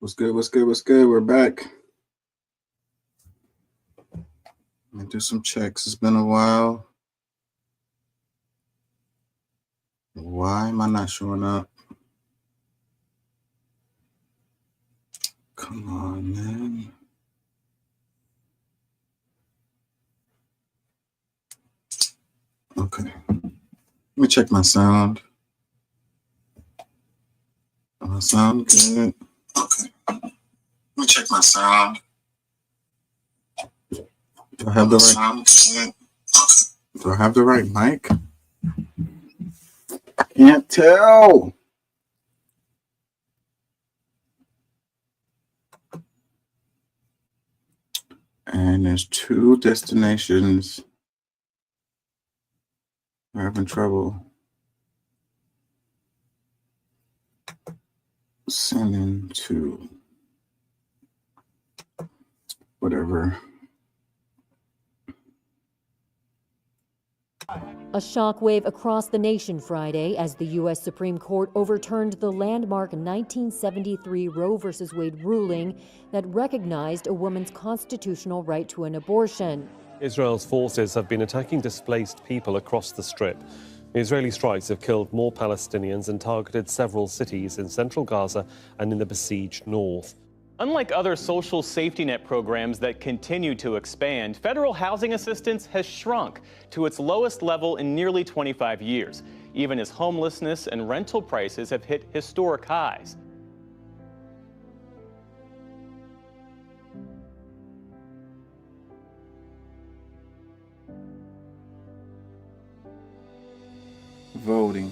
What's good? What's good? What's good? We're back. Let me do some checks. It's been a while. Why am I not showing up? Come on, man. Okay. Let me check my sound. My sound good. Okay. Let me check my sound. Do I have the right? Do I have the right mic? I can't tell. And there's two destinations. We're having trouble sending to whatever. A shockwave across the nation Friday as the U.S. Supreme Court overturned the landmark 1973 Roe v. Wade ruling that recognized a woman's constitutional right to an abortion. Israel's forces have been attacking displaced people across the Strip. The Israeli strikes have killed more Palestinians and targeted several cities in central Gaza and in the besieged north. Unlike other social safety net programs that continue to expand, federal housing assistance has shrunk to its lowest level in nearly 25 years, even as homelessness and rental prices have hit historic highs. Voting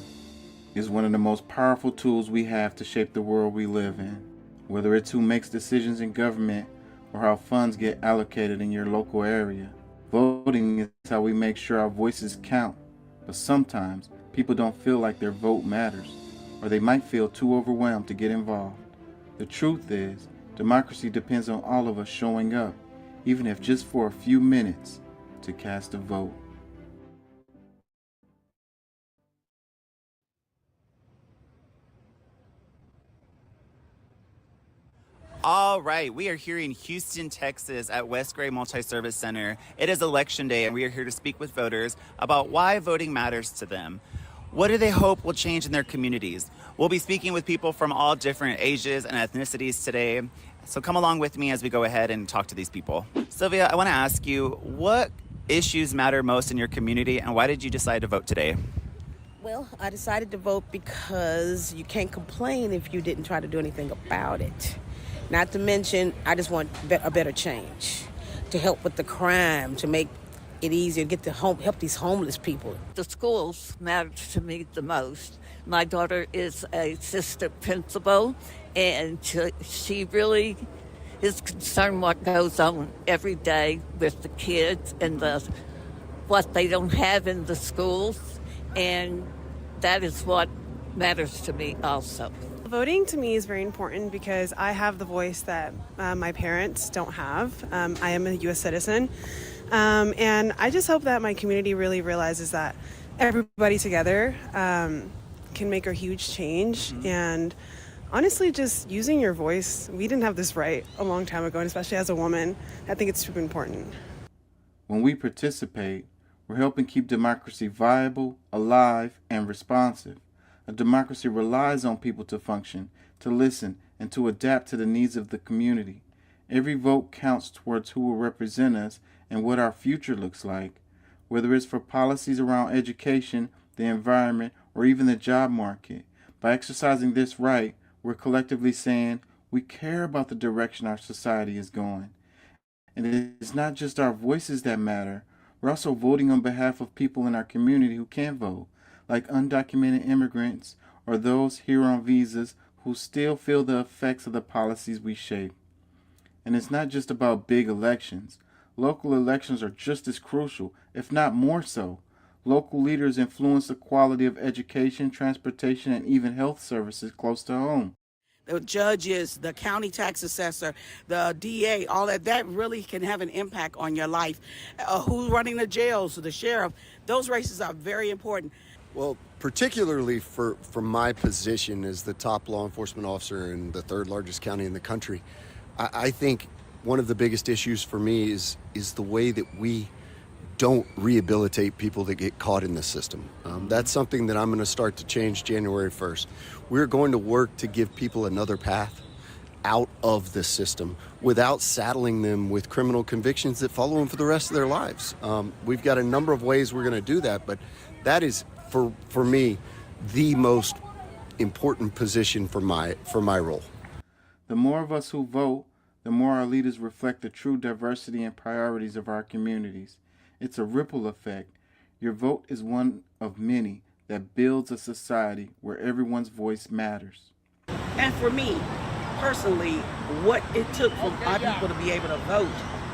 is one of the most powerful tools we have to shape the world we live in. Whether it's who makes decisions in government or how funds get allocated in your local area. Voting is how we make sure our voices count. But sometimes people don't feel like their vote matters, or they might feel too overwhelmed to get involved. The truth is, democracy depends on all of us showing up, even if just for a few minutes, to cast a vote. All right, we are here in Houston, Texas at West Gray Multi-Service Center. It is election day and we are here to speak with voters about why voting matters to them. What do they hope will change in their communities? We'll be speaking with people from all different ages and ethnicities today. So come along with me as we go ahead and talk to these people. Sylvia, I want to ask you, what issues matter most in your community and why did you decide to vote today? Well, I decided to vote because you can't complain if you didn't try to do anything about it. Not to mention, I just want a better change to help with the crime, to make it easier to get to help these homeless people. The schools matter to me the most. My daughter is an assistant principal, and she really is concerned what goes on every day with the kids and what they don't have in the schools, and that is what matters to me also. Voting to me is very important because I have the voice that my parents don't have. I am a U.S. citizen, and I just hope that my community really realizes that everybody together can make a huge change. And honestly, just using your voice, we didn't have this right a long time ago, and especially as a woman, I think it's super important. When we participate, we're helping keep democracy viable, alive, and responsive. A democracy relies on people to function, to listen, and to adapt to the needs of the community. Every vote counts towards who will represent us and what our future looks like. Whether it's for policies around education, the environment, or even the job market. By exercising this right, we're collectively saying we care about the direction our society is going. And it's not just our voices that matter. We're also voting on behalf of people in our community who can't vote, like undocumented immigrants or those here on visas who still feel the effects of the policies we shape. And it's not just about big elections. Local elections are just as crucial, if not more so. Local leaders influence the quality of education, transportation, and even health services close to home. The judges, the county tax assessor, the DA, all that really can have an impact on your life. Who's running the jails, the sheriff, those races are very important. Well, particularly from my position as the top law enforcement officer in the third largest county in the country, I think one of the biggest issues for me is the way that we don't rehabilitate people that get caught in the system. That's something that I'm going to start to change January 1st. We're going to work to give people another path out of the system without saddling them with criminal convictions that follow them for the rest of their lives. We've got a number of ways we're going to do that, but that is, for me, the most important position for my role. The more of us who vote, the more our leaders reflect the true diversity and priorities of our communities. It's a ripple effect. Your vote is one of many that builds a society where everyone's voice matters. And for me, personally, what it took for my people to be able to vote,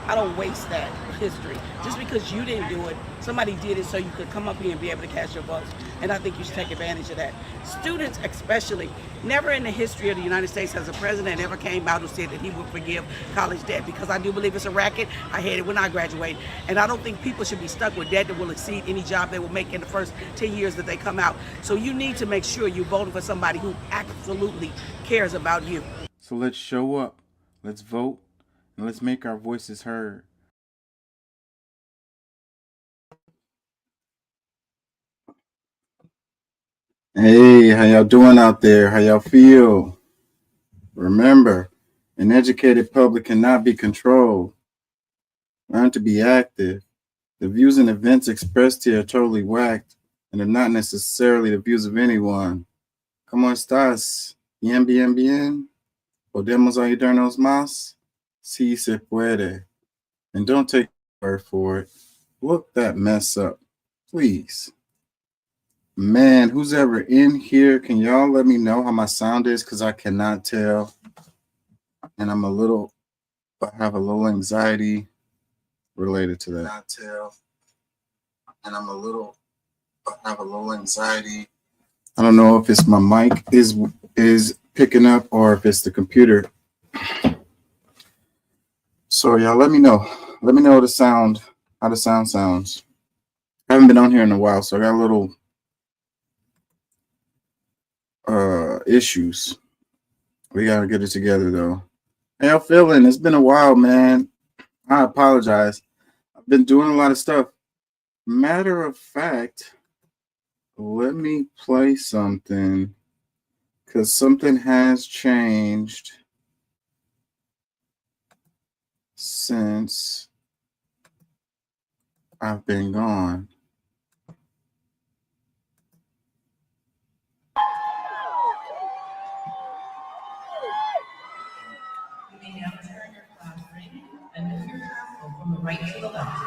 I don't waste that history. Just because you didn't do it, somebody did it so you could come up here and be able to cast your votes. And I think you should take advantage of that. Students especially, never in the history of the United States has a president ever came out who said that he would forgive college debt, because I do believe it's a racket. I had it when I graduated. And I don't think people should be stuck with debt that will exceed any job they will make in the first 10 years that they come out. So you need to make sure you're voting for somebody who absolutely cares about you. So let's show up, let's vote, and let's make our voices heard. Hey, how y'all doing out there? How y'all feel? Remember, an educated public cannot be controlled. Learn to be active. The views and events expressed here are totally whacked and are not necessarily the views of anyone. ¿Cómo estás? Bien, bien, bien. ¿Podemos ayudarnos más? Sí se puede. And don't take my word for it. Look that mess up, please. Man, who's ever in here, can y'all let me know how my sound is? Because I cannot tell. And I have a little anxiety related to that. I have a little anxiety. I don't know if it's my mic is picking up or if it's the computer. So y'all let me know. Let me know how the sound sounds. I haven't been on here in a while, so I got a little issues. We gotta get it together though. How y'all feeling? It's been a while, man. I apologize. I've been doing a lot of stuff. Matter of fact, let me play something because something has changed since I've been gone. You may now turn your flag ring and move your tassel from the right to the left.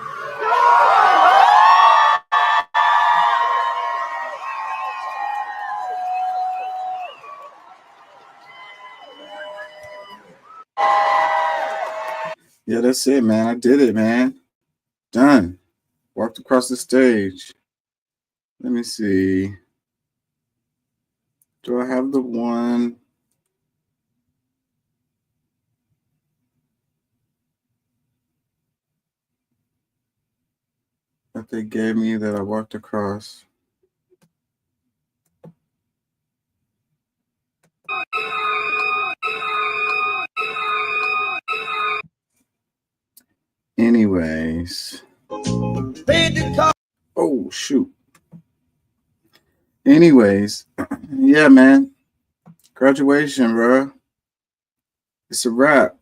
Yeah, that's it, man. I did it, man. Done. Walked across the stage. Let me see. Do I have the one? That they gave me that I walked across? Anyways. Oh, shoot. Anyways. Yeah, man. Graduation, bro. It's a wrap.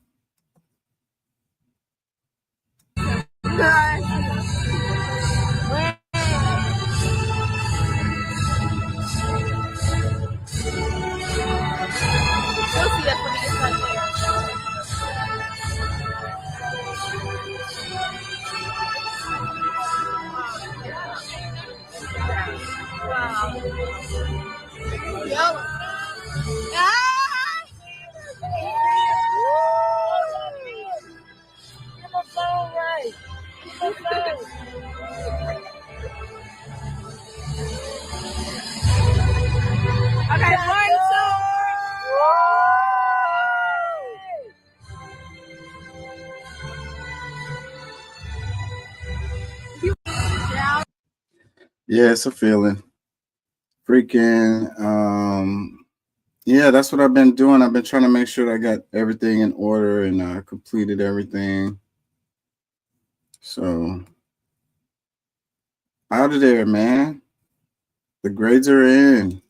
Yeah, it's a feeling. freaking yeah, that's what I've been doing. I've been trying to make sure that I got everything in order and completed everything. So out of there, man. The grades are in.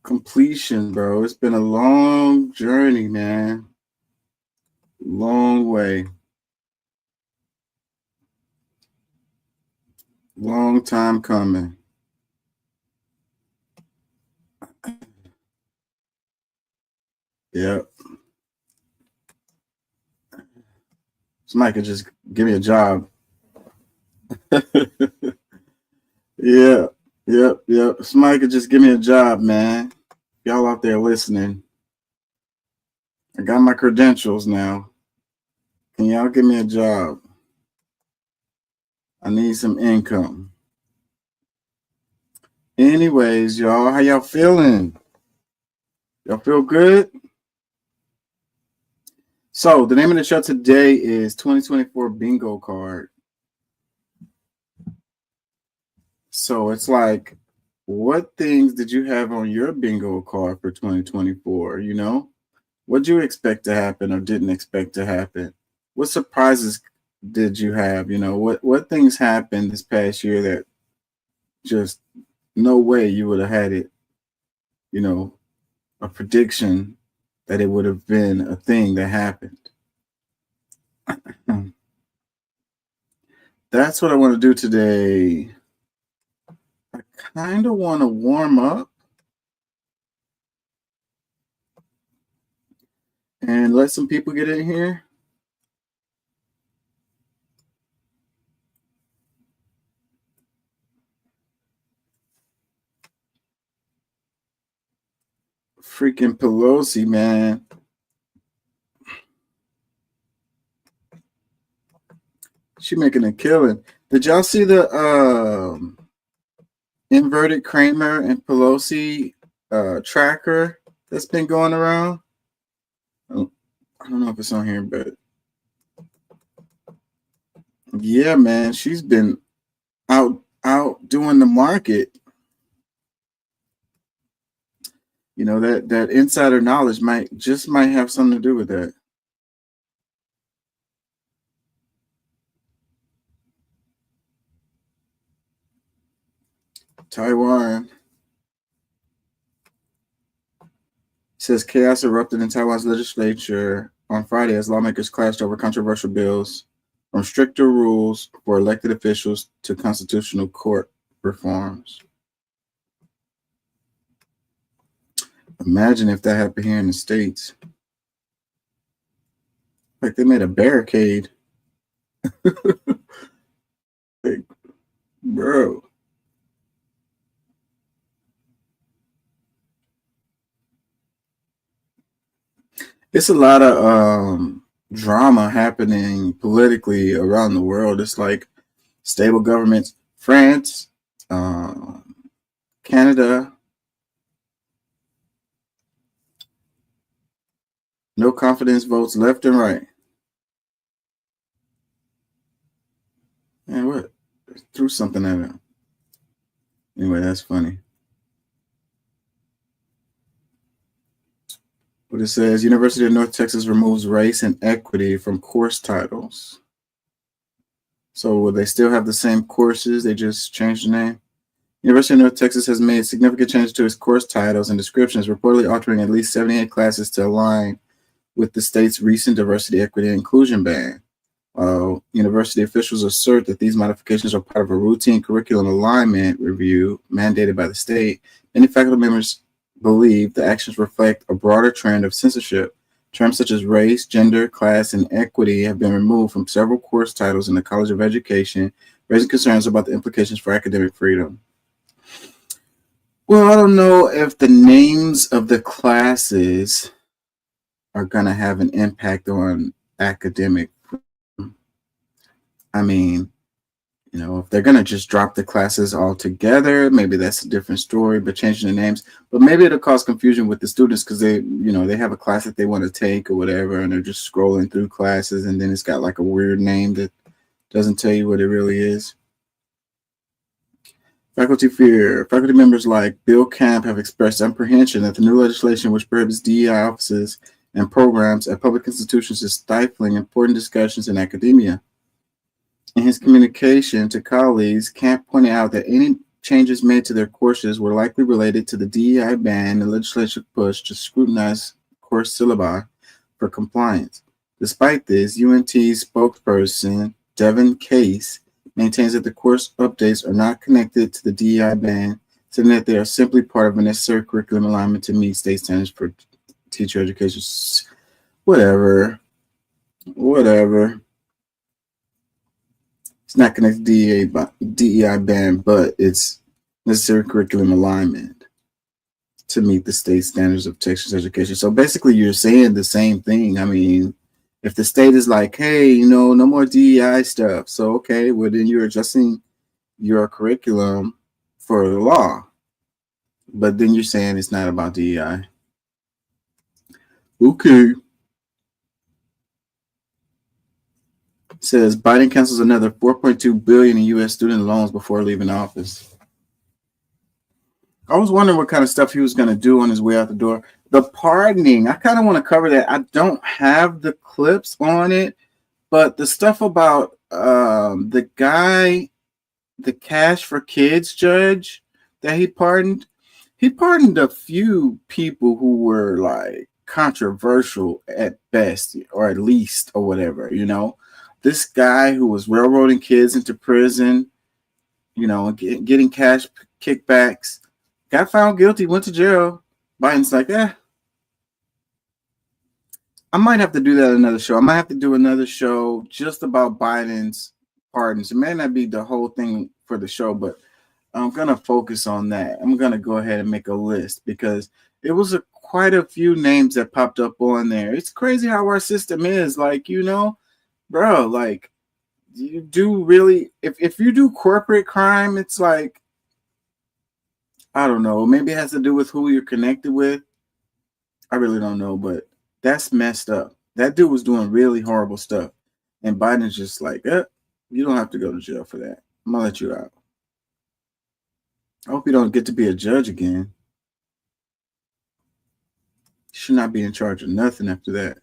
Completion, bro. It's been a long journey, man. Long way. Long time coming. Yep. Somebody could just give me a job. Yeah. Yep. Somebody could just give me a job, man. Y'all out there listening. I got my credentials now. Can y'all give me a job? I need some income. Anyways, y'all, how y'all feeling? Y'all feel good? So the name of the show today is 2024 Bingo Card. So it's like, what things did you have on your bingo card for 2024? You know, what did you expect to happen or didn't expect to happen? What surprises did you have? You know, what things happened this past year that just no way you would have had it, you know, a prediction that it would have been a thing that happened. That's what I want to do today. I kind of want to warm up and let some people get in here. Freaking Pelosi, man. She making a killing. Did y'all see the inverted Kramer and Pelosi tracker that's been going around? I don't know if it's on here, but yeah, man, she's been out doing the market. You know, that insider knowledge might have something to do with that. Taiwan says chaos erupted in Taiwan's legislature on Friday as lawmakers clashed over controversial bills, from stricter rules for elected officials to constitutional court reforms. Imagine if that happened here in the States. Like they made a barricade. Like, bro. It's a lot of drama happening politically around the world. It's like stable governments, France, Canada, no confidence votes left and right. Man, what? Threw something at him. Anyway, that's funny. What it says, University of North Texas removes race and equity from course titles. So will they still have the same courses? They just changed the name? University of North Texas has made significant changes to its course titles and descriptions, reportedly altering at least 78 classes to align with the state's recent diversity, equity, and inclusion ban. University officials assert that these modifications are part of a routine curriculum alignment review mandated by the state. Many faculty members believe the actions reflect a broader trend of censorship. Terms such as race, gender, class, and equity have been removed from several course titles in the College of Education, raising concerns about the implications for academic freedom. Well, I don't know if the names of the classes are going to have an impact on academic freedom. I mean, you know, if they're going to just drop the classes altogether, maybe that's a different story, but changing the names. But maybe it'll cause confusion with the students because they have a class that they want to take or whatever, and they're just scrolling through classes, and then it's got like a weird name that doesn't tell you what it really is. Faculty fear. Faculty members like Bill Camp have expressed apprehension that the new legislation, which prohibits DEI offices and programs at public institutions, is stifling important discussions in academia. In his communication to colleagues, Camp pointed out that any changes made to their courses were likely related to the DEI ban the legislature pushed to scrutinize course syllabi for compliance. Despite this, UNT's spokesperson, Devin Case, maintains that the course updates are not connected to the DEI ban, saying that they are simply part of a necessary curriculum alignment to meet state standards for teacher education. Whatever. It's not connected to DEI ban, but it's necessary curriculum alignment to meet the state standards of Texas education. So basically, you're saying the same thing. I mean, if the state is like, hey, no more DEI stuff. So, okay, well, then you're adjusting your curriculum for the law. But then you're saying it's not about DEI. Okay. It says Biden cancels another $4.2 billion in U.S. student loans before leaving office. I was wondering what kind of stuff he was going to do on his way out the door. The pardoning, I kind of want to cover that. I don't have the clips on it, but the stuff about the guy, the Cash for Kids judge that he pardoned a few people who were like controversial at best, or at least, or whatever, you know. This guy who was railroading kids into prison, you know, getting cash kickbacks, got found guilty, went to jail. Biden's like, I might have to do that another show. I might have to do another show just about Biden's pardons. It may not be the whole thing for the show, but I'm going to focus on that. I'm going to go ahead and make a list because it was quite a few names that popped up on there. It's crazy how our system is. Like, you know, bro, like, you do really, if you do corporate crime, it's like, I don't know. Maybe it has to do with who you're connected with. I really don't know, but that's messed up. That dude was doing really horrible stuff. And Biden's just like, you don't have to go to jail for that. I'm going to let you out. I hope you don't get to be a judge again. You should not be in charge of nothing after that.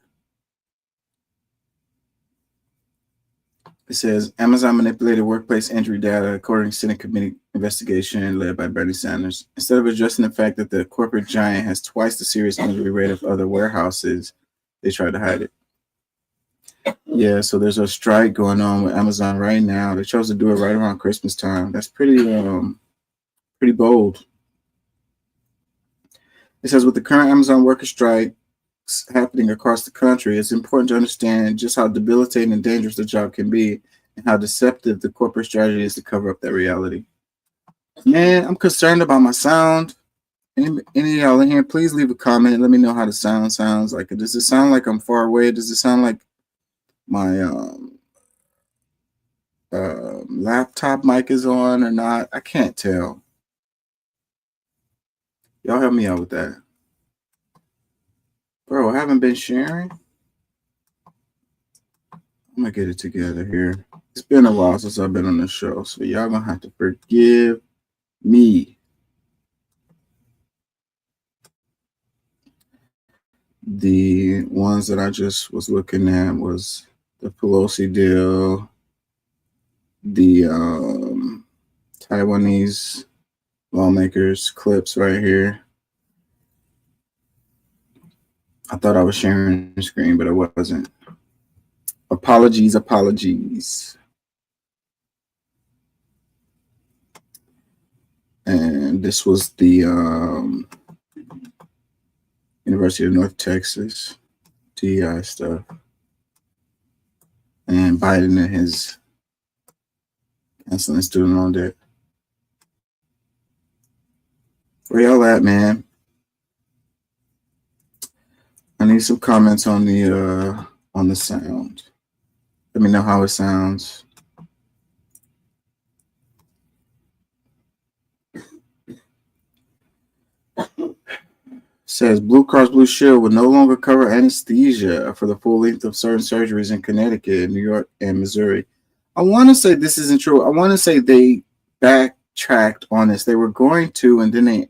It says Amazon manipulated workplace injury data according to Senate committee investigation led by Bernie Sanders. Instead of addressing the fact that the corporate giant has twice the serious injury rate of other warehouses, they tried to hide it. Yeah, so there's a strike going on with Amazon right now. They chose to do it right around Christmas time. That's pretty bold. It says with the current Amazon worker strike happening across the country, it's important to understand just how debilitating and dangerous the job can be and how deceptive the corporate strategy is to cover up that reality. Man, I'm concerned about my sound. Any of y'all in here, please leave a comment and let me know how the sound sounds. Like, does it sound like I'm far away? Does it sound like my laptop mic is on or not? I can't tell. Y'all help me out with that. Bro, I haven't been sharing. I'm gonna get it together here. It's been a while since I've been on the show, so y'all gonna have to forgive me. The ones that I just was looking at was the Pelosi deal, the Taiwanese lawmakers clips right here. I thought I was sharing the screen, but I wasn't. Apologies. And this was the University of North Texas DEI stuff. And Biden and his canceling student loan debt. Where y'all at, man? I need some comments on the sound. Let me know how it sounds. Says Blue Cross Blue Shield will no longer cover anesthesia for the full length of certain surgeries in Connecticut, New York, and Missouri. I want to say this isn't true. I want to say they back backtracked on this. They were going to, and then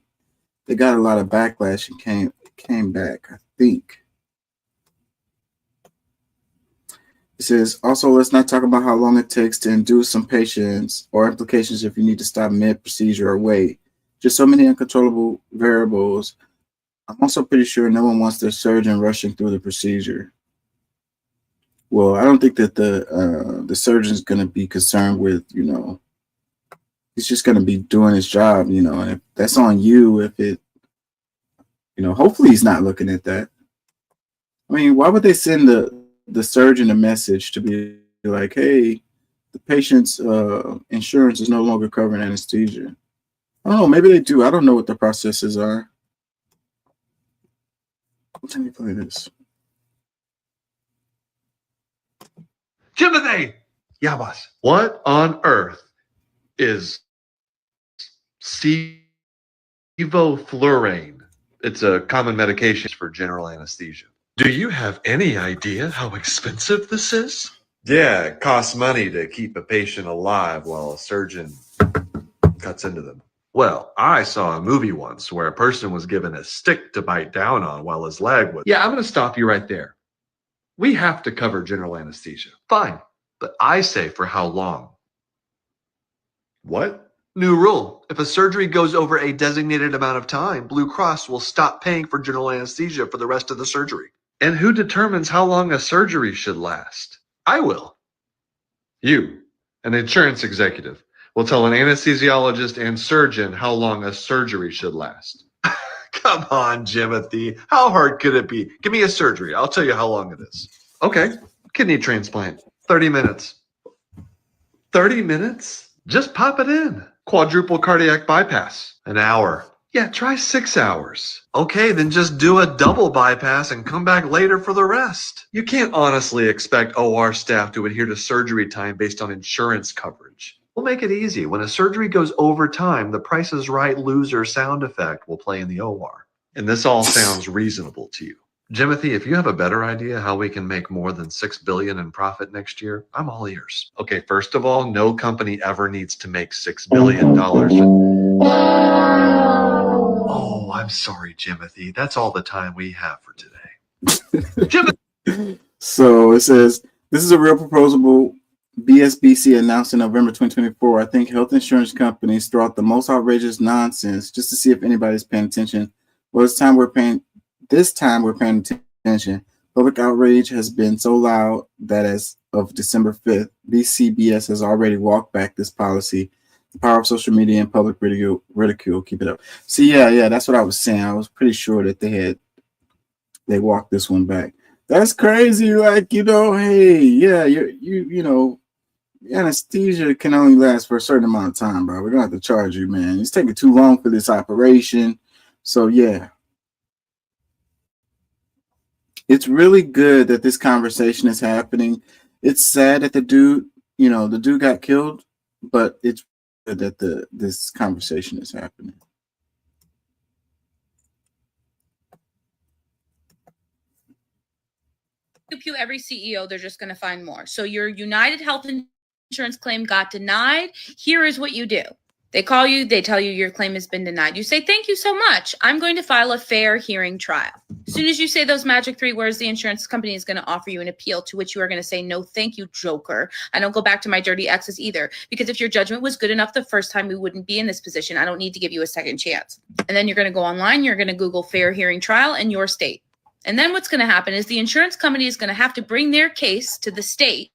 they got a lot of backlash and came back, I think. It says, also, let's not talk about how long it takes to induce some patients or implications if you need to stop mid-procedure or wait. Just so many uncontrollable variables. I'm also pretty sure no one wants their surgeon rushing through the procedure. Well, I don't think that the surgeon's going to be concerned with, he's just going to be doing his job, and if that's on you, if it, hopefully he's not looking at that. I mean, why would they send the surgeon a message to be like, hey, the patient's insurance is no longer covering anesthesia? I don't know, maybe they do. I don't know what the processes are. Let me play this. Timothy! Yeah, boss. What on earth is sevoflurane? It's a common medication for general anesthesia. Do you have any idea how expensive this is? Yeah, it costs money to keep a patient alive while a surgeon cuts into them. Well, I saw a movie once where a person was given a stick to bite down on while his leg was... Yeah, I'm going to stop you right there. We have to cover general anesthesia. Fine, but I say for how long? What? New rule. If a surgery goes over a designated amount of time, Blue Cross will stop paying for general anesthesia for the rest of the surgery. And who determines how long a surgery should last? I will. You, an insurance executive, will tell an anesthesiologist and surgeon how long a surgery should last. Come on, Jimothy. How hard could it be? Give me a surgery. I'll tell you how long it is. Okay. Kidney transplant. 30 minutes. 30 minutes? Just pop it in. Quadruple cardiac bypass. An hour. Yeah, try 6 hours. Okay, then just do a double bypass and come back later for the rest. You can't honestly expect OR staff to adhere to surgery time based on insurance coverage. We'll make it easy. When a surgery goes over time, the Price is Right loser sound effect will play in the OR. And this all sounds reasonable to you. Jimothy, if you have a better idea how we can make more than $6 billion in profit next year, I'm all ears. Okay, first of all, no company ever needs to make $6 billion. Oh, I'm sorry, Jimothy. That's all the time we have for today. Jimothy! So it says, this is a real proposal BSBC announced in November 2024. I think health insurance companies throw out the most outrageous nonsense just to see if anybody's paying attention. Well, this time we're paying attention. Public outrage has been so loud that as of December 5th, BCBS has already walked back this policy. The power of social media and public ridicule. Keep it up. See, yeah, that's what I was saying. I was pretty sure that they walked this one back. That's crazy. Like, hey, yeah, anesthesia can only last for a certain amount of time, bro. We're gonna have to charge you, man. It's taking too long for this operation. So yeah. It's really good that this conversation is happening. It's sad that the dude got killed, but it's good that this conversation is happening. Every CEO, they're just going to find more. So your United Health Insurance claim got denied. Here is what you do. They call you, they tell you your claim has been denied. You say, thank you so much. I'm going to file a fair hearing trial. As soon as you say those magic 3 words, the insurance company is going to offer you an appeal, to which you are going to say, no, thank you, joker. I don't go back to my dirty exes either, because if your judgment was good enough the first time, we wouldn't be in this position. I don't need to give you a second chance. And then you're going to go online, you're going to Google fair hearing trial in your state. And then what's going to happen is the insurance company is going to have to bring their case to the state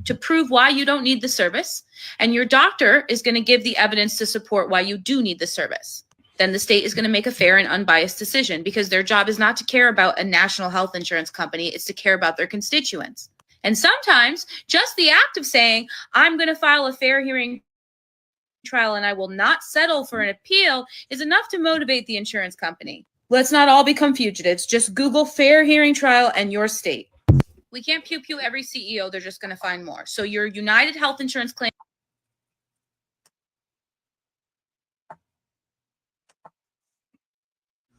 to prove why you don't need the service. And your doctor is going to give the evidence to support why you do need the service. Then the state is going to make a fair and unbiased decision, because their job is not to care about a national health insurance company. It's to care about their constituents. And sometimes just the act of saying, I'm going to file a fair hearing trial and I will not settle for an appeal is enough to motivate the insurance company. Let's not all become fugitives. Just Google fair hearing trial and your state. We can't pew-pew every CEO. They're just going to find more. So your United Health Insurance claim.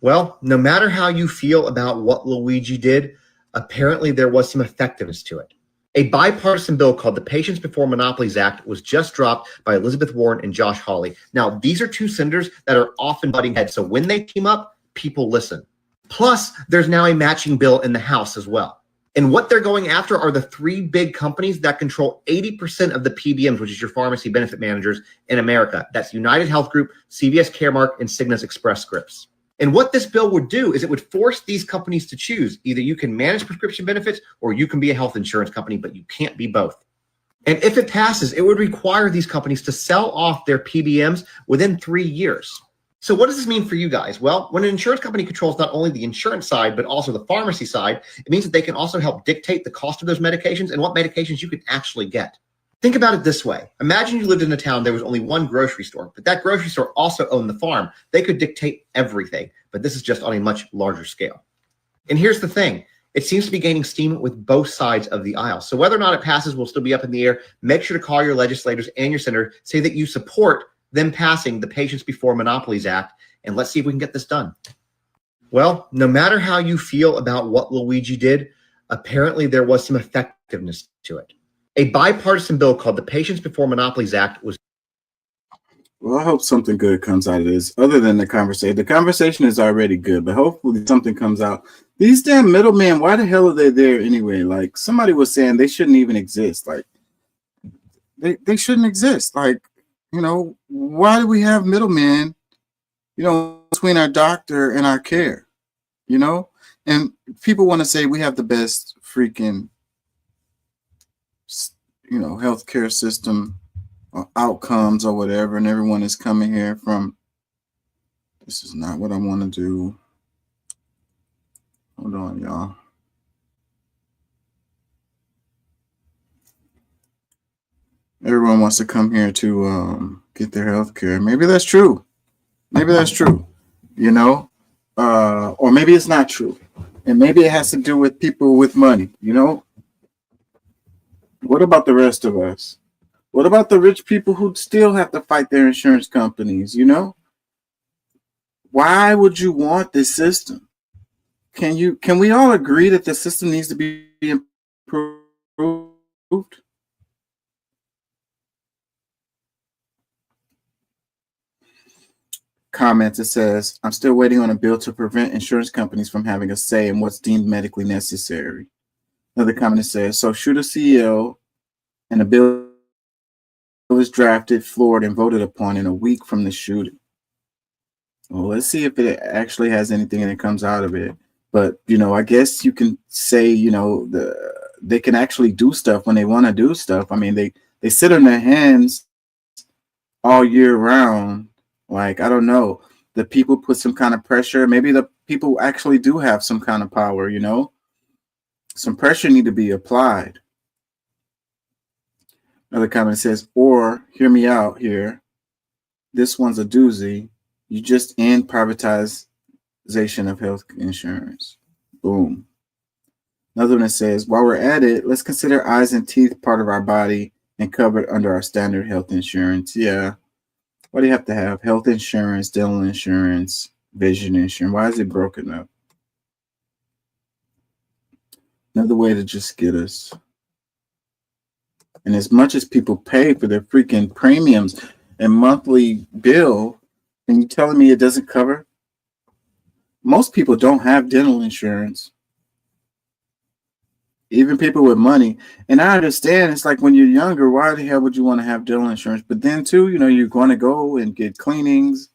Well, no matter how you feel about what Luigi did, apparently there was some effectiveness to it. A bipartisan bill called the Patients Before Monopolies Act was just dropped by Elizabeth Warren and Josh Hawley. Now, these are two senators that are often butting heads. So when they team up, people listen. Plus, there's now a matching bill in the House as well. And what they're going after are the three big companies that control 80% of the PBMs, which is your pharmacy benefit managers in America. That's United Health Group, CVS Caremark, and Cigna's Express Scripts. And what this bill would do is it would force these companies to choose. Either you can manage prescription benefits or you can be a health insurance company, but you can't be both. And if it passes, it would require these companies to sell off their PBMs within 3 years. So what does this mean for you guys? Well, when an insurance company controls not only the insurance side, but also the pharmacy side, it means that they can also help dictate the cost of those medications and what medications you can actually get. Think about it this way. Imagine you lived in a town, there was only one grocery store, but that grocery store also owned the farm. They could dictate everything, but this is just on a much larger scale. And here's the thing. It seems to be gaining steam with both sides of the aisle. So whether or not it passes will still be up in the air. Make sure to call your legislators and your senator, say that you support them passing the Patients Before Monopolies Act, and let's see if we can get this done. Well, no matter how you feel about what Luigi did, apparently there was some effectiveness to it. A bipartisan bill called the Patients Before Monopolies Act was. Well, I hope something good comes out of this, other than the conversation. The conversation is already good, but hopefully something comes out. These damn middlemen, why the hell are they there anyway? Like, somebody was saying they shouldn't even exist. Like, they shouldn't exist. Like, you know, why do we have middlemen, you know, between our doctor and our care, you know? And people want to say we have the best freaking, you know, healthcare system or outcomes or whatever, and everyone is coming here from, this is not what I want to do. Hold on, y'all. Everyone wants to come here to get their health care. Maybe that's true. Maybe that's true, you know, or maybe it's not true. And maybe it has to do with people with money, you know. What about the rest of us? What about the rich people who still have to fight their insurance companies, you know? Why would you want this system? Can we all agree that the system needs to be improved? Comments, it says, I'm still waiting on a bill to prevent insurance companies from having a say in what's deemed medically necessary. Another comment says, so shoot a CEO and a bill is drafted, floored, and voted upon in a week from the shooting. Well, let's see if it actually has anything that comes out of it. But, you know, I guess you can say, you know, they can actually do stuff when they want to do stuff. I mean, they sit on their hands all year round. Like, I don't know, the people put some kind of pressure. Maybe the people actually do have some kind of power, you know. Some pressure need to be applied. Another comment says, or hear me out here. This one's a doozy. You just end privatization of health insurance. Boom. Another one that says, while we're at it, let's consider eyes and teeth part of our body and covered under our standard health insurance. Yeah. Why do you have to have health insurance, dental insurance, vision insurance? Why is it broken up? Another way to just get us. And as much as people pay for their freaking premiums and monthly bill, and you telling me it doesn't cover? Most people don't have dental insurance. Even people with money. And I understand it's like when you're younger, why the hell would you want to have dental insurance? But then too, you know, you're going to go and get cleanings,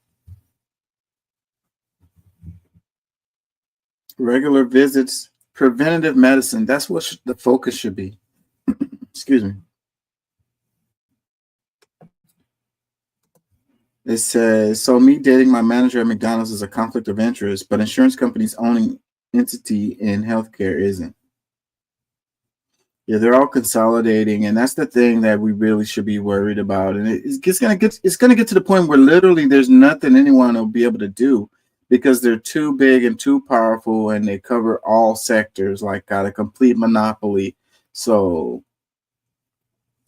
regular visits, preventative medicine. That's what the focus should be. Excuse me. It says, so me dating my manager at McDonald's is a conflict of interest, but insurance companies owning entity in healthcare isn't. Yeah, they're all consolidating, and that's the thing that we really should be worried about. And it's gonna get to the point where literally there's nothing anyone will be able to do because they're too big and too powerful, and they cover all sectors, like got a complete monopoly. So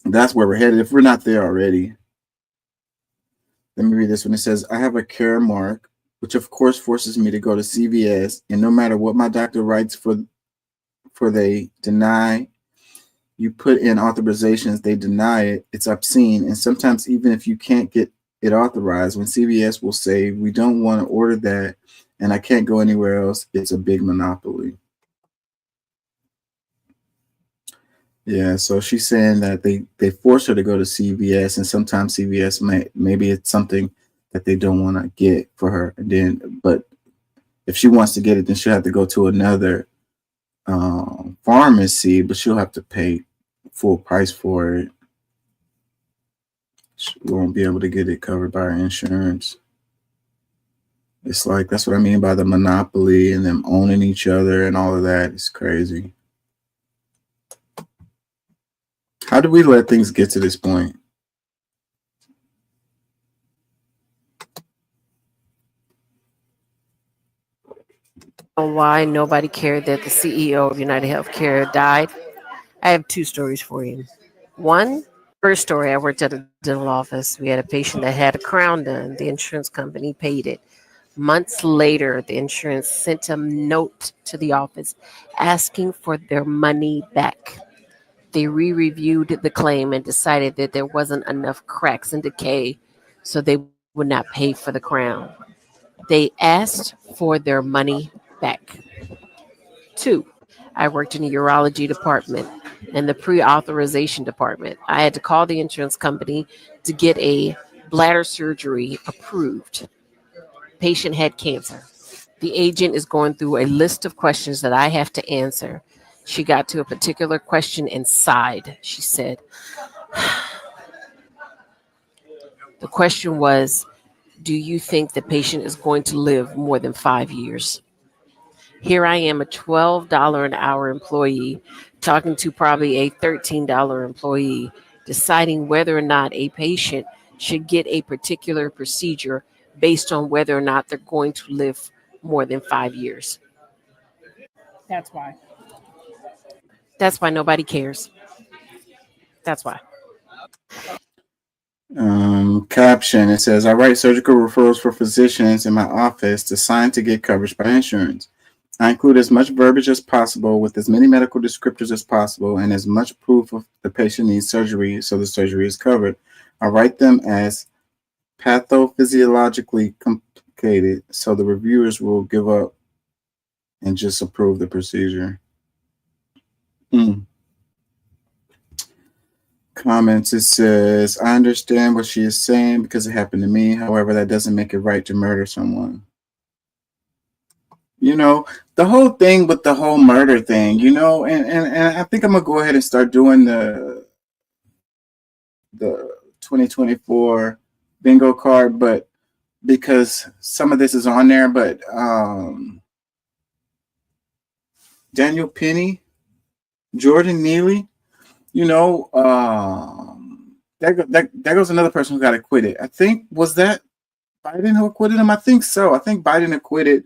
that's where we're headed if we're not there already. Let me read this one. It says, I have a Caremark, which of course forces me to go to CVS, and no matter what my doctor writes for they deny you put in authorizations, they deny it. It's obscene. And sometimes even if you can't get it authorized, when CVS will say, we don't want to order that and I can't go anywhere else, it's a big monopoly. Yeah, so she's saying that they force her to go to CVS, and sometimes CVS maybe it's something that they don't want to get for her. And then, but if she wants to get it, then she'll have to go to another pharmacy, but she'll have to pay full price for it. She won't be able to get it covered by her insurance. It's like, that's what I mean by the monopoly and them owning each other and all of that. It's crazy. How do we let things get to this point? Why nobody cared that the CEO of United Healthcare died? I have two stories for you. First story, I worked at a dental office. We had a patient that had a crown done. The insurance company paid it. Months later, the insurance sent a note to the office asking for their money back. They re-reviewed the claim and decided that there wasn't enough cracks and decay, so they would not pay for the crown. They asked for their money back. 2, I worked in the urology department and the pre-authorization department. I had to call the insurance company to get a bladder surgery approved. Patient had cancer. The agent is going through a list of questions that I have to answer. She got to a particular question and sighed. She said, the question was, do you think the patient is going to live more than 5 years? Here I am, a $12 an hour employee, talking to probably a $13 employee, deciding whether or not a patient should get a particular procedure based on whether or not they're going to live more than 5 years. That's why. That's why nobody cares. That's why. Caption, it says, I write surgical referrals for physicians in my office to sign to get coverage by insurance. I include as much verbiage as possible with as many medical descriptors as possible and as much proof of the patient needs surgery so the surgery is covered. I write them as pathophysiologically complicated so the reviewers will give up and just approve the procedure. Comments, it says, I understand what she is saying because it happened to me. However, that doesn't make it right to murder someone. You know, the whole thing with the whole murder thing, you know, and I think I'm going to go ahead and start doing the 2024 bingo card, but because some of this is on there, but Daniel Penny, Jordan Neely, you know, that goes another person who got acquitted. I think, was that Biden who acquitted him? I think so. I think Biden acquitted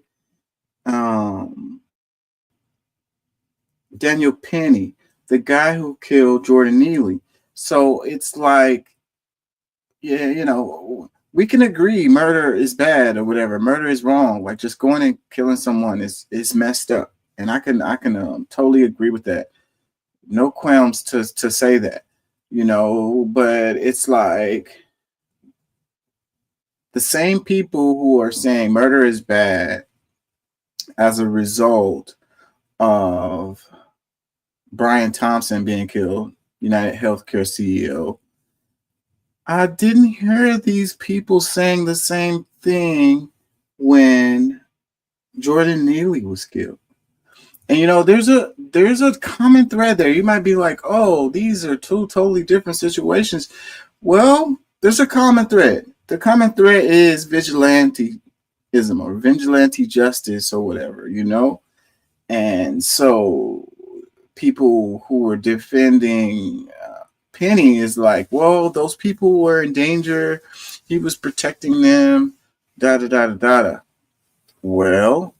Daniel Penny, the guy who killed Jordan Neely. So it's like, yeah, you know, we can agree murder is bad or whatever. Murder is wrong. Like just going and killing someone is messed up. And I can totally agree with that. No qualms to say that, you know, but it's like the same people who are saying murder is bad as a result of Brian Thompson being killed, United Healthcare CEO. I didn't hear these people saying the same thing when Jordan Neely was killed. And you know, there's a common thread there. You might be like, oh, these are two totally different situations. Well, there's a common thread. The common thread is vigilantism or vigilante justice or whatever, you know? And so people who were defending Penny is like, well, those people were in danger. He was protecting them, da-da-da-da-da. Well,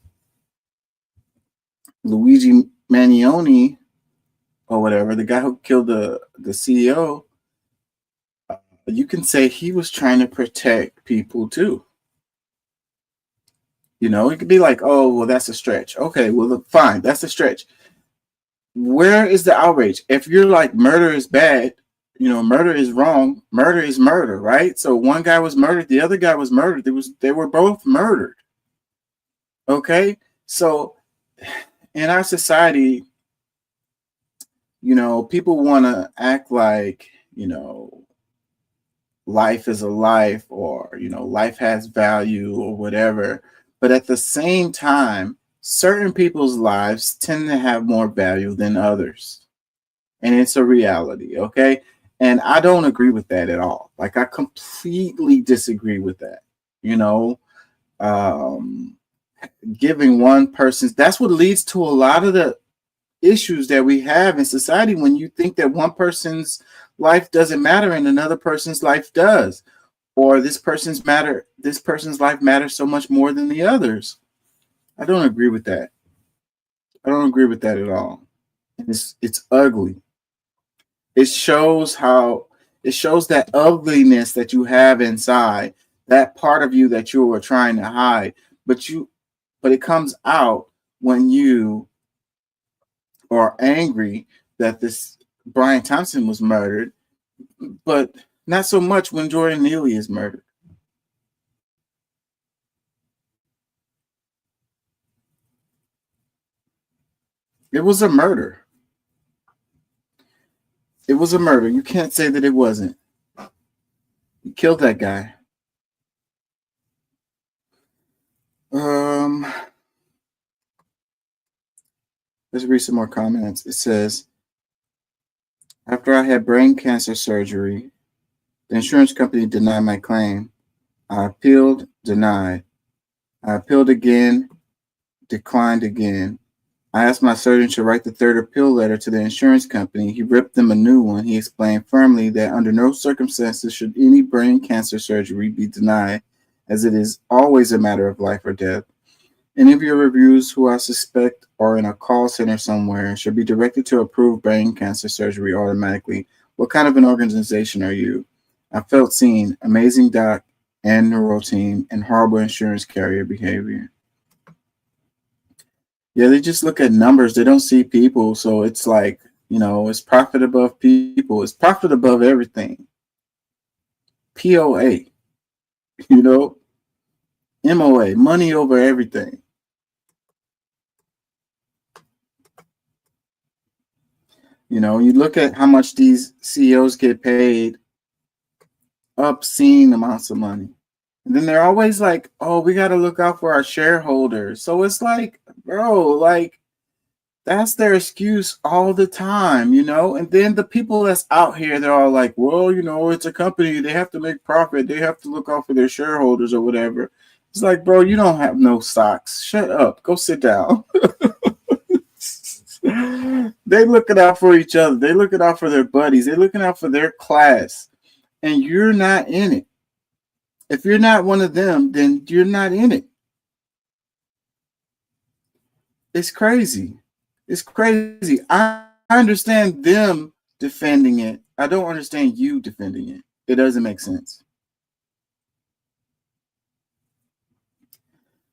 Luigi Manioni or whatever, the guy who killed the CEO, you can say he was trying to protect people too. You know, it could be like, oh, well, that's a stretch. Okay, well, look, fine, that's a stretch. where is the outrage? If you're like murder is bad, murder is wrong, murder is murder, right? So one guy was murdered, the other guy was murdered. They were both murdered. Okay? So in our society, people want to act like, life is a life, or, life has value or whatever. But at the same time, certain people's lives tend to have more value than others. And it's a reality, okay? And I don't agree with that at all. Like, I completely disagree with that. Giving one person's, that's what leads to a lot of the issues that we have in society, when you think that one person's life doesn't matter and another person's life does, or this person's life matters so much more than the others. I don't agree with that. I don't agree with that at all. And it's ugly. It shows that ugliness that you have inside, that part of you that you were trying to hide, but it comes out when you are angry that this Brian Thompson was murdered, but not so much when Jordan Neely is murdered. It was a murder. It was a murder. You can't say that it wasn't. You killed that guy. Let's read some more comments. It says, after I had brain cancer surgery, the insurance company denied my claim. I appealed, denied. I appealed again, declined again. I asked my surgeon to write the third appeal letter to the insurance company. He ripped them a new one. He explained firmly that under no circumstances should any brain cancer surgery be denied, as it is always a matter of life or death. Any of your reviews who I suspect are in a call center somewhere should be directed to approved brain cancer surgery automatically. What kind of an organization are you? I felt seen. Amazing doc and neuro team, and horrible insurance carrier behavior. Yeah, they just look at numbers. They don't see people. So it's like, it's profit above people. It's profit above everything. POA, MOA, money over everything. You look at how much these CEOs get paid, obscene amounts of money. And then they're always like, oh, we got to look out for our shareholders. So it's like, bro, that's their excuse all the time, And then the people that's out here, they're all like, well, it's a company. They have to make profit. They have to look out for their shareholders or whatever. It's like, bro, you don't have no stocks. Shut up. Go sit down. They looking out for each other. They looking out for their buddies. They're looking out for their class. And you're not in it. If you're not one of them, then you're not in it. It's crazy. It's crazy. I understand them defending it. I don't understand you defending it. It doesn't make sense.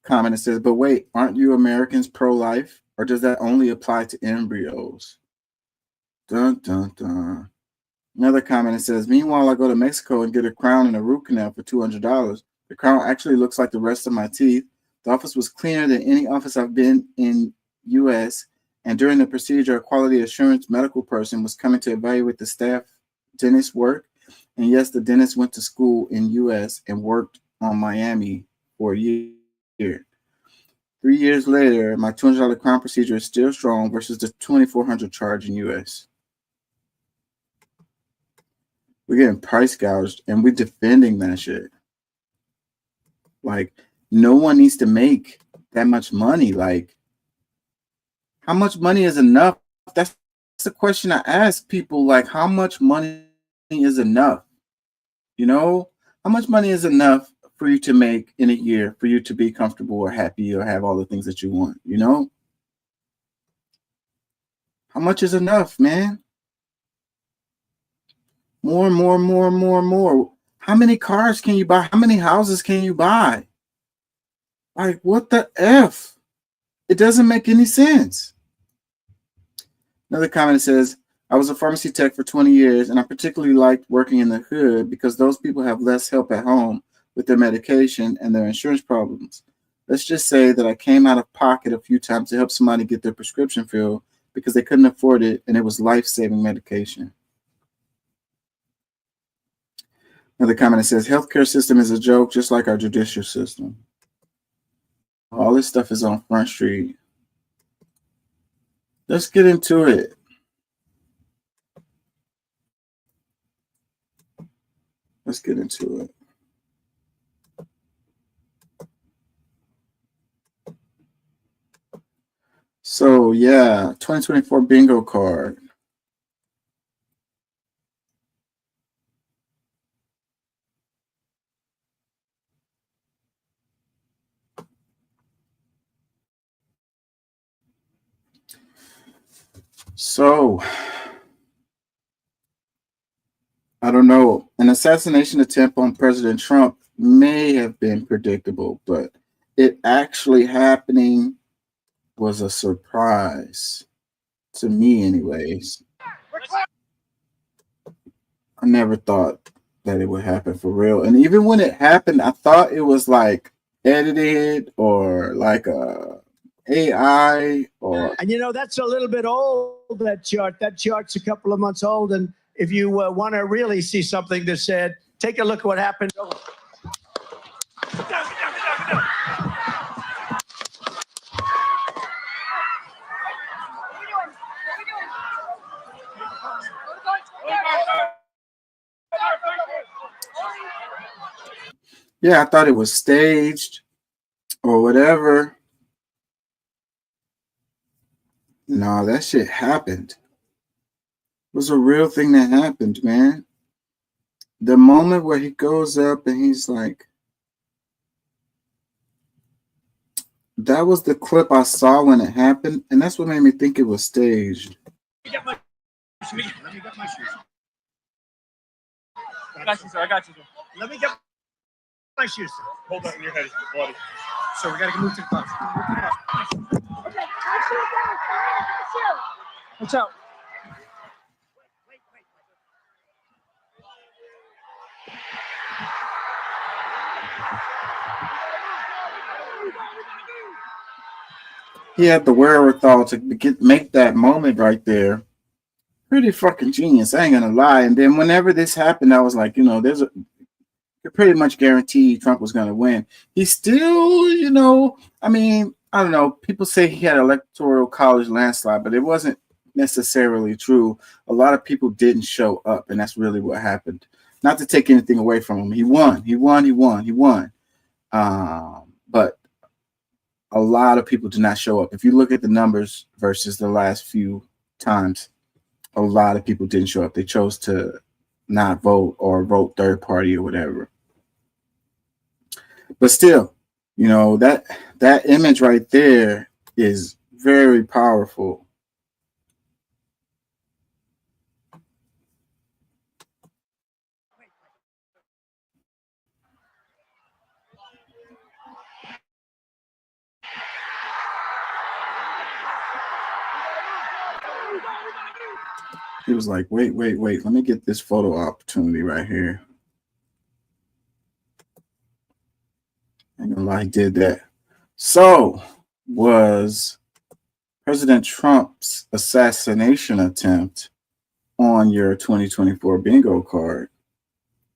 Comment that says, but wait, aren't you Americans pro-life? Or does that only apply to embryos? Dun, dun, dun. Another comment that says, meanwhile, I go to Mexico and get a crown and a root canal for $200. The crown actually looks like the rest of my teeth. The office was cleaner than any office I've been in U.S. And during the procedure, a quality assurance medical person was coming to evaluate the staff dentist work. And yes, the dentist went to school in U.S. and worked on Miami for a year. 3 years later, my $200 crown procedure is still strong versus the $2,400 charge in U.S. We're getting price gouged and we're defending that shit. Like, no one needs to make that much money. Like, how much money is enough? That's the question I ask people. Like, how much money is enough? How much money is enough for you to make in a year, for you to be comfortable or happy or have all the things that you want, How much is enough, man? More. How many cars can you buy? How many houses can you buy? Like, what the F? It doesn't make any sense. Another comment says, I was a pharmacy tech for 20 years, and I particularly liked working in the hood because those people have less help at home with their medication and their insurance problems. Let's just say that I came out of pocket a few times to help somebody get their prescription filled because they couldn't afford it, and it was life-saving medication. Another comment that says, healthcare system is a joke, just like our judicial system. All this stuff is on Front Street. Let's get into it. Let's get into it. So, yeah, 2024 bingo card. So, I don't know. An assassination attempt on President Trump may have been predictable, but it actually happening was a surprise to me, anyways. I never thought that it would happen for real. And even when it happened, I thought it was like edited or like a AI or. And you know, that's a little bit old, that chart. That chart's a couple of months old. And if you want to really see something that said, take a look at what happened. Yeah, I thought it was staged or whatever. No, that shit happened. It was a real thing that happened, man. The moment where he goes up and he's like, that was the clip I saw when it happened, and that's what made me think it was staged. Let me get my shoes. I got you, sir. I got you, sir. Let me get my shoes. Hold on, your head is bloody. So we got to move to the box. Okay, What's up? He had the wherewithal to make that moment right there. Pretty fucking genius, I ain't gonna lie. And then whenever this happened, I was like, you know, you're pretty much guaranteed Trump was gonna win. He still, you know, I mean, I don't know. People say he had electoral college landslide, but it wasn't necessarily true. A lot of people didn't show up, and that's really what happened. Not to take anything away from him. He won. But a lot of people did not show up. If you look at the numbers versus the last few times, a lot of people didn't show up. They chose to not vote or vote third party or whatever. But still, you know, that image right there is very powerful. He was like, wait, let me get this photo opportunity right here. Ain't gonna lie, he did that. So, was President Trump's assassination attempt on your 2024 bingo card?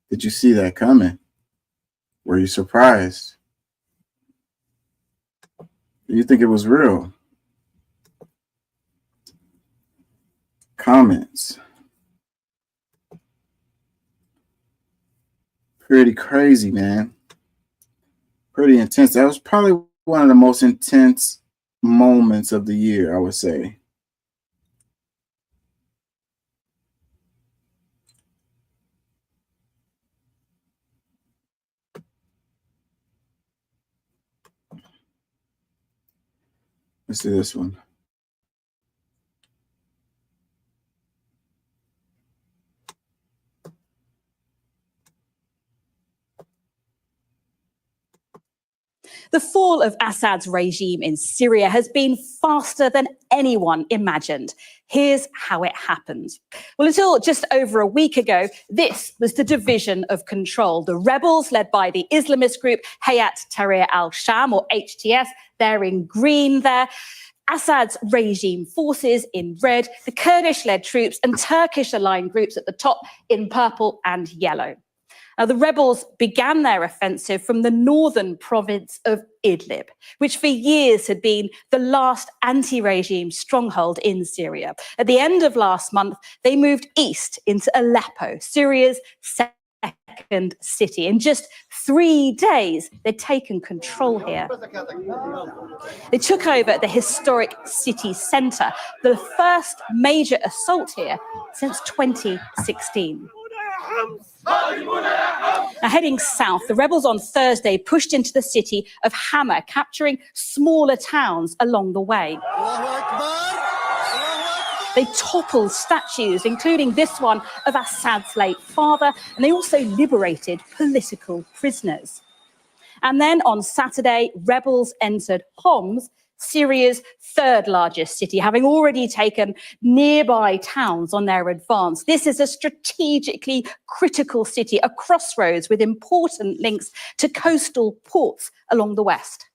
Did you see that coming? Were you surprised? Do you think it was real? Comments. Pretty crazy, man. Pretty intense. That was probably one of the most intense moments of the year, I would say. Let's do this one. The fall of Assad's regime in Syria has been faster than anyone imagined. Here's how it happened. Well, until just over a week ago, this was the division of control. The rebels, led by the Islamist group Hayat Tahrir al-Sham, or HTS, they're in green there. Assad's regime forces in red, the Kurdish-led troops and Turkish-aligned groups at the top in purple and yellow. Now, the rebels began their offensive from the northern province of Idlib, which for years had been the last anti-regime stronghold in Syria. At the end of last month, they moved east into Aleppo, Syria's second city. In just 3 days, they'd taken control here. They took over the historic city centre, the first major assault here since 2016. Now, heading south, the rebels on Thursday pushed into the city of Hama, capturing smaller towns along the way. They toppled statues, including this one of Assad's late father, and they also liberated political prisoners. And then on Saturday, rebels entered Homs, Syria's third largest city, having already taken nearby towns on their advance. This is a strategically critical city, a crossroads with important links to coastal ports along the west.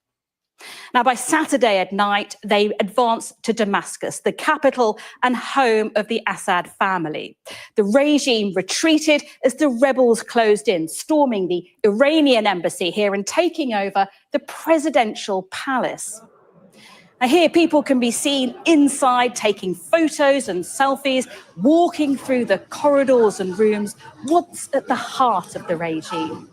Now, by Saturday at night, they advanced to Damascus, the capital and home of the Assad family. The regime retreated as the rebels closed in, storming the Iranian embassy here and taking over the presidential palace. Now, here people can be seen inside taking photos and selfies, walking through the corridors and rooms, once at the heart of the regime.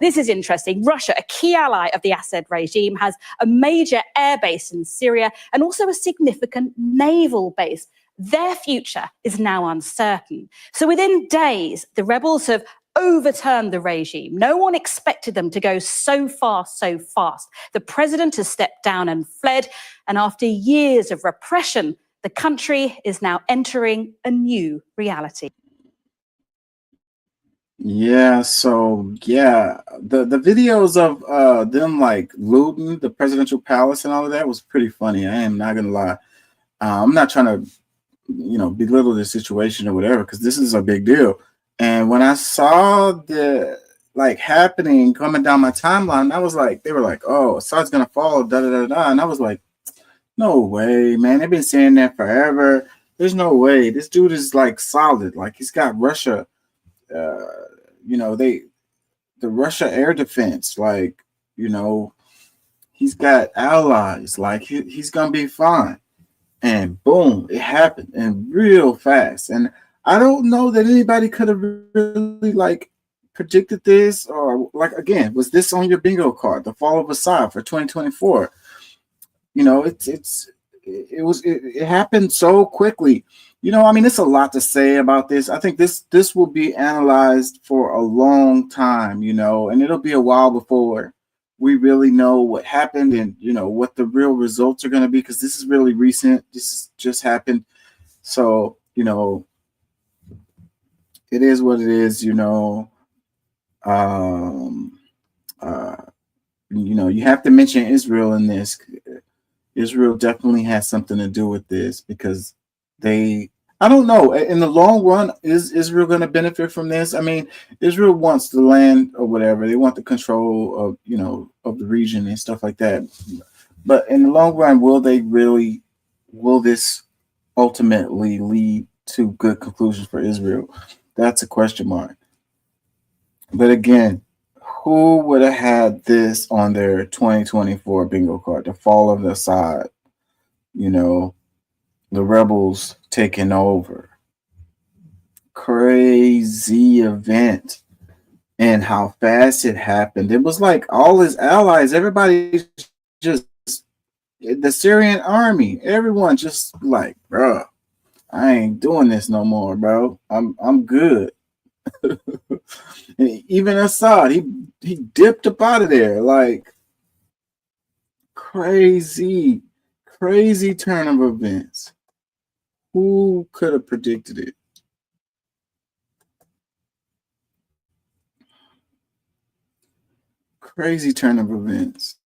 This is interesting. Russia, a key ally of the Assad regime, has a major air base in Syria and also a significant naval base. Their future is now uncertain. So within days, the rebels have overturned the regime. No one expected them to go so far, so fast. The president has stepped down and fled, and after years of repression, the country is now entering a new reality. Yeah, so yeah, the videos of them like looting the presidential palace and all of that was pretty funny. I am not gonna lie. I'm not trying to, belittle the situation or whatever, because this is a big deal. And when I saw the happening coming down my timeline, I was like, they were like, "Oh, Assad's gonna fall," da da da da, and I was like, "No way, man! They've been saying that forever. There's no way. This dude is like solid. Like he's got Russia." The Russia air defense, he's got allies, he's gonna be fine. And boom, it happened and real fast. And I don't know that anybody could have really predicted this, or again, was this on your bingo card, the fall of Assad for 2024? It happened so quickly. It's a lot to say about this. I think this will be analyzed for a long time, and it'll be a while before we really know what happened and, what the real results are going to be, because this is really recent. This just happened. So, it is what it is, you have to mention Israel in this. Israel definitely has something to do with this, because I don't know, in the long run, is Israel going to benefit from this? I mean, Israel wants the land or whatever. They want the control of, of the region and stuff like that. But in the long run, will this ultimately lead to good conclusions for Israel? That's a question mark. But again, who would have had this on their 2024 bingo card? The fall of Assad, the rebels taking over. Crazy event. And how fast it happened. It was like all his allies, everybody just, the Syrian army, everyone just like, bro, I ain't doing this no more, bro. I'm good. And even Assad, he dipped up out of there. Crazy turn of events. Who could have predicted it? Crazy turn of events.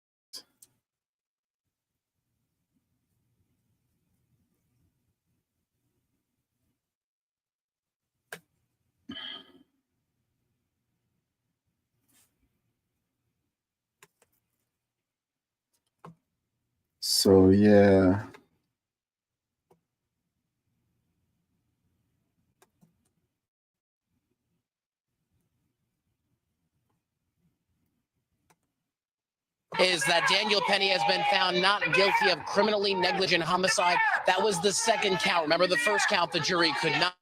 So yeah. Is that Daniel Penny has been found not guilty of criminally negligent homicide. That was the second count. Remember, the first count, the jury could not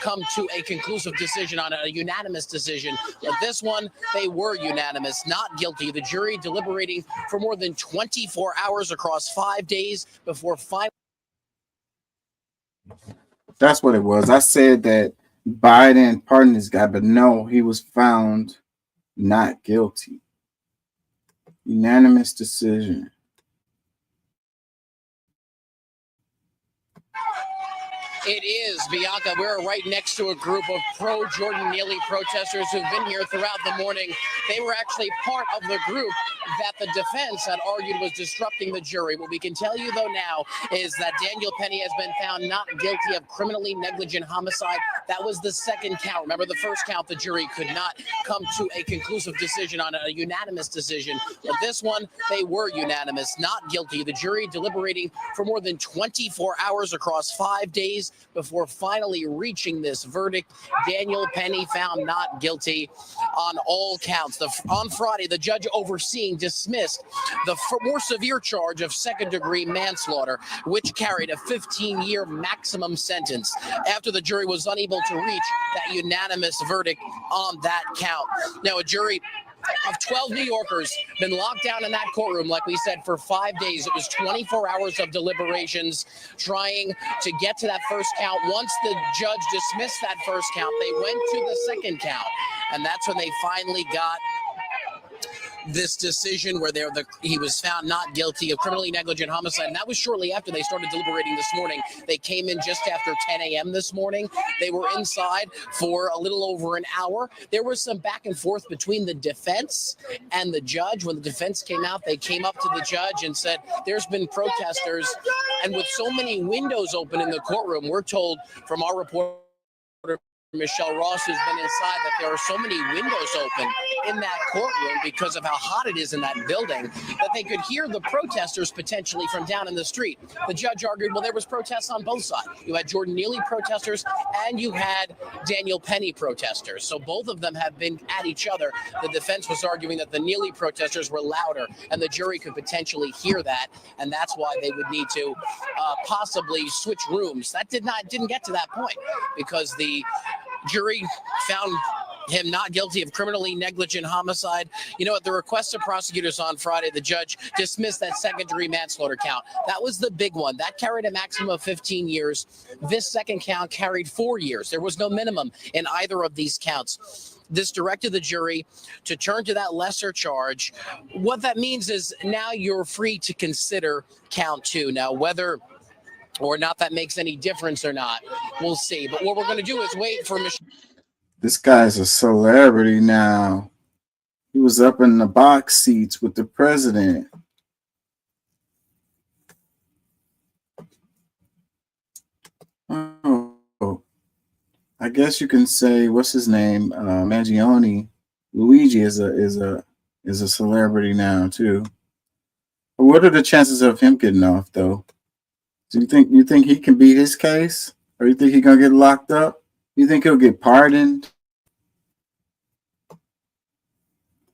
come to a conclusive decision on a unanimous decision. But this one, they were unanimous, not guilty. The jury deliberating for more than 24 hours across 5 days before finally. That's what it was. I said that Biden pardoned this guy, but no, he was found not guilty. Unanimous decision. It is, Bianca. We're right next to a group of pro-Jordan Neely protesters who've been here throughout the morning. They were actually part of the group that the defense had argued was disrupting the jury. What we can tell you, though, now is that Daniel Penny has been found not guilty of criminally negligent homicide. That was the second count. Remember, the first count, the jury could not come to a conclusive decision on a unanimous decision. But this one, they were unanimous, not guilty. The jury deliberating for more than 24 hours across 5 days before finally reaching this verdict. Daniel Penny found not guilty on all counts. On Friday, the judge overseeing dismissed the more severe charge of second-degree manslaughter, which carried a 15-year maximum sentence after the jury was unable to reach that unanimous verdict on that count. Now, a jury of 12 New Yorkers been locked down in that courtroom, like we said, for 5 days. It was 24 hours of deliberations trying to get to that first count. Once the judge dismissed that first count, they went to the second count, and that's when they finally got this decision where he was found not guilty of criminally negligent homicide. And that was shortly after they started deliberating this morning. They came in just after 10 a.m. this morning. They were inside for a little over an hour. There was some back and forth between the defense and the judge. When the defense came out, they came up to the judge and said, there's been protesters. And with so many windows open in the courtroom, we're told from our reporter, Michelle Ross, who's been inside, that there are so many windows open in that courtroom because of how hot it is in that building that they could hear the protesters potentially from down in the street. The judge argued, well, there was protests on both sides. You had Jordan Neely protesters and you had Daniel Penny protesters. So both of them have been at each other. The defense was arguing that the Neely protesters were louder and the jury could potentially hear that. And that's why they would need to possibly switch rooms. That didn't get to that point because the jury found him not guilty of criminally negligent homicide. You know, at the request of prosecutors on Friday, the judge dismissed that second-degree manslaughter count. That was the big one. That carried a maximum of 15 years. This second count carried 4 years. There was no minimum in either of these counts. This directed the jury to turn to that lesser charge. What that means is now you're free to consider count 2. Now, whether or not that makes any difference or not, we'll see. But what we're going to do is wait for Michelle. This guy's a celebrity now. He was up in the box seats with the president. Oh, I guess you can say, what's his name? Mangione. Luigi is a celebrity now too. But what are the chances of him getting off though? Do you think he can beat his case? Or you think he's gonna get locked up? You think he'll get pardoned?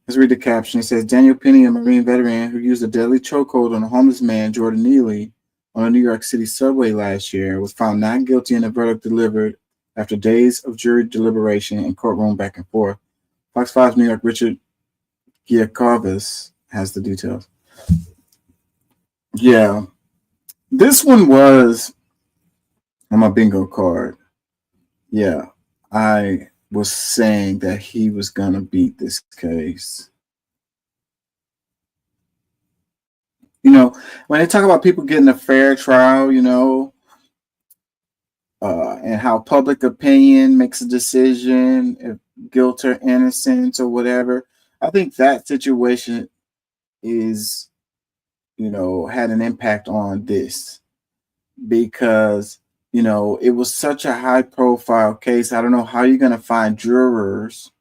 Let's read the caption. It says, Daniel Penny, a Marine veteran who used a deadly chokehold on a homeless man, Jordan Neely, on a New York City subway last year, was found not guilty in a verdict delivered after days of jury deliberation and courtroom back and forth. Fox 5's New York Richard Giacovis has the details. Yeah. This one was on my bingo card. Yeah, I was saying that he was going to beat this case. You know, when they talk about people getting a fair trial, you know, and how public opinion makes a decision, if guilt or innocence or whatever, I think that situation is, had an impact on this because, it was such a high profile case. I don't know how you're going to find jurors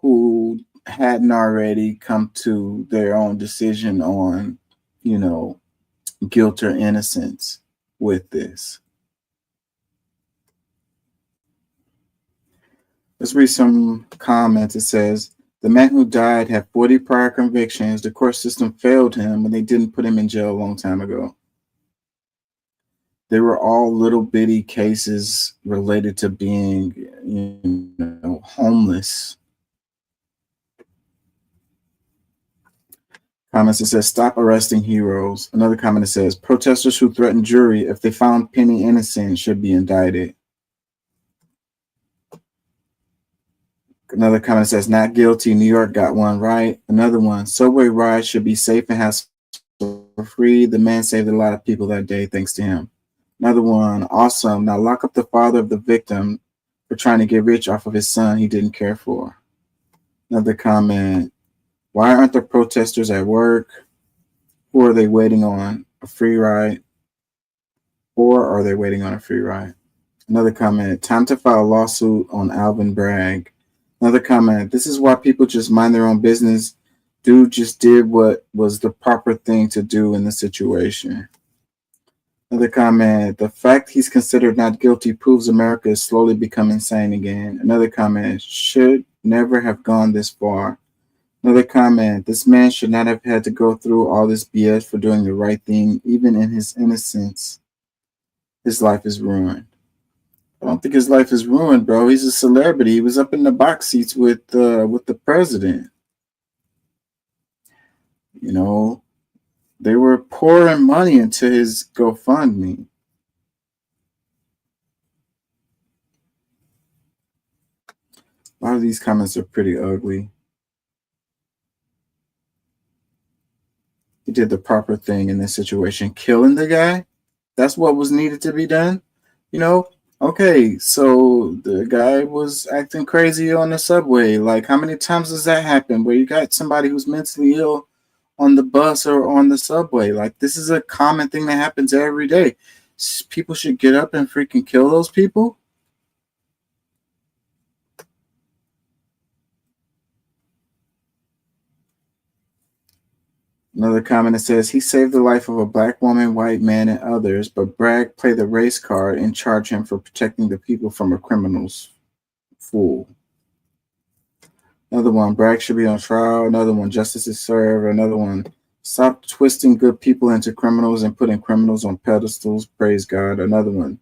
who hadn't already come to their own decision on, guilt or innocence with this. Let's read some comments. It says, the man who died had 40 prior convictions. The court system failed him and they didn't put him in jail a long time ago. They were all little bitty cases related to being, homeless. Comments that says, stop arresting heroes. Another comment that says, protesters who threaten jury if they found Penny innocent should be indicted. Another comment says, not guilty. New York got one right. Another one, subway rides should be safe and hassle-free. The man saved a lot of people that day, thanks to him. Another one, awesome. Now lock up the father of the victim for trying to get rich off of his son he didn't care for. Another comment, why aren't the protesters at work? Who are they waiting on? A free ride? Or are they waiting on a free ride? Another comment, time to file a lawsuit on Alvin Bragg. Another comment, this is why people just mind their own business. Dude just did what was the proper thing to do in the situation. Another comment, the fact he's considered not guilty proves America is slowly becoming insane again. Another comment, should never have gone this far. Another comment, this man should not have had to go through all this BS for doing the right thing. Even in his innocence, his life is ruined. I don't think his life is ruined, bro. He's a celebrity. He was up in the box seats with the president. They were pouring money into his GoFundMe. A lot of these comments are pretty ugly. He did the proper thing in this situation. Killing the guy? That's what was needed to be done? Okay, so the guy was acting crazy on the subway. Like, how many times does that happen where you got somebody who's mentally ill on the bus or on the subway? Like, this is a common thing that happens every day. People should get up and freaking kill those people. Another comment that says, he saved the life of a black woman, white man, and others, but Bragg played the race card and charged him for protecting the people from a criminal's fool. Another one, Bragg should be on trial. Another one, justice is served. Another one, stop twisting good people into criminals and putting criminals on pedestals. Praise God. Another one,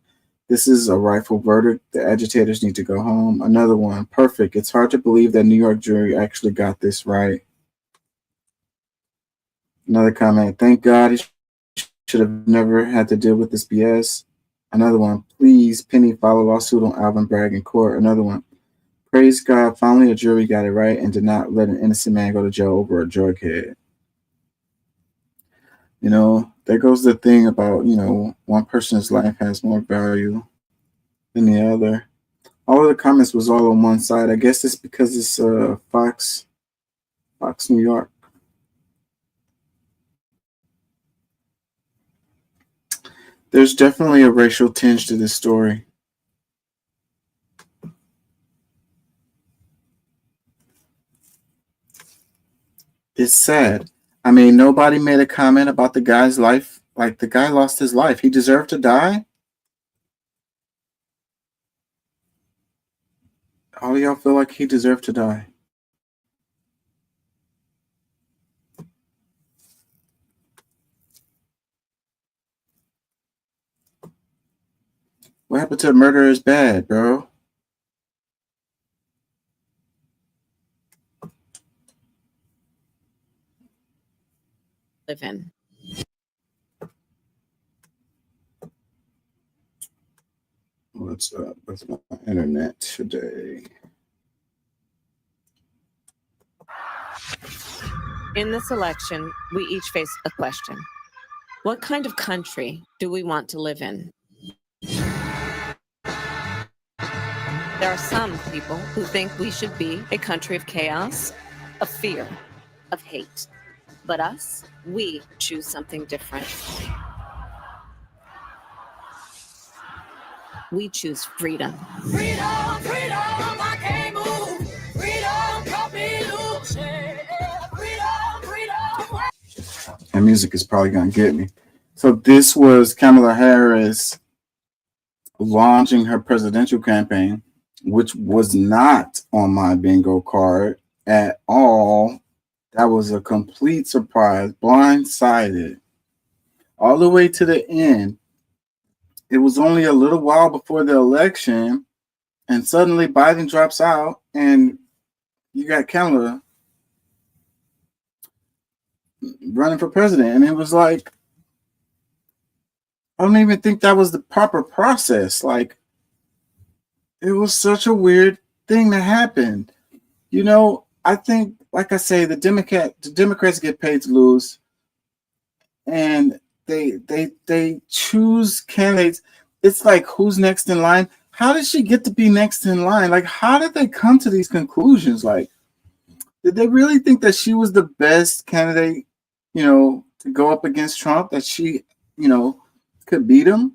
this is a rightful verdict. The agitators need to go home. Another one, perfect. It's hard to believe that New York jury actually got this right. Another comment, thank God he should have never had to deal with this BS. Another one, please, Penny, file a lawsuit on Alvin Bragg in court. Another one, praise God, finally a jury got it right and did not let an innocent man go to jail over a drug head. There goes the thing about, one person's life has more value than the other. All of the comments was all on one side. I guess it's because it's Fox New York. There's definitely a racial tinge to this story. It's sad. I mean, nobody made a comment about the guy's life. Like, the guy lost his life. He deserved to die. All of y'all feel like he deserved to die. What happened to murder is bad, bro? Live in. What's up with my internet today? In this election, we each face a question. What kind of country do we want to live in? There are some people who think we should be a country of chaos, of fear, of hate. But us, we choose something different. We choose freedom. Freedom, freedom, I can't move. Freedom, got me loose. Freedom, freedom. And music is probably going to get me. So this was Kamala Harris launching her presidential campaign, which was not on my bingo card at all. That was a complete surprise, blindsided. All the way to the end. It was only a little while before the election, and suddenly Biden drops out, and you got Kamala running for president. And it was like, I don't even think that was the proper process. Like, it was such a weird thing that happened. You know, I think, like I say, the Democrats get paid to lose, and they choose candidates. It's like, who's next in line? How did she get to be next in line? Like, how did they come to these conclusions? Like, did they really think that she was the best candidate, you know, to go up against Trump, that she, you know, could beat him?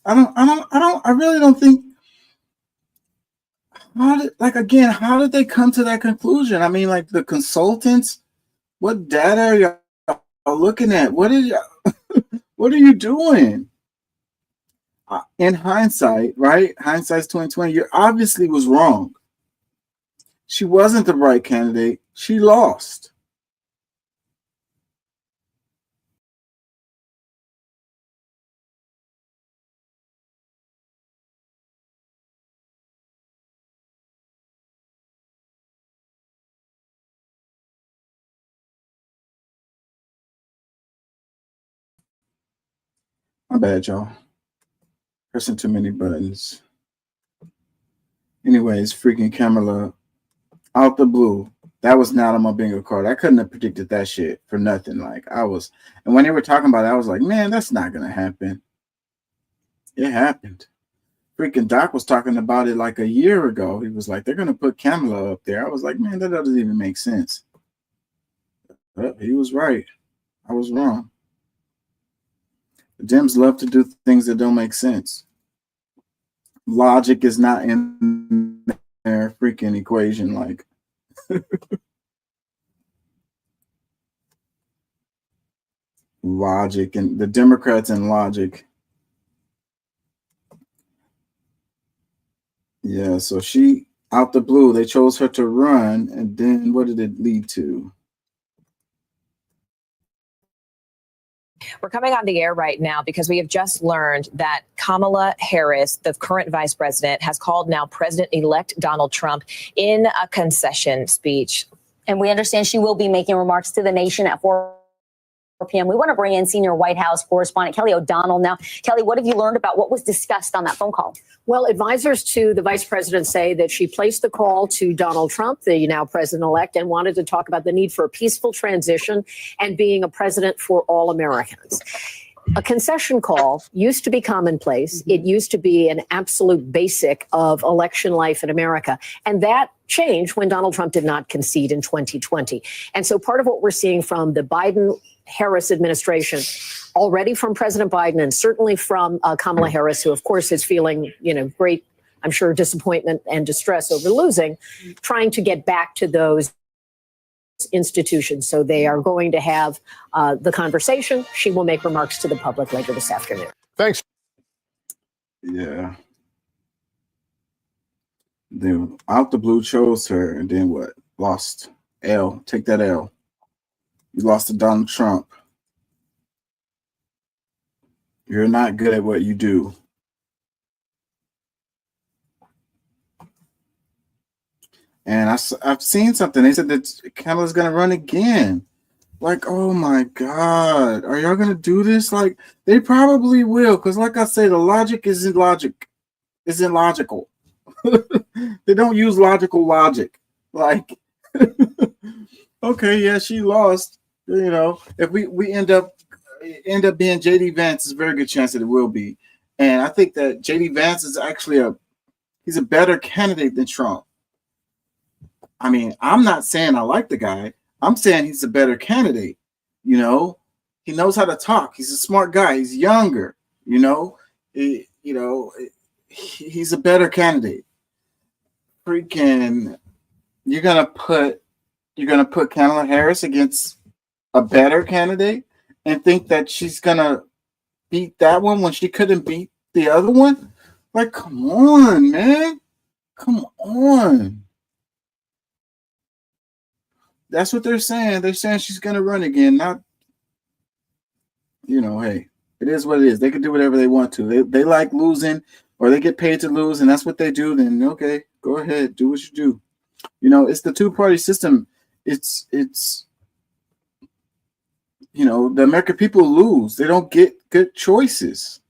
I really don't think. How did they come to that conclusion? I mean, like, the consultants, what data are y'all looking at? What are you doing? In hindsight, right? Hindsight's 2020. You obviously was wrong. She wasn't the right candidate. She lost. My bad, y'all. Pressing too many buttons. Anyways, freaking Kamala out the blue. That was not on my bingo card. I couldn't have predicted that shit for nothing. Like, and when they were talking about it, I was like, man, that's not gonna happen. It happened. Freaking Doc was talking about it like a year ago. He was like, they're gonna put Kamala up there. I was like, man, that doesn't even make sense. But he was right. I was wrong. The Dems love to do things that don't make sense. Logic is not in their freaking equation. Like, logic, and the Democrats and logic. Yeah, so she, out the blue, they chose her to run, and then what did it lead to? We're coming on the air right now because we have just learned that Kamala Harris, the current vice president, has called now President-elect Donald Trump in a concession speech. And we understand she will be making remarks to the nation at 4 p.m. We want to bring in senior White House correspondent Kelly O'Donnell now. Kelly, what have you learned about what was discussed on that phone call? Well, advisors to the vice president say that she placed the call to Donald Trump, the now president-elect, and wanted to talk about the need for a peaceful transition and being a president for all Americans. A concession call used to be commonplace. It used to be an absolute basic of election life in America. And that changed when Donald Trump did not concede in 2020. And so part of what we're seeing from the Biden-Harris administration, already from President Biden and certainly from Kamala Harris, who, of course, is feeling, great, I'm sure, disappointment and distress over losing, trying to get back to those institutions. So they are going to have the conversation. She will make remarks to the public later this afternoon. Thanks. Yeah. Then out the blue chose her, and then what? Lost. L. Take that L. You lost to Donald Trump. You're not good at what you do. And I've seen something. They said that Kamala's going to run again. Like, oh my God. Are y'all going to do this? Like, they probably will. Because like I say, the logic isn't logical. They don't use logical logic. Like, okay, yeah, she lost. If we end up being JD Vance, there's a very good chance that it will be. And I think that JD Vance is actually he's a better candidate than Trump. I mean, I'm not saying I like the guy. I'm saying he's a better candidate. You know, he knows how to talk. He's a smart guy. He's younger. You know, he's a better candidate. Freaking, you're gonna put Kamala Harris against a better candidate and think that she's gonna beat that one when she couldn't beat the other one? Like, come on, man. Come on. That's what they're saying. They're saying she's gonna run again. Not, hey, it is what it is. They can do whatever they want to. They like losing, or they get paid to lose, and that's what they do. Then okay, go ahead, do what you do. It's the two-party system. It's the American people lose. They don't get good choices.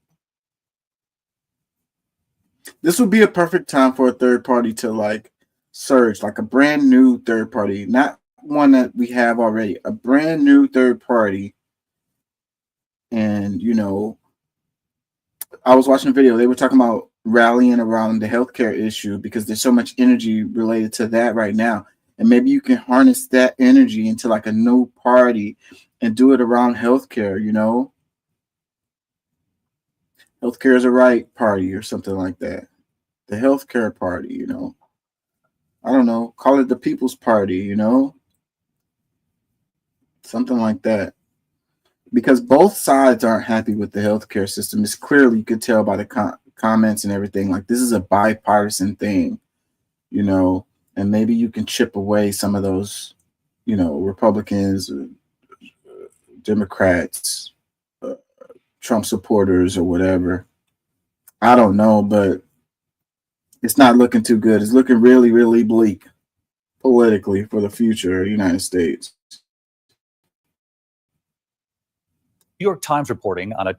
This would be a perfect time for a third party to surge, like a brand new third party, not one that we have already, a brand new third party. And, I was watching a video. They were talking about rallying around the healthcare issue because there's so much energy related to that right now. And maybe you can harness that energy into a new party and do it around healthcare, Healthcare is a right party or something like that. The healthcare party, I don't know. Call it the People's Party, Something like that. Because both sides aren't happy with the healthcare system. It's clearly, you could tell by the comments and everything, this is a bipartisan thing, and maybe you can chip away some of those, Republicans, Democrats, Trump supporters or whatever. I don't know, but it's not looking too good. It's looking really, really bleak politically for the future of the United States. New York Times reporting on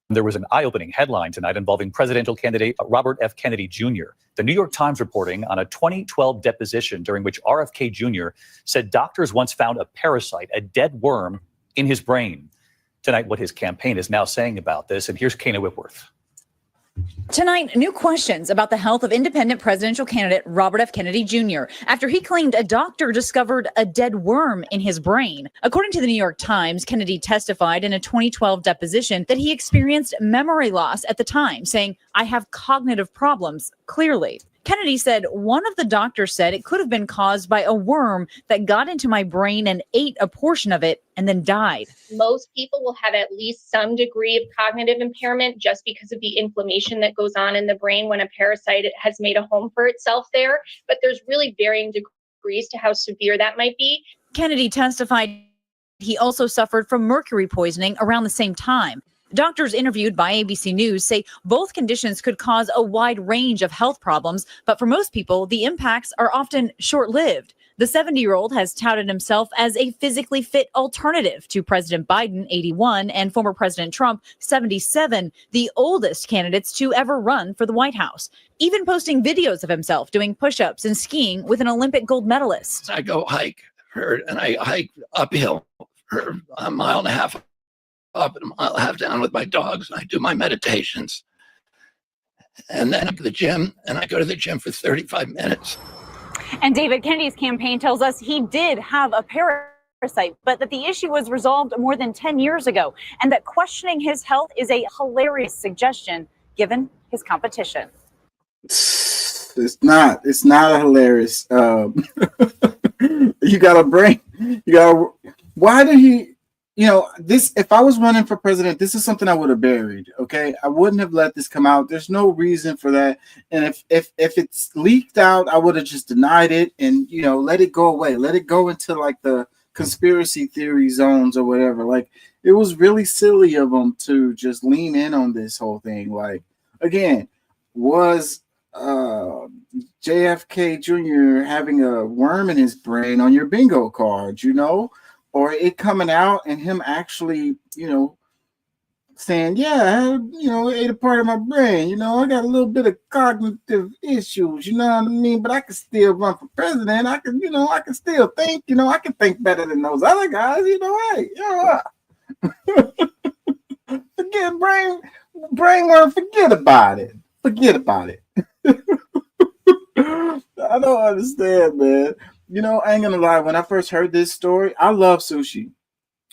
there was an eye-opening headline tonight involving presidential candidate Robert F. Kennedy Jr. The New York Times reporting on a 2012 deposition during which RFK Jr. said doctors once found a parasite, a dead worm, in his brain. Tonight, what his campaign is now saying about this, and here's Kana Whitworth. Tonight, new questions about the health of independent presidential candidate Robert F. Kennedy Jr. after he claimed a doctor discovered a dead worm in his brain. According to the New York Times, Kennedy testified in a 2012 deposition that he experienced memory loss at the time, saying, "I have cognitive problems, clearly." Kennedy said one of the doctors said it could have been caused by a worm that got into my brain and ate a portion of it and then died. Most people will have at least some degree of cognitive impairment just because of the inflammation that goes on in the brain when a parasite has made a home for itself there. But there's really varying degrees to how severe that might be. Kennedy testified he also suffered from mercury poisoning around the same time. Doctors interviewed by ABC News say both conditions could cause a wide range of health problems, but for most people, the impacts are often short-lived. The 70-year-old has touted himself as a physically fit alternative to President Biden, 81, and former President Trump, 77, the oldest candidates to ever run for the White House, even posting videos of himself doing push-ups and skiing with an Olympic gold medalist. I go hike, and I hike uphill for a mile and a half up and a mile and a half down with my dogs, and I do my meditations. And then I go to the gym, and I go to the gym for 35 minutes. And David, Kennedy's campaign tells us he did have a parasite, but that the issue was resolved more than 10 years ago, and that questioning his health is a hilarious suggestion given his competition. It's not a hilarious. You got a brain. Why did he? This, if I was running for president, this is something I would have buried. Okay. I wouldn't have let this come out. There's no reason for that. And if it's leaked out, I would have just denied it and, let it go away. Let it go into the conspiracy theory zones or whatever. It was really silly of them to just lean in on this whole thing. Again, was JFK Jr. having a worm in his brain on your bingo card, or it coming out and him actually, saying, yeah, it ate a part of my brain. I got a little bit of cognitive issues, you know what I mean? But I can still run for president. I can still think, I can think better than those other guys, hey, forget brain worm, forget about it. I don't understand, man. You know, I ain't gonna lie. When I first heard this story, I love sushi.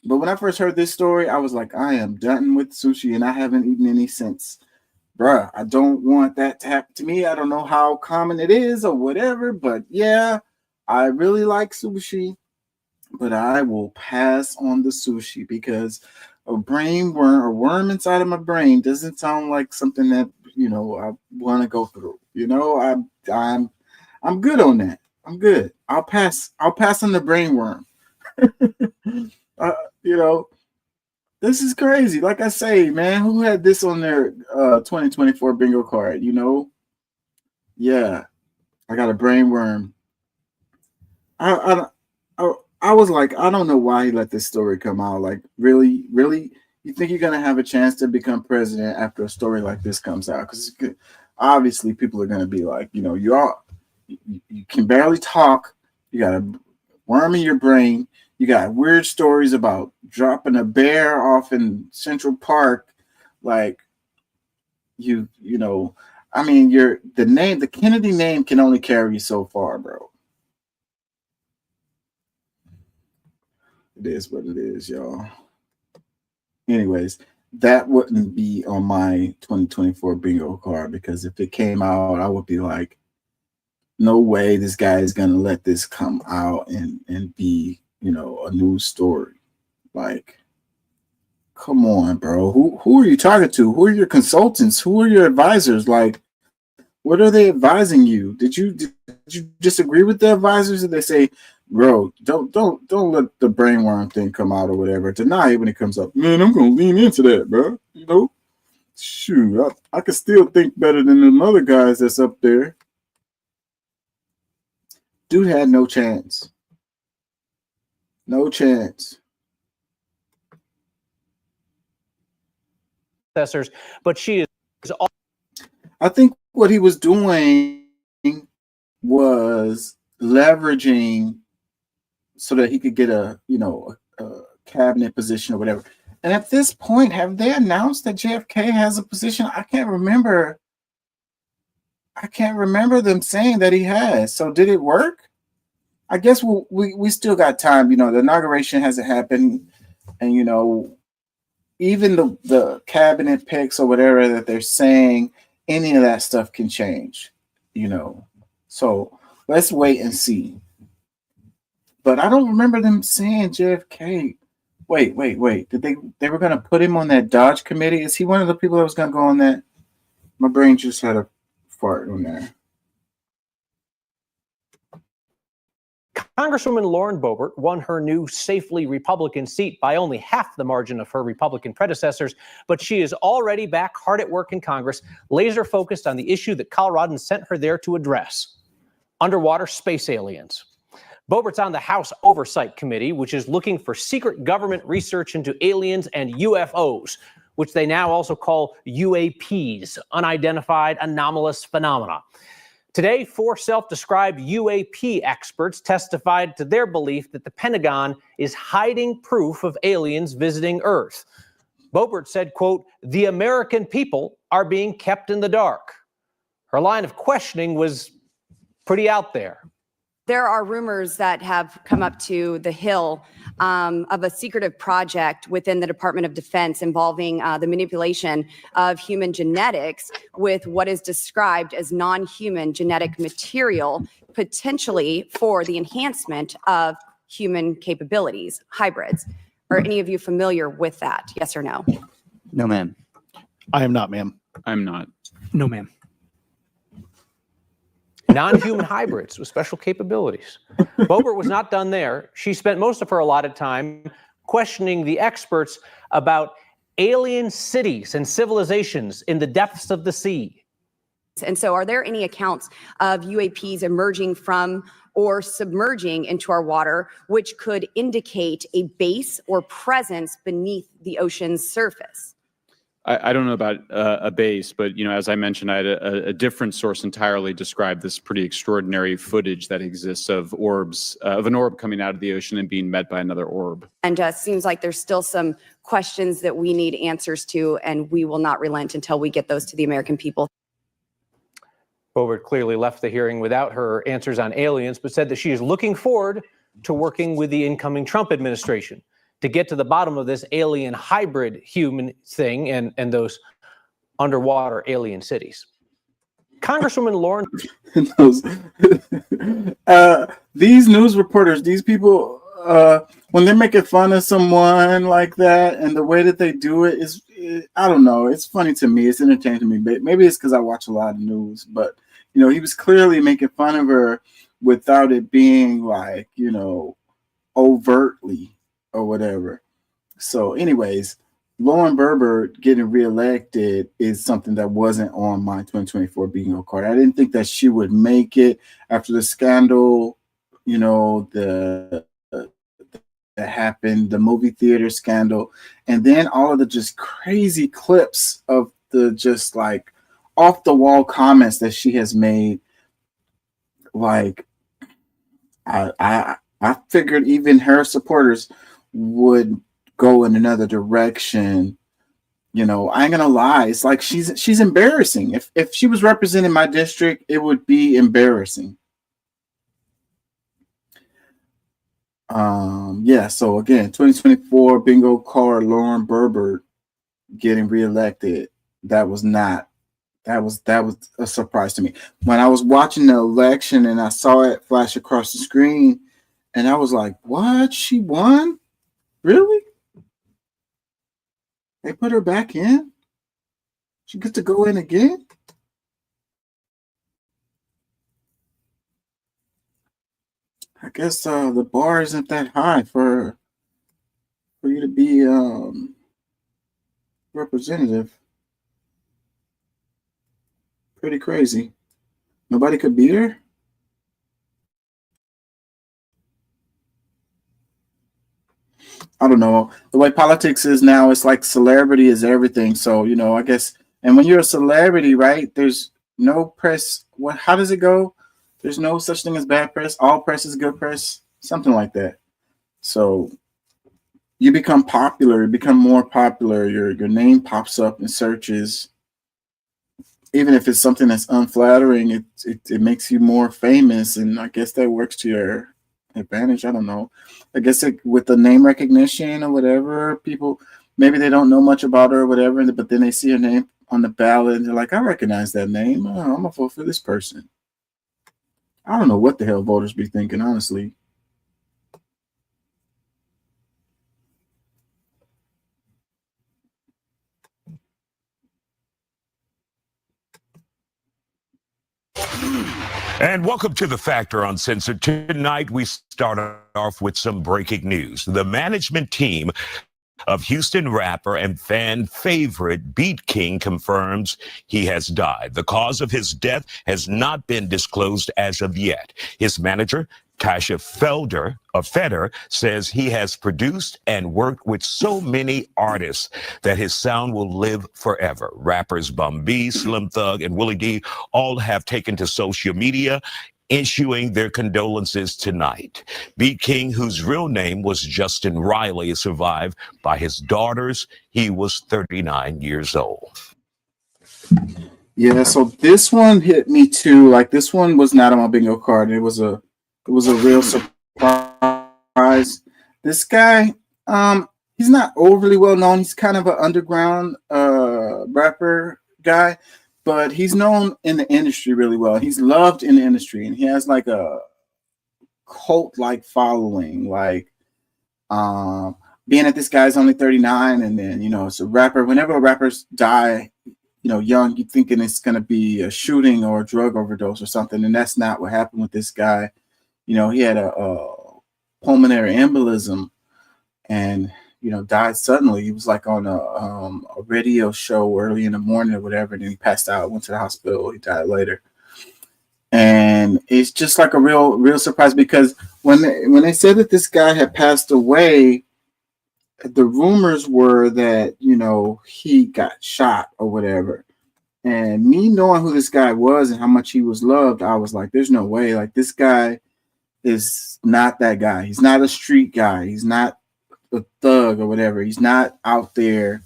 But when I first heard this story, I was like, I am done with sushi and I haven't eaten any since. Bruh, I don't want that to happen to me. I don't know how common it is or whatever, but yeah, I really like sushi, but I will pass on the sushi because a brain worm, a worm inside of my brain doesn't sound like something that, you know, I want to go through. You know, I'm good on that. I'm good. I'll pass on the brain worm. You know, this is crazy. Like I say, man, who had this on their 2024 bingo card? You know, yeah, I got a brain worm. I was like, I don't know why he let this story come out. Like, really, you think you're gonna have a chance to become president after a story like this comes out? Because obviously, people are gonna be like, you know, you can barely talk. You got a worm in your brain. You got weird stories about dropping a bear off in Central Park. Like, you know, I mean, the Kennedy name can only carry you so far, bro. It is what it is, y'all. Anyways, that wouldn't be on my 2024 bingo card because if it came out, I would be like, no way this guy is going to let this come out and be, you know, a news story. Like, come on, bro. Who are you talking to? Who are your consultants? Who are your advisors? Like, what are they advising you? Did you disagree with the advisors? Did they say, bro, don't let the brainworm thing come out or whatever? Deny it when it comes up. Man, I'm gonna lean into that, bro. You know, shoot, I can still think better than them other guys that's up there. Dude had no chance. No chance. But she is all. I think what he was doing was leveraging so that he could get a cabinet position or whatever. And at this point, have they announced that JFK has a position? I can't remember them saying that he has. So did it work? I guess we still got time. You know, the inauguration hasn't happened, and you know, even the cabinet picks or whatever that they're saying, any of that stuff can change. You know, so let's wait and see. But I don't remember them saying JFK. Wait. Did they were going to put him on that Dodge committee? Is he one of the people that was going to go on that? My brain just had a fart on there. Congresswoman Lauren Boebert won her new safely Republican seat by only half the margin of her Republican predecessors, but she is already back hard at work in Congress, laser focused on the issue that Coloradans sent her there to address: underwater space aliens. Boebert's on the House Oversight Committee, which is looking for secret government research into aliens and UFOs, which they now also call UAPs, unidentified anomalous phenomena. Today, 4 self-described UAP experts testified to their belief that the Pentagon is hiding proof of aliens visiting Earth. Boebert said, quote, "The American people are being kept in the dark." Her line of questioning was pretty out there. There are rumors that have come up to the Hill of a secretive project within the Department of Defense involving the manipulation of human genetics with what is described as non-human genetic material, potentially for the enhancement of human capabilities, hybrids. Are any of you familiar with that? Yes or no? No, ma'am. I am not, ma'am. I'm not. No, ma'am. Non-human hybrids with special capabilities. Boebert was not done there. She spent most of her allotted time questioning the experts about alien cities and civilizations in the depths of the sea. And so are there any accounts of UAPs emerging from or submerging into our water, which could indicate a base or presence beneath the ocean's surface? I don't know about a base, but, you know, as I mentioned, I had a different source entirely describe this pretty extraordinary footage that exists of orbs, of an orb coming out of the ocean and being met by another orb. And seems like there's still some questions that we need answers to, and we will not relent until we get those to the American people. Boebert clearly left the hearing without her answers on aliens, but said that she is looking forward to working with the incoming Trump administration to get to the bottom of this alien hybrid human thing and those underwater alien cities. Congresswoman Lauren. These news reporters, these people, when they're making fun of someone like that and the way that they do it is, I don't know. It's funny to me. It's entertaining to me. Maybe it's because I watch a lot of news, but you know, he was clearly making fun of her without it being like, you know, overtly or whatever. So anyways, Lauren Boebert getting reelected is something that wasn't on my 2024 bingo card. I didn't think that she would make it after the scandal, you know, that happened, the movie theater scandal, and then all of the just crazy clips of the just like off the wall comments that she has made. Like, I figured even her supporters would go in another direction. You know, I ain't gonna lie, it's like she's embarrassing. If she was representing my district, it would be embarrassing. Yeah, so again, 2024 bingo card, Lauren Boebert getting reelected. That was a surprise to me. When I was watching the election and I saw it flash across the screen, and I was like, what? She won? Really? They put her back in? She gets to go in again? I guess the bar isn't that high for you to be representative. Pretty crazy. Nobody could beat her? I don't know. The way politics is now, it's like celebrity is everything. So, you know, I guess, and when you're a celebrity, right, there's no press. How does it go? There's no such thing as bad press. All press is good press. Something like that. So you become popular, you become more popular. Your name pops up in searches. Even if it's something that's unflattering, it makes you more famous. And I guess that works to your advantage. I don't know. I guess with the name recognition or whatever, people, maybe they don't know much about her or whatever, but then they see her name on the ballot and they're like, I recognize that name. Oh, I'm gonna vote for this person. I don't know what the hell voters be thinking, honestly. And welcome to The Factor Uncensored. Tonight, we start off with some breaking news. The management team of Houston rapper and fan favorite Beat King confirms he has died. The cause of his death has not been disclosed as of yet. His manager, Tasha Feder, says he has produced and worked with so many artists that his sound will live forever. Rappers Bun B, Slim Thug, and Willie D all have taken to social media, issuing their condolences tonight. Beat King, whose real name was Justin Riley, is survived by his daughters. He was 39 years old. Yeah, so this one hit me too. Like, this one was not on my bingo card. It was a real surprise. This guy, he's not overly well known. He's kind of an underground rapper guy, but he's known in the industry really well. He's loved in the industry, and he has like a cult-like following. Like, being that this guy's only 39, and then, you know, it's a rapper. Whenever rappers die, you know, young, you're thinking it's going to be a shooting or a drug overdose or something, and that's not what happened with this guy. You know, he had a pulmonary embolism and, you know, died suddenly. He was like on a radio show early in the morning or whatever, and then he passed out, went to the hospital. He died later. And it's just like a real surprise, because when they said that this guy had passed away, the rumors were that, you know, he got shot or whatever. And me knowing who this guy was and how much he was loved, I was like, there's no way. Like, this guy is not that guy. He's not a street guy. He's not a thug or whatever. He's not out there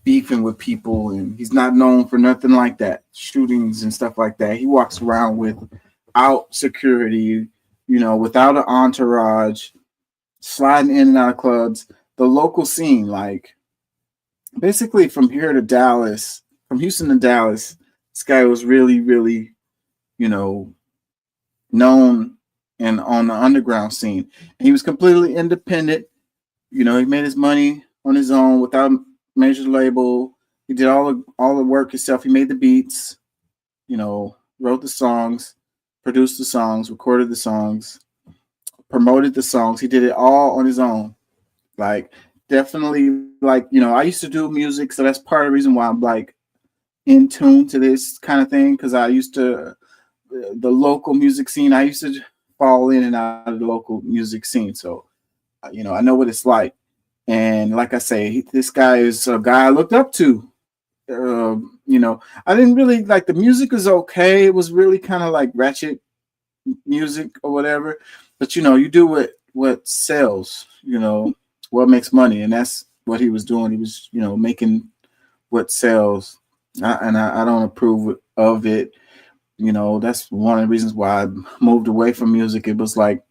beefing with people, and he's not known for nothing like that, shootings and stuff like that. He walks around without security, you know, without an entourage, sliding in and out of clubs. The local scene, like basically from here to Dallas, from Houston to Dallas, this guy was really, really, you know, known and on the underground scene. And he was completely independent. You know, he made his money on his own without a major label. He did all the work himself. He made the beats, you know, wrote the songs, produced the songs, recorded the songs, promoted the songs. He did it all on his own. Like, definitely, like, you know, I used to do music, so that's part of the reason why I'm like in tune to this kind of thing, because I used to the local music scene. I used to fall in and out of the local music scene, so you know, I know what it's like. And like I say, this guy is a guy I looked up to. You know, I didn't really like the music was okay. It was really kind of like ratchet music or whatever. But you know, you do what sells. You know, what makes money, and that's what he was doing. He was, you know, making what sells, and I don't approve of it. You know, that's one of the reasons why I moved away from music. It was like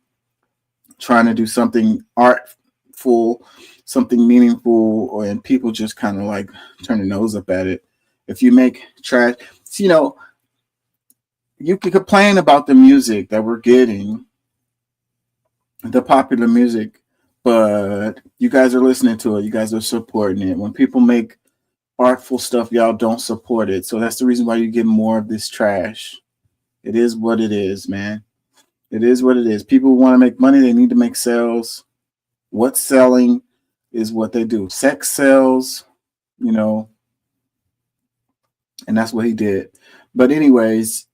trying to do something artful, something meaningful, and people just kind of like turn their nose up at it. If you make trash, you know, you can complain about the music that we're getting, the popular music, but you guys are listening to it. You guys are supporting it. When people make artful stuff, y'all don't support it. So that's the reason why you get more of this trash. It is what it is, man. It is what it is. People want to make money. They need to make sales. What's selling is what they do. Sex sells, you know, and that's what he did. But anyways,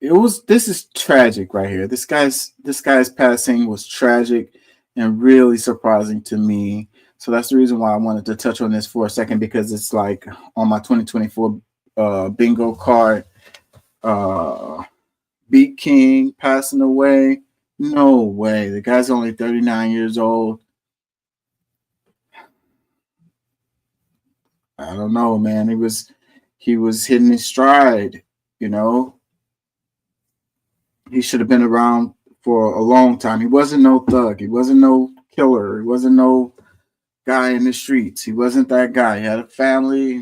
this is tragic right here. This guy's passing was tragic and really surprising to me. So that's the reason why I wanted to touch on this for a second, because it's like on my 2024 bingo card. Beat King passing away. No way. The guy's only 39 years old. I don't know, man. He was hitting his stride, you know. He should have been around for a long time. He wasn't no thug. He wasn't no killer. He wasn't no guy in the streets. He wasn't that guy. He had a family.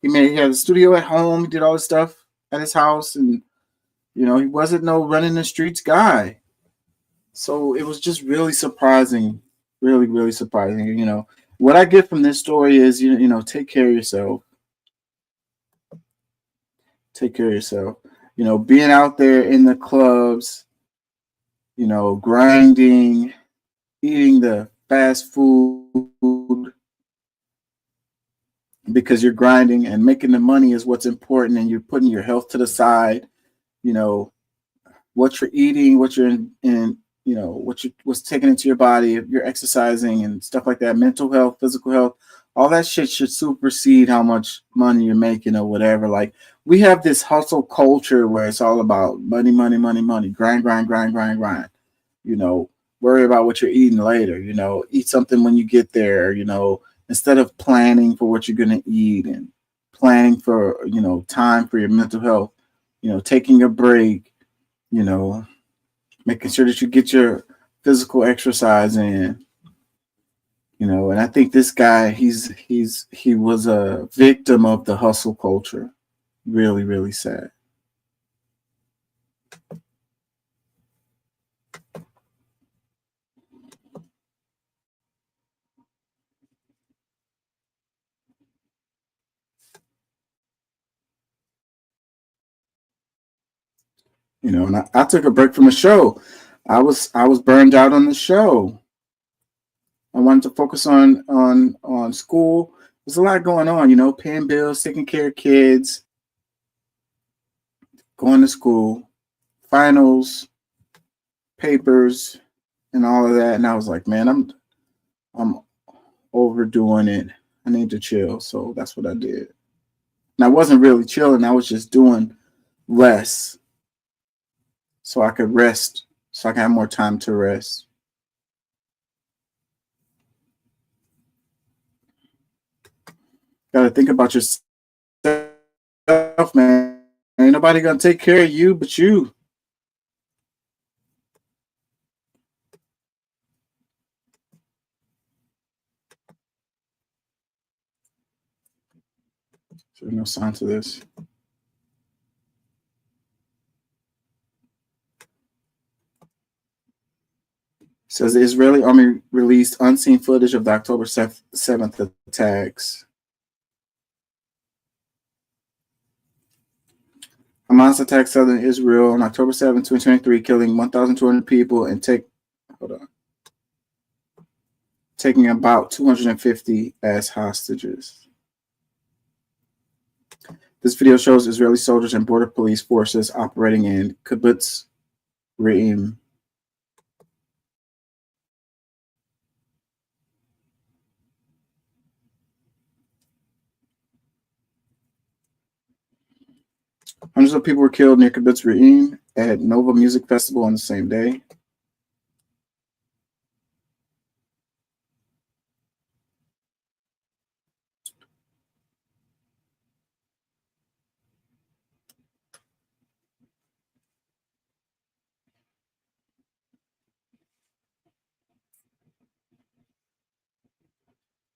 He had a studio at home. He did all this stuff at his house, and you know, he wasn't no running the streets guy. So it was just really surprising, really, really surprising. You know, what I get from this story is, you know, take care of yourself. Take care of yourself. You know, being out there in the clubs, you know, grinding, eating the fast food because you're grinding and making the money is what's important, and you're putting your health to the side. You know, what you're eating, what you're in, you know, what's taken into your body, if you're exercising and stuff like that, mental health, physical health, all that shit should supersede how much money you're making or whatever. Like, we have this hustle culture where it's all about money, money, money, money, grind, grind, grind, grind, grind. You know, worry about what you're eating later, you know, eat something when you get there, you know, instead of planning for what you're going to eat and planning for, you know, time for your mental health. You know, taking a break, you know, making sure that you get your physical exercise in, you know, and I think this guy, he was a victim of the hustle culture. Really, really sad. You know, and I took a break from the show. I was burned out on the show. I wanted to focus on school. There's a lot going on, you know, paying bills, taking care of kids, going to school, finals, papers, and all of that. And I was like, man, I'm overdoing it. I need to chill. So that's what I did. And I wasn't really chilling. I was just doing less so I could rest, so I could have more time to rest. Got to think about yourself, man. Ain't nobody gonna take care of you but you. There's no sign to this. Says the Israeli army released unseen footage of the October 7th attacks. Hamas attacked southern Israel on October 7, 2023, killing 1,200 people and taking about 250 as hostages. This video shows Israeli soldiers and border police forces operating in Kibbutz Re'im. Hundreds of people were killed near Kibbutz Re'im at Nova Music Festival on the same day.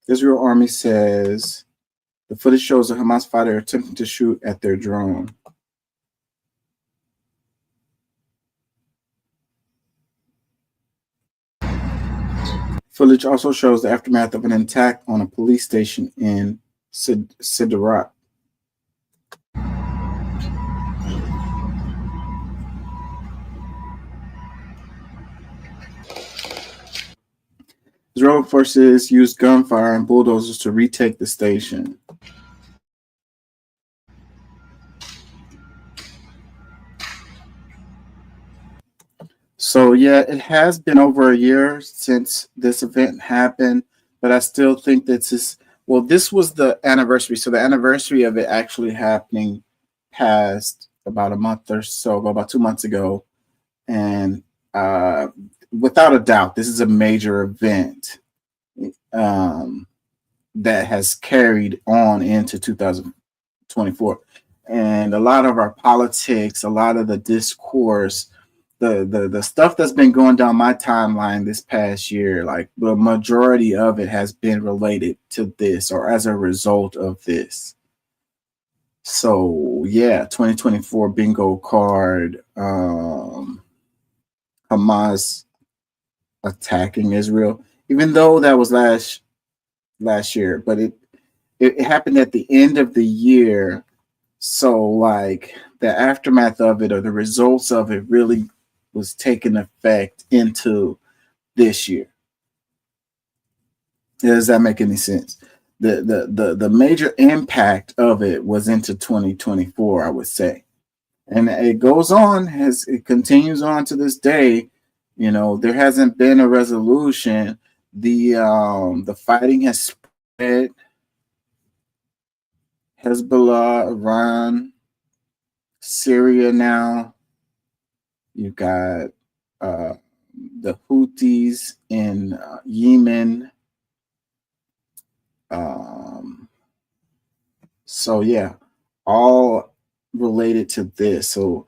Israel Army says the footage shows a Hamas fighter attempting to shoot at their drone. Footage also shows the aftermath of an attack on a police station in Sderot. Israeli forces used gunfire and bulldozers to retake the station. So yeah, it has been over a year since this event happened, but I still think that this was the anniversary. So the anniversary of it actually happening passed about a month or so ago, about 2 months ago. And without a doubt, this is a major event that has carried on into 2024. And a lot of our politics, a lot of the discourse, the stuff that's been going down my timeline this past year, like the majority of it has been related to this or as a result of this. So yeah, 2024 bingo card, Hamas attacking Israel, even though that was last year, but it happened at the end of the year. So like the aftermath of it or the results of it really was taking effect into this year. Does that make any sense? The major impact of it was into 2024, I would say. And it goes on as it continues on to this day. You know, there hasn't been a resolution. The fighting has spread. Hezbollah, Iran, Syria now. You got the Houthis in Yemen. So yeah, all related to this. So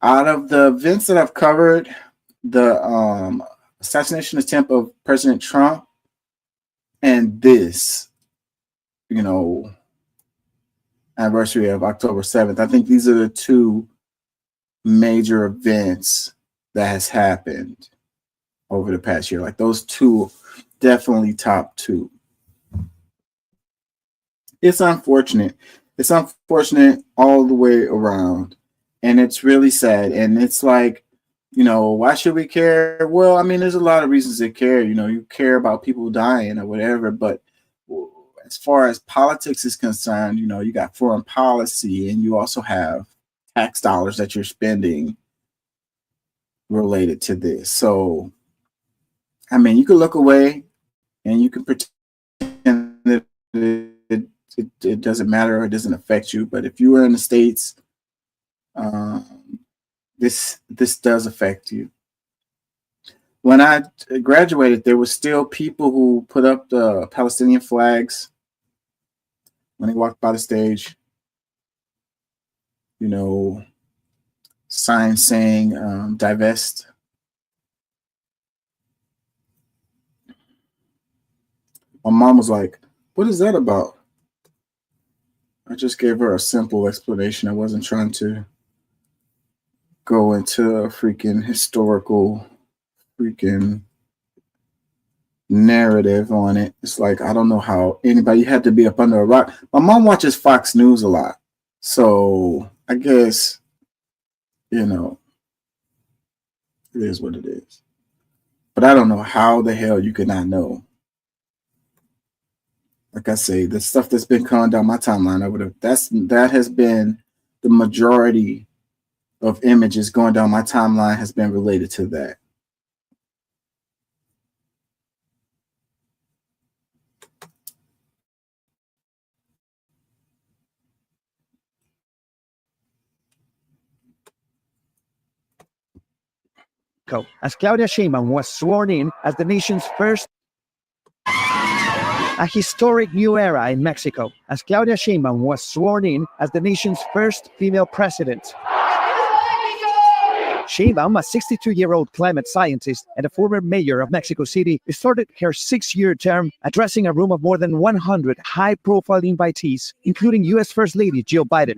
out of the events that I've covered, the assassination attempt of President Trump and this, you know, anniversary of October 7th, I think these are the two major events that has happened over the past year. Like those two, definitely top two. It's unfortunate. It's unfortunate all the way around. And it's really sad. And it's like, you know, why should we care? Well, I mean, there's a lot of reasons to care. You know, you care about people dying or whatever. But as far as politics is concerned, you know, you got foreign policy and you also have tax dollars that you're spending related to this. So, I mean, you can look away and you can pretend that it doesn't matter or it doesn't affect you. But if you were in the States, this does affect you. When I graduated, there was still people who put up the Palestinian flags when he walked by the stage, you know, sign saying divest. My mom was like, what is that about? I just gave her a simple explanation. I wasn't trying to go into a freaking historical freaking narrative on it. It's like, I don't know how anybody had to be up under a rock. My mom watches Fox News a lot. So I guess, you know, it is what it is. But I don't know how the hell you could not know. Like I say, the stuff that's been coming down my timeline, that has been the majority of images going down my timeline has been related to that. As Claudia Sheinbaum was sworn in as the nation's first, a historic new era in Mexico, as Claudia Sheinbaum was sworn in as the nation's first female president. Sheinbaum, a 62-year-old climate scientist and a former mayor of Mexico City, started her 6-year term addressing a room of more than 100 high-profile invitees, including U.S. First Lady Jill Biden,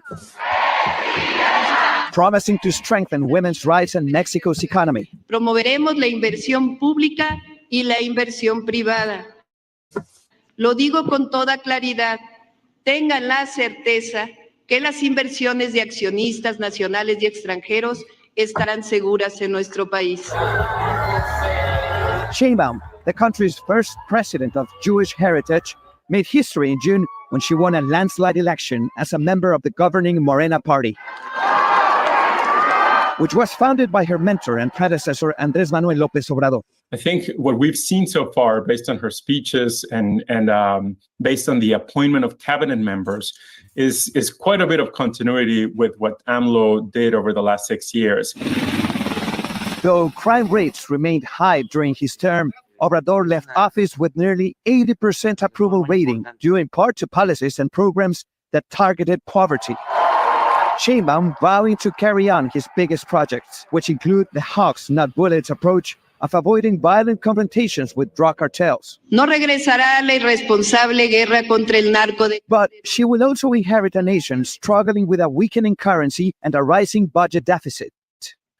promising to strengthen women's rights and Mexico's economy. Promoveremos la inversión pública y la inversión privada. Lo digo con toda claridad. Tengan la certeza que las inversiones de accionistas nacionales y extranjeros estarán seguras en nuestro país. Sheinbaum, the country's first president of Jewish heritage, made history in June when she won a landslide election as a member of the governing Morena party, which was founded by her mentor and predecessor, Andrés Manuel López Obrador. I think what we've seen so far, based on her speeches and based on the appointment of cabinet members, is quite a bit of continuity with what AMLO did over the last 6 years. Though crime rates remained high during his term, Obrador left office with nearly 80% approval rating, due in part to policies and programs that targeted poverty. Sheinbaum vowing to carry on his biggest projects, which include the Hawks, not bullets approach of avoiding violent confrontations with drug cartels. No regresará la irresponsable guerra contra el narco. But she will also inherit a nation struggling with a weakening currency and a rising budget deficit.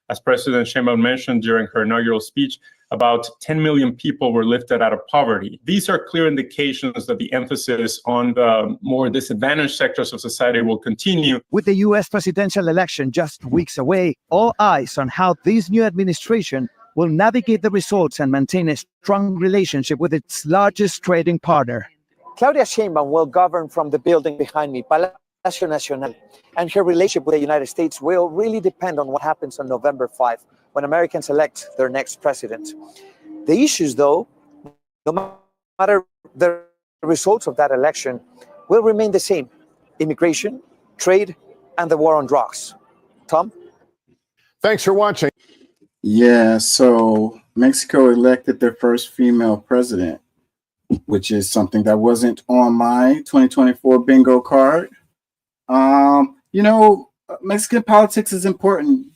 As President Sheinbaum mentioned during her inaugural speech, about 10 million people were lifted out of poverty. These are clear indications that the emphasis on the more disadvantaged sectors of society will continue. With the U.S. presidential election just weeks away, all eyes on how this new administration will navigate the results and maintain a strong relationship with its largest trading partner. Claudia Sheinbaum will govern from the building behind me, Palacio Nacional, and her relationship with the United States will really depend on what happens on November 5, when Americans elect their next president. The issues, though, no matter the results of that election, will remain the same: immigration, trade, and the war on drugs. Tom? Thanks for watching. Yeah, so Mexico elected their first female president, which is something that wasn't on my 2024 bingo card. You know, Mexican politics is important.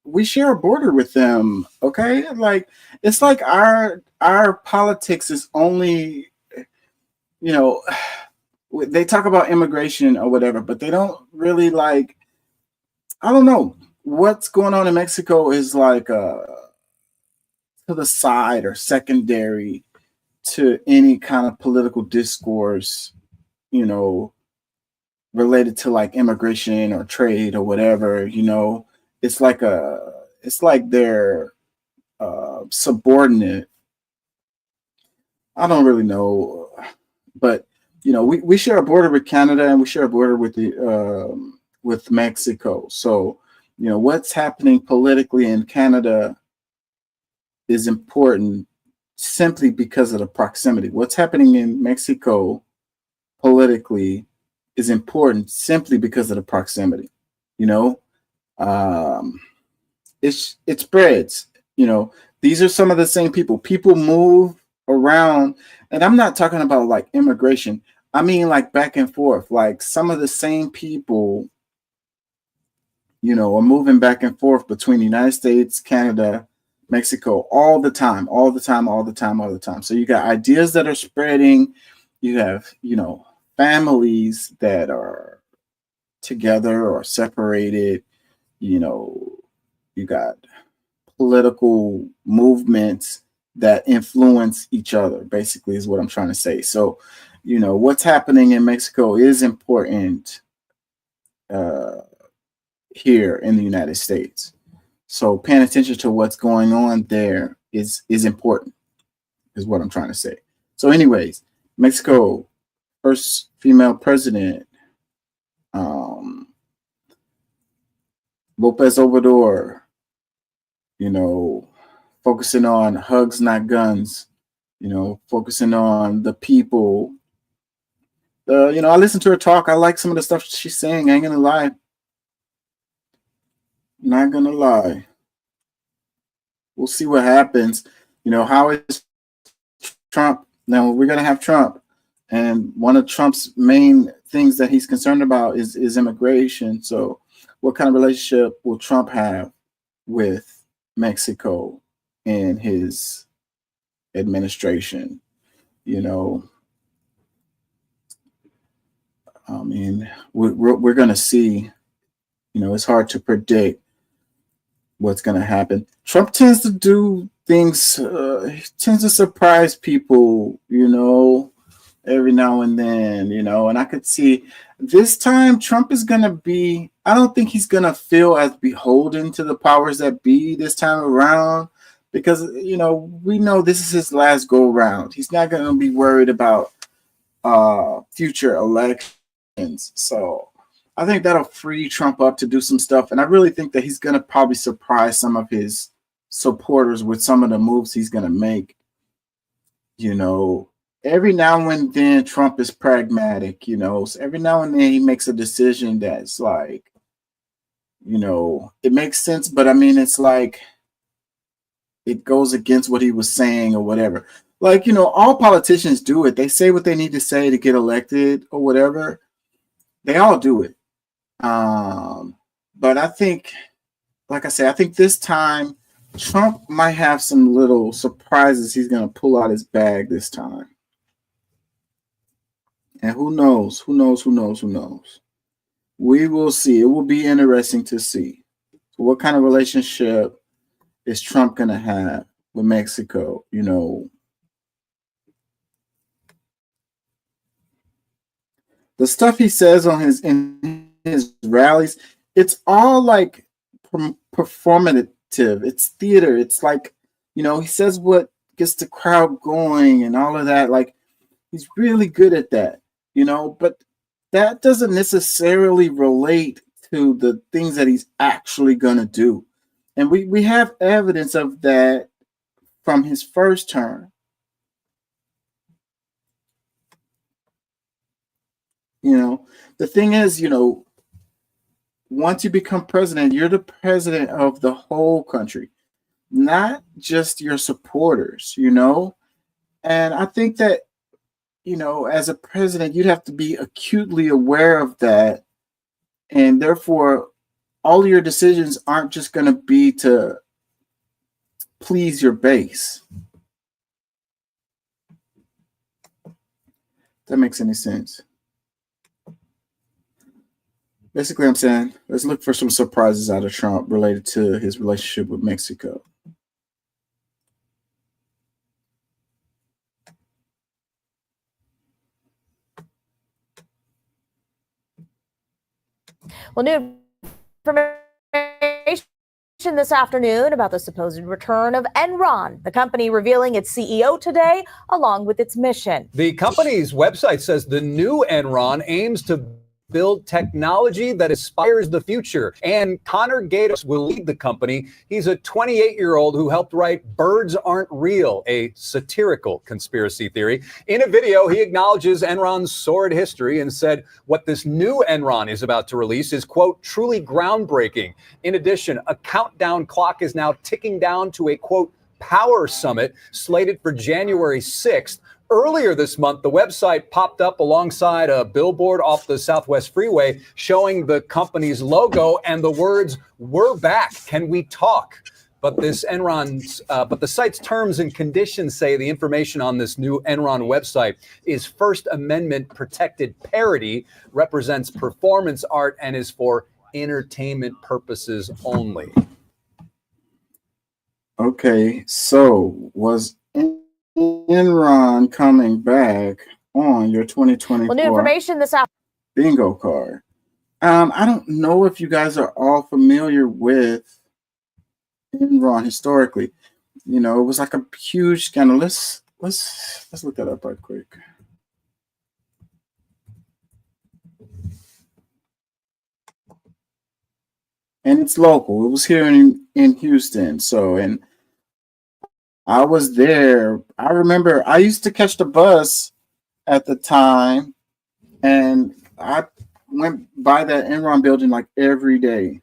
We share a border with them, okay? Like, it's like our politics is only, you know, they talk about immigration or whatever, but they don't really, like, I don't know. What's going on in Mexico is like to the side or secondary to any kind of political discourse, you know, related to like immigration or trade or whatever. You know, it's like they're subordinate. I don't really know, but you know, we share a border with Canada and we share a border with with Mexico. So, you know, what's happening politically in Canada is important simply because of the proximity. What's happening in Mexico politically is important simply because of the proximity. You know, it spreads. You know, these are some of the same people. People move around, and I'm not talking about like immigration. I mean, like back and forth. Like some of the same people, are moving back and forth between the United States, Canada, Mexico, all the time. So you got ideas that are spreading. You have, families that are together or separated. You got political movements that influence each other, basically, is what I'm trying to say. So, what's happening in Mexico is important here in the United States. So paying attention to what's going on there is important, is what I'm trying to say. So anyways, Mexico, first female president, Lopez Obrador, focusing on hugs, not guns, focusing on the people. I listened to her talk. I like some of the stuff she's saying. I ain't gonna lie. Not gonna lie. We'll see what happens. How is Trump? Now we're gonna have Trump, and one of Trump's main things that he's concerned about is immigration. So, what kind of relationship will Trump have with Mexico in his administration? I mean, we're gonna see. It's hard to predict what's going to happen. Trump tends to do things, he tends to surprise people, every now and then, and I could see this time Trump is going to be, I don't think he's going to feel as beholden to the powers that be this time around, because, we know this is his last go round. He's not going to be worried about future elections. So I think that'll free Trump up to do some stuff. And I really think that he's going to probably surprise some of his supporters with some of the moves he's going to make. Every now and then Trump is pragmatic, so every now and then he makes a decision that's like, it makes sense. But I mean, it's like it goes against what he was saying or whatever. Like, all politicians do it. They say what they need to say to get elected or whatever. They all do it. But I think, like I said, I think this time Trump might have some little surprises he's going to pull out his bag this time. And who knows? We will see. It will be interesting to see. So what kind of relationship is Trump going to have with Mexico? The stuff he says in his rallies, it's all like performative. It's theater. It's like, he says what gets the crowd going and all of that. Like, he's really good at that, but that doesn't necessarily relate to the things that he's actually going to do. And we have evidence of that from his first term. The thing is, once you become president, you're the president of the whole country, not just your supporters, And I think that, as a president, you'd have to be acutely aware of that. And therefore, all of your decisions aren't just going to be to please your base. If that makes any sense. Basically, I'm saying, let's look for some surprises out of Trump related to his relationship with Mexico. Well, new information this afternoon about the supposed return of Enron, the company revealing its CEO today, along with its mission. The company's website says the new Enron aims to build technology that inspires the future. And Connor Gatos will lead the company. He's a 28-year-old who helped write Birds Aren't Real, a satirical conspiracy theory. In a video, he acknowledges Enron's sordid history and said what this new Enron is about to release is, quote, truly groundbreaking. In addition, a countdown clock is now ticking down to a, quote, power summit slated for January 6th, Earlier this month, the website popped up alongside a billboard off the Southwest Freeway showing the company's logo and the words, "We're back. Can we talk?" But the site's terms and conditions say the information on this new Enron website is First Amendment protected parody, represents performance art, and is for entertainment purposes only. Okay, so was Enron coming back on your 2024 Well, new information this afternoon. bingo card? I don't know if you guys are all familiar with Enron historically. You know, it was like a huge scandal. Let's look that up right quick. And it's local. It was here in Houston. So, and I was there. I remember I used to catch the bus at the time, and I went by that Enron building like every day.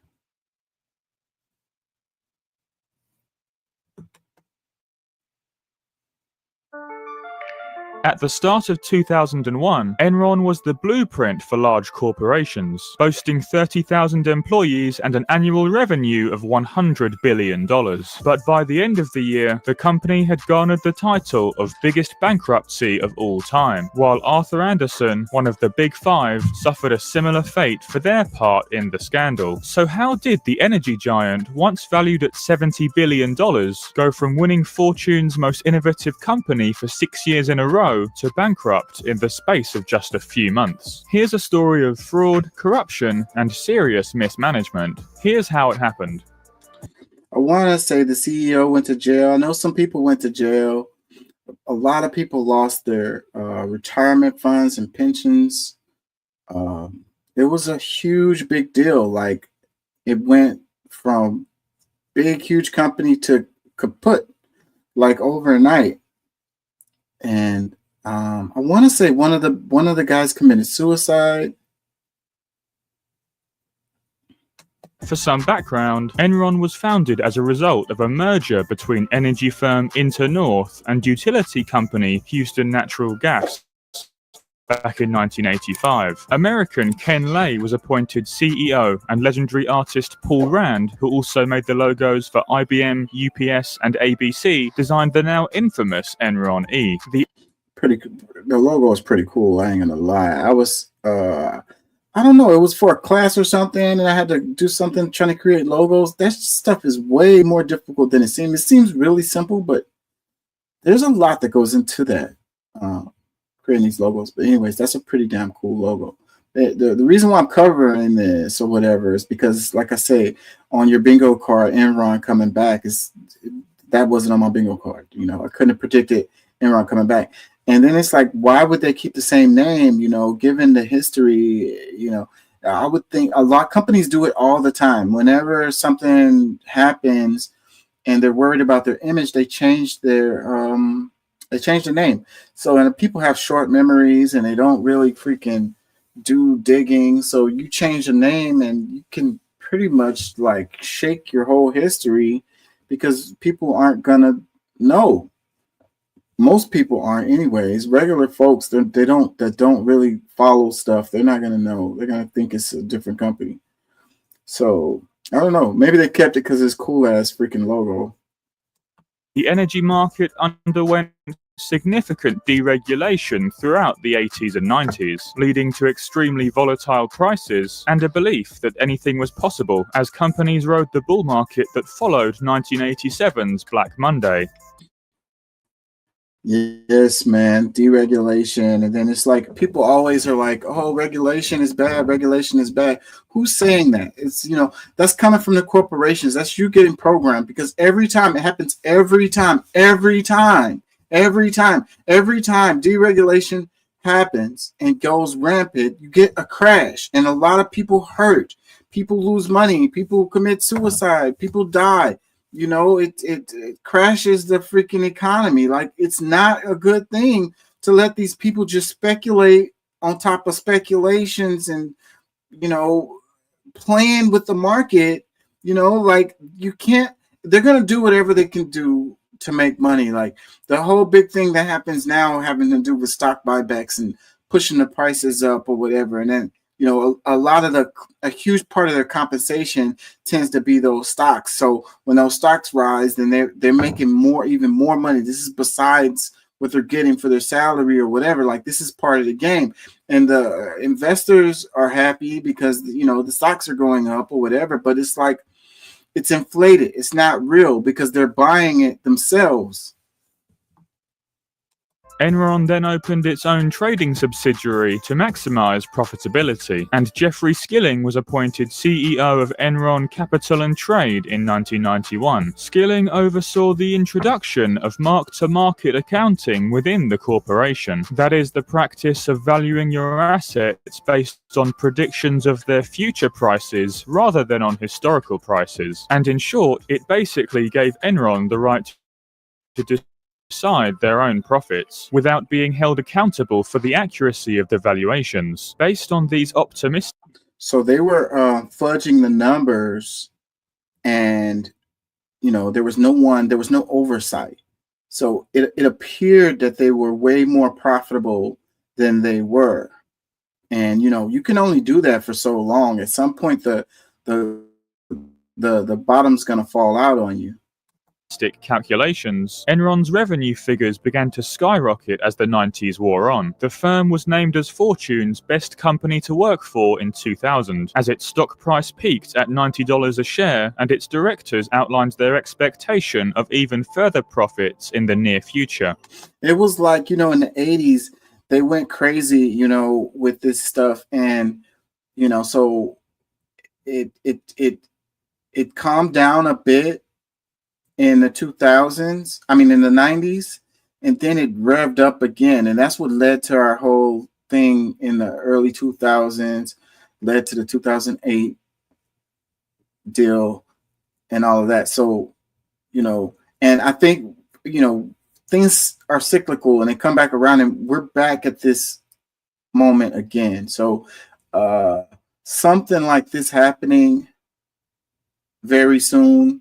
At the start of 2001, Enron was the blueprint for large corporations, boasting 30,000 employees and an annual revenue of $100 billion. But by the end of the year, the company had garnered the title of biggest bankruptcy of all time, while Arthur Andersen, one of the Big Five, suffered a similar fate for their part in the scandal. So how did the energy giant, once valued at $70 billion, go from winning Fortune's most innovative company for 6 years in a row to bankrupt in the space of just a few months? Here's a story of fraud, corruption, and serious mismanagement. Here's how it happened. I want to say the CEO went to jail. I know some people went to jail. A lot of people lost their retirement funds and pensions. It was a huge, big deal. Like, it went from big, huge company to kaput, like overnight. And I want to say one of the guys committed suicide. For some background, Enron was founded as a result of a merger between energy firm InterNorth and utility company Houston Natural Gas back in 1985. American Ken Lay was appointed CEO, and legendary artist Paul Rand, who also made the logos for IBM, UPS, and ABC, designed the now infamous Enron E. The logo is pretty cool. I ain't gonna lie. I don't know. It was for a class or something, and I had to do something trying to create logos. That stuff is way more difficult than it seems. It seems really simple, but there's a lot that goes into that, creating these logos. But anyways, that's a pretty damn cool logo. The reason why I'm covering this or whatever is because, like I say, on your bingo card, Enron coming back that wasn't on my bingo card. You know, I couldn't have predicted Enron coming back. And then it's like, why would they keep the same name? You know, given the history, you know, I would think a lot of companies do it all the time. Whenever something happens and they're worried about their image, they change their name. So, and people have short memories and they don't really freaking do digging. So you change the name and you can pretty much like shake your whole history because people aren't gonna know. Most people aren't anyways. Regular folks that don't really follow stuff, they're not gonna know. They're gonna think it's a different company. So I don't know. Maybe they kept it because it's cool ass freaking logo. The energy market underwent significant deregulation throughout the 80s and 90s, leading to extremely volatile prices and a belief that anything was possible as companies rode the bull market that followed 1987's Black Monday. Yes, man, deregulation. And then it's like people always are like, oh, regulation is bad, regulation is bad. Who's saying that? It's, you know, that's coming from the corporations. That's you getting programmed because every time it happens, every time deregulation happens and goes rampant, you get a crash and a lot of people hurt. People lose money, people commit suicide, people die. You know, it crashes the freaking economy. Like, it's not a good thing to let these people just speculate on top of speculations and, you know, playing with the market. You know, like, you can't, they're going to do whatever they can do to make money. Like the whole big thing that happens now having to do with stock buybacks and pushing the prices up or whatever. And then, you know, a huge part of their compensation tends to be those stocks. So when those stocks rise, then they're making even more money. This is besides what they're getting for their salary or whatever. Like this is part of the game. And the investors are happy because, you know, the stocks are going up or whatever, but it's like, it's inflated. It's not real because they're buying it themselves. Enron then opened its own trading subsidiary to maximize profitability, and Jeffrey Skilling was appointed CEO of Enron Capital and Trade in 1991. Skilling oversaw the introduction of mark-to-market accounting within the corporation. That is the practice of valuing your assets based on predictions of their future prices rather than on historical prices. And in short, it basically gave Enron the right to decide their own profits without being held accountable for the accuracy of the valuations. Based on these optimistic... So they were fudging the numbers, and, you know, there was no oversight. So it appeared that they were way more profitable than they were. And, you know, you can only do that for so long. At some point, the bottom's going to fall out on you. Calculations, Enron's revenue figures began to skyrocket as the 90s wore on. The firm was named as Fortune's best company to work for in 2000, as its stock price peaked at $90 a share, and its directors outlined their expectation of even further profits in the near future. It was like, you know, in the 80s, they went crazy, you know, with this stuff, and, you know, so it calmed down a bit in the 2000s, in the 90s, and then it revved up again. And that's what led to our whole thing in the early 2000s, led to the 2008 deal and all of that. So, you know, and I think, you know, things are cyclical and they come back around, and we're back at this moment again. So something like this happening very soon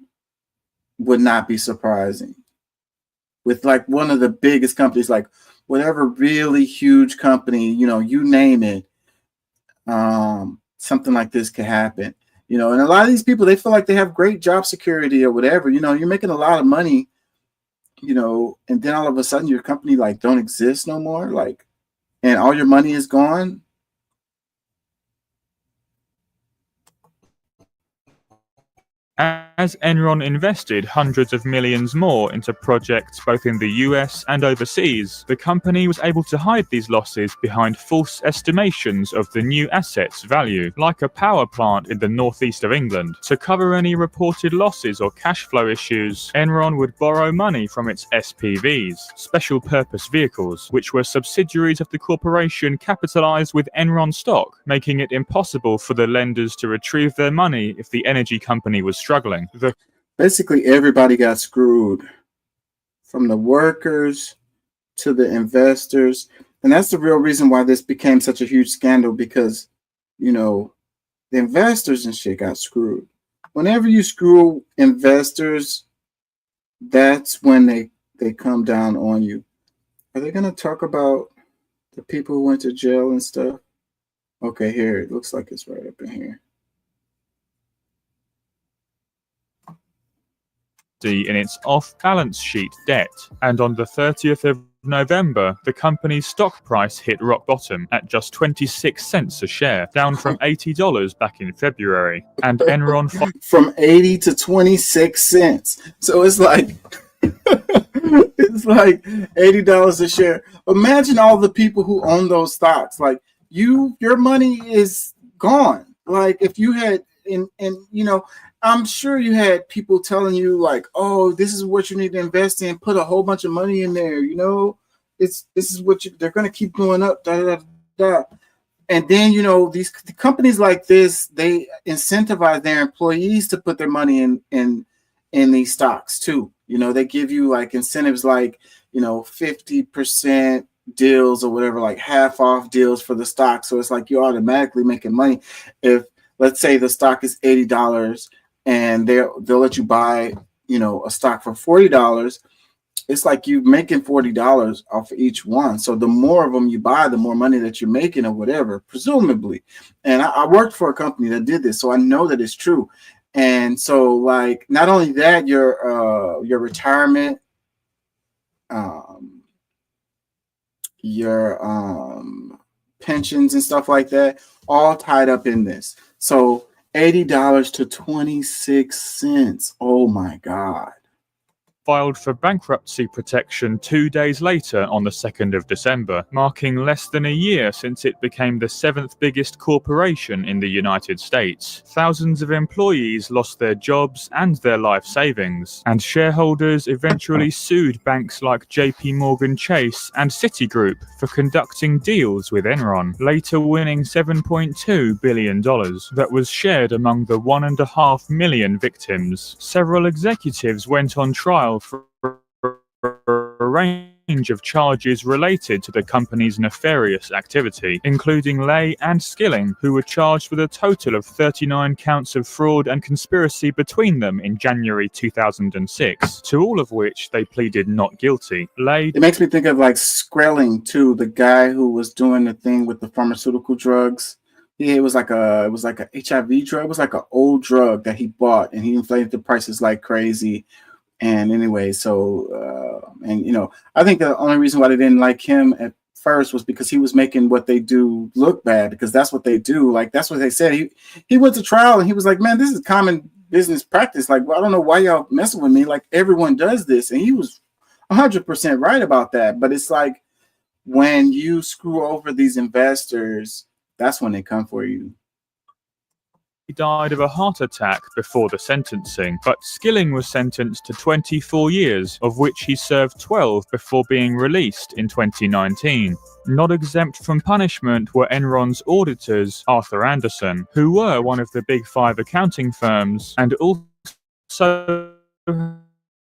would not be surprising. With like one of the biggest companies, like whatever really huge company, you know, you name it, something like this could happen. You know, and a lot of these people, they feel like they have great job security or whatever. You know, you're making a lot of money, you know, and then all of a sudden your company like don't exist no more, like, and all your money is gone. As Enron invested hundreds of millions more into projects both in the US and overseas, the company was able to hide these losses behind false estimations of the new asset's value, like a power plant in the northeast of England. To cover any reported losses or cash flow issues, Enron would borrow money from its SPVs, special purpose vehicles, which were subsidiaries of the corporation capitalized with Enron stock, making it impossible for the lenders to retrieve their money if the energy company was struggling. Basically, everybody got screwed, from the workers to the investors. And that's the real reason why this became such a huge scandal, because, you know, the investors and shit got screwed. Whenever you screw investors, that's when they come down on you. Are they going to talk about the people who went to jail and stuff? Okay, here, it looks like it's right up in here. In its off-balance sheet debt, and on the 30th of November, the company's stock price hit rock bottom at just 26 cents a share, down from $80 back in February. And Enron from 80 to 26 cents. So it's like it's like $80 a share. Imagine all the people who own those stocks. Like your money is gone. Like if you had you know, I'm sure you had people telling you like, oh, this is what you need to invest in, put a whole bunch of money in there, you know, this is what they're going to keep going up, And then, you know, these companies like this, they incentivize their employees to put their money in these stocks too. You know, they give you like incentives like, you know, 50% deals or whatever, like half off deals for the stock. So it's like you're automatically making money. If let's say the stock is $80 and they'll let you buy, you know, a stock for $40, it's like you making $40 off of each one. So the more of them you buy, the more money that you're making or whatever, presumably. And I worked for a company that did this, so I know that it's true. And so, like, not only that, your retirement, your pensions and stuff like that, all tied up in this. So $80 to 26 cents. Oh my God. Filed for bankruptcy protection 2 days later on the 2nd of December, marking less than a year since it became the 7th biggest corporation in the United States. Thousands of employees lost their jobs and their life savings, and shareholders eventually sued banks like JP Morgan Chase and Citigroup for conducting deals with Enron, later winning $7.2 billion that was shared among the 1.5 million victims. Several executives went on trial for a range of charges related to the company's nefarious activity, including Lay and Skilling, who were charged with a total of 39 counts of fraud and conspiracy between them in January 2006, to all of which they pleaded not guilty. Lay... It makes me think of like Skrelling too, the guy who was doing the thing with the pharmaceutical drugs. Yeah, it was like a HIV drug. It was like an old drug that he bought, and he inflated the prices like crazy. And anyway, so, and you know, I think the only reason why they didn't like him at first was because he was making what they do look bad, because that's what they do. Like, that's what they said. He went to trial and he was like, man, this is common business practice. Like, well, I don't know why y'all messing with me. Like, everyone does this. And he was 100% right about that. But it's like, when you screw over these investors, that's when they come for you. He died of a heart attack before the sentencing, but Skilling was sentenced to 24 years, of which he served 12 before being released in 2019. Not exempt from punishment were Enron's auditors, Arthur Andersen, who were one of the big 5 accounting firms, and also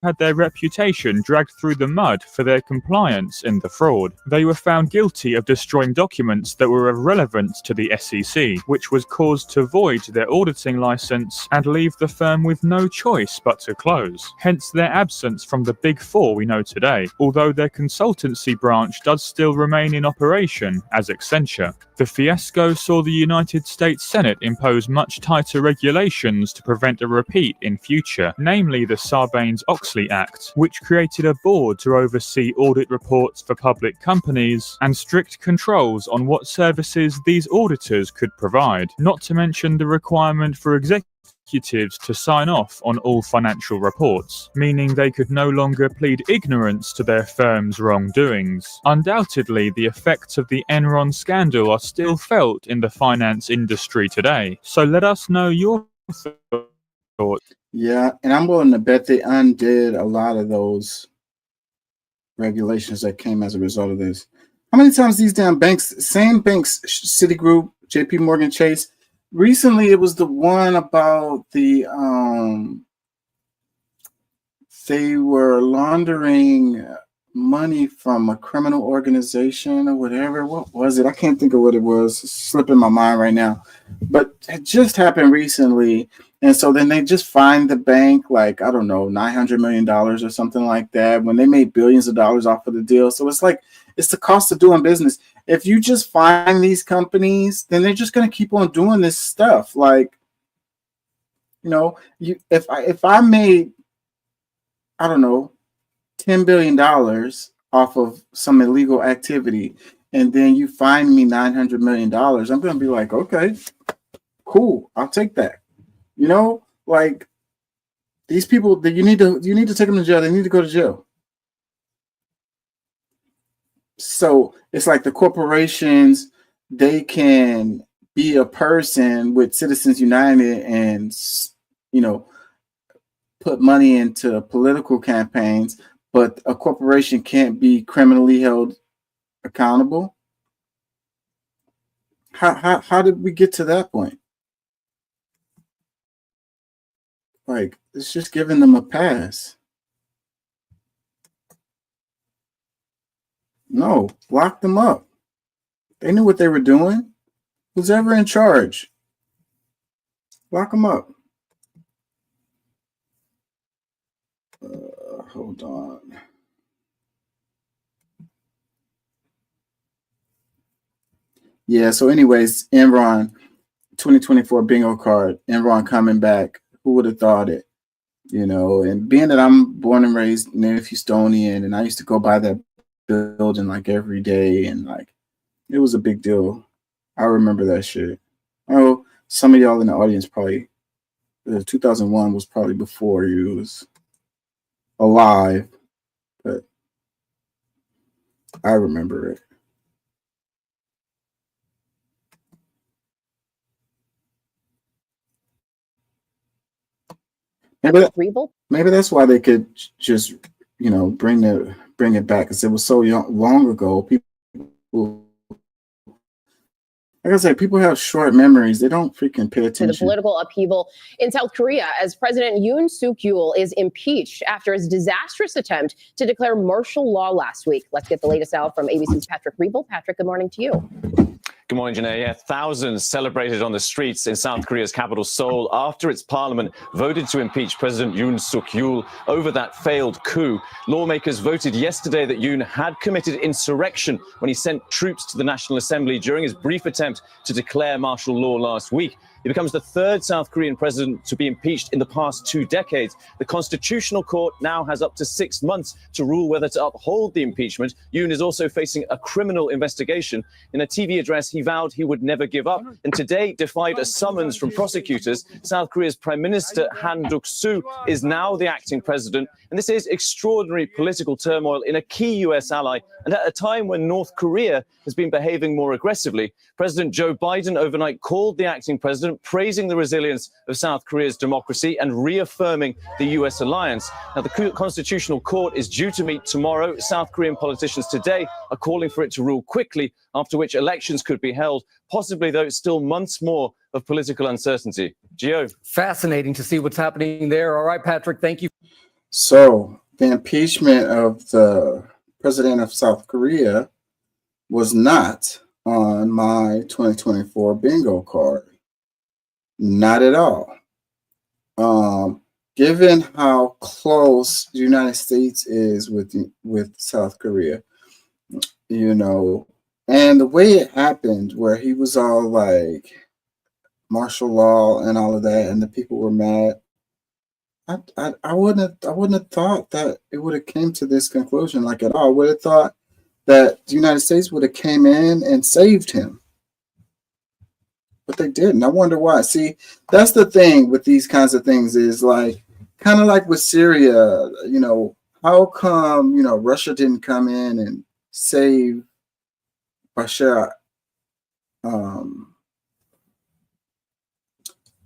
had their reputation dragged through the mud for their compliance in the fraud. They were found guilty of destroying documents that were of relevance to the SEC, which was caused to void their auditing license and leave the firm with no choice but to close. Hence their absence from the Big Four we know today, although their consultancy branch does still remain in operation as Accenture. The fiasco saw the United States Senate impose much tighter regulations to prevent a repeat in future, namely the Sarbanes-Oxley Act, which created a board to oversee audit reports for public companies and strict controls on what services these auditors could provide, not to mention the requirement for executives to sign off on all financial reports, meaning they could no longer plead ignorance to their firm's wrongdoings. Undoubtedly, the effects of the Enron scandal are still felt in the finance industry today. So let us know your thoughts. Yeah, and I'm willing to bet they undid a lot of those regulations that came as a result of this. How many times these damn banks, same banks, Citigroup, JP Morgan Chase, recently it was the one about the they were laundering money from a criminal organization or whatever. What was it? I can't think of what it was. It's slipping my mind right now. But it just happened recently. And so then they just fined the bank like, I don't know, $900 million or something like that, when they made billions of dollars off of the deal. So it's like, it's the cost of doing business. If you just fine these companies, then they're just going to keep on doing this stuff. Like, you know, if I made, I don't know, $10 billion off of some illegal activity, and then you fine me $900 million, I'm going to be like, okay, cool, I'll take that. You know, like, these people that you need to take them to jail. They need to go to jail. So it's like the corporations, they can be a person with Citizens United and, you know, put money into political campaigns, but a corporation can't be criminally held accountable. How did we get to that point? Like, it's just giving them a pass. No, lock them up. They knew what they were doing. Who's ever in charge? Lock them up. Hold on. Yeah. So, anyways, Enron 2024 bingo card. Enron coming back. Who would have thought it? You know, and being that I'm born and raised native Houstonian, and I used to go by that building like every day, and like it was a big deal. I remember that shit. Oh, some of y'all in the audience probably 2001 was probably before you was alive, but I remember it. Maybe that's why they could just, you know, bring it back, because it was so long ago. People, like I said, people have short memories. They don't freaking pay To the attention. political upheaval in South Korea as President Yoon Suk Yeol is impeached after his disastrous attempt to declare martial law last week. Let's get the latest out from ABC's Patrick Rebel. Patrick, good morning to you. Good morning, Janae. Yeah, thousands celebrated on the streets in South Korea's capital, Seoul, after its parliament voted to impeach President Yoon Suk Yeol over that failed coup. Lawmakers voted yesterday that Yoon had committed insurrection when he sent troops to the National Assembly during his brief attempt to declare martial law last week. He becomes the third South Korean president to be impeached in the past 2 decades. The Constitutional Court now has up to 6 months to rule whether to uphold the impeachment. Yoon is also facing a criminal investigation. In a TV address, he vowed he would never give up, and today defied a summons from prosecutors. South Korea's Prime Minister Han Duck-soo is now the acting president, and this is extraordinary political turmoil in a key U.S. ally, and at a time when North Korea has been behaving more aggressively. President Joe Biden overnight called the acting president, praising the resilience of South Korea's democracy and reaffirming the U.S. alliance. Now, the Constitutional Court is due to meet tomorrow. South Korean politicians today are calling for it to rule quickly, after which elections could be held. Possibly, though, it's still months more of political uncertainty. Gio. Fascinating to see what's happening there. All right, Patrick, thank you. So the impeachment of the president of South Korea was not on my 2024 bingo card. Not at all. Given how close the United States is with South Korea, you know, and the way it happened, where he was all like martial law and all of that, and the people were mad. I wouldn't have thought that it would have came to this conclusion like at all. I would have thought that the United States would have came in and saved him. But they didn't. I wonder why. See, that's the thing with these kinds of things is like, kind of like with Syria, you know, how come, you know, Russia didn't come in and save Bashar?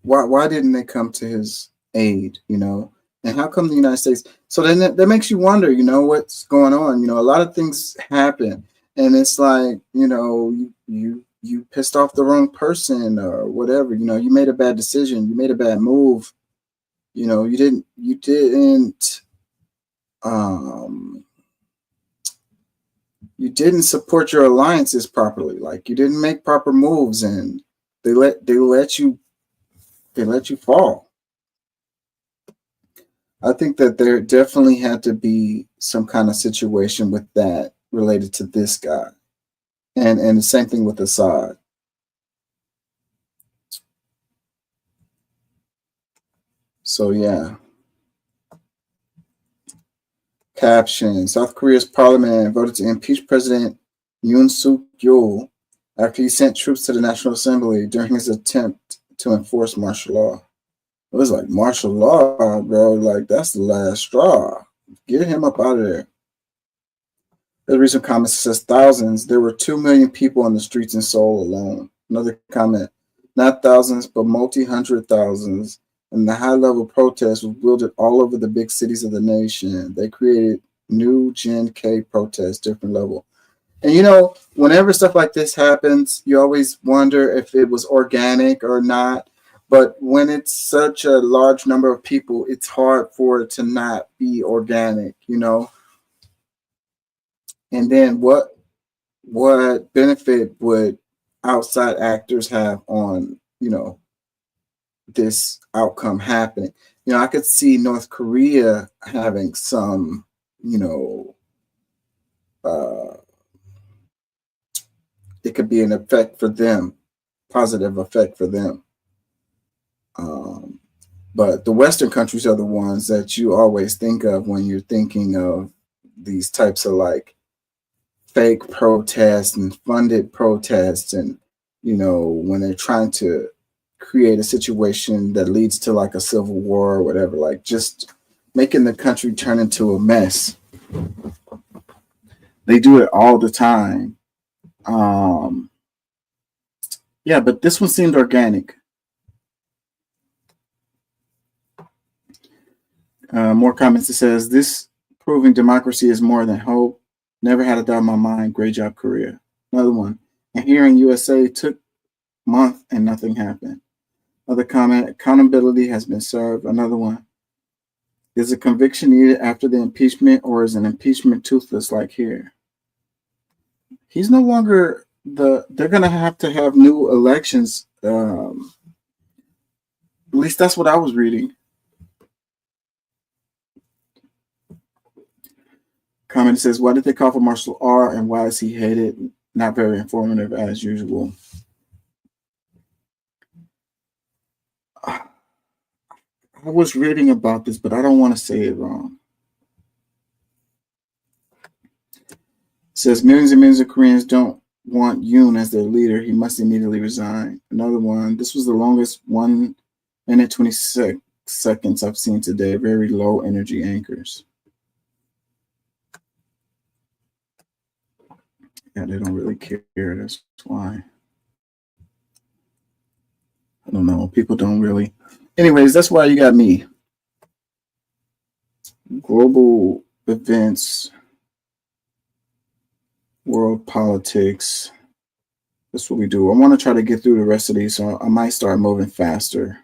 Why didn't they come to his aid, you know? And how come the United States? So then that makes you wonder, you know, what's going on. You know, a lot of things happen, and it's like, you know, you pissed off the wrong person or whatever. You know, you made a bad decision, you made a bad move. You know, you didn't support your alliances properly. Like, you didn't make proper moves, and they let you fall. I think that there definitely had to be some kind of situation with that related to this guy. And the same thing with Assad. So yeah. Caption: South Korea's parliament voted to impeach President Yoon Suk Yeol after he sent troops to the National Assembly during his attempt to enforce martial law. It was like martial law, bro. Like, that's the last straw. Get him up out of there. The recent comment says thousands. There were 2 million people on the streets in Seoul alone. Another comment: not thousands, but multi-hundred thousands. And the high-level protest was wielded all over the big cities of the nation. They created new Gen K protests, different level. And, you know, whenever stuff like this happens, you always wonder if it was organic or not. But when it's such a large number of people, it's hard for it to not be organic, you know? And then what benefit would outside actors have on, you know, this outcome happening? You know, I could see North Korea having some, you know, it could be an effect for them, positive effect for them. But the Western countries are the ones that you always think of when you're thinking of these types of like fake protests and funded protests, and when they're trying to create a situation that leads to like a civil war or whatever, like just making the country turn into a mess. They do it all the time. Yeah, but this one seemed organic. More comments. It says, this proving democracy is more than hope. Never had a doubt in my mind. Great job, Korea. Another one. And here in USA took a month and nothing happened. Another comment. Accountability has been served. Another one. Is a conviction needed after the impeachment, or is an impeachment toothless like here? He's no longer they're going to have new elections. At least that's what I was reading. Comment says, why did they call for Marshall R. and why is he hated? Not very informative as usual. I was reading about this, but I don't want to say it wrong. It says millions and millions of Koreans don't want Yoon as their leader. He must immediately resign. Another one. This was the longest 1 minute 26 seconds I've seen today. Very low energy anchors. Yeah, they don't really care. That's why. I don't know. People don't really. Anyways, that's why you got me. Global events, world politics. That's what we do. I want to try to get through the rest of these, so I might start moving faster.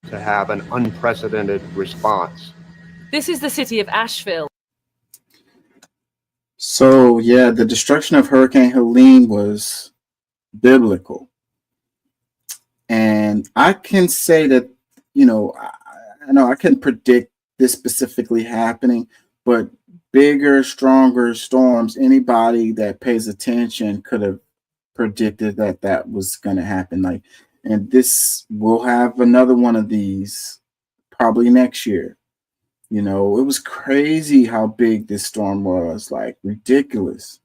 To have an unprecedented response. This is the city of Asheville. So, yeah, the destruction of Hurricane Helene was biblical. And I can say that, I know I can predict this specifically happening, but bigger, stronger storms, anybody that pays attention could have predicted that was going to happen. And this will have another one of these probably next year. It was crazy how big this storm was, ridiculous.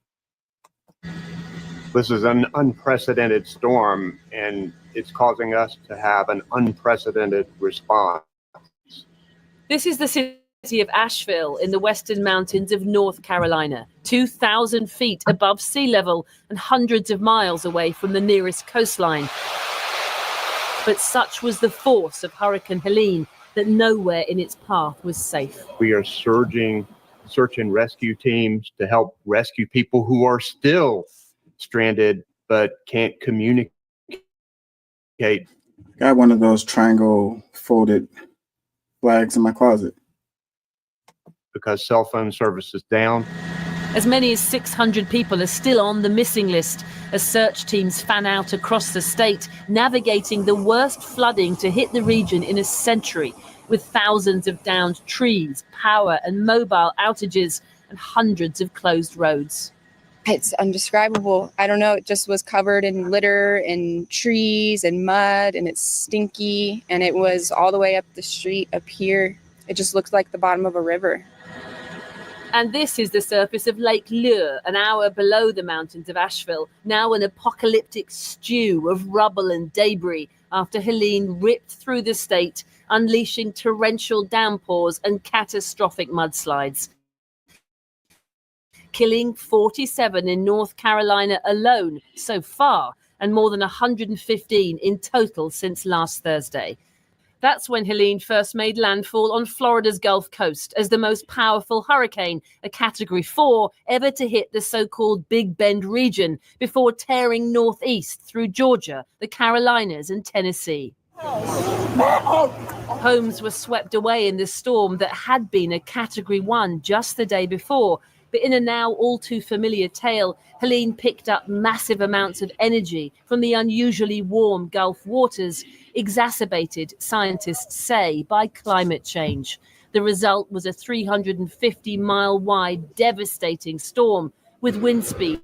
This is an unprecedented storm, and it's causing us to have an unprecedented response. This is the city of Asheville in the western mountains of North Carolina, 2,000 feet above sea level and hundreds of miles away from the nearest coastline. But such was the force of Hurricane Helene that nowhere in its path was safe. We are surging search and rescue teams to help rescue people who are still stranded but can't communicate. Got one of those triangle folded flags in my closet. Because cell phone service is down. As many as 600 people are still on the missing list as search teams fan out across the state, navigating the worst flooding to hit the region in a century, with thousands of downed trees, power and mobile outages, and hundreds of closed roads. It's indescribable. I don't know. It just was covered in litter and trees and mud, and it's stinky. And it was all the way up the street up here. It just looked like the bottom of a river. And this is the surface of Lake Lure, an hour below the mountains of Asheville, now an apocalyptic stew of rubble and debris after Helene ripped through the state, unleashing torrential downpours and catastrophic mudslides, killing 47 in North Carolina alone so far, and more than 115 in total since last Thursday. That's when Helene first made landfall on Florida's Gulf Coast as the most powerful hurricane, a Category 4, ever to hit the so-called Big Bend region, before tearing northeast through Georgia, the Carolinas, and Tennessee. Homes were swept away in the storm that had been a Category 1 just the day before. But in a now all too familiar tale, Helene picked up massive amounts of energy from the unusually warm Gulf waters, exacerbated, scientists say, by climate change. The result was a 350-mile wide, devastating storm with wind speeds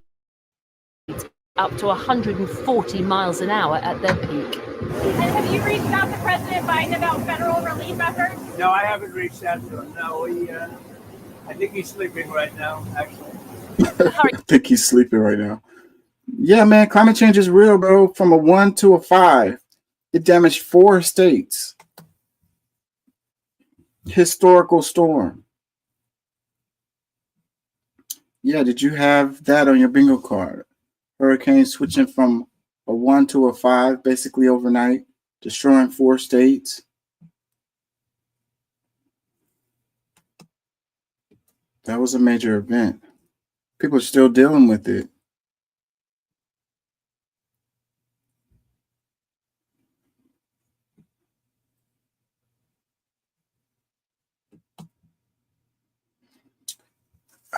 up to 140 miles an hour at their peak. And have you reached out to President Biden about federal relief efforts? No, I haven't reached out to him. No, I think he's sleeping right now, actually. I think he's sleeping right now. Yeah, man, climate change is real, bro. From a 1 to a 5, it damaged 4 states. Historical storm. Yeah, did you have that on your bingo card? Hurricane switching from a 1 to a 5 basically overnight, destroying 4 states. That was a major event. People are still dealing with it.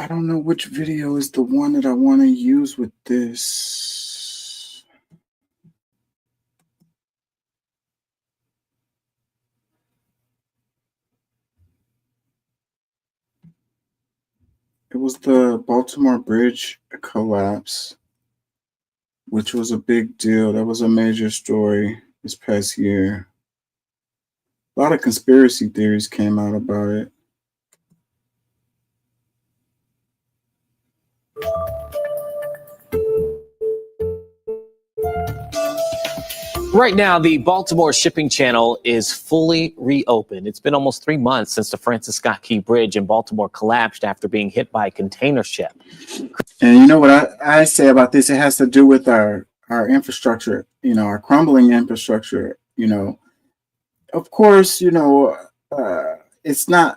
I don't know which video is the one that I want to use with this. It was the Baltimore Bridge collapse, which was a big deal. That was a major story this past year. A lot of conspiracy theories came out about it. Right now, the Baltimore shipping channel is fully reopened. It's been almost 3 months since the Francis Scott Key Bridge in Baltimore collapsed after being hit by a container ship. And you know what I say about this? It has to do with our infrastructure, our crumbling infrastructure. Of course, it's not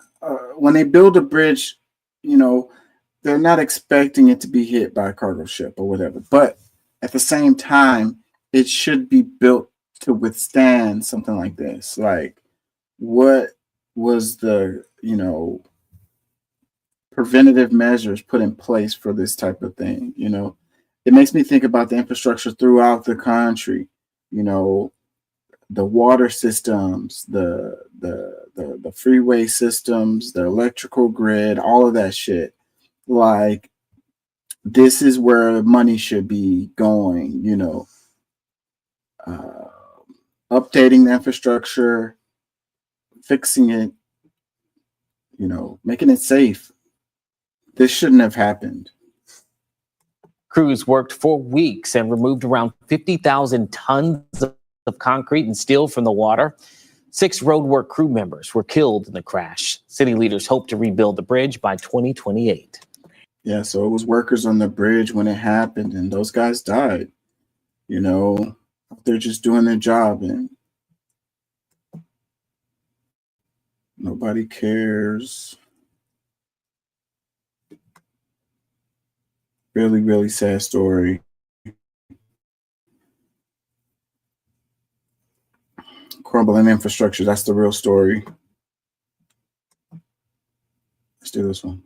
when they build a bridge, they're not expecting it to be hit by a cargo ship or whatever. But at the same time, it should be built to withstand something like this. Like, what was the, preventative measures put in place for this type of thing? It makes me think about the infrastructure throughout the country, the water systems, the freeway systems, the electrical grid, all of that shit. Like, this is where money should be going, updating the infrastructure, fixing it, making it safe. This shouldn't have happened. Crews worked for weeks and removed around 50,000 tons of concrete and steel from the water. 6 roadwork crew members were killed in the crash. City leaders hope to rebuild the bridge by 2028. Yeah, so it was workers on the bridge when it happened, and those guys died. They're just doing their job, and nobody cares. Really, really sad story. Crumbling infrastructure, that's the real story. Let's do this one.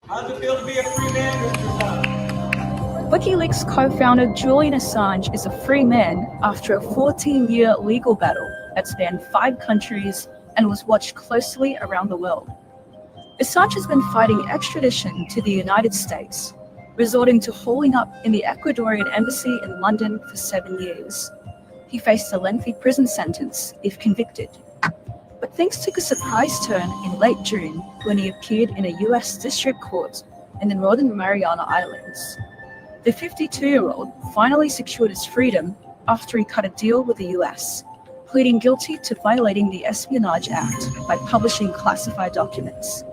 How does it feel to be a free man, Mr. Assange? WikiLeaks co-founder Julian Assange is a free man after a 14-year legal battle that spanned 5 countries and was watched closely around the world. Assange has been fighting extradition to the United States, resorting to holding up in the Ecuadorian embassy in London for 7 years. He faced a lengthy prison sentence if convicted. But things took a surprise turn in late June when he appeared in a U.S. district court in the Northern Mariana Islands. The 52-year-old finally secured his freedom after he cut a deal with the U.S., pleading guilty to violating the Espionage Act by publishing classified documents.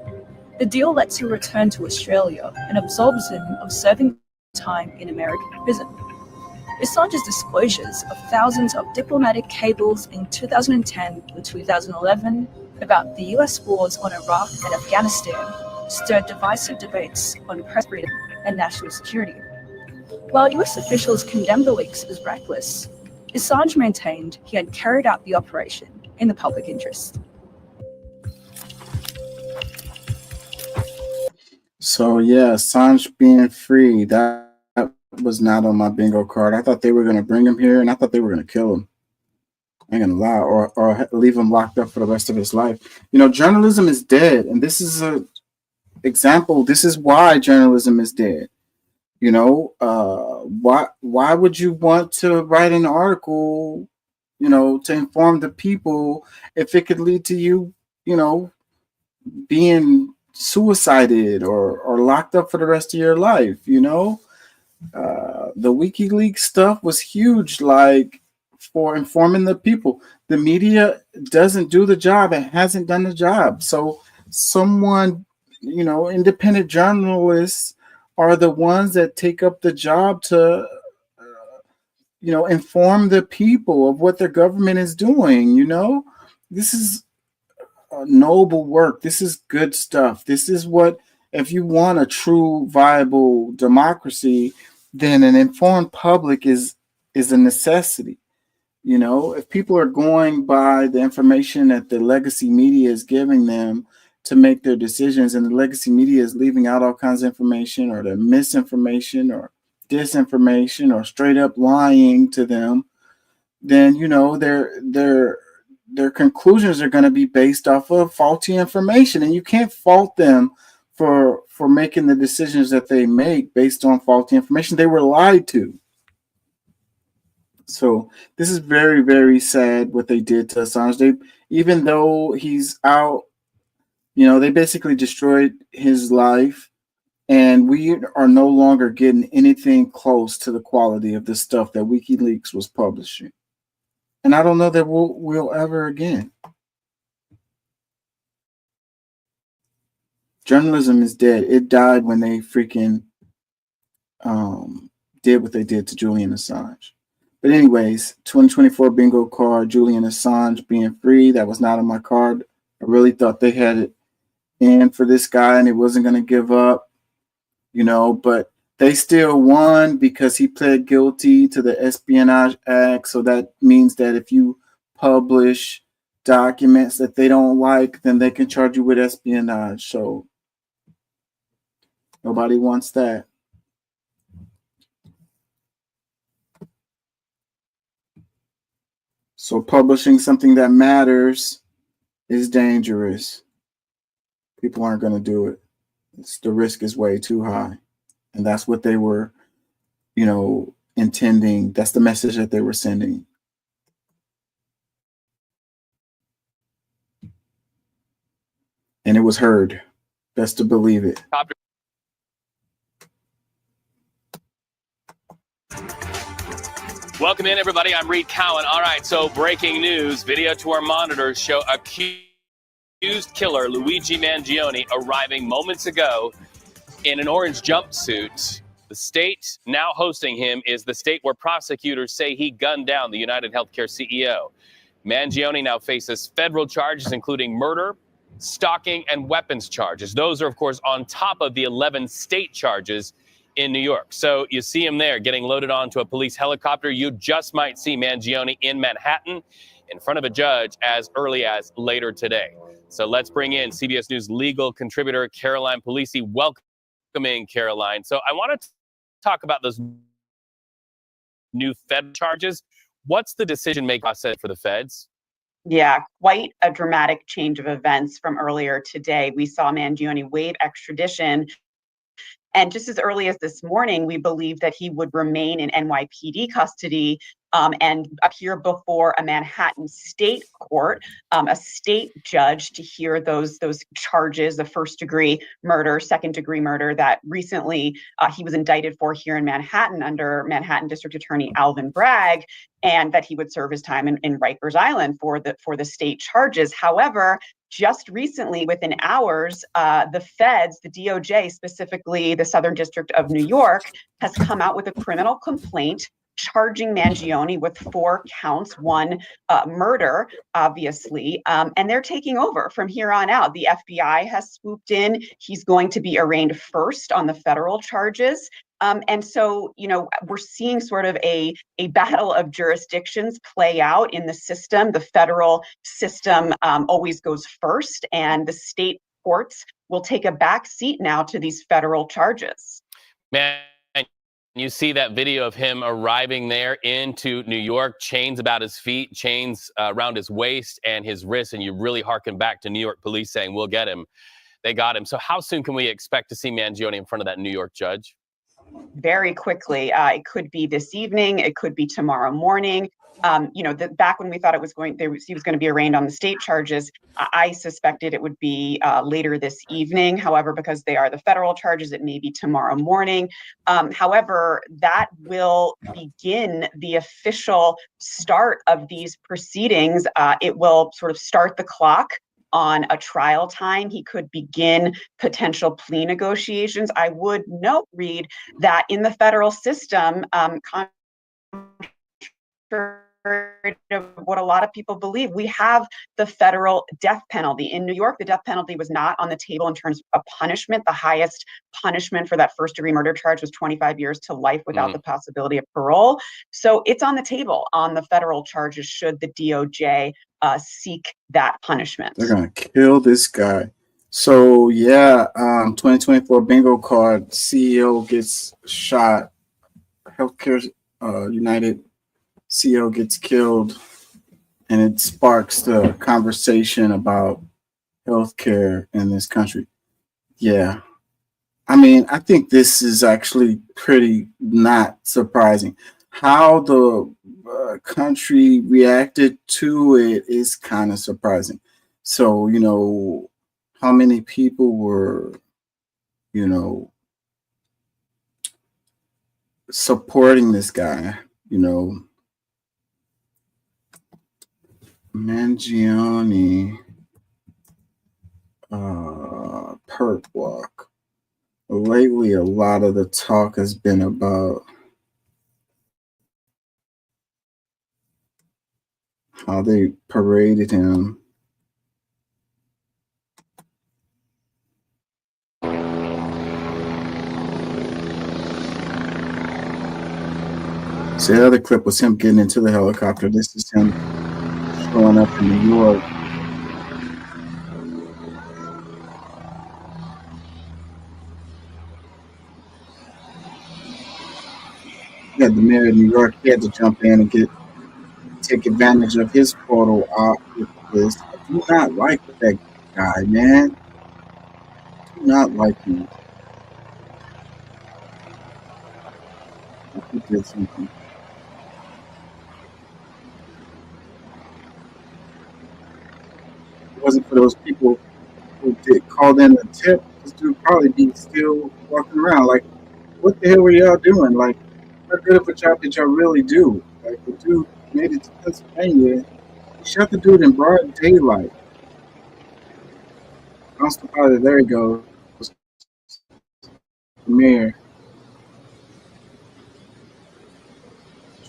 The deal lets him return to Australia and absolves him of serving time in American prison. Assange's disclosures of thousands of diplomatic cables in 2010 and 2011 about the US wars on Iraq and Afghanistan stirred divisive debates on press freedom and national security. While US officials condemned the leaks as reckless, Assange maintained he had carried out the operation in the public interest. So yeah, Assange being free, that was not on my bingo card. I thought they were gonna bring him here, and I thought they were gonna kill him. I ain't gonna lie, or leave him locked up for the rest of his life. You know, journalism is dead, and this is a example. This is why journalism is dead. You know, why would you want to write an article, you know, to inform the people if it could lead to you, you know, being suicided or locked up for the rest of your life? You know, the WikiLeaks stuff was huge, like for informing the people. The media doesn't do the job and hasn't done the job. So someone, you know, independent journalists are the ones that take up the job to, you know, inform the people of what their government is doing. You know, this is noble work. This is good stuff. This is what, if you want a true viable democracy, then an informed public is a necessity. You know, if people are going by the information that the legacy media is giving them to make their decisions, and the legacy media is leaving out all kinds of information, or the misinformation or disinformation or straight up lying to them, then, you know, their conclusions are going to be based off of faulty information, and you can't fault them for making the decisions that they make based on faulty information. They were lied to. So this is very, very sad what they did to Assange. Even though he's out, you know, they basically destroyed his life, and we are no longer getting anything close to the quality of the stuff that WikiLeaks was publishing. And I don't know that we'll ever again. Journalism is dead. It died when they freaking did what they did to Julian Assange. But anyways, 2024 bingo card, Julian Assange being free. That was not on my card. I really thought they had it in for this guy and it wasn't going to give up, you know, but they still won because he pled guilty to the Espionage Act. So that means that if you publish documents that they don't like, then they can charge you with espionage. So nobody wants that. So publishing something that matters is dangerous. People aren't going to do it. The risk is way too high. And that's what they were, you know, intending. That's the message that they were sending. And it was heard. Best to believe it. Welcome in, everybody. I'm Reed Cowan. All right, so breaking news. Video to our monitors show accused killer Luigi Mangione arriving moments ago in an orange jumpsuit. The state now hosting him is the state where prosecutors say he gunned down the United Healthcare CEO. Mangione now faces federal charges, including murder, stalking, and weapons charges. Those are, of course, on top of the 11 state charges in New York. So you see him there getting loaded onto a police helicopter. You just might see Mangione in Manhattan in front of a judge as early as later today. So let's bring in CBS News legal contributor Caroline Polisi. Welcoming, Caroline. So I want to talk about those new Fed charges. What's the decision-making process for the feds? Yeah, quite a dramatic change of events from earlier today. We saw Mangione waive extradition. And just as early as this morning, we believed that he would remain in NYPD custody and appear before a Manhattan state court, a state judge, to hear those charges of first-degree murder, second-degree murder that recently he was indicted for here in Manhattan under Manhattan District Attorney Alvin Bragg, and that he would serve his time in Rikers Island for the state charges. However, just recently, within hours, the feds, the DOJ, specifically the Southern District of New York, has come out with a criminal complaint charging Mangione with 4 counts, 1 murder, obviously, and they're taking over from here on out. The FBI has swooped in. He's going to be arraigned first on the federal charges. And so, you know, we're seeing sort of a battle of jurisdictions play out in the system. The federal system always goes first, and the state courts will take a back seat now to these federal charges. Man, you see that video of him arriving there into New York, chains about his feet, chains around his waist and his wrists, and you really harken back to New York police saying, we'll get him. They got him. So how soon can we expect to see Mangione in front of that New York judge? Very quickly. It could be this evening. It could be tomorrow morning. Back when we thought he was going to be arraigned on the state charges, I suspected it would be later this evening. However, because they are the federal charges, it may be tomorrow morning. However, that will begin the official start of these proceedings. It will sort of start the clock on a trial time. He could begin potential plea negotiations. I would note, Reed, that in the federal system, of what a lot of people believe, we have the federal death penalty. In New York, the death penalty was not on the table in terms of punishment. The highest punishment for that first-degree murder charge was 25 years to life without the possibility of parole. So it's on the table on the federal charges should the DOJ seek that punishment. They're gonna kill this guy. So yeah, 2024 bingo card CEO gets shot. Healthcare United CEO gets killed, and it sparks the conversation about healthcare in this country. Yeah, I mean, I think this is actually pretty not surprising. How the country reacted to it is kind of surprising. So, how many people were, supporting this guy, Mangione perp walk. Lately, a lot of the talk has been about how they paraded him. So the other clip was him getting into the helicopter. This is him showing up in New York. Yeah, the mayor of New York, he had to jump in and take advantage of his photo op with this. I do not like that guy, man. Do not like him. He did something. If it wasn't for those people who called in the tip, this dude would probably be still walking around. Like, what the hell were y'all doing? Like, what good of a job did y'all really do? Like, the dude made it to Pennsylvania. He shot the dude in broad daylight. There he goes. The mayor.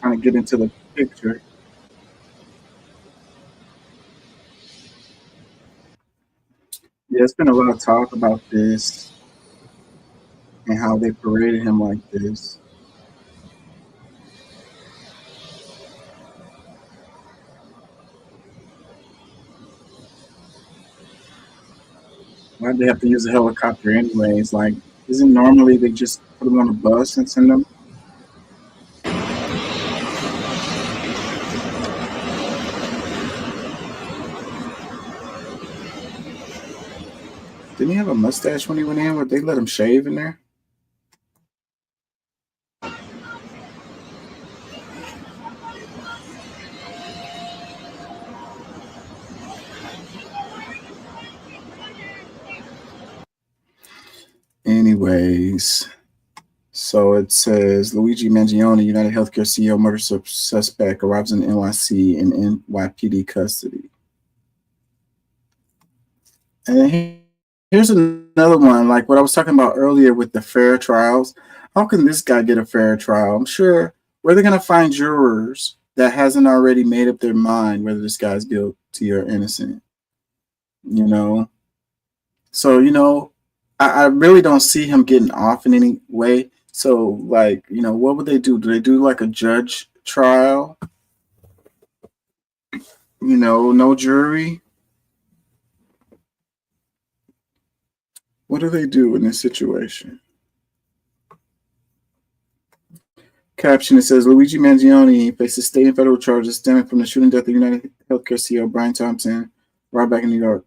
Trying to get into the picture. Yeah, there's been a lot of talk about this and how they paraded him like this. Why'd they have to use a helicopter anyways? Like, isn't normally they just put them on a bus and send them? Didn't he have a mustache when he went in? Would they let him shave in there? Anyways, so it says Luigi Mangione, United Healthcare CEO, murder suspect, arrives in NYC in NYPD custody. And here's another one, like what I was talking about earlier with the fair trials. How can this guy get a fair trial? I'm sure where they're going to find jurors that hasn't already made up their mind whether this guy's guilty or innocent. So, I really don't see him getting off in any way. So, like, what would they do? Do they do like a judge trial? No jury? What do they do in this situation? Caption, it says, Luigi Mangione faces state and federal charges stemming from the shooting death of United Healthcare CEO Brian Thompson, right back in New York,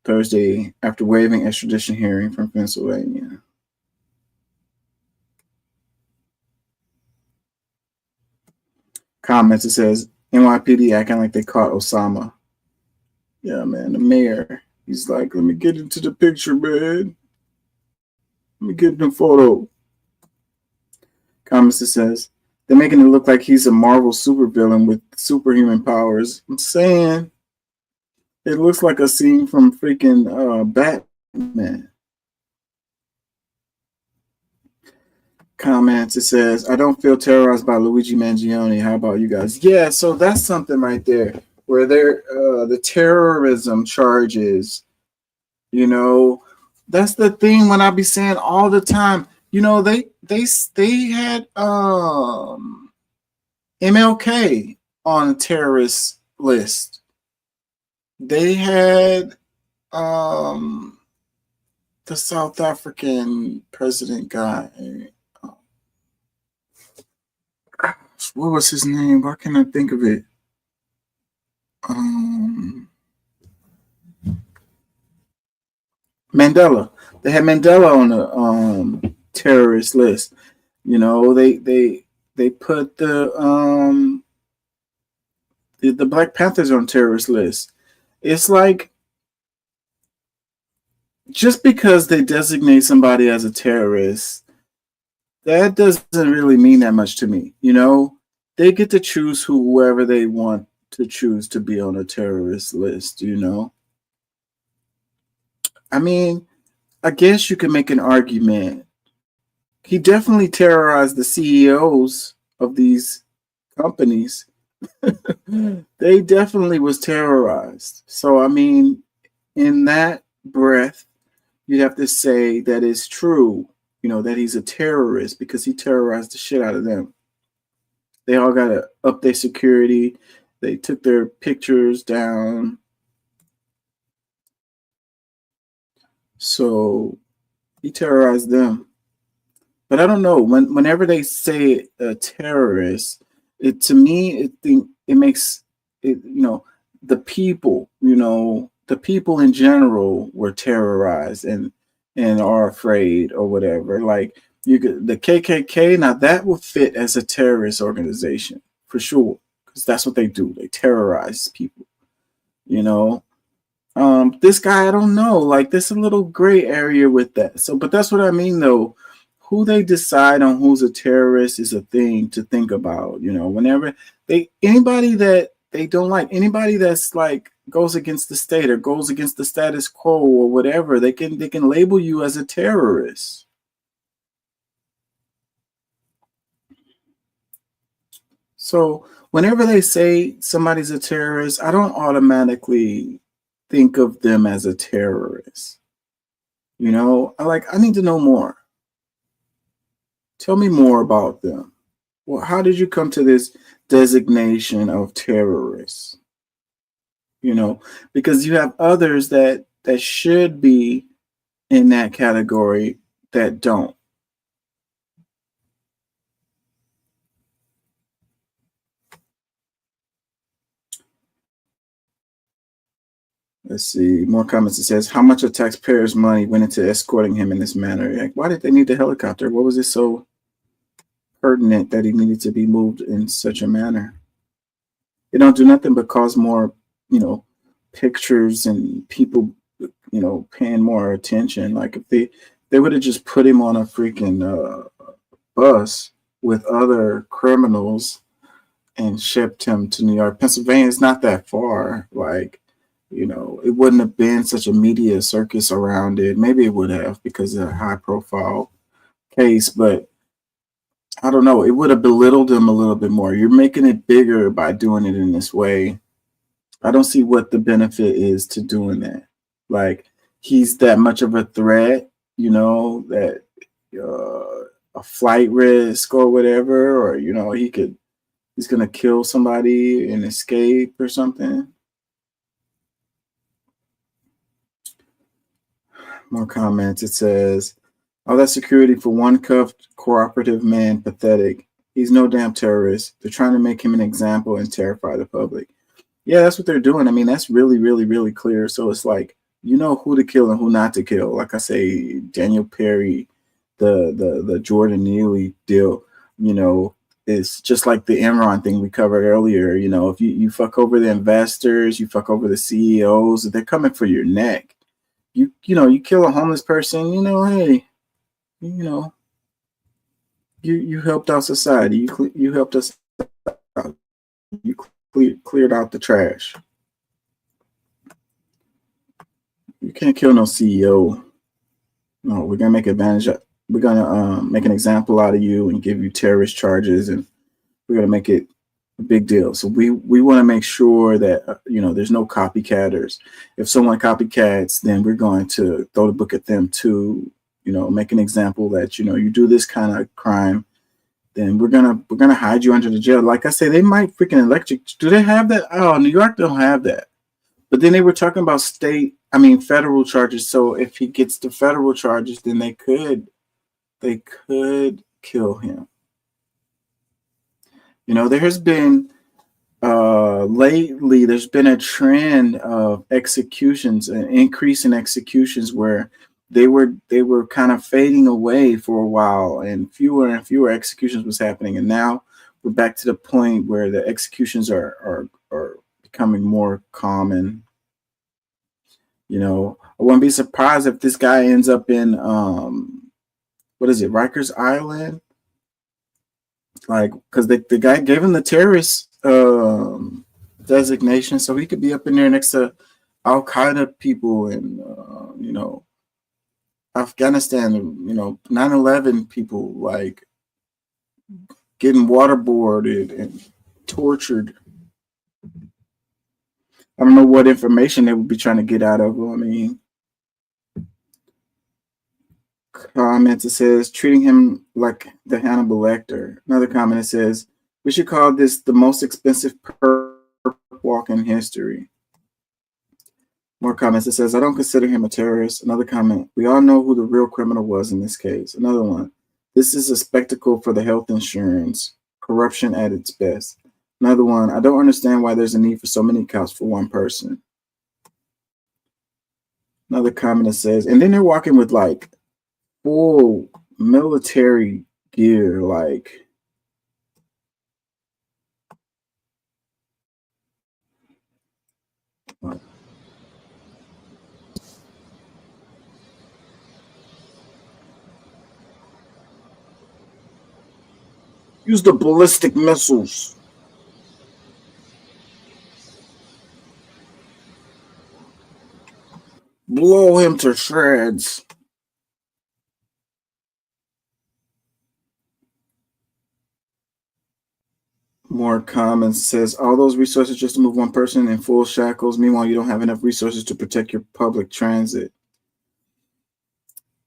Thursday, after waiving extradition hearing from Pennsylvania. Comments, it says, NYPD acting like they caught Osama. Yeah, man, the mayor, he's like, let me get into the picture, man. Let me get in the photo. Comments, it says, they're making it look like he's a Marvel supervillain with superhuman powers. I'm saying, it looks like a scene from freaking Batman. Comments, it says, I don't feel terrorized by Luigi Mangione. How about you guys? Yeah, so that's something right there where they're the terrorism charges, you know, that's the thing when I be saying all the time, you know, they had MLK on a terrorist list. They had the South African president guy. What was his name? Why can't I think of it? Mandela. They had Mandela on the terrorist list. You know, they put the Black Panthers on terrorist list. It's like, just because they designate somebody as a terrorist, that doesn't really mean that much to me. You know, they get to choose whoever they want to choose to be on a terrorist list, you know. I mean, I guess you can make an argument. He definitely terrorized the CEOs of these companies. They definitely was terrorized. So, I mean, in that breath, you'd have to say that it's true, you know, that he's a terrorist because he terrorized the shit out of them. They all got to up their security. They took their pictures down. So he terrorized them. But I don't know. Whenever they say a terrorist, it to me it makes it, you know, the people, you know, the people in general were terrorized and are afraid or whatever. Like you could, the KKK, now that would fit as a terrorist organization for sure, because that's what they do. They terrorize people, you know. This guy, I don't know, like there's a little gray area with that. So, but that's what I mean though. Who they decide on who's a terrorist is a thing to think about, you know. Whenever anybody that they don't like, anybody that's like goes against the state or goes against the status quo or whatever, they can label you as a terrorist. So whenever they say somebody's a terrorist, I don't automatically think of them as a terrorist. You know, I need to know more. Tell me more about them. Well, how did you come to this designation of terrorists? You know, because you have others that should be in that category that don't. Let's see, more comments. It says, how much of taxpayers' money went into escorting him in this manner? Like, why did they need the helicopter? What was it so pertinent that he needed to be moved in such a manner? It don't do nothing but cause more, you know, pictures and people, you know, paying more attention. Like if they would have just put him on a freaking bus with other criminals and shipped him to New York. Pennsylvania is not that far. Like, you know, it wouldn't have been such a media circus around it. Maybe it would have because of a high profile case, but I don't know. It would have belittled him a little bit more. You're making it bigger by doing it in this way. I don't see what the benefit is to doing that. Like, he's that much of a threat, you know, that a flight risk or whatever, or, you know, he's going to kill somebody and escape or something. More comments. It says, "All that security for one cuffed cooperative man, pathetic. He's no damn terrorist. They're trying to make him an example and terrify the public." Yeah, that's what they're doing. I mean, that's really, really, really clear. So it's like, you know who to kill and who not to kill. Like I say, Daniel Perry, the Jordan Neely deal, you know, it's just like the Enron thing we covered earlier. You know, if you fuck over the investors, you fuck over the CEOs, they're coming for your neck. You know, you kill a homeless person, you know, hey, you know, you helped out society. You helped us out. You cleared out the trash. You can't kill no CEO. No, we're gonna make we're gonna make an example out of you and give you terrorist charges, and we're gonna make it a big deal. So we want to make sure that you know, there's no copycatters. If someone copycats, then we're going to throw the book at them too. You know, make an example that, you know, you do this kind of crime, then we're gonna hide you under the jail. Like I say, they might freaking electric. Do they have that? Oh, New York don't have that. But then they were talking about federal charges. So if he gets the federal charges, then they could kill him. You know, there has been lately, there's been a trend of executions, an increase in executions where they were kind of fading away for a while, and fewer executions was happening. And now we're back to the point where the executions are becoming more common. You know, I wouldn't be surprised if this guy ends up in what is it, Rikers Island? Like, because the guy gave him the terrorist designation, so he could be up in there next to Al Qaeda people and you know, Afghanistan, you know, 9/11 people, like getting waterboarded and tortured. I don't know what information they would be trying to get out of him. I mean, comments, it says, treating him like the Hannibal Lecter. Another comment, it says, we should call this the most expensive perp walk in history. More comments, it says, I don't consider him a terrorist. Another comment, we all know who the real criminal was in this case. Another one, this is a spectacle for the health insurance. Corruption at its best. Another one, I don't understand why there's a need for so many cops for one person. Another comment that says, and then they're walking with like full military gear, like use the ballistic missiles. Blow him to shreds. More comments, says, all those resources just to move one person in full shackles. Meanwhile, you don't have enough resources to protect your public transit.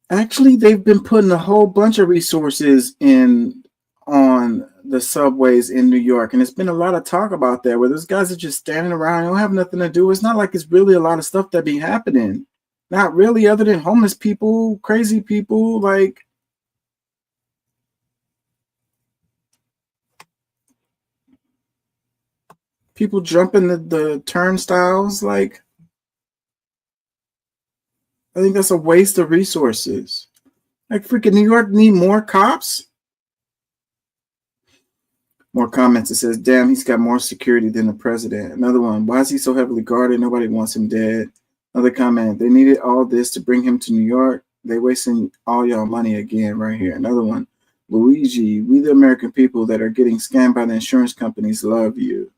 Actually, they've been putting a whole bunch of resources in on the subways in New York, and there's been a lot of talk about that, where those guys are just standing around, don't have nothing to do. It's not like it's really a lot of stuff that be happening. Not really, other than homeless people, crazy people, like people jumping the turnstiles. Like, I think that's a waste of resources. Like, freaking New York need more cops. More comments. It says, damn, he's got more security than the president. Another one, why is he so heavily guarded? Nobody wants him dead. Another comment, they needed all this to bring him to New York. They wasting all y'all money again right here. Another one, Luigi, we the American people that are getting scammed by the insurance companies love you.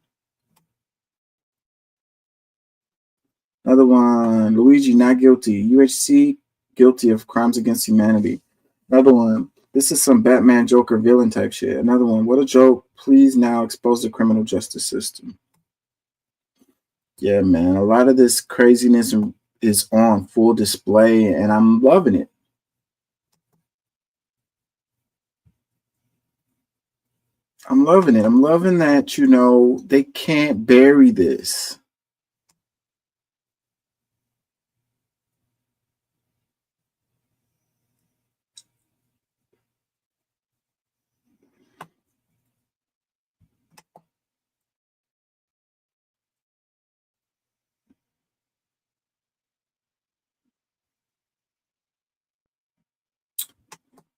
Another one, Luigi, not guilty. UHC, guilty of crimes against humanity. Another one, this is some Batman Joker villain type shit. Another one, what a joke. Please now expose the criminal justice system. Yeah, man, a lot of this craziness is on full display, and I'm loving it. I'm loving it. I'm loving that, you know, they can't bury this.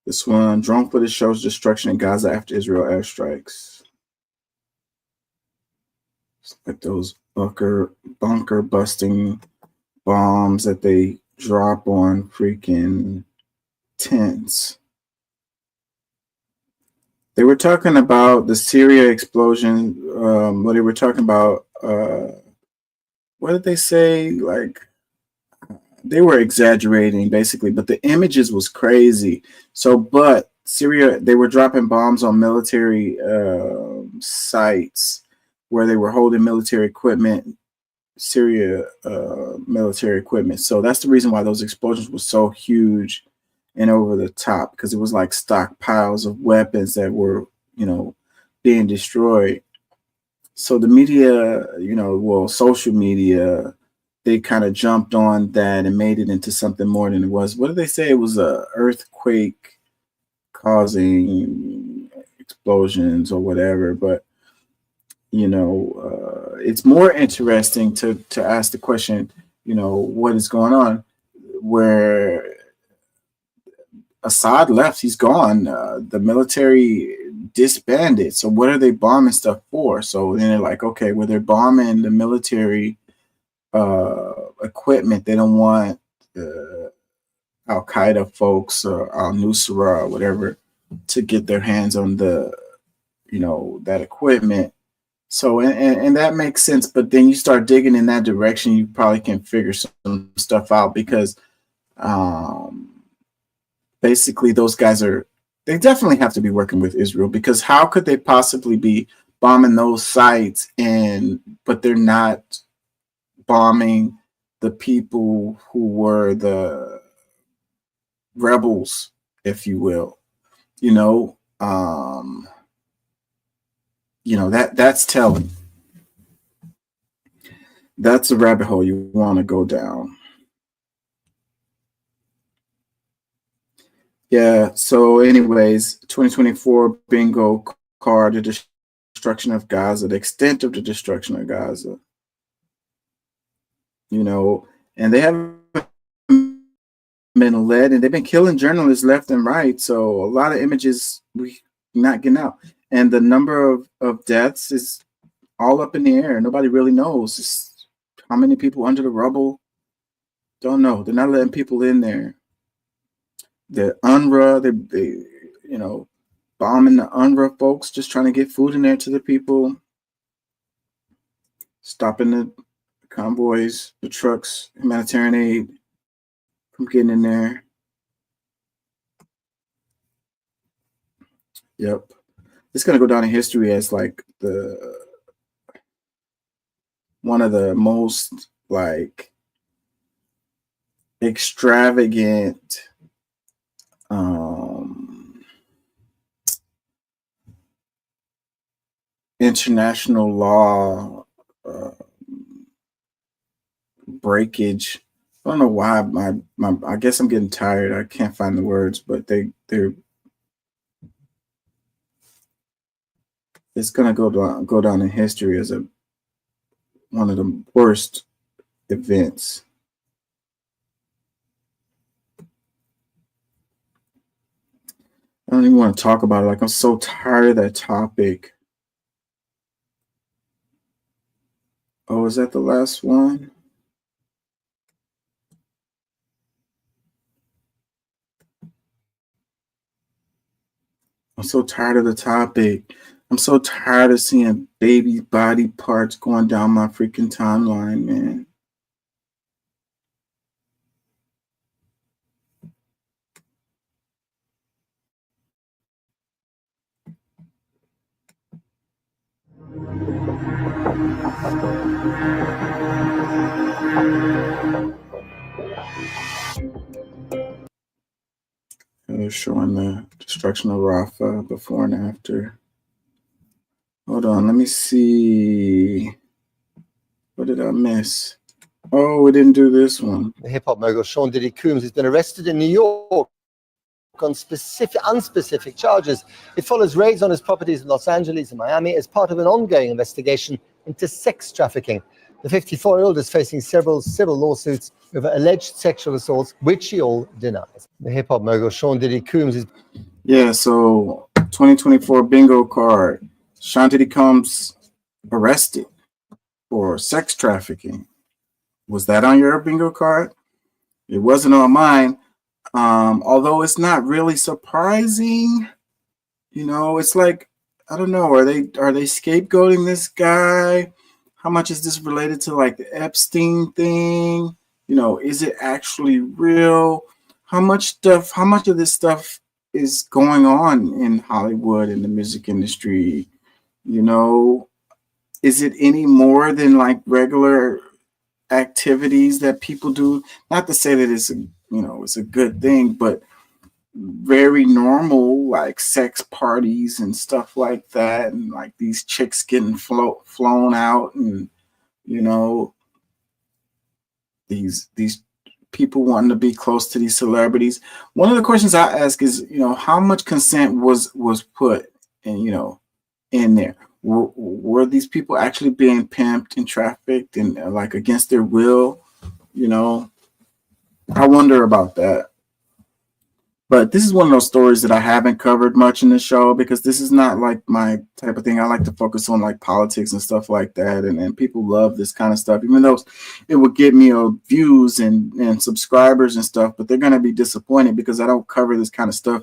This one, drone footage shows destruction in Gaza after Israel airstrikes. It's like those bunker busting bombs that they drop on freaking tents. They were talking about the Syria explosion. When they were talking about, what did they say? Like, they were exaggerating basically, but the images was crazy. So, but Syria, they were dropping bombs on military sites where they were holding military equipment, Syria military equipment. So that's the reason why those explosions were so huge and over the top, because it was like stockpiles of weapons that were, being destroyed. So the media, social media, they kind of jumped on that and made it into something more than it was. What did they say? It was a earthquake causing explosions or whatever. But, it's more interesting to ask the question, what is going on? Where Assad left, he's gone. The military disbanded. So what are they bombing stuff for? So then they're like, okay, well, they're bombing the military equipment. They don't want Al Qaeda folks or Al Nusra or whatever to get their hands on the, that equipment. So and that makes sense. But then you start digging in that direction, you probably can figure some stuff out, because basically those guys they definitely have to be working with Israel, because how could they possibly be bombing those sites but they're not bombing the people who were the rebels, if you will, that's telling. That's a rabbit hole you want to go down. Yeah. So anyways, 2024 bingo card, the destruction of Gaza, the extent of the destruction of Gaza. And they haven't been led, and they've been killing journalists left and right. So a lot of images we not getting out, and the number of deaths is all up in the air. Nobody really knows just how many people under the rubble. Don't know. They're not letting people in there. The UNRWA, they bombing the UNRWA folks, just trying to get food in there to the people, stopping the convoys, the trucks, humanitarian aid from getting in there. Yep. It's going to go down in history as like one of the most like extravagant international law breakage. I don't know why I guess I'm getting tired. I can't find the words, but they're it's gonna go down in history as one of the worst events. I don't even want to talk about it. Like, I'm so tired of that topic. Oh, is that the last one? I'm so tired of the topic. I'm so tired of seeing baby body parts going down my freaking timeline, man. They're showing the destruction of Rafah before and after. Hold on, let me see. What did I miss? Oh, we didn't do this one. The hip-hop mogul Sean Diddy Coombs has been arrested in New York on unspecific charges. It follows raids on his properties in Los Angeles and Miami as part of an ongoing investigation into sex trafficking. The 54-year-old is facing several civil lawsuits over alleged sexual assaults, which he all denies. The hip-hop mogul Sean Diddy Combs is... Yeah, so 2024 bingo card. Sean Diddy Combs arrested for sex trafficking. Was that on your bingo card? It wasn't on mine. Although it's not really surprising. You know, it's like, I don't know, are they scapegoating this guy? How much is this related to like the Epstein thing? You know, is it actually real? How much of this stuff is going on in Hollywood in the music industry? You know, is it any more than like regular activities that people do? Not to say that it's a good thing, but very normal, like sex parties and stuff like that, and like these chicks getting flown out, and you know, these people wanting to be close to these celebrities. One of the questions I ask is, you know, how much consent was put in, you know, in there? Were these people actually being pimped and trafficked and like against their will? You know, I wonder about that. But this is one of those stories that I haven't covered much in the show because this is not like my type of thing. I like to focus on like politics and stuff like that. And people love this kind of stuff, even though it would get me views and subscribers and stuff. But they're going to be disappointed because I don't cover this kind of stuff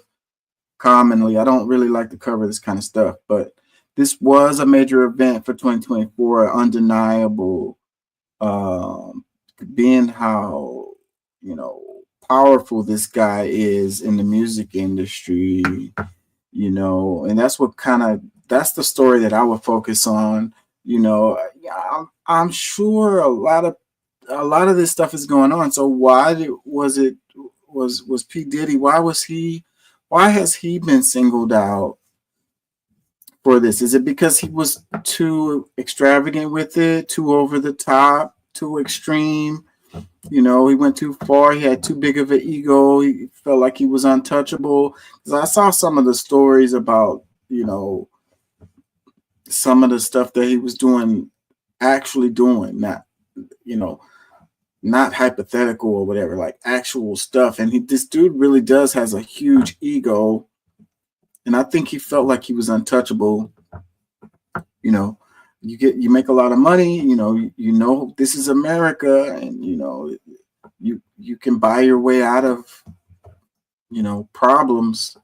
commonly. I don't really like to cover this kind of stuff. But this was a major event for 2024, undeniable, being how, you know, powerful this guy is in the music industry, you know, and that's the story that I would focus on. You know, I'm sure a lot of this stuff is going on. So why was P. Diddy? Why has he been singled out for this? Is it because he was too extravagant with it, too over the top, too extreme? You know, he went too far. He had too big of an ego. He felt like he was untouchable. Because I saw some of the stories about, you know, some of the stuff that he was actually doing, not, you know, not hypothetical or whatever, like actual stuff. And this dude really has a huge ego. And I think he felt like he was untouchable. You know, you make a lot of money, you know, this is America, and you know, you can buy your way out of, you know, problems.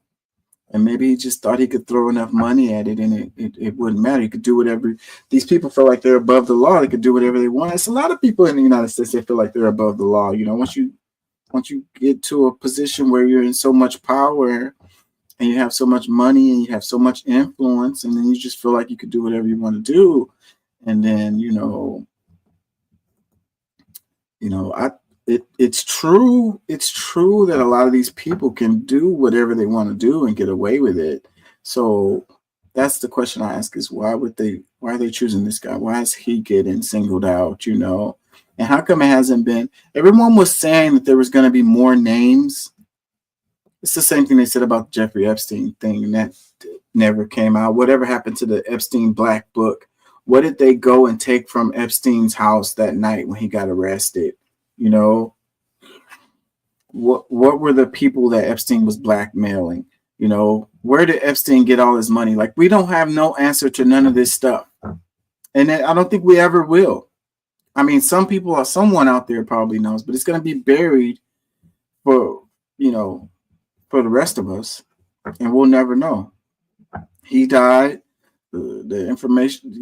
And maybe he just thought he could throw enough money at it and it wouldn't matter. He could do whatever. These people feel like they're above the law. They could do whatever they want. It's a lot of people in the United States, they feel like they're above the law. You know, once you get to a position where you're in so much power and you have so much money and you have so much influence, and then you just feel like you could do whatever you want to do. And then, it's true that a lot of these people can do whatever they want to do and get away with it. So that's the question I ask, is why are they choosing this guy? Why is he getting singled out, you know? And how come it hasn't been? Everyone was saying that there was going to be more names. It's the same thing they said about the Jeffrey Epstein thing, and that never came out. Whatever happened to the Epstein Black Book? What did they go and take from Epstein's house that night when he got arrested? You know, what were the people that Epstein was blackmailing? You know, where did Epstein get all his money? Like, we don't have no answer to none of this stuff. And I don't think we ever will. I mean, someone out there probably knows, but it's going to be buried for the rest of us, and we'll never know. He died. The information,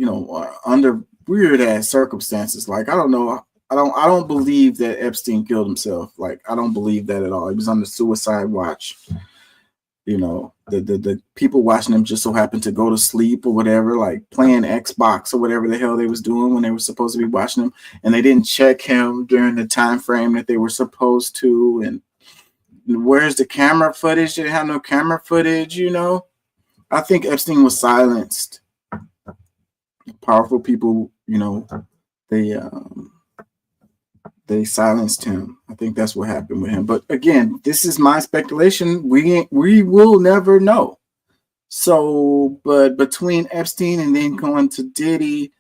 under weird ass circumstances. Like, I don't know. I don't believe that Epstein killed himself. Like, I don't believe that at all. He was on the suicide watch. You know, the people watching him just so happened to go to sleep or whatever, like playing Xbox or whatever the hell they was doing when they were supposed to be watching him, and they didn't check him during the time frame that they were supposed to. And where's the camera footage? They didn't have no camera footage, you know. I think Epstein was silenced. Powerful people, they silenced him. I think that's what happened with him. But again, this is my speculation. We will never know. So, but between Epstein and then going to Diddy,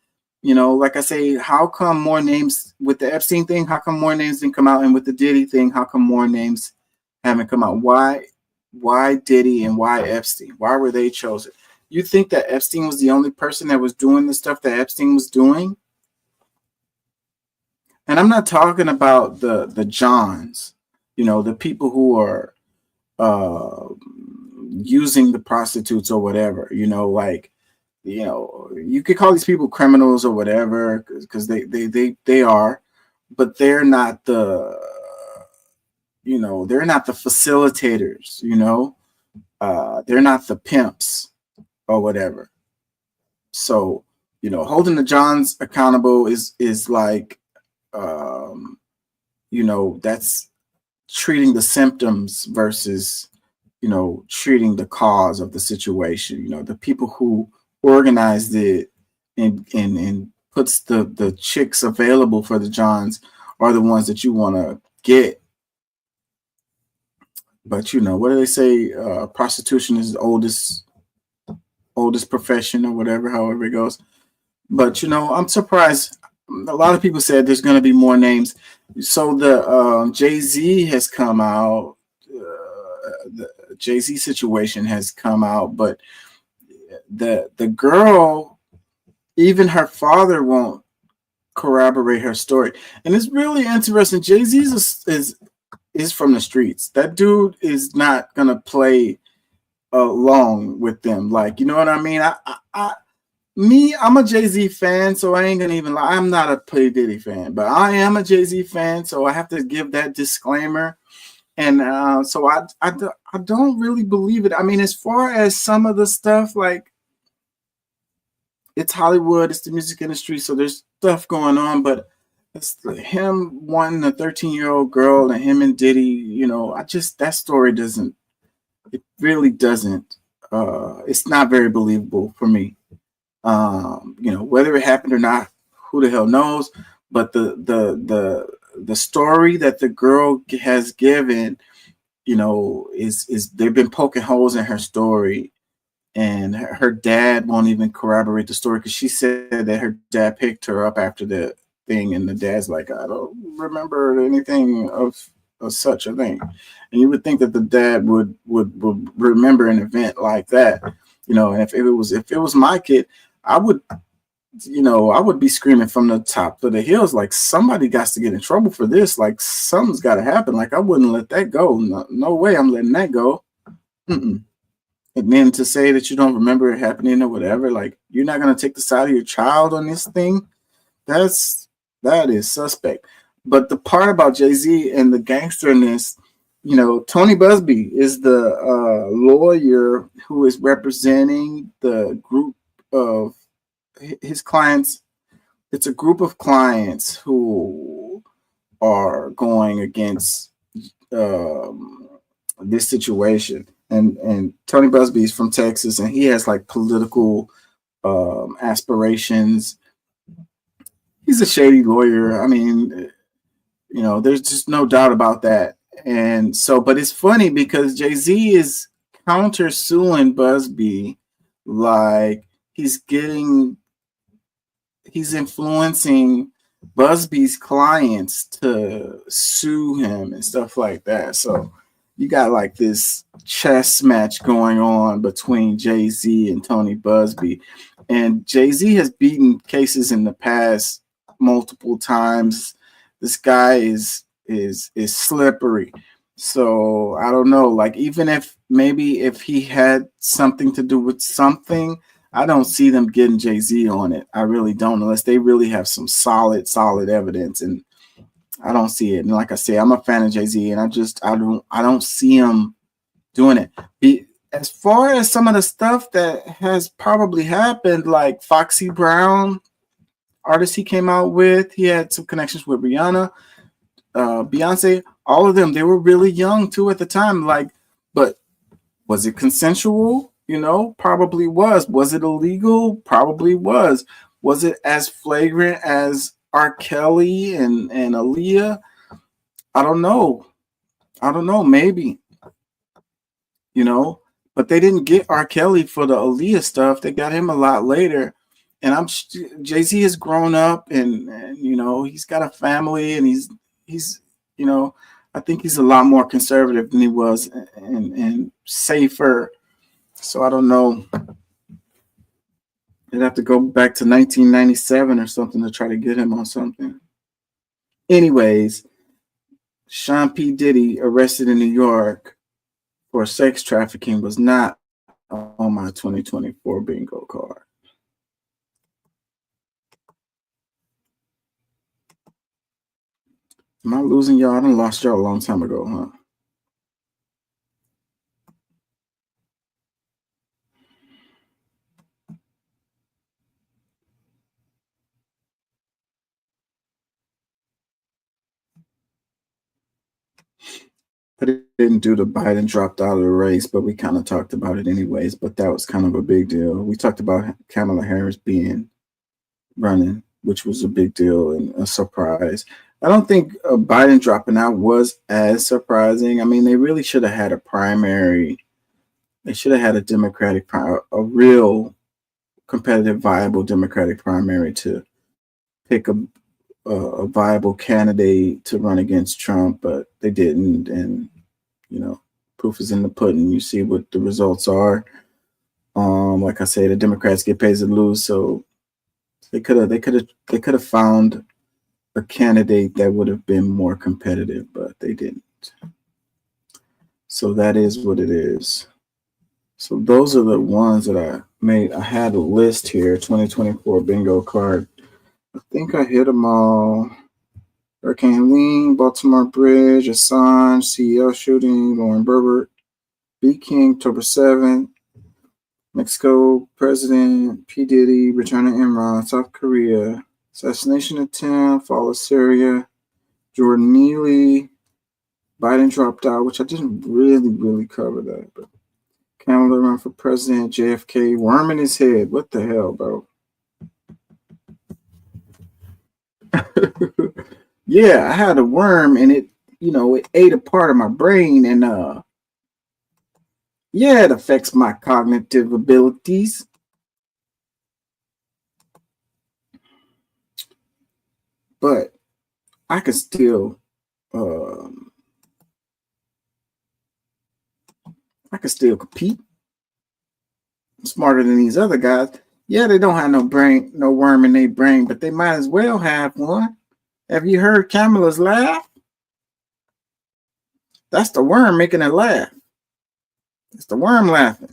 You know, like I say, how come more names with the Epstein thing? How come more names didn't come out? And with the Diddy thing, how come more names haven't come out? Why Diddy and why Epstein? Why were they chosen? You think that Epstein was the only person that was doing the stuff that Epstein was doing? And I'm not talking about the Johns, you know, the people who are using the prostitutes or whatever, you know, like, you know, you could call these people criminals or whatever, because they are, but they're not the, you know, they're not the facilitators, you know, they're not the pimps or whatever. So, you know, holding the Johns accountable is like, you know, that's treating the symptoms versus, you know, treating the cause of the situation. You know, the people who organized it and puts the chicks available for the Johns are the ones that you want to get. But, you know, what do they say? Prostitution is the oldest profession or whatever, however it goes. But, you know, I'm surprised. A lot of people said there's going to be more names. So the Jay-Z has come out. The Jay-Z situation has come out, but the girl, even her father won't corroborate her story. And it's really interesting. Jay-Z is from the streets. That dude is not going to play along with them. Like, you know what I mean? I'm a Jay-Z fan, so I ain't gonna even lie. I'm not a P. Diddy fan, but I am a Jay-Z fan, so I have to give that disclaimer. And so I don't really believe it. I mean, as far as some of the stuff, like, it's Hollywood, it's the music industry, so there's stuff going on, but it's him wanting a 13-year-old girl and him and Diddy, you know, that story doesn't, it really doesn't, it's not very believable for me. You know, whether it happened or not, who the hell knows? But the story that the girl has given, you know, is they've been poking holes in her story, and her dad won't even corroborate the story because she said that her dad picked her up after the thing, and the dad's like, I don't remember anything of such a thing. And you would think that the dad would remember an event like that, you know. And if it was my kid, I would be screaming from the top of the hills, like, somebody got to get in trouble for this. Like, something's got to happen. Like, I wouldn't let that go. No way I'm letting that go. And then to say that you don't remember it happening or whatever, like, you're not going to take the side of your child on this thing. That is suspect. But the part about Jay-Z and the gangsterness, you know, Tony Busby is the lawyer who is representing the group of his clients. It's a group of clients who are going against this situation, and Tony Busby is from Texas, and he has like political aspirations. He's a shady lawyer. I mean, you know, there's just no doubt about that. And so, but it's funny because Jay-Z is countersuing Busby, like, he's influencing Busby's clients to sue him and stuff like that. So you got like this chess match going on between Jay-Z and Tony Busby. And Jay-Z has beaten cases in the past multiple times. This guy is slippery. So I don't know, like, even if he had something to do with something, I don't see them getting Jay-Z on it. I really don't, unless they really have some solid evidence, and I don't see it. And like I say, I'm a fan of Jay-Z, and I don't see him doing it. As far as some of the stuff that has probably happened, like Foxy Brown, artist he came out with, he had some connections with Rihanna, Beyonce, all of them. They were really young too at the time. Like, but was it consensual? You know, probably was. Was it illegal? Probably was. Was it as flagrant as R. Kelly and Aaliyah? I don't know. Maybe. You know, but they didn't get R. Kelly for the Aaliyah stuff. They got him a lot later. And Jay-Z has grown up, and you know, he's got a family, and he's you know, I think he's a lot more conservative than he was, and safer. So I don't know. You'd have to go back to 1997 or something to try to get him on something. Anyways, Sean P. Diddy, arrested in New York for sex trafficking, was not on my 2024 bingo card. Am I losing y'all? I done lost y'all a long time ago, huh? I didn't do the Biden dropped out of the race, but we kind of talked about it anyways. But that was kind of a big deal. We talked about Kamala Harris running, which was a big deal and a surprise. I don't think Biden dropping out was as surprising. I mean, they really should have had a primary. They should have had a Democratic, a real competitive, viable Democratic primary to pick a viable candidate to run against Trump, but they didn't. And, you know, proof is in the pudding. You see what the results are. Like I say, the Democrats get paid to lose, so they could have found a candidate that would have been more competitive, but they didn't. So that is what it is. So those are the ones that I made. I had a list here, 2024 bingo card. I think I hit them all. Hurricane Helene, Baltimore Bridge, Assange, CEO shooting, Lauren Boebert, B. King, October 7th, Mexico President, P. Diddy, return to Enron, South Korea, assassination attempt, fall of Syria, Jordan Neely, Biden dropped out, which I didn't really cover that, but Kamala run for president, JFK, worm in his head. What the hell, bro? Yeah, I had a worm and it, you know, it ate a part of my brain, and yeah, it affects my cognitive abilities. But I can still compete. I'm smarter than these other guys. Yeah, they don't have no brain, no worm in their brain, but they might as well have one. Have you heard Kamala's laugh? That's the worm making it laugh. It's the worm laughing.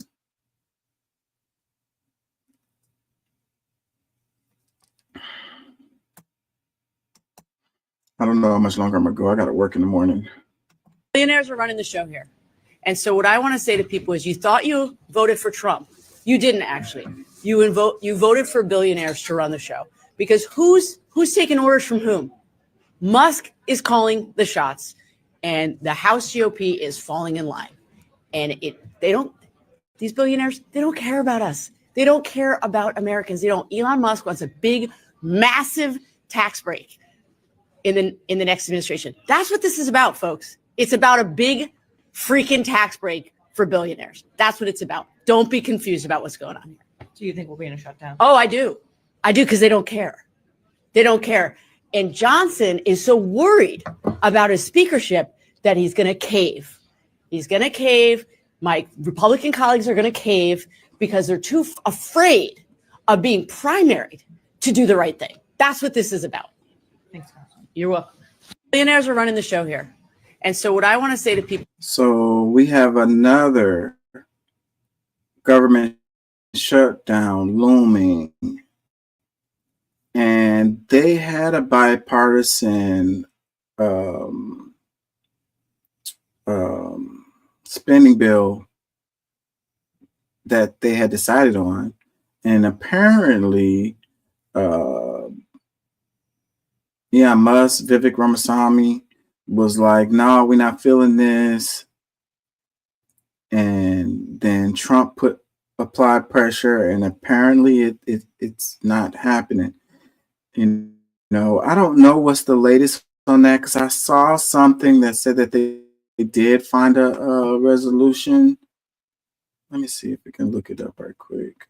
I don't know how much longer I'm gonna go. I gotta work in the morning. Billionaires are running the show here. And so what I want to say to people is, you thought you voted for Trump. You didn't actually. You voted for billionaires to run the show. Because who's taking orders from whom? Musk is calling the shots, and the House GOP is falling in line. And these billionaires, they don't care about us. They don't care about Americans. They don't. Elon Musk wants a big, massive tax break in the next administration. That's what this is about, folks. It's about a big freaking tax break for billionaires. That's what it's about. Don't be confused about what's going on here. Do you think we'll be in a shutdown? Oh, I do. Because they don't care. They don't care. And Johnson is so worried about his speakership that he's going to cave. He's going to cave. My Republican colleagues are going to cave because they're too afraid of being primaried to do the right thing. That's what this is about. Thanks, Congressman. You're welcome. Billionaires are running the show here. And so what I want to say to people. So we have another government shutdown looming. And they had a bipartisan spending bill that they had decided on. And apparently, Musk, Vivek Ramaswamy was like, no, we're not feeling this. And then Trump applied pressure, and apparently it's not happening. You know, I don't know what's the latest on that, because I saw something that said that they did find a resolution. Let me see if we can look it up right quick.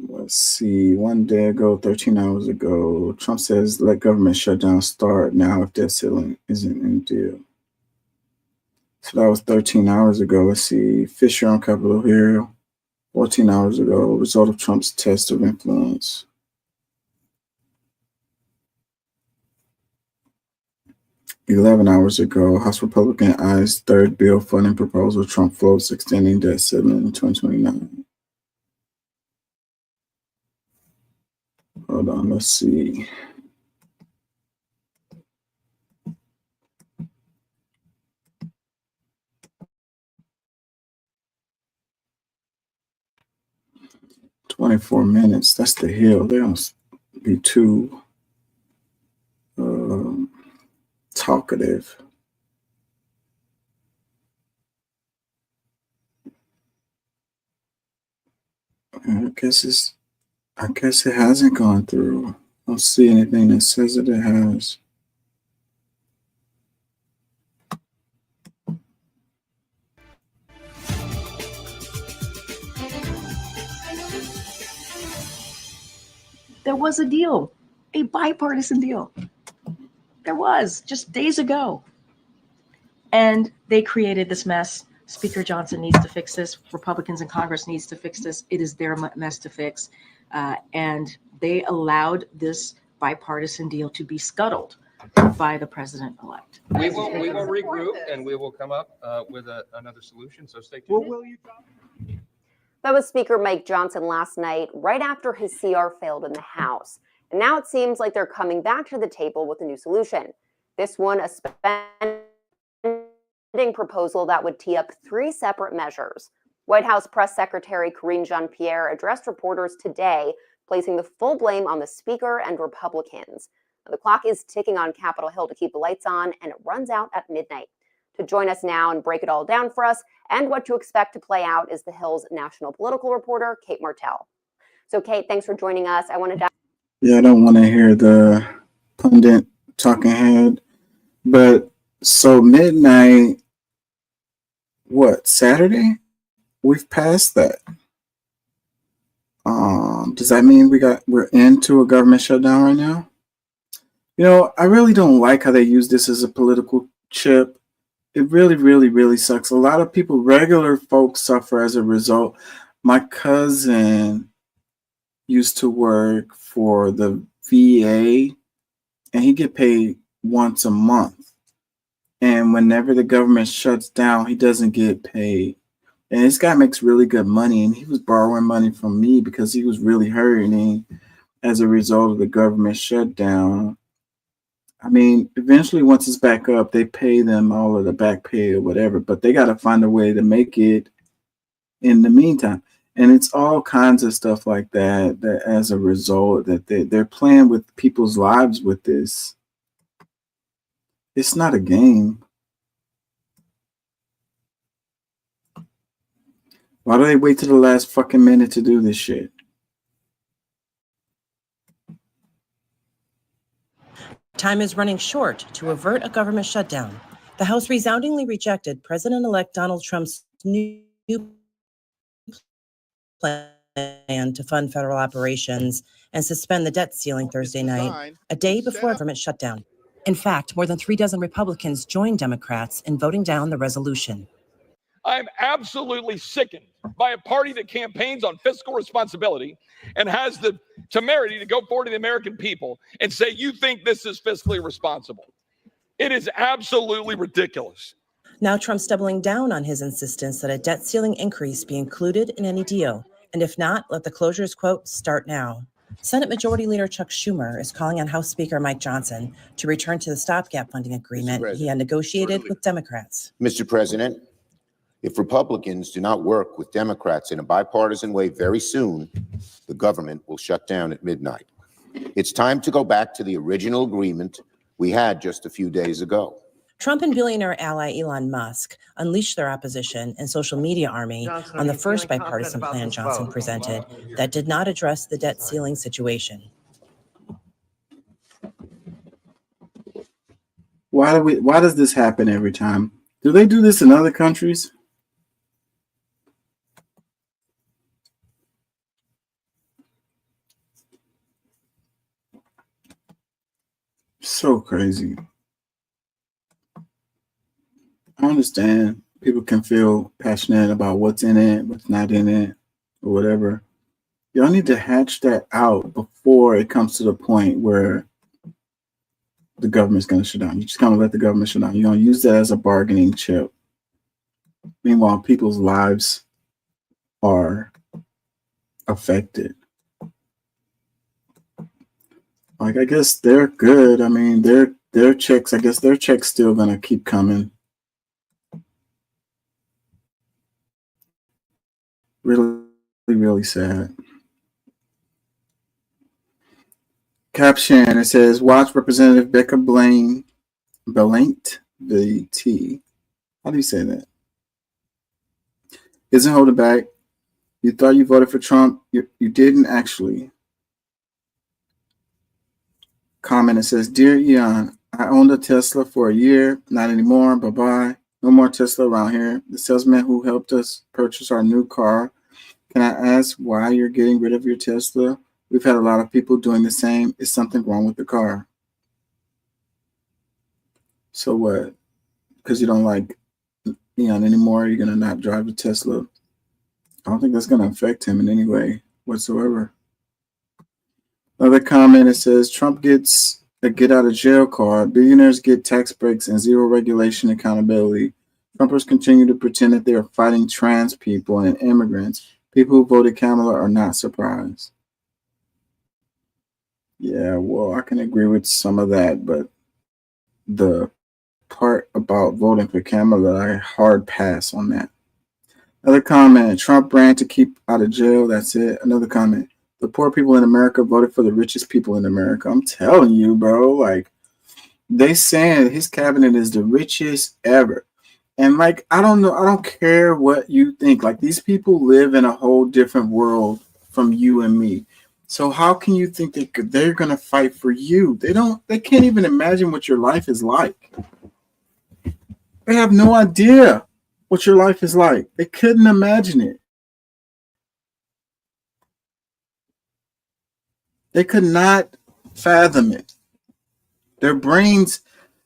Let's see. One day ago, 13 hours ago, Trump says let government shutdown start now if debt ceiling isn't in deal. So that was 13 hours ago. Let's see. Fisher on Capitol Hill, 14 hours ago. Result of Trump's test of influence. "11 hours ago, House Republican eyes third bill funding proposal Trump floats extending debt ceiling in 2029. Hold on, let's see. "24 minutes. That's the Hill. They don't be too talkative. I guess it hasn't gone through. I don't see anything that says that it has. There was a deal, a bipartisan deal. There was just days ago. And they created this mess. Speaker Johnson needs to fix this. Republicans in Congress needs to fix this. It is their mess to fix. And they allowed this bipartisan deal to be scuttled by the president-elect. We will regroup and we will come up with another solution. So stay tuned. That was Speaker Mike Johnson last night, right after his CR failed in the House. And now it seems like they're coming back to the table with a new solution. This one, a spending proposal that would tee up 3 separate measures. White House Press Secretary Karine Jean-Pierre addressed reporters today, placing the full blame on the Speaker and Republicans. The clock is ticking on Capitol Hill to keep the lights on, and it runs out at midnight. To join us now and break it all down for us and what to expect to play out is the Hill's national political reporter, Kate Martell. So, Kate, thanks for joining us. I want to Yeah, I don't want to hear the pundit talking head. But so midnight, what, Saturday? We've passed that. Does that mean we're into a government shutdown right now? You know, I really don't like how they use this as a political chip. It really, really, really sucks. A lot of people, regular folks, suffer as a result. My cousin used to work for the VA, and he get paid once a month. And whenever the government shuts down, he doesn't get paid. And this guy makes really good money, and he was borrowing money from me because he was really hurting as a result of the government shutdown. I mean, eventually, once it's back up, they pay them all of the back pay or whatever, but they got to find a way to make it in the meantime. And it's all kinds of stuff like that, that as a result, that they're playing with people's lives with this. It's not a game. Why do they wait to the last fucking minute to do this shit? Time is running short to avert a government shutdown. The House resoundingly rejected President-elect Donald Trump's new plan to fund federal operations and suspend the debt ceiling Thursday night, a day before a government shutdown. In fact, more than 36 Republicans joined Democrats in voting down the resolution. I'm absolutely sickened by a party that campaigns on fiscal responsibility and has the temerity to go forward to the American people and say, you think this is fiscally responsible. It is absolutely ridiculous. Now Trump's doubling down on his insistence that a debt ceiling increase be included in any deal. And if not, let the closures, quote, start now. Senate Majority Leader Chuck Schumer is calling on House Speaker Mike Johnson to return to the stopgap funding agreement he had negotiated with Democrats. Mr. President, if Republicans do not work with Democrats in a bipartisan way very soon, the government will shut down at midnight. It's time to go back to the original agreement we had just a few days ago. Trump and billionaire ally Elon Musk unleashed their opposition and social media army on the first bipartisan plan Johnson presented that did not address the debt ceiling situation. Why does this happen every time? Do they do this in other countries? crazy. I understand people can feel passionate about what's in it, what's not in it, or whatever. Y'all need to hatch that out before it comes to the point where the government's going to shut down. You just going to let the government shut down. You're going to use that as a bargaining chip. Meanwhile, people's lives are affected. Like, I guess they're good. I mean, their checks, I guess their checks still going to keep coming. Really, really sad. Caption, it says, watch Representative Becca Blank, VT. How do you say that? Isn't holding back. You thought you voted for Trump. You didn't actually. Comment, it says, Dear Eon, I owned a Tesla for a year. Not anymore. Bye-bye. No more Tesla around here. The salesman who helped us purchase our new car. Can I ask why you're getting rid of your Tesla? We've had a lot of people doing the same. Is something wrong with the car? So what? Because you don't like Eon anymore, you're going to not drive the Tesla? I don't think that's going to affect him in any way whatsoever. Another comment, it says, Trump gets a get out of jail card. Billionaires get tax breaks and zero regulation accountability. Trumpers continue to pretend that they are fighting trans people and immigrants. People who voted Kamala are not surprised. Yeah, well, I can agree with some of that, but the part about voting for Kamala, I hard pass on that. Another comment, Trump ran to keep out of jail. That's it. Another comment, the poor people in America voted for the richest people in America. I'm telling you, bro, like, they saying his cabinet is the richest ever. And like, I don't know, I don't care what you think. Like, these people live in a whole different world from you and me. So how can you think they're going to fight for you? They can't even imagine what your life is like. They have no idea what your life is like. They couldn't imagine it. They could not fathom it. Their brains,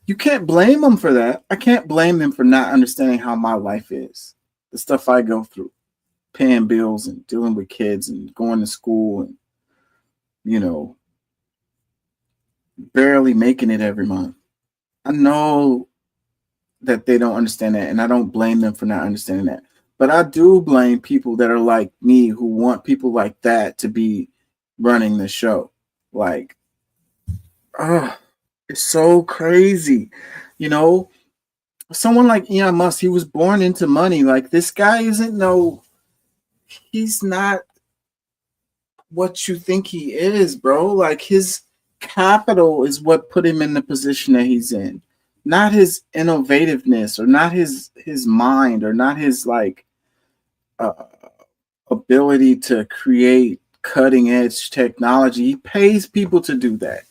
you can't blame them for that. I can't blame them for not understanding how my life is. The stuff I go through, paying bills and dealing with kids and going to school and, you know, barely making it every month. I know that they don't understand that, and I don't blame them for not understanding that. But I do blame people that are like me who want people like that to be running the show. Like, it's so crazy. You know, someone like Elon Musk, he was born into money. Like, this guy he's not what you think he is, bro. Like, his capital is what put him in the position that he's in, not his innovativeness or not his mind or not his like ability to create cutting edge technology. He pays people to do that.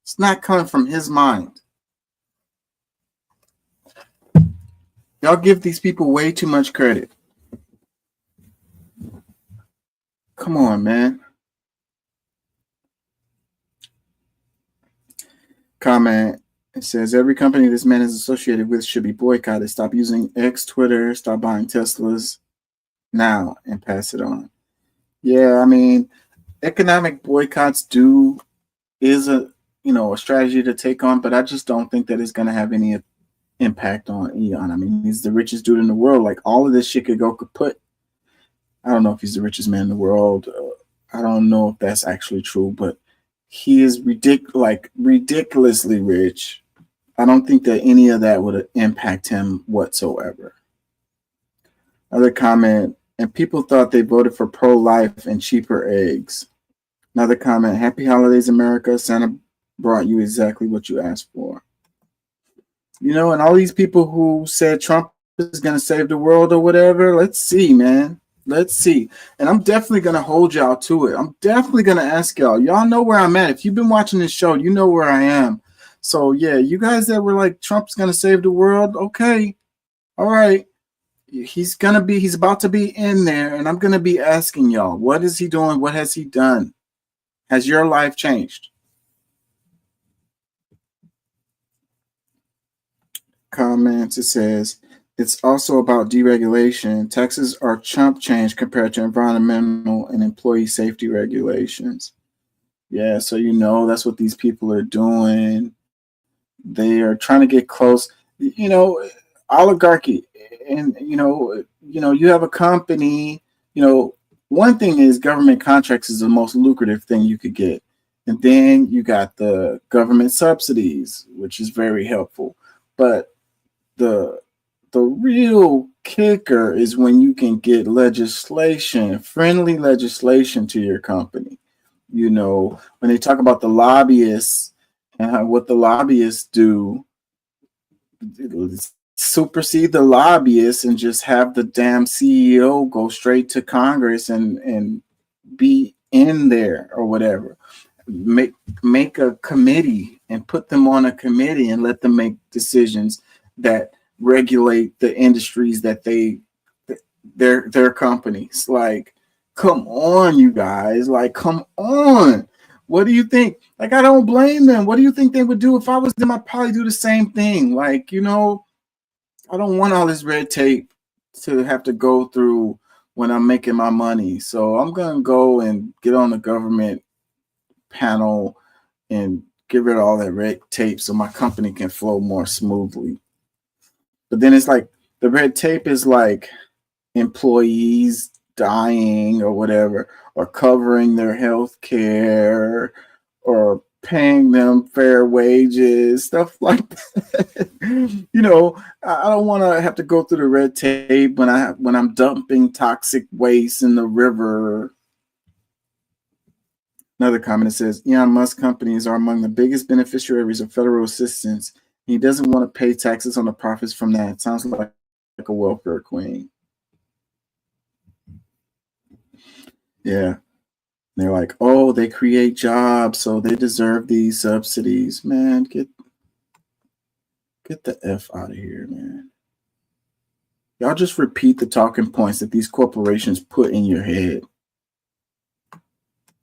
It's not coming from his mind. Y'all give these people way too much credit. Come on, man. Comment. It says every company this man is associated with should be boycotted. Stop using X, Twitter, stop buying Teslas now and pass it on. Yeah, I mean, economic boycotts is a strategy to take on, but I just don't think that it's going to have any impact on Elon. I mean, he's the richest dude in the world. Like, all of this shit could go kaput. I don't know if he's the richest man in the world. I don't know if that's actually true, but he is ridiculously rich. I don't think that any of that would impact him whatsoever. Other comment, and people thought they voted for pro-life and cheaper eggs. Another comment, happy holidays, America. Santa brought you exactly what you asked for. You know, and all these people who said Trump is going to save the world or whatever, let's see, man. Let's see. And I'm definitely going to hold y'all to it. I'm definitely going to ask y'all. Y'all know where I'm at. If you've been watching this show, you know where I am. So, yeah, you guys that were like, Trump's going to save the world, okay. All right. He's about to be in there, and I'm going to be asking y'all, what is he doing? What has he done? Has your life changed? comments. It says, it's also about deregulation. Taxes are chump change compared to environmental and employee safety regulations. Yeah, so that's what these people are doing. They are trying to get close. Oligarchy, and you have a company. One thing is government contracts is the most lucrative thing you could get, and then you got the government subsidies, which is very helpful. But the real kicker is when you can get friendly legislation to your company. When they talk about the lobbyists and what the lobbyists do, supersede the lobbyists and just have the damn CEO go straight to Congress and be in there or whatever. Make a committee and put them on a committee and let them make decisions that regulate the industries that their companies. Like, come on, you guys. Like, come on. What do you think? Like, I don't blame them. What do you think they would do if I was them? I'd probably do the same thing. Like, I don't want all this red tape to have to go through when I'm making my money. So I'm going to go and get on the government panel and get rid of all that red tape so my company can flow more smoothly. But then it's like the red tape is like employees dying or whatever, or covering their health care, or paying them fair wages, stuff like that. I don't want to have to go through the red tape when I'm dumping toxic waste in the river. Another comment says, Elon Musk companies are among the biggest beneficiaries of federal assistance. He doesn't want to pay taxes on the profits from that. Sounds like a welfare queen. Yeah. They're like, oh, they create jobs, so they deserve these subsidies. Man, get the F out of here, man. Y'all just repeat the talking points that these corporations put in your head.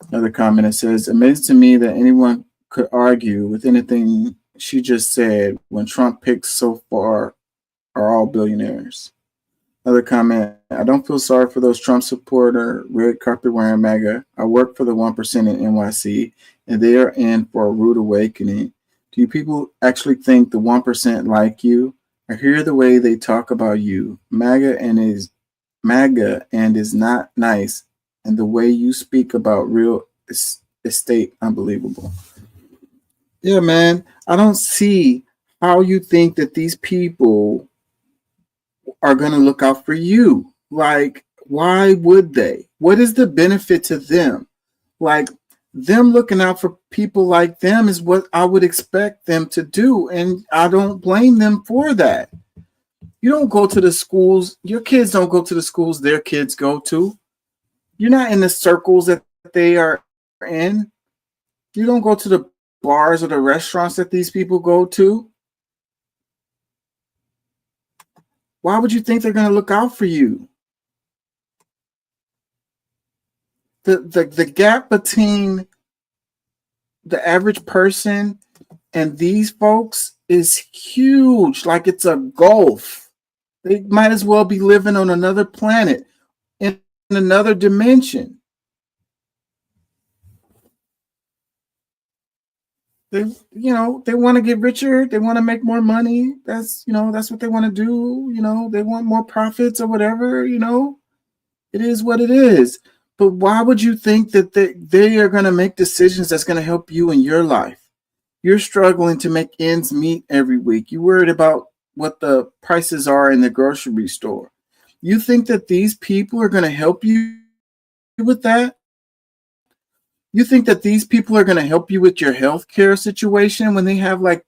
Another comment that says, amazing to me that anyone could argue with anything she just said when Trump picks so far are all billionaires. Another comment, I don't feel sorry for those Trump supporter, red carpet wearing MAGA. I work for the 1% in NYC, and they are in for a rude awakening. Do you people actually think the 1% like you? I hear the way they talk about you. MAGA and is not nice, and the way you speak about real estate, unbelievable. Yeah, man, I don't see how you think that these people are going to look out for you. Like, why would they? What is the benefit to them? Like, them looking out for people like them is what I would expect them to do. And I don't blame them for that. You don't go to the schools. Your kids don't go to the schools their kids go to. You're not in the circles that they are in. You don't go to the bars or the restaurants that these people go to. Why would you think they're going to look out for you? The gap between the average person and these folks is huge. Like, it's a gulf. They might as well be living on another planet, in another dimension. They want to get richer. They want to make more money. That's what they want to do. They want more profits or whatever. It is what it is. But why would you think that they are going to make decisions that's going to help you in your life? You're struggling to make ends meet every week. You're worried about what the prices are in the grocery store. You think that these people are going to help you with that? You think that these people are going to help you with your healthcare situation when they have like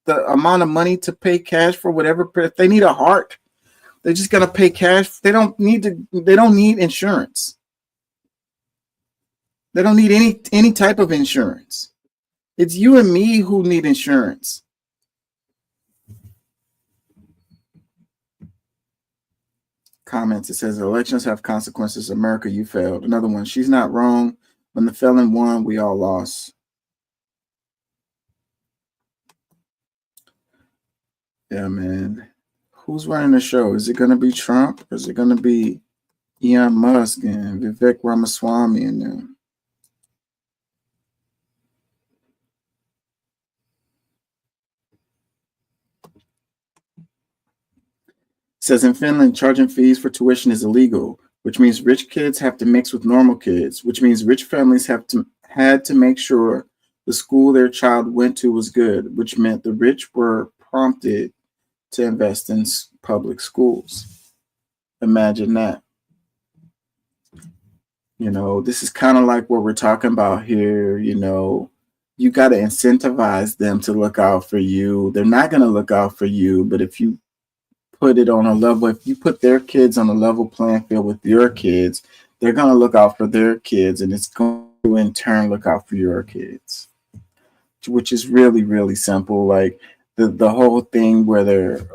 the amount of money to pay cash for whatever? If they need a heart, they're just going to pay cash. They don't need insurance. They don't need any type of insurance. It's you and me who need insurance. Comments, it says elections have consequences. America, you failed. Another one, she's not wrong. When the felon won, we all lost. Yeah, man. Who's running the show? Is it going to be Trump or is it going to be Elon Musk and Vivek Ramaswamy and them? It says in Finland, charging fees for tuition is illegal, which means rich kids have to mix with normal kids, which means rich families had to make sure the school their child went to was good, which meant the rich were prompted to invest in public schools. Imagine that. You know, this is kind of like what we're talking about here. You know, you got to incentivize them to look out for you. They're not going to look out for you, but if you put it on a level, if you put their kids on a level playing field with your kids, they're going to look out for their kids, and it's going to in turn look out for your kids, which is really, really simple. Like the whole thing where they're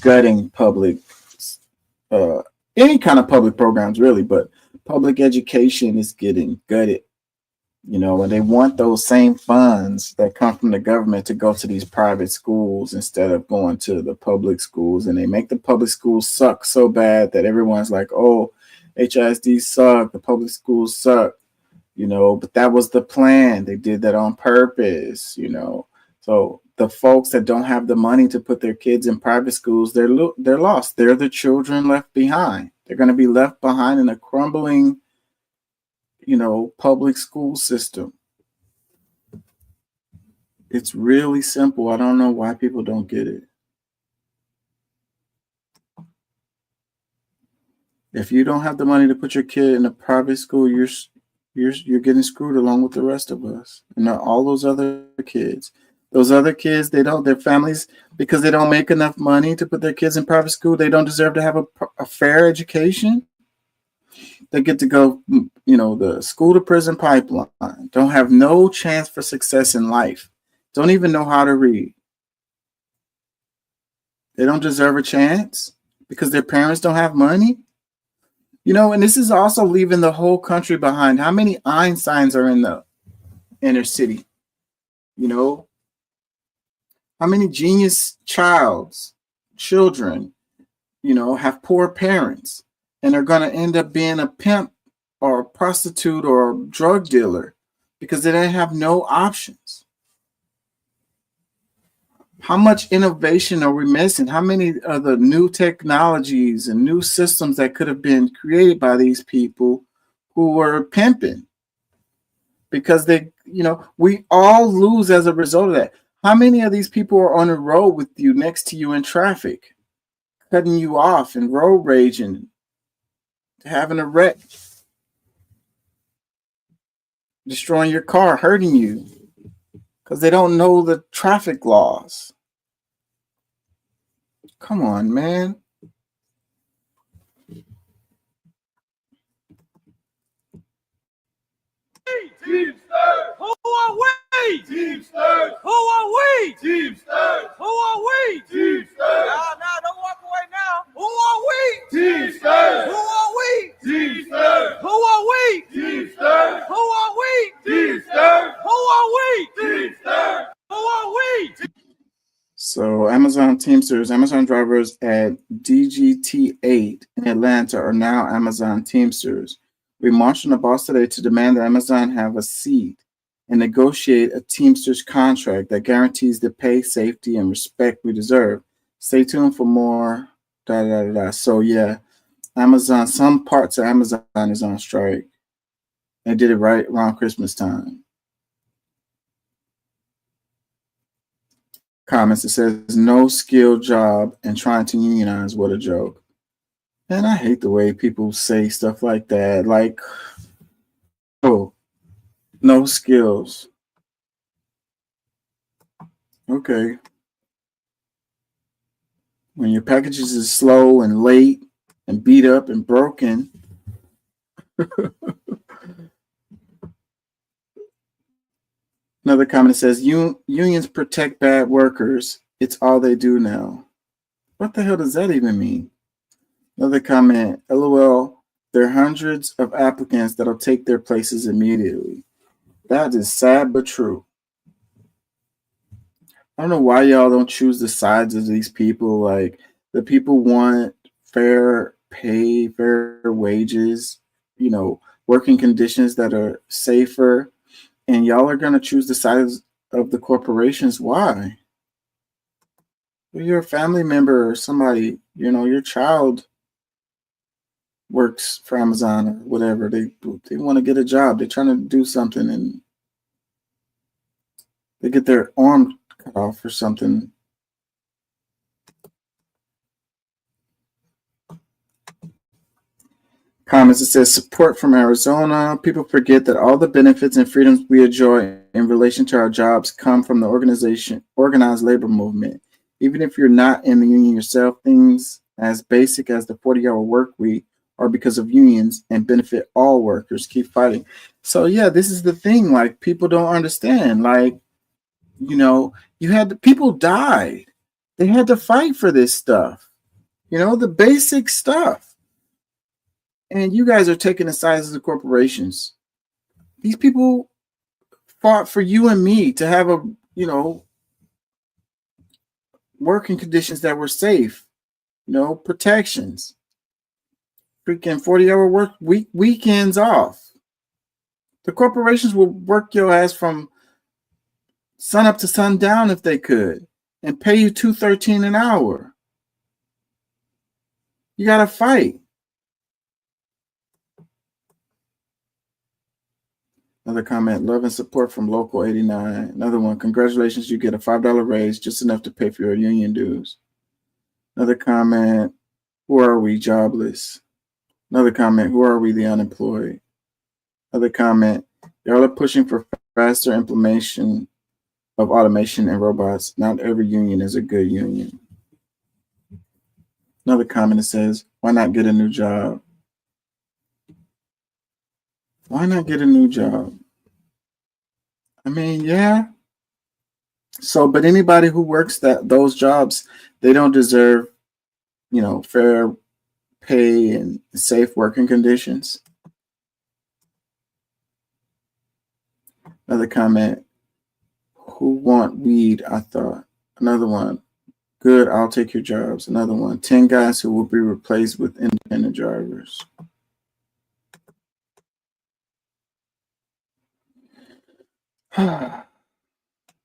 gutting public, any kind of public programs really, but public education is getting gutted, you know, and they want those same funds that come from the government to go to these private schools instead of going to the public schools. And they make the public schools suck so bad that everyone's like, oh, HISD suck, the public schools suck, you know, but that was the plan. They did that on purpose, you know. So the folks that don't have the money to put their kids in private schools, they're lost. They're the children left behind. They're going to be left behind in a crumbling, you know, public school system. It's really simple. I don't know why people don't get it. If you don't have the money to put your kid in a private school, you're getting screwed along with the rest of us and all those other kids. Those other kids, their families, because they don't make enough money to put their kids in private school, they don't deserve to have a fair education. They get to go, you know, the school to prison pipeline, don't have no chance for success in life, don't even know how to read. They don't deserve a chance because their parents don't have money. You know, and this is also leaving the whole country behind. How many Einsteins are in the inner city? You know, how many genius children, you know, have poor parents and are going to end up being a pimp or a prostitute or a drug dealer because they didn't have no options? How much innovation are we missing? How many of the new technologies and new systems that could have been created by these people who were pimping? Because they, you know, we all lose as a result of that. How many of these people are on the road with you, next to you in traffic, cutting you off and road raging, having a wreck, destroying your car, hurting you, because they don't know the traffic laws? Come on, man. Teamsters! Who are we? Teamsters! Who are we? Teamsters! Who are we? Teamsters! Now, don't walk away now. Who are we? Teamsters! Who are we? Teamsters! Who are we? Teamsters! Who are we? Teamsters! Who are we? Teamsters! Who are we? So Amazon drivers at DGT8 in Atlanta are now Amazon Teamsters. We marched on the bus today to demand that Amazon have a seat and negotiate a Teamsters contract that guarantees the pay, safety, and respect we deserve. Stay tuned for more. So yeah, Amazon, some parts of Amazon is on strike. They did it right around Christmas time. Comments, it says no skill job and trying to unionize. What a joke. And I hate the way people say stuff like that. Like, oh, no skills. Okay. When your packages is slow and late and beat up and broken. Another comment says, unions protect bad workers. It's all they do now. What the hell does that even mean? Another comment, LOL, there are hundreds of applicants that'll take their places immediately. That is sad but true. I don't know why y'all don't choose the sides of these people. Like, the people want fair pay, fair wages, working conditions that are safer, and y'all are gonna choose the sides of the corporations. Why? Well, you're a family member or somebody, your child works for Amazon or whatever. They want to get a job. They're trying to do something, and they get their arm cut off or something. Comments, it says support from Arizona. People forget that all the benefits and freedoms we enjoy in relation to our jobs come from the organized labor movement. Even if you're not in the union yourself, things as basic as the 40-hour work week are because of unions and benefit all workers. Keep fighting. So yeah, this is the thing. Like, people don't understand. Like, people died. They had to fight for this stuff. The basic stuff. And you guys are taking the sides of the corporations. These people fought for you and me to have working conditions that were safe, protections. Freaking 40-hour work week, weekends off. The corporations will work your ass from sun up to sundown if they could, and pay you $2.13 an hour. You gotta fight. Another comment, love and support from Local 89. Another one, congratulations, you get a $5 raise, just enough to pay for your union dues. Another comment, who are we, jobless? Another comment, who are we, the unemployed? Another comment, y'all are pushing for faster implementation of automation and robots. Not every union is a good union. Another comment that says, why not get a new job? Why not get a new job? I mean, yeah. So, but anybody who works those jobs, they don't deserve, fair pay and safe working conditions. Another comment, who want weed, I thought. Another one, good, I'll take your jobs. Another one, 10 guys who will be replaced with independent drivers.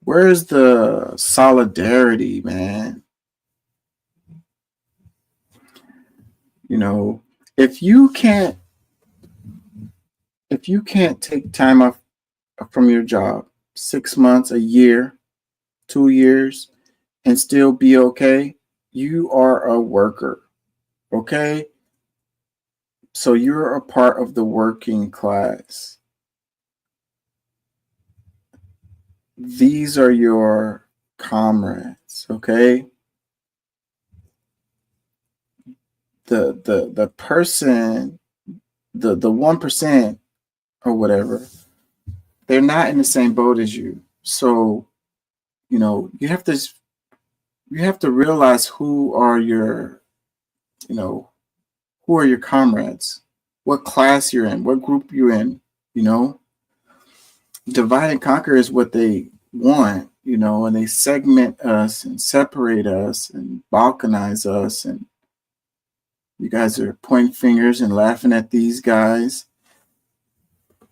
Where's the solidarity, man? If you can't take time off from your job, 6 months, a year, 2 years, and still be okay, you are a worker. Okay? So you're a part of the working class. These are your comrades, okay? The person, the 1% or whatever, they're not in the same boat as you. So, you have to realize who are your comrades, what class you're in, what group you're in. Divide and conquer is what they want, and they segment us and separate us and balkanize us, and you guys are pointing fingers and laughing at these guys.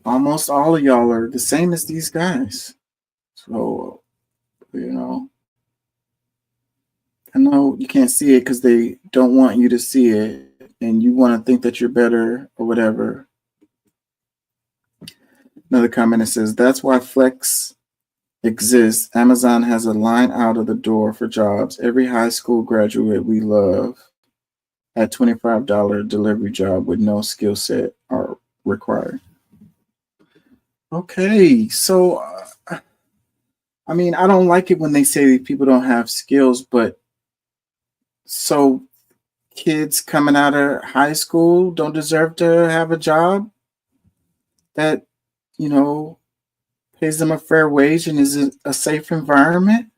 Almost all of y'all are the same as these guys. So, I know you can't see it because they don't want you to see it, and you want to think that you're better or whatever. Another comment that says, that's why Flex exists. Amazon has a line out of the door for jobs. Every high school graduate we love at $25 delivery job with no skill set are required. Okay, so I don't like it when they say people don't have skills, but so kids coming out of high school don't deserve to have a job that, pays them a fair wage and is a safe environment?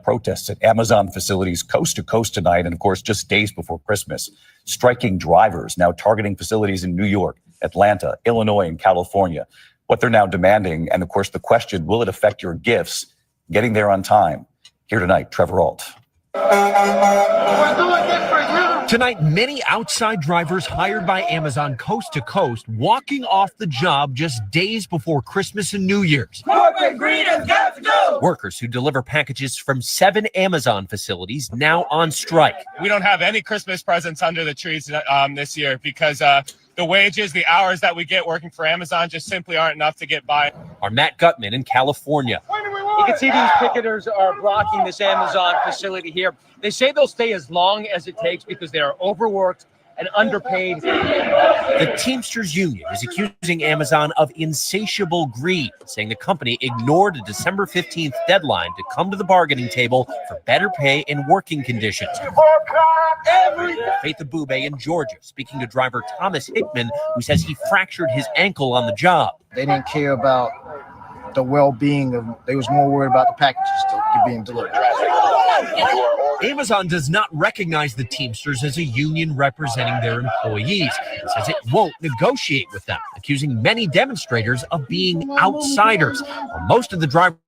protests at Amazon facilities coast to coast tonight, and of course, just days before Christmas. Striking drivers now targeting facilities in New York, Atlanta, Illinois, and California. What they're now demanding, and of course, the question, will it affect your gifts getting there on time? Here tonight, Trevor Ault. Tonight, many outside drivers hired by Amazon coast to coast walking off the job just days before Christmas and New Year's. Corporate greed has got to go. Workers who deliver packages from 7 Amazon facilities now on strike. We don't have any Christmas presents under the trees this year because the wages, the hours that we get working for Amazon just simply aren't enough to get by. Our Matt Gutman in California. You can see these picketers are blocking this Amazon facility here. They say they'll stay as long as it takes because they are overworked and underpaid. The Teamsters Union is accusing Amazon of insatiable greed, saying the company ignored a December 15th deadline to come to the bargaining table for better pay and working conditions. Faith Abube in Georgia, speaking to driver Thomas Hickman, who says he fractured his ankle on the job. They didn't care about the well-being of, they was more worried about the packages being delivered. Amazon does not recognize the Teamsters as a union representing their employees. It says it won't negotiate with them, accusing many demonstrators of being outsiders. Well, most of the drivers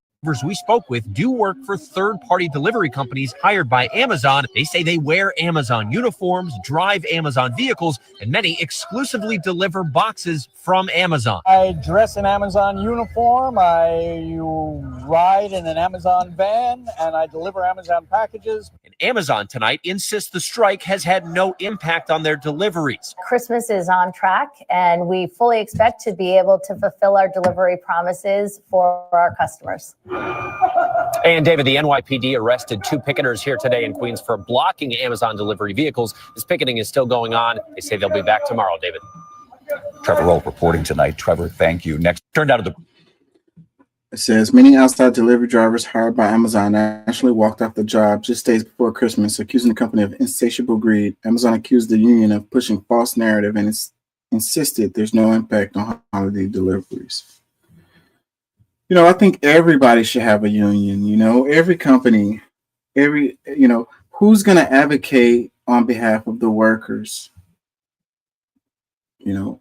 we spoke with do work for third-party delivery companies hired by Amazon. They say they wear Amazon uniforms, drive Amazon vehicles, and many exclusively deliver boxes from Amazon. I dress in Amazon uniform, I ride in an Amazon van, and I deliver Amazon packages. And Amazon tonight insists the strike has had no impact on their deliveries. Christmas is on track, and we fully expect to be able to fulfill our delivery promises for our customers. And David, the NYPD arrested 2 picketers here today in Queens for blocking Amazon delivery vehicles. This picketing is still going on. They say they'll be back tomorrow, David. Trevor Ault reporting tonight. Trevor, thank you. Next, turned out of the. It says many outside delivery drivers hired by Amazon actually walked off the job just days before Christmas, accusing the company of insatiable greed. Amazon accused the union of pushing false narrative and insisted there's no impact on holiday deliveries. You know, I think everybody should have a union, you know, every company, who's going to advocate on behalf of the workers, you know,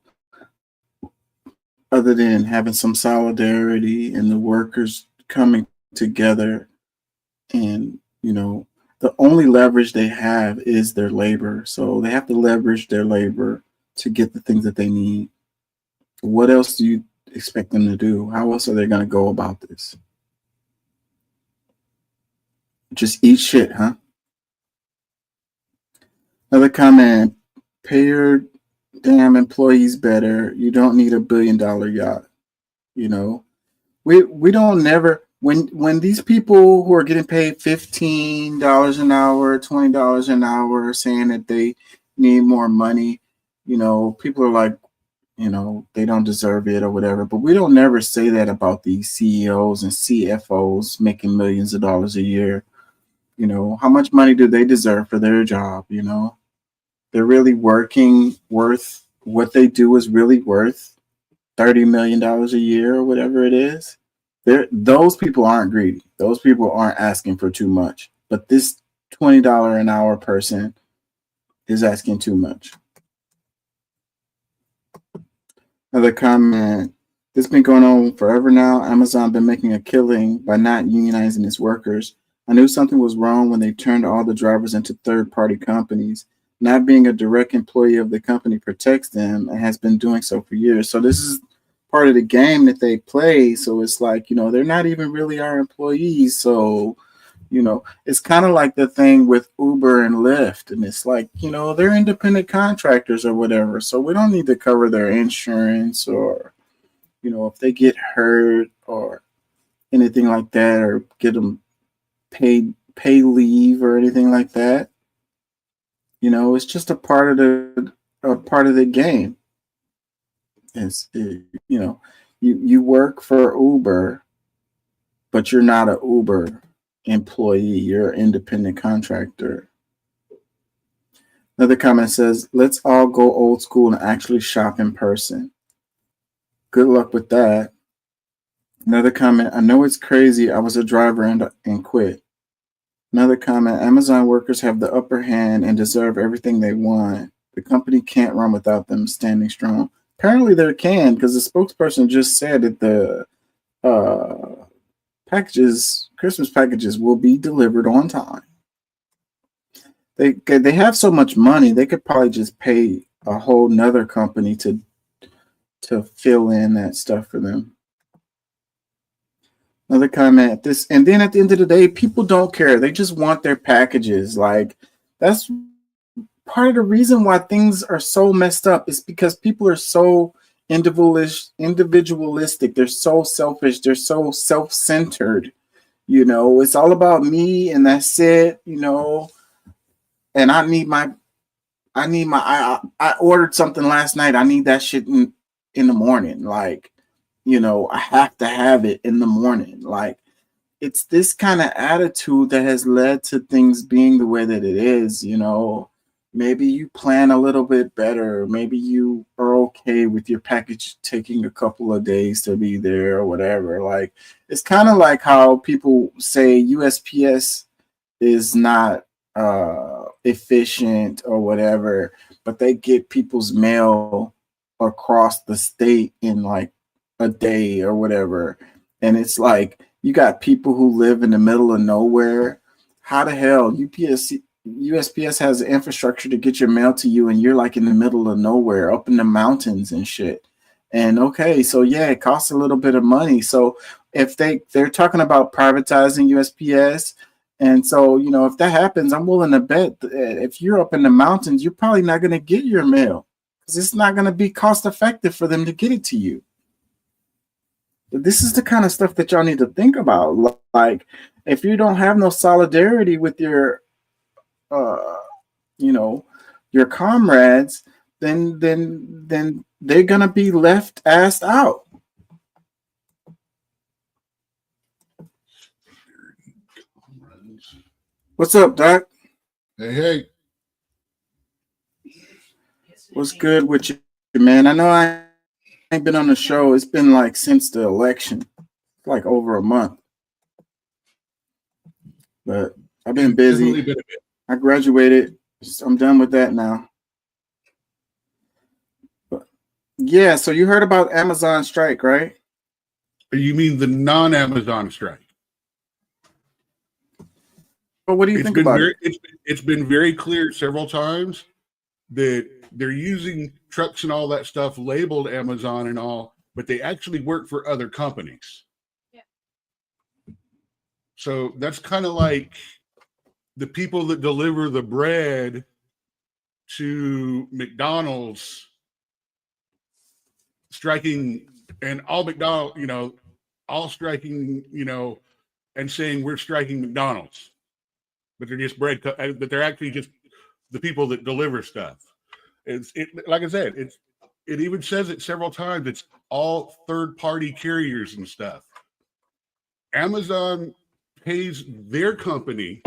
other than having some solidarity and the workers coming together. And, you know, the only leverage they have is their labor. So they have to leverage their labor to get the things that they need. What else do you expect them to do? How else are they going to go about this? Just eat shit, huh? Another comment, pay your damn employees better. You don't need $1 billion yacht. You know, we don't never, when these people who are getting paid $15 an hour, $20 an hour, saying that they need more money, you know, people are like, you know, they don't deserve it or whatever. But we don't never say that about these CEOs and CFOs making millions of dollars a year. You know, how much money do they deserve for their job? You know, they're really working worth what they do is really worth $30 million a year or whatever it is. Those people aren't greedy. Those people aren't asking for too much. But this $20 an hour person is asking too much. Another comment, this has been going on forever now. Amazon been making a killing by not unionizing its workers. I knew something was wrong when they turned all the drivers into third-party companies. Not being a direct employee of the company protects them and has been doing so for years. So this is part of the game that they play. So it's like, you know, they're not even really our employees. So, you know, it's kind of like the thing with Uber and Lyft. And it's like, you know, they're independent contractors or whatever. So we don't need to cover their insurance or, you know, if they get hurt or anything like that, or get them pay leave or anything like that. You know, it's just a part of the game. You know, you work for Uber, but you're not an Uber employee. You're an independent contractor. Another comment says, let's all go old school and actually shop in person. Good luck with that. Another comment, I know it's crazy. I was a driver and quit. Another comment, Amazon workers have the upper hand and deserve everything they want. The company can't run without them standing strong. Apparently they can, because the spokesperson just said that the Christmas packages will be delivered on time. They have so much money, they could probably just pay a whole nother company to fill in that stuff for them. Another comment, and then at the end of the day, people don't care. They just want their packages. Like, that's part of the reason why things are so messed up, is because people are so individualistic. They're so selfish. They're so self-centered. You know, it's all about me and that's it, you know. And I ordered something last night. I need that shit in the morning. Like, you know, I have to have it in the morning. Like, it's this kind of attitude that has led to things being the way that it is, you know. Maybe you plan a little bit better. Maybe you are okay with your package taking a couple of days to be there or whatever. Like, it's kind of like how people say USPS is not efficient or whatever, but they get people's mail across the state in like a day or whatever. And it's like, you got people who live in the middle of nowhere. How the hell USPS has the infrastructure to get your mail to you, and you're like in the middle of nowhere, up in the mountains and shit. And okay, so yeah, it costs a little bit of money. So if they're talking about privatizing USPS, and so, you know, if that happens, I'm willing to bet that if you're up in the mountains, you're probably not going to get your mail, because it's not going to be cost effective for them to get it to you. This is the kind of stuff that y'all need to think about. Like, if you don't have no solidarity with your you know, your comrades, then they're gonna be left assed out. What's up, Doc? Hey. What's good with you, man? I know I ain't been on the show. It's been like since the election, like over a month. But I've been busy. I graduated. I'm done with that now. But yeah, so you heard about Amazon strike, right? You mean the non-Amazon strike? Well, what do you think about it? It's been very clear several times that they're using trucks and all that stuff labeled Amazon and all, but they actually work for other companies. Yeah. So that's kind of like the people that deliver the bread to McDonald's striking, and all McDonald's, you know, all striking, you know, and saying we're striking McDonald's, but they're just but they're actually just the people that deliver stuff. Like I said, it even says it several times. It's all third-party carriers and stuff. Amazon pays their company,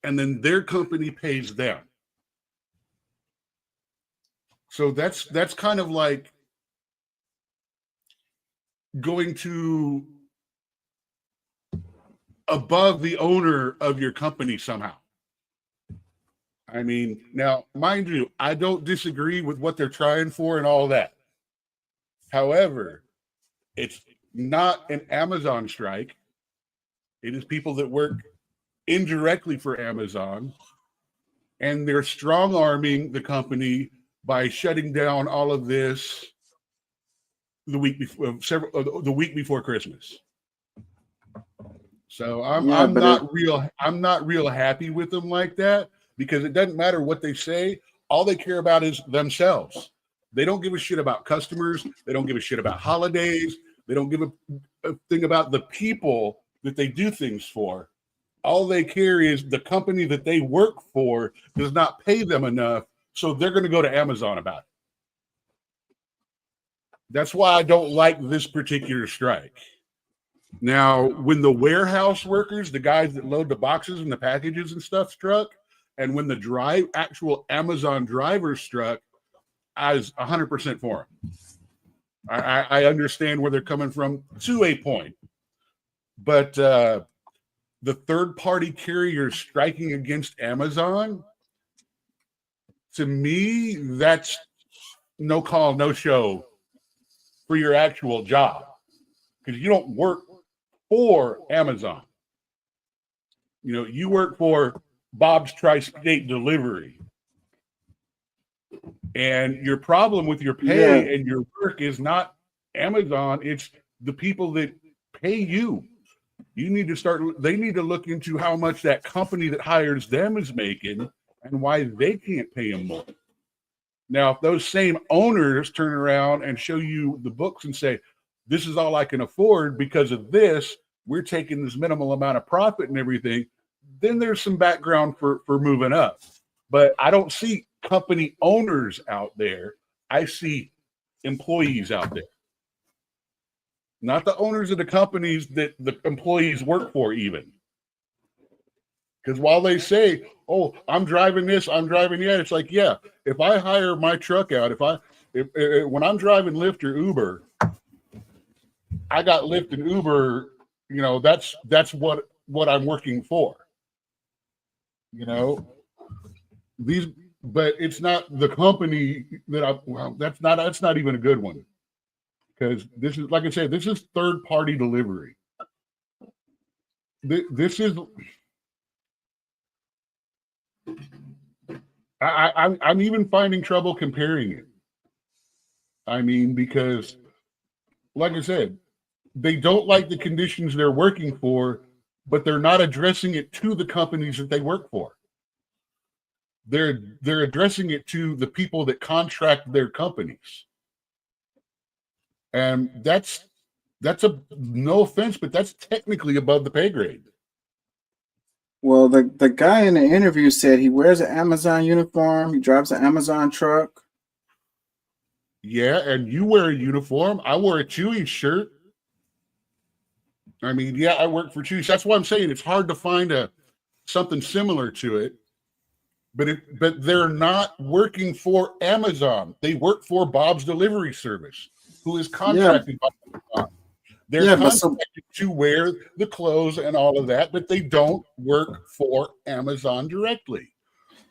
and then their company pays them. So that's kind of like going to above the owner of your company somehow. I mean, now, mind you, I don't disagree with what they're trying for and all that. However, it's not an Amazon strike. It is people that work indirectly for Amazon, and they're strong-arming the company by shutting down all of this the week before Christmas. So I'm not real happy with them like that, because it doesn't matter what they say. All they care about is themselves. They don't give a shit about customers. They don't give a shit about holidays. They don't give a thing about the people that they do things for. All they care is the company that they work for does not pay them enough, so they're going to go to Amazon about it. That's why I don't like this particular strike. Now, when the warehouse workers, the guys that load the boxes and the packages and stuff struck, and when the actual Amazon drivers struck, I was 100% for them. I understand where they're coming from to a point. But the third-party carriers striking against Amazon, to me, that's no call, no show for your actual job, because you don't work for Amazon. You know, you work for Bob's Tri-State Delivery. And your problem with your pay and your work is not Amazon, it's the people that pay you. They need to look into how much that company that hires them is making and why they can't pay them more. Now, if those same owners turn around and show you the books and say, this is all I can afford because of this, we're taking this minimal amount of profit and everything, then there's some background for moving up. But I don't see company owners out there. I see employees out there. Not the owners of the companies that the employees work for even. Because while they say, oh, I'm driving this, I'm driving that, it's like, yeah, if I hire my truck out, when I'm driving Lyft or Uber, I got Lyft and Uber, you know, that's what I'm working for. You know, but it's not the company that that's not even a good one. Because this is, like I said, this is third-party delivery. This is, I'm even finding trouble comparing it. I mean, because, like I said, they don't like the conditions they're working for, but they're not addressing it to the companies that they work for. They're addressing it to the people that contract their companies. And that's no offense, but that's technically above the pay grade. Well, the guy in the interview said he wears an Amazon uniform. He drives an Amazon truck. Yeah, and you wear a uniform. I wear a Chewy shirt. I mean, yeah, I work for Chewy. That's why I'm saying it's hard to find something similar to it. But they're not working for Amazon. They work for Bob's Delivery Service, who is contracted by Amazon. They're contracted to wear the clothes and all of that, but they don't work for Amazon directly.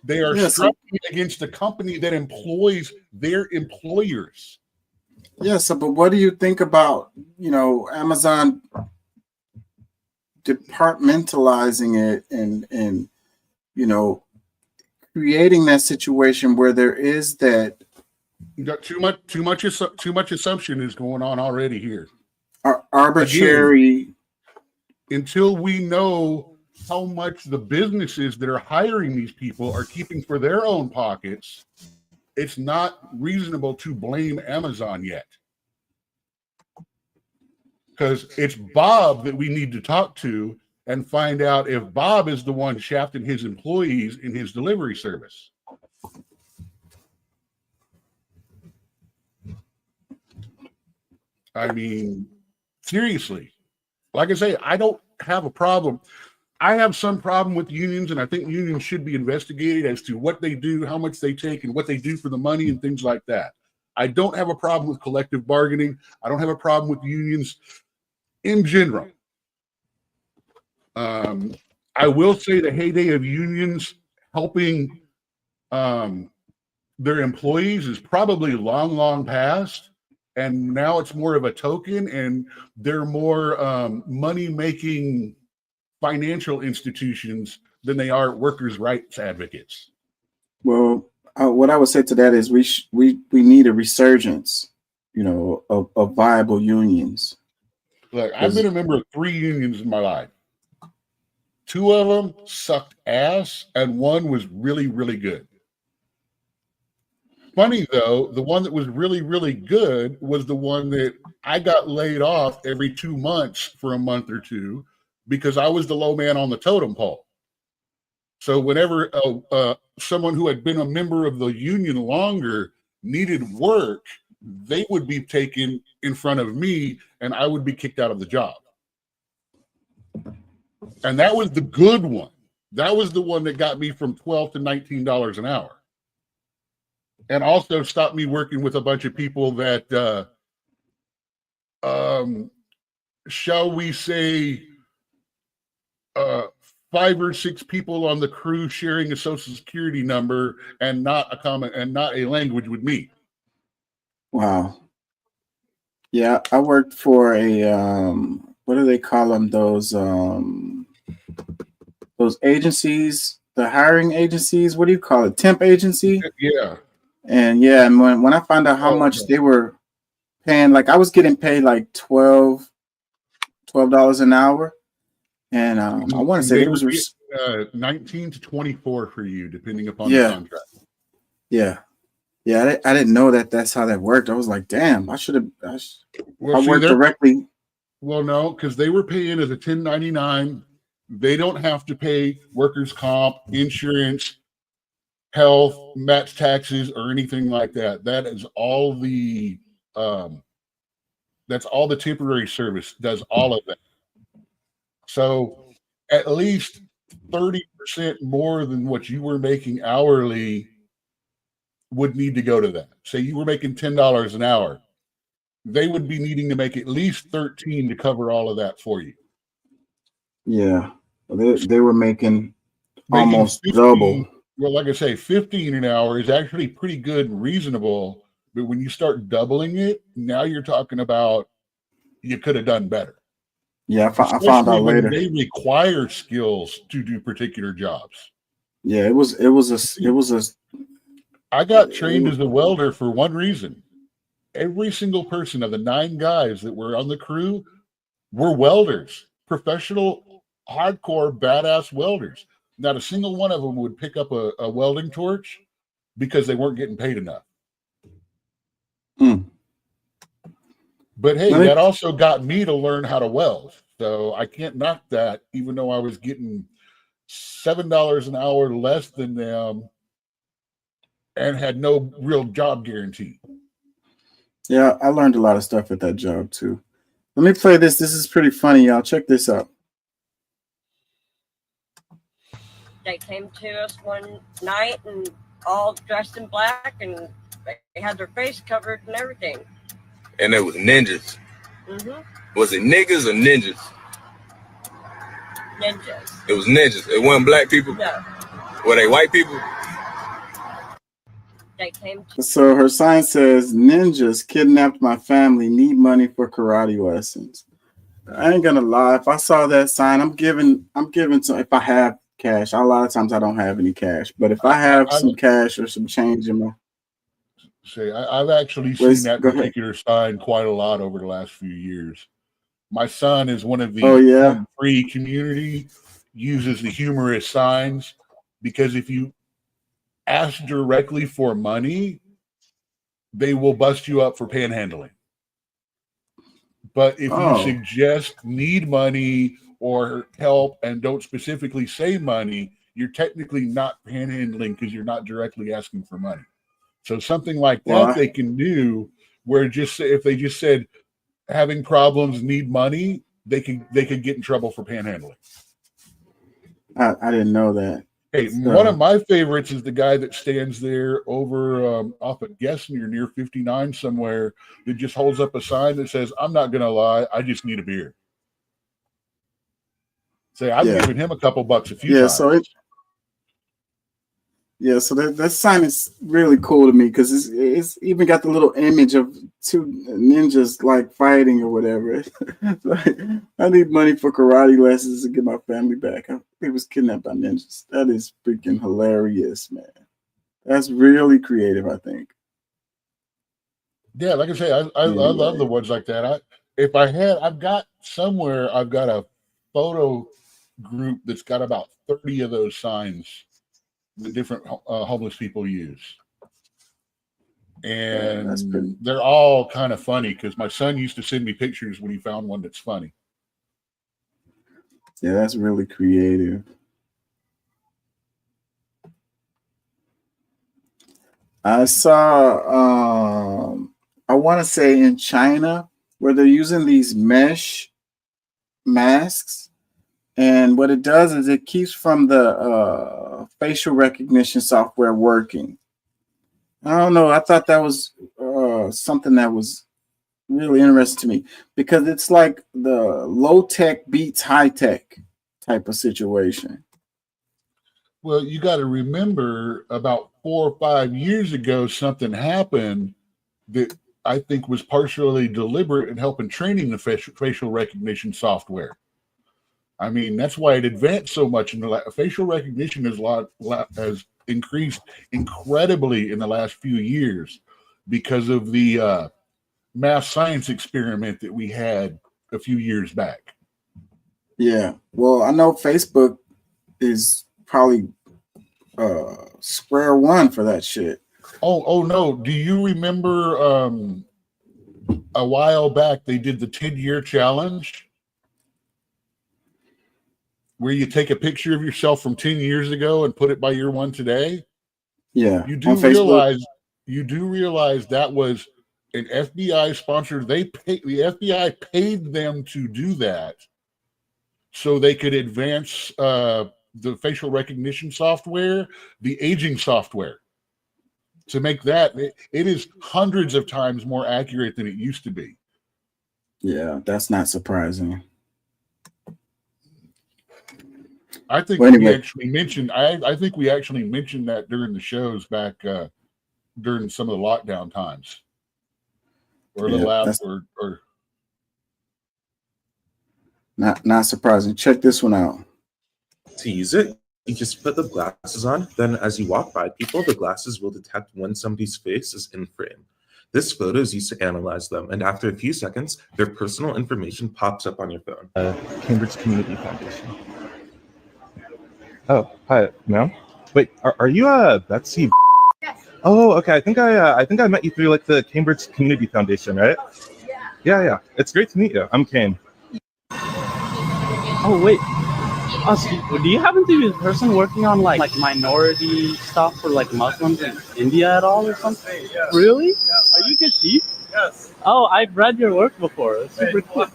They are striking against a company that employs their employers. But what do you think about, you know, Amazon departmentalizing it and you know, creating that situation where there is that too much assumption is going on already here. Arbitrary. Again, until we know how much the businesses that are hiring these people are keeping for their own pockets, it's not reasonable to blame Amazon yet. Because it's Bob that we need to talk to and find out if Bob is the one shafting his employees in his delivery service. I mean, seriously, like I say, I don't have a problem. I have some problem with unions, and I think unions should be investigated as to what they do, how much they take, and what they do for the money and things like that. I don't have a problem with collective bargaining. I don't have a problem with unions in general. I will say the heyday of unions helping their employees is probably long, long past. And now it's more of a token, and they're more money-making financial institutions than they are workers' rights advocates. Well, what I would say to that is we need a resurgence, you know, of viable unions. Look, I've been a member of 3 unions in my life. 2 of them sucked ass, and 1 was really, really good. Funny though, the one that was really, really good was the one that I got laid off every 2 months for a month or 2 because I was the low man on the totem pole. So whenever someone who had been a member of the union longer needed work, they would be taken in front of me and I would be kicked out of the job. And that was the good one. That was the one that got me from $12 to $19 an hour. And also stopped me working with a bunch of people that, shall we say, 5 or 6 people on the crew sharing a social security number and not a language with me. Wow. Yeah, I worked for a what do they call them? Those agencies, the hiring agencies. What do you call it? Temp agency. Yeah. And when I found out how much they were paying, like I was getting paid like $12 an hour, and I want to say They it was 19 to 24 for you, depending upon the contract. Yeah. I didn't know that's how that worked. I was like, damn, I should have. I worked directly. Well, no, because they were paying as a 1099. They don't have to pay workers' comp, insurance, health, match taxes, or anything like that. That is all the that's all the temporary service does, all of that. So at least 30% more than what you were making hourly would need to go to that. Say you were making $10 an hour, they would be needing to make at least 13 to cover all of that for you. Yeah, they were making almost 15, double. Well, like I say, 15 an hour is actually pretty good and reasonable. But when you start doubling it, now you're talking about you could have done better. Yeah, I found out later. They require skills to do particular jobs. Yeah, it was a. I got trained as a welder for one reason. Every single person of the 9 guys that were on the crew were welders, professional, hardcore, badass welders. Not a single one of them would pick up a welding torch because they weren't getting paid enough. But hey, that also got me to learn how to weld. So I can't knock that, even though I was getting $7 an hour less than them and had no real job guarantee. Yeah, I learned a lot of stuff at that job too. Let me play this. This is pretty funny, y'all. Check this out. They came to us one night and all dressed in black, and they had their face covered and everything. And it was ninjas. Was it niggas or ninjas? Ninjas. It was ninjas. It wasn't black people? No. Were they white people? They came to So her sign says, "Ninjas kidnapped my family. Need money for karate lessons." I ain't gonna lie. If I saw that sign, I'm giving some. If I have cash, a lot of times I don't have any cash. But if I have some cash or some change in my I've actually seen that particular sign quite a lot over the last few years. My son is one of the free community, uses the humorous signs, because if you ask directly for money, they will bust you up for panhandling. But if you suggest need money or help and don't specifically say money, you're technically not panhandling because you're not directly asking for money. So something like that they can do, where just if they just said having problems, need money, they could get in trouble for panhandling. I didn't know that. Hey, one of my favorites is the guy that stands there over off of Gessner near 59 somewhere, that just holds up a sign that says, "I'm not gonna lie, I just need a beer." Say, I've given him a couple bucks a few times. So that sign is really cool to me, because it's even got the little image of 2 ninjas like fighting or whatever. Like, I need money for karate lessons to get my family back. He was kidnapped by ninjas. That is freaking hilarious, man. That's really creative, I think. Yeah, like I say, I love the ones like that. I've got a photo group that's got about 30 of those signs that different homeless people use. And they're all kind of funny, because my son used to send me pictures when he found one that's funny. Yeah, that's really creative. I saw, I want to say in China, where they're using these mesh masks. And what it does is it keeps from the facial recognition software working. I don't know. I thought that was something that was really interesting to me, because it's like the low tech beats high tech. type of situation. Well, you got to remember about 4 or 5 years ago, something happened that I think was partially deliberate in helping training the facial recognition software. I mean, that's why it advanced so much. In the facial recognition has increased incredibly in the last few years because of the math science experiment that we had a few years back. Yeah. Well, I know Facebook is probably square one for that shit. Oh no. Do you remember a while back they did the 10-year challenge where you take a picture of yourself from 10 years ago and put it by year one today? Yeah. You do realize that was an FBI sponsored. The FBI paid them to do that so they could advance the facial recognition software, the aging software, to make that it is hundreds of times more accurate than it used to be. Yeah, that's not surprising. I think Well, we anyway. actually mentioned. I think we actually mentioned that during the shows back during some of the lockdown times, or a Yeah, little that's after. Or not surprising. Check this one out. To use it, you just put the glasses on. Then as you walk by people, the glasses will detect when somebody's face is in frame. This photo is used to analyze them, and after a few seconds, their personal information pops up on your phone. Cambridge Community Foundation. Oh, hi, ma'am. Wait, are you Betsy? Yes. Oh, okay. I think I met you through like the Cambridge Community Foundation, right? Yeah. It's great to meet you. I'm Kane. Oh wait. So do you happen to be the person working on like minority stuff for like Muslims in India at all or something? Really? Are you Kashif? Yes. Oh, I've read your work before. It's super cool.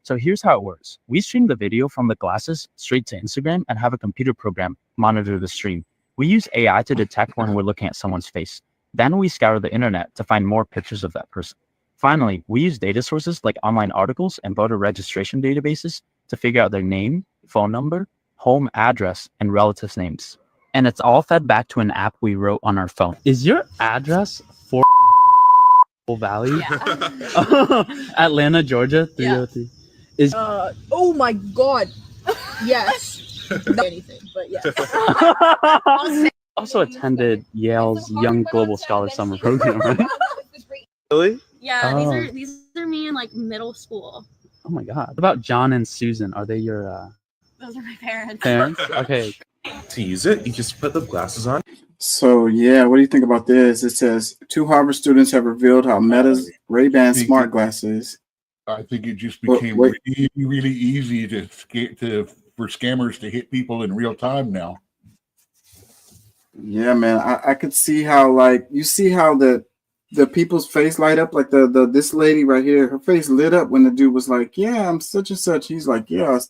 So here's how it works. We stream the video from the glasses straight to Instagram and have a computer program monitor the stream. We use AI to detect when we're looking at someone's face. Then we scour the internet to find more pictures of that person. Finally, we use data sources like online articles and voter registration databases to figure out their name, phone number, home address, and relatives' names. And it's all fed back to an app we wrote on our phone. Is your address 4 Valley? Yeah. Atlanta, Georgia, 303. Is Oh my God. Yes. Not anything, but yes. also attended Yale's Young Global Scholar Summer Program, right? Really? Yeah, Oh. these are me in like middle school. Oh my God. What about John and Susan? Are they your Those are my parents. parents? Okay. To use it, you just put the glasses on. So yeah, what do you think about this? It says 2 Harvard students have revealed how Meta's Ray-Ban smart glasses. I think it just Well, became wait. really easy for scammers to hit people in real time now. Yeah, man, I could see how, like, you see how the people's face light up, like the this lady right here, her face lit up when the dude was like, yeah, I'm such and such. He's like, yeah, I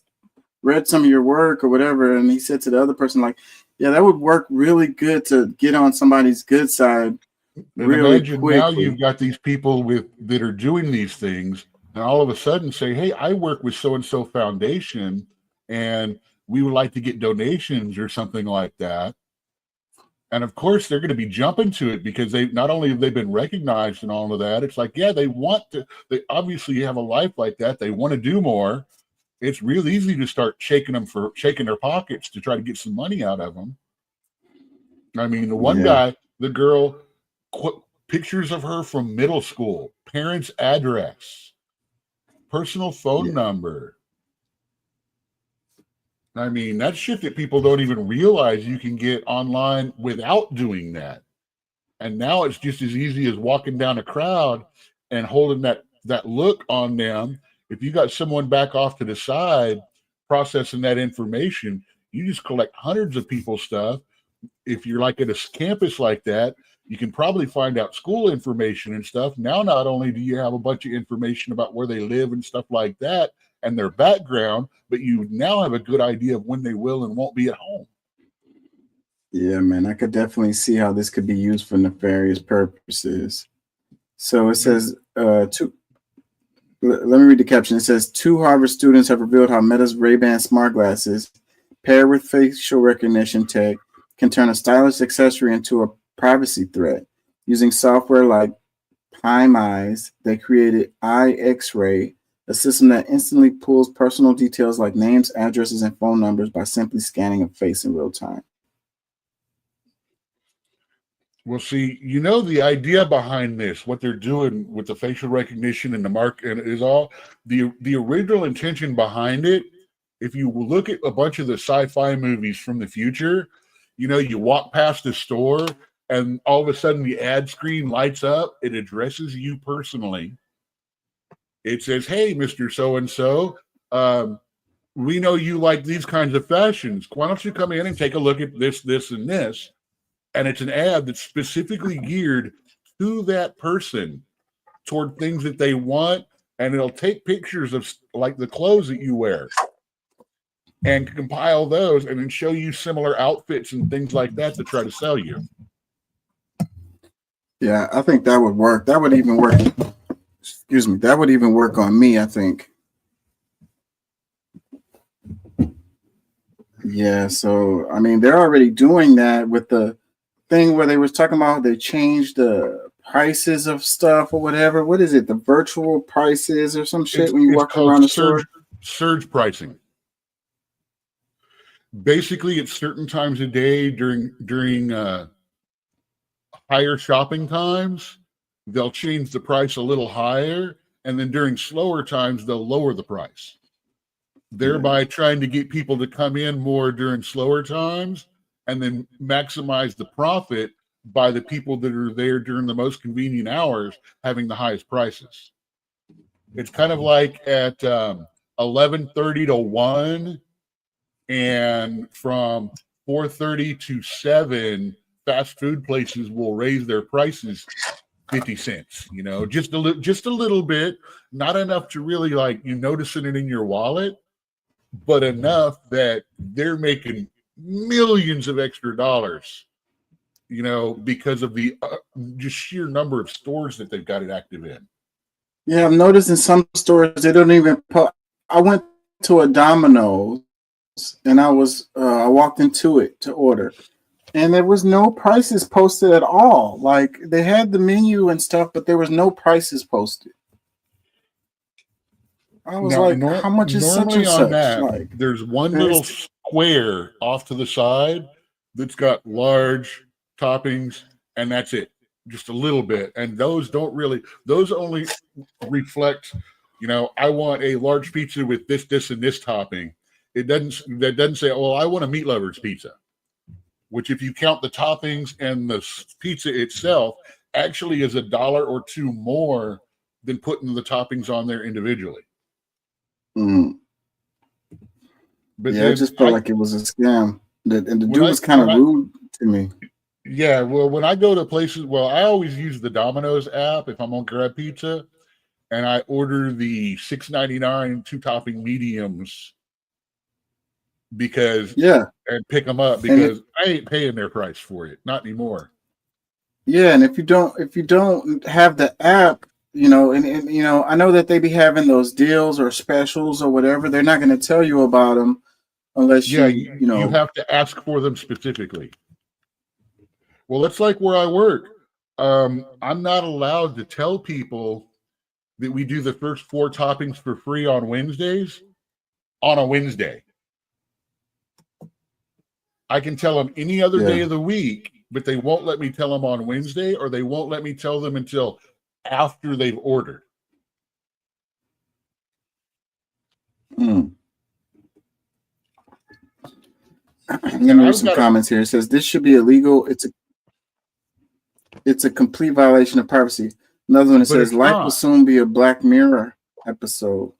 read some of your work or whatever, and he said to the other person, like, yeah, that would work really good to get on somebody's good side And really imagine now quickly. you've got these people that are doing these things, and all of a sudden say, hey, I work with so and so foundation, and we would like to get donations or something like that. And of course, they're going to be jumping to it because they not only have they been recognized and all of that. It's like, yeah, they obviously have a life like that. They want to do more. It's real easy to start shaking their pockets to try to get some money out of them. I mean, the one guy, the girl, pictures of her from middle school, parents' address, personal phone number. I mean, that's shit that people don't even realize you can get online without doing that. And now it's just as easy as walking down a crowd and holding that look on them. If you got someone back off to the side processing that information, you just collect hundreds of people's stuff. If you're like at a campus like that, you can probably find out school information and stuff. Now, not only do you have a bunch of information about where they live and stuff like that and their background, but you now have a good idea of when they will and won't be at home. Yeah, man, I could definitely see how this could be used for nefarious purposes. So it says Let me read the caption. It says, 2 Harvard students have revealed how Meta's Ray-Ban smart glasses, paired with facial recognition tech, can turn a stylish accessory into a privacy threat. Using software like Prime Eyes, they created iX-Ray, a system that instantly pulls personal details like names, addresses, and phone numbers by simply scanning a face in real time. Well, see, you know, the idea behind this, what they're doing with the facial recognition and the mark, and it is all the original intention behind it. If you look at a bunch of the sci-fi movies from the future, you know, you walk past a store and all of a sudden the ad screen lights up. It addresses you personally. It says, "Hey, Mr. So-and-so, we know you like these kinds of fashions. Why don't you come in and take a look at this, this, and this?" And it's an ad that's specifically geared to that person, toward things that they want, and it'll take pictures of like the clothes that you wear and compile those and then show you similar outfits and things like that to try to sell you. Yeah, I think that would work. That would even work. Excuse me. That would even work on me, I think. Yeah, so I mean, they're already doing that with the thing where they was talking about they changed the prices of stuff or whatever. What is it? The virtual prices or some shit when you walk around the store? Surge pricing. Basically, at certain times of day during higher shopping times, they'll change the price a little higher, and then during slower times, they'll lower the price, thereby trying to get people to come in more during slower times and then maximize the profit by the people that are there during the most convenient hours having the highest prices. It's kind of like at 11:30 to 1 and from 4:30 to 7, fast food places will raise their prices 50 cents, you know, just a little bit, not enough to really like you noticing it in your wallet, but enough that they're making millions of extra dollars, you know, because of the just sheer number of stores that they've got it active in. Yeah, I've noticed in some stores they don't even put. I went to a Domino's and I walked into it to order, and there was no prices posted at all. Like they had the menu and stuff, but there was no prices posted. I was Now, like, how much is such normally and on such? that, Like, there's one little square off to the side that's got large toppings, and that's it, just a little bit. And those only reflect, you know, I want a large pizza with this, this, and this topping. That doesn't say, oh, I want a meat lover's pizza, which if you count the toppings and the pizza itself, actually is $1 or $2 more than putting the toppings on there individually. But yeah, it just felt like it was a scam. And the dude was kind of rude to me. Yeah, well, when I go to places, I always use the Domino's app if I'm on Grab Pizza, and I order the $6.99 2-topping mediums and pick them up because I ain't paying their price for it, not anymore. Yeah, and if you don't have the app, you know, and you know, I know that they be having those deals or specials or whatever. They're not going to tell you about them unless you have to ask for them specifically. Well, it's like where I work. I'm not allowed to tell people that we do the first 4 toppings for free on Wednesdays on a Wednesday. I can tell them any other day of the week, but they won't let me tell them on Wednesday, or they won't let me tell them until after they've ordered. Let me read some comments here. It says this should be illegal. It's a complete violation of privacy. Another one that says life will soon be a Black Mirror episode.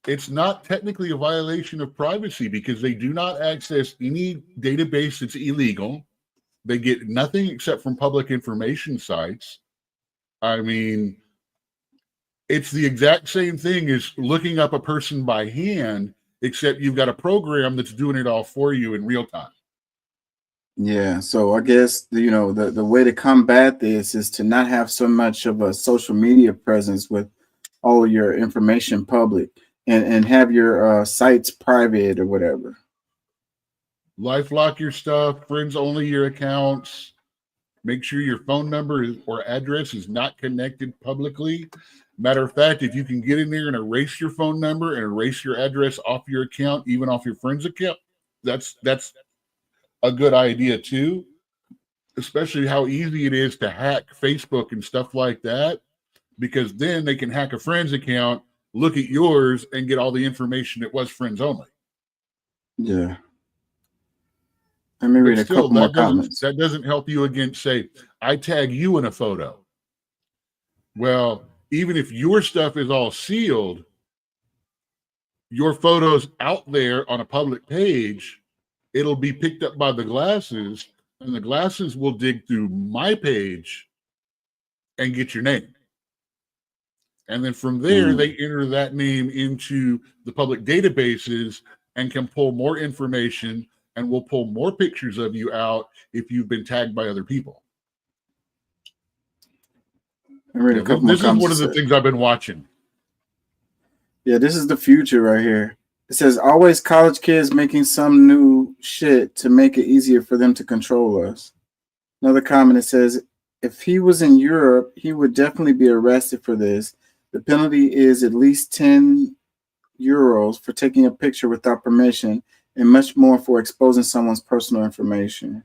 It's not technically a violation of privacy because they do not access any database that's illegal. They get nothing except from public information sites. I mean, it's the exact same thing as looking up a person by hand, except you've got a program that's doing it all for you in real time. Yeah, so I guess the way to combat this is to not have so much of a social media presence with all of your information public and have your sites private or whatever. LifeLock your stuff, friends only your accounts. Make sure your phone number or address is not connected publicly. Matter of fact, if you can get in there and erase your phone number and erase your address off your account, even off your friend's account, that's a good idea too. Especially how easy it is to hack Facebook and stuff like that, because then they can hack a friend's account, look at yours, and get all the information that was friends only. Yeah. Let me read a couple more comments. That doesn't help you against, say, I tag you in a photo. Well, even if your stuff is all sealed, your photo's out there on a public page, it'll be picked up by the glasses, and the glasses will dig through my page and get your name. And then from there, they enter that name into the public databases and can pull more information, and will pull more pictures of you out if you've been tagged by other people. This is one of the things I've been watching. Yeah, this is the future right here. It says, always college kids making some new shit to make it easier for them to control us. Another comment, it says, if he was in Europe, he would definitely be arrested for this. The penalty is at least 10 euros for taking a picture without permission, and much more for exposing someone's personal information.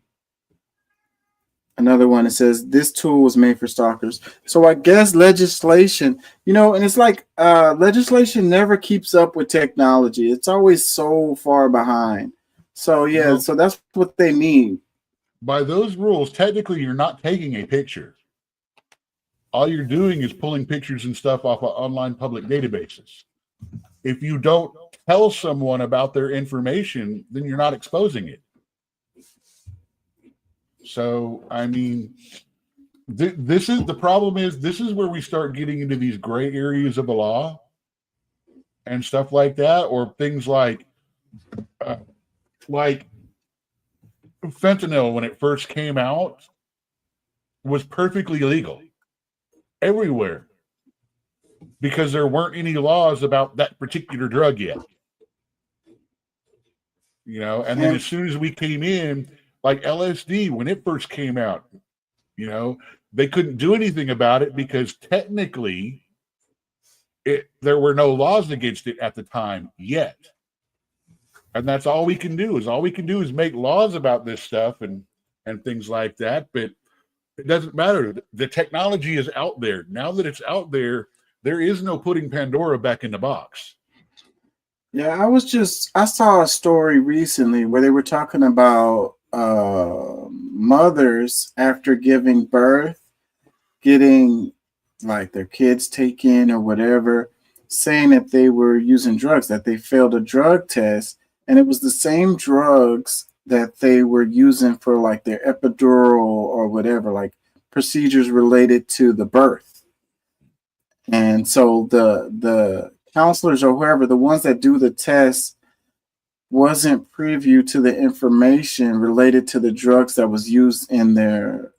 Another one, it says, this tool was made for stalkers. So I guess legislation, and it's like legislation never keeps up with technology. It's always so far behind. So, yeah, so that's what they need. By those rules, technically, you're not taking a picture. All you're doing is pulling pictures and stuff off of online public databases. If you don't tell someone about their information, then you're not exposing it. So, I mean, this is the problem is this is where we start getting into these gray areas of the law and stuff like that, or things like fentanyl when it first came out was perfectly legal everywhere because there weren't any laws about that particular drug yet. And then as soon as we came in, like LSD, when it first came out, they couldn't do anything about it because technically there were no laws against it at the time yet. And that's all we can do is make laws about this stuff and things like that. But it doesn't matter. The technology is out there. Now that it's out there, there is no putting Pandora back in the box. Yeah, I saw a story recently where they were talking about mothers after giving birth, getting like their kids taken or whatever, saying that they were using drugs, that they failed a drug test. And it was the same drugs that they were using for like their epidural or whatever, like procedures related to the birth. And so the counselors or whoever, the ones that do the test, wasn't privy to the information related to the drugs that was used in their,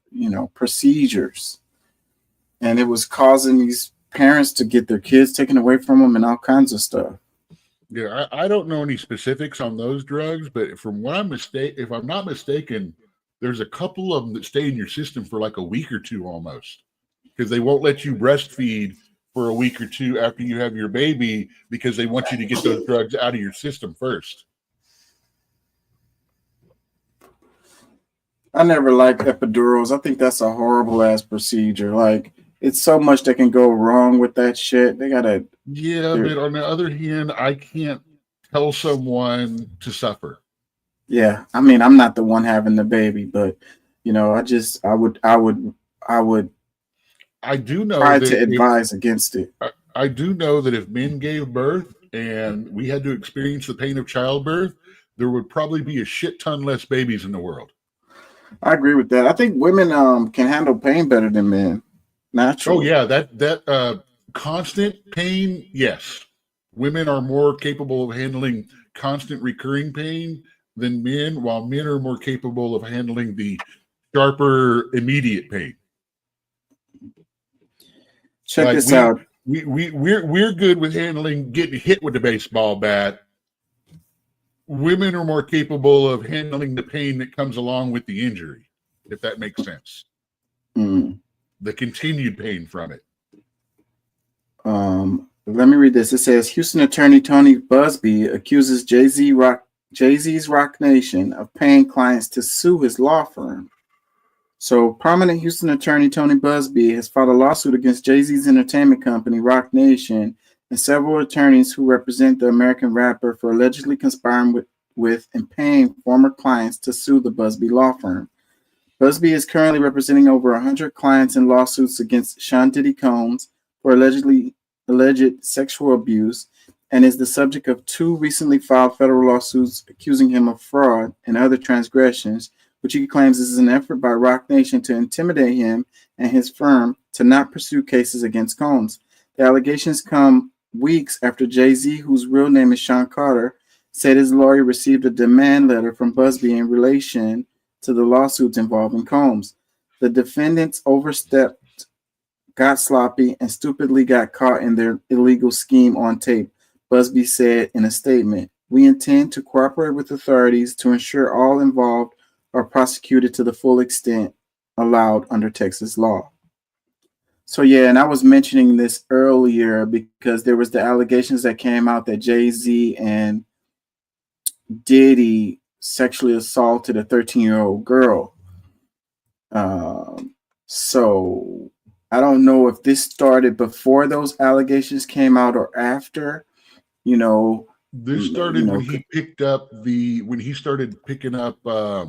procedures. And it was causing these parents to get their kids taken away from them and all kinds of stuff. Yeah, I don't know any specifics on those drugs, but from what if I'm not mistaken, there's a couple of them that stay in your system for like a week or two almost, because they won't let you breastfeed for a week or two after you have your baby because they want you to get those drugs out of your system first. I never liked epidurals. I think that's a horrible ass procedure. Like, it's so much that can go wrong with that shit. They gotta. Yeah, but on the other hand, I can't tell someone to suffer. Yeah, I mean, I'm not the one having the baby, but I do know try that to advise against it. I do know that if men gave birth and we had to experience the pain of childbirth, there would probably be a shit ton less babies in the world. I agree with that. I think women can handle pain better than men. Naturally. Oh yeah, that constant pain, yes. Women are more capable of handling constant recurring pain than men, while men are more capable of handling the sharper immediate pain. Check this out. we're good with handling getting hit with the baseball bat. Women are more capable of handling the pain that comes along with the injury, if that makes sense. The continued pain from it. Let me read this. It says Houston attorney Tony Busby accuses Jay-Z's Rock Nation of paying clients to sue his law firm. So prominent Houston attorney Tony Busby has filed a lawsuit against Jay-Z's entertainment company, Rock Nation, and several attorneys who represent the American rapper for allegedly conspiring with and paying former clients to sue the Busby law firm. Busby is currently representing over 100 clients in lawsuits against Sean Diddy Combs for alleged sexual abuse, and is the subject of 2 recently filed federal lawsuits accusing him of fraud and other transgressions, which he claims is an effort by Rock Nation to intimidate him and his firm to not pursue cases against Combs. The allegations come weeks after Jay-Z, whose real name is Sean Carter, said his lawyer received a demand letter from Busby in relation to the lawsuits involving Combs. The defendants overstepped, got sloppy, and stupidly got caught in their illegal scheme on tape, Busby said in a statement. We intend to cooperate with authorities to ensure all involved are prosecuted to the full extent allowed under Texas law. So yeah, and I was mentioning this earlier because there was the allegations that came out that Jay-Z and Diddy sexually assaulted a 13-year-old girl. So I don't know if this started before those allegations came out or after. This started when he picked up when he started picking up all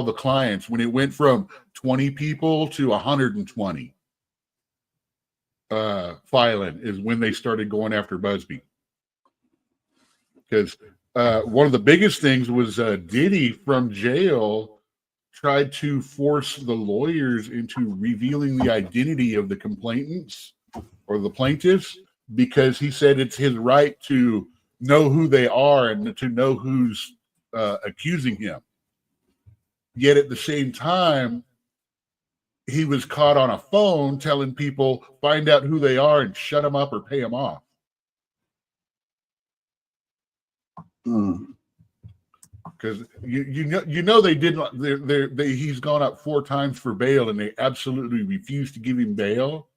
the clients, when it went from 20 people to 120 filing is when they started going after Busby. Because one of the biggest things was Diddy from jail tried to force the lawyers into revealing the identity of the complainants or the plaintiffs, because he said it's his right to know who they are and to know who's accusing him. Yet at the same time, he was caught on a phone telling people, find out who they are and shut them up or pay them off. Because you know they didn't. He's gone up 4 times for bail, and they absolutely refused to give him bail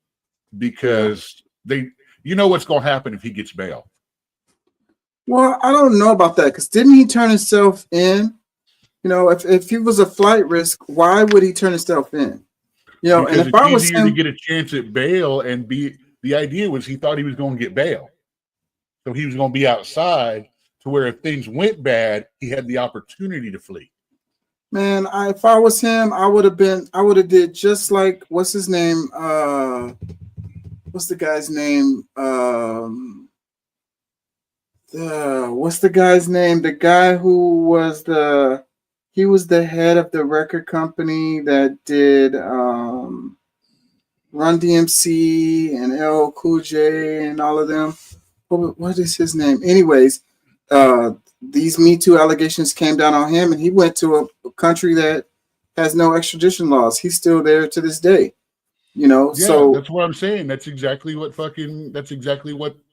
because you know what's going to happen if he gets bail. Well, I don't know about that, because didn't he turn himself in? If he was a flight risk, why would he turn himself in? Because and if I was easier him, to get a chance at bail, and the idea was he thought he was going to get bail, so he was going to be outside to where if things went bad, he had the opportunity to flee. Man, if I was him, I would have did just like what's his name? What's the guy's name? What's the guy's name? The guy who was he was the head of the record company that did Run DMC and LL Cool J and all of them. What is his name? Anyways, these Me Too allegations came down on him, and he went to a country that has no extradition laws. He's still there to this day. So that's what I'm saying. That's exactly what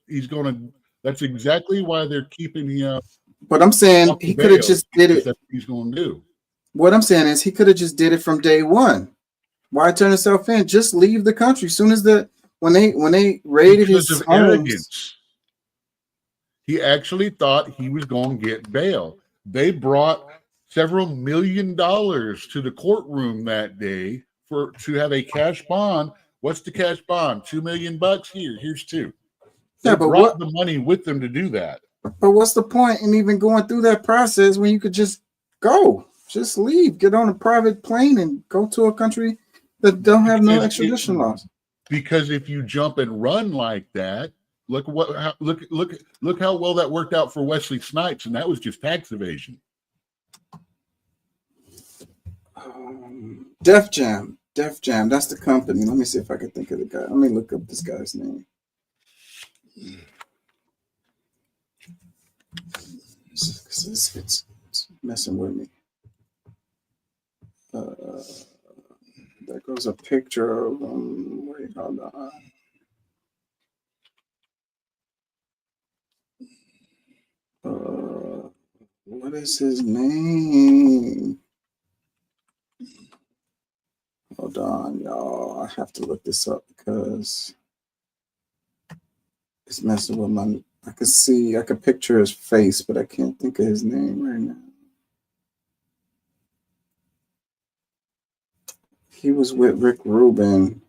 he's gonna. That's exactly why they're keeping him. But I'm saying he could have just did it. That's what he's gonna do. What I'm saying is he could have just did it from day one. Why turn himself in? Just leave the country. Soon as when they raided his homes, arrogance. He actually thought he was going to get bail. They brought several $1 million to the courtroom that day to have a cash bond. What's the cash bond? $2 million here. Here's 2. They brought the money with them to do that. But what's the point in even going through that process when you could just go, just leave, get on a private plane and go to a country that don't have no extradition laws? Because if you jump and run like that, look how well that worked out for Wesley Snipes, and that was just tax evasion. Def Jam, that's the company. Let me see if I can think of the guy. Let me look up this guy's name. It's messing with me. There goes a picture of him. Wait, hold on. What is his name? Hold on, y'all. I have to look this up because it's messing with my. I could picture his face, but I can't think of his name right now. He was with Rick Rubin.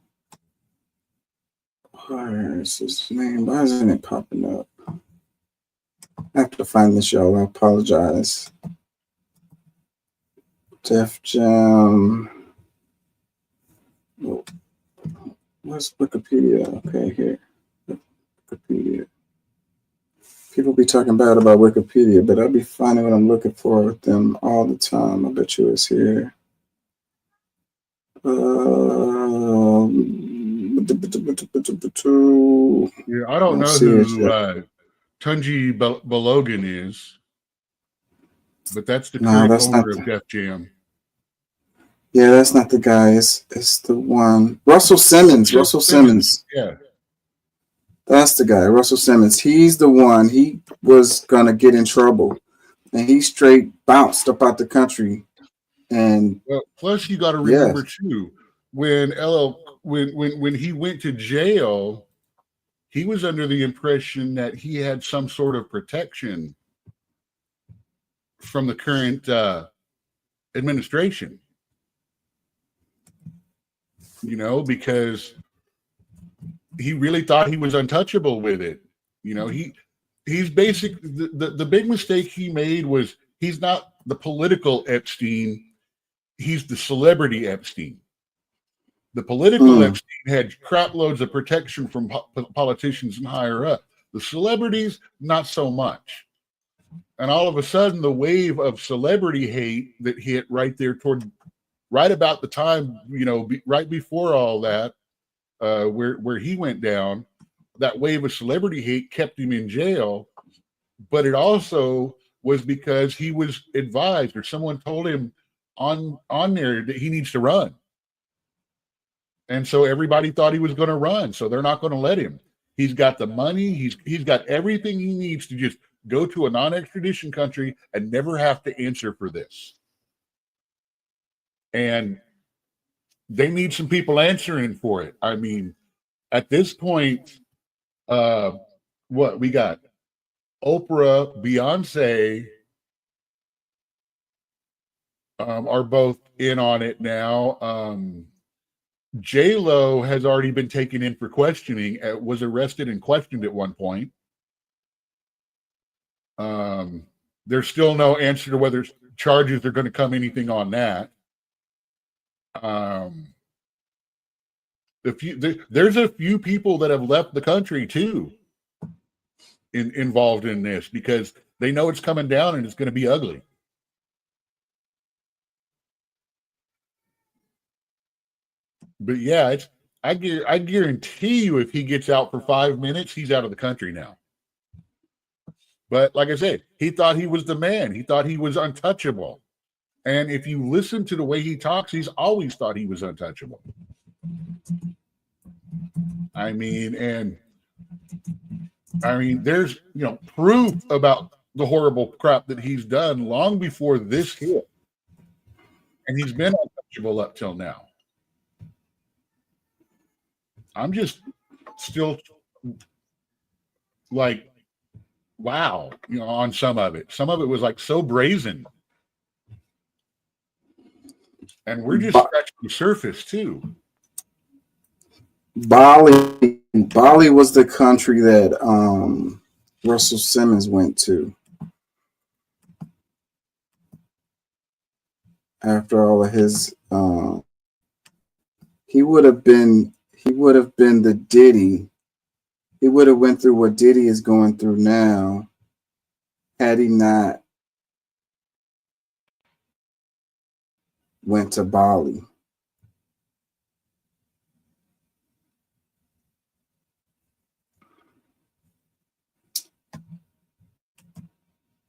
Where is his name? Why isn't it popping up? I have to find this, y'all. I apologize. Def Jam. Oh, where's Wikipedia? Okay, here. Wikipedia. People be talking bad about Wikipedia, but I'll be finding what I'm looking for with them all the time. I bet you it's here. Yeah, I don't know who Tunji Balogan is, but that's the current owner of Def Jam. Yeah, that's not the guy. It's the one. Russell Simmons. Russell Simmons. Yeah. That's the guy, Russell Simmons. He's the one. He was gonna get in trouble, and he straight bounced up out the country. And well, plus you got to remember too, when he went to jail, he was under the impression that he had some sort of protection from the current administration. You know, because he really thought he was untouchable with it. You know, he's basically the big mistake he made was he's not the political Epstein, he's the celebrity Epstein. The political Epstein had crap loads of protection from politicians and higher up. The celebrities, not so much. And all of a sudden, the wave of celebrity hate that hit right about the time, you know, right before all that, where he went down, that wave of celebrity hate kept him in jail. But it also was because he was advised, or someone told him on there, that he needs to run. And so everybody thought he was going to run, so they're not going to let him. He's got the money, he's got everything he needs to just go to a non-extradition country and never have to answer for this. And they need some people answering for it. I mean, at this point, what we got? Oprah, Beyonce are both in on it now. J-Lo has already been taken in for questioning, was arrested and questioned at one point. There's still no answer to whether charges are going to come anything on that. There's a few people that have left the country too, involved in this, because they know it's coming down and it's going to be ugly. But yeah, I guarantee you, if he gets out for 5 minutes, he's out of the country now. But like I said, he thought he was the man. He thought he was untouchable. And if you listen to the way he talks, he's always thought he was untouchable. I mean, there's, you know, proof about the horrible crap that he's done long before this hit. And he's been untouchable up till now. I'm just still like, wow, you know, on some of it. Some of it was like so brazen. And we're just scratching the surface too. Bali was the country that Russell Simmons went to after all of his. He would have been the Diddy. He would have went through what Diddy is going through now had he not went to Bali.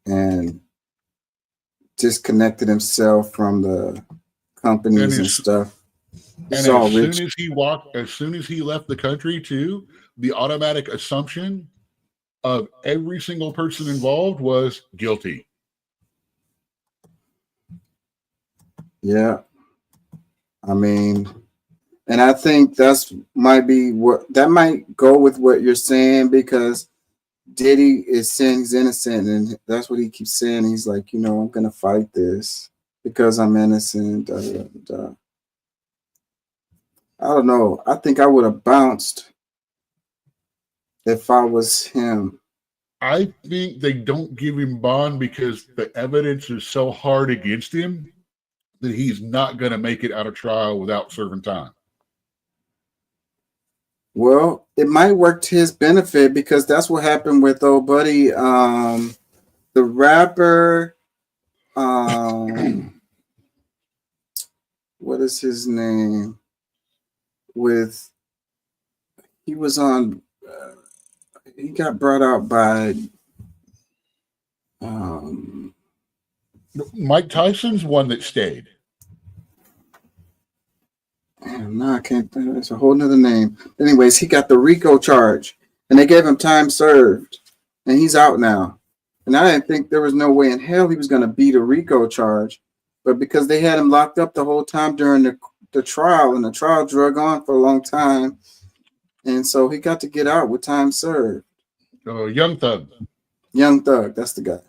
And disconnected himself from the companies and stuff. And Saw as Rich. soon as he left the country too, the automatic assumption of every single person involved was guilty. Yeah. I mean, and I think that might go with what you're saying, because Diddy is saying he's innocent, and that's what he keeps saying. He's like, I'm gonna fight this because I'm innocent. Da, da, da. I don't know. I think I would have bounced if I was him. I think they don't give him bond because the evidence is so hard against him that he's not going to make it out of trial without serving time. Well, it might work to his benefit, because that's what happened with old buddy, the rapper. What is his name? He was on. He got brought out by. Mike Tyson's one that stayed. No, I can't. It's a whole nother name. Anyways, he got the RICO charge, and they gave him time served, and he's out now. And I didn't think there was no way in hell he was going to beat a RICO charge, but because they had him locked up the whole time during the trial, and the trial drug on for a long time, and so he got to get out with time served. Young Thug. Young Thug, that's the guy.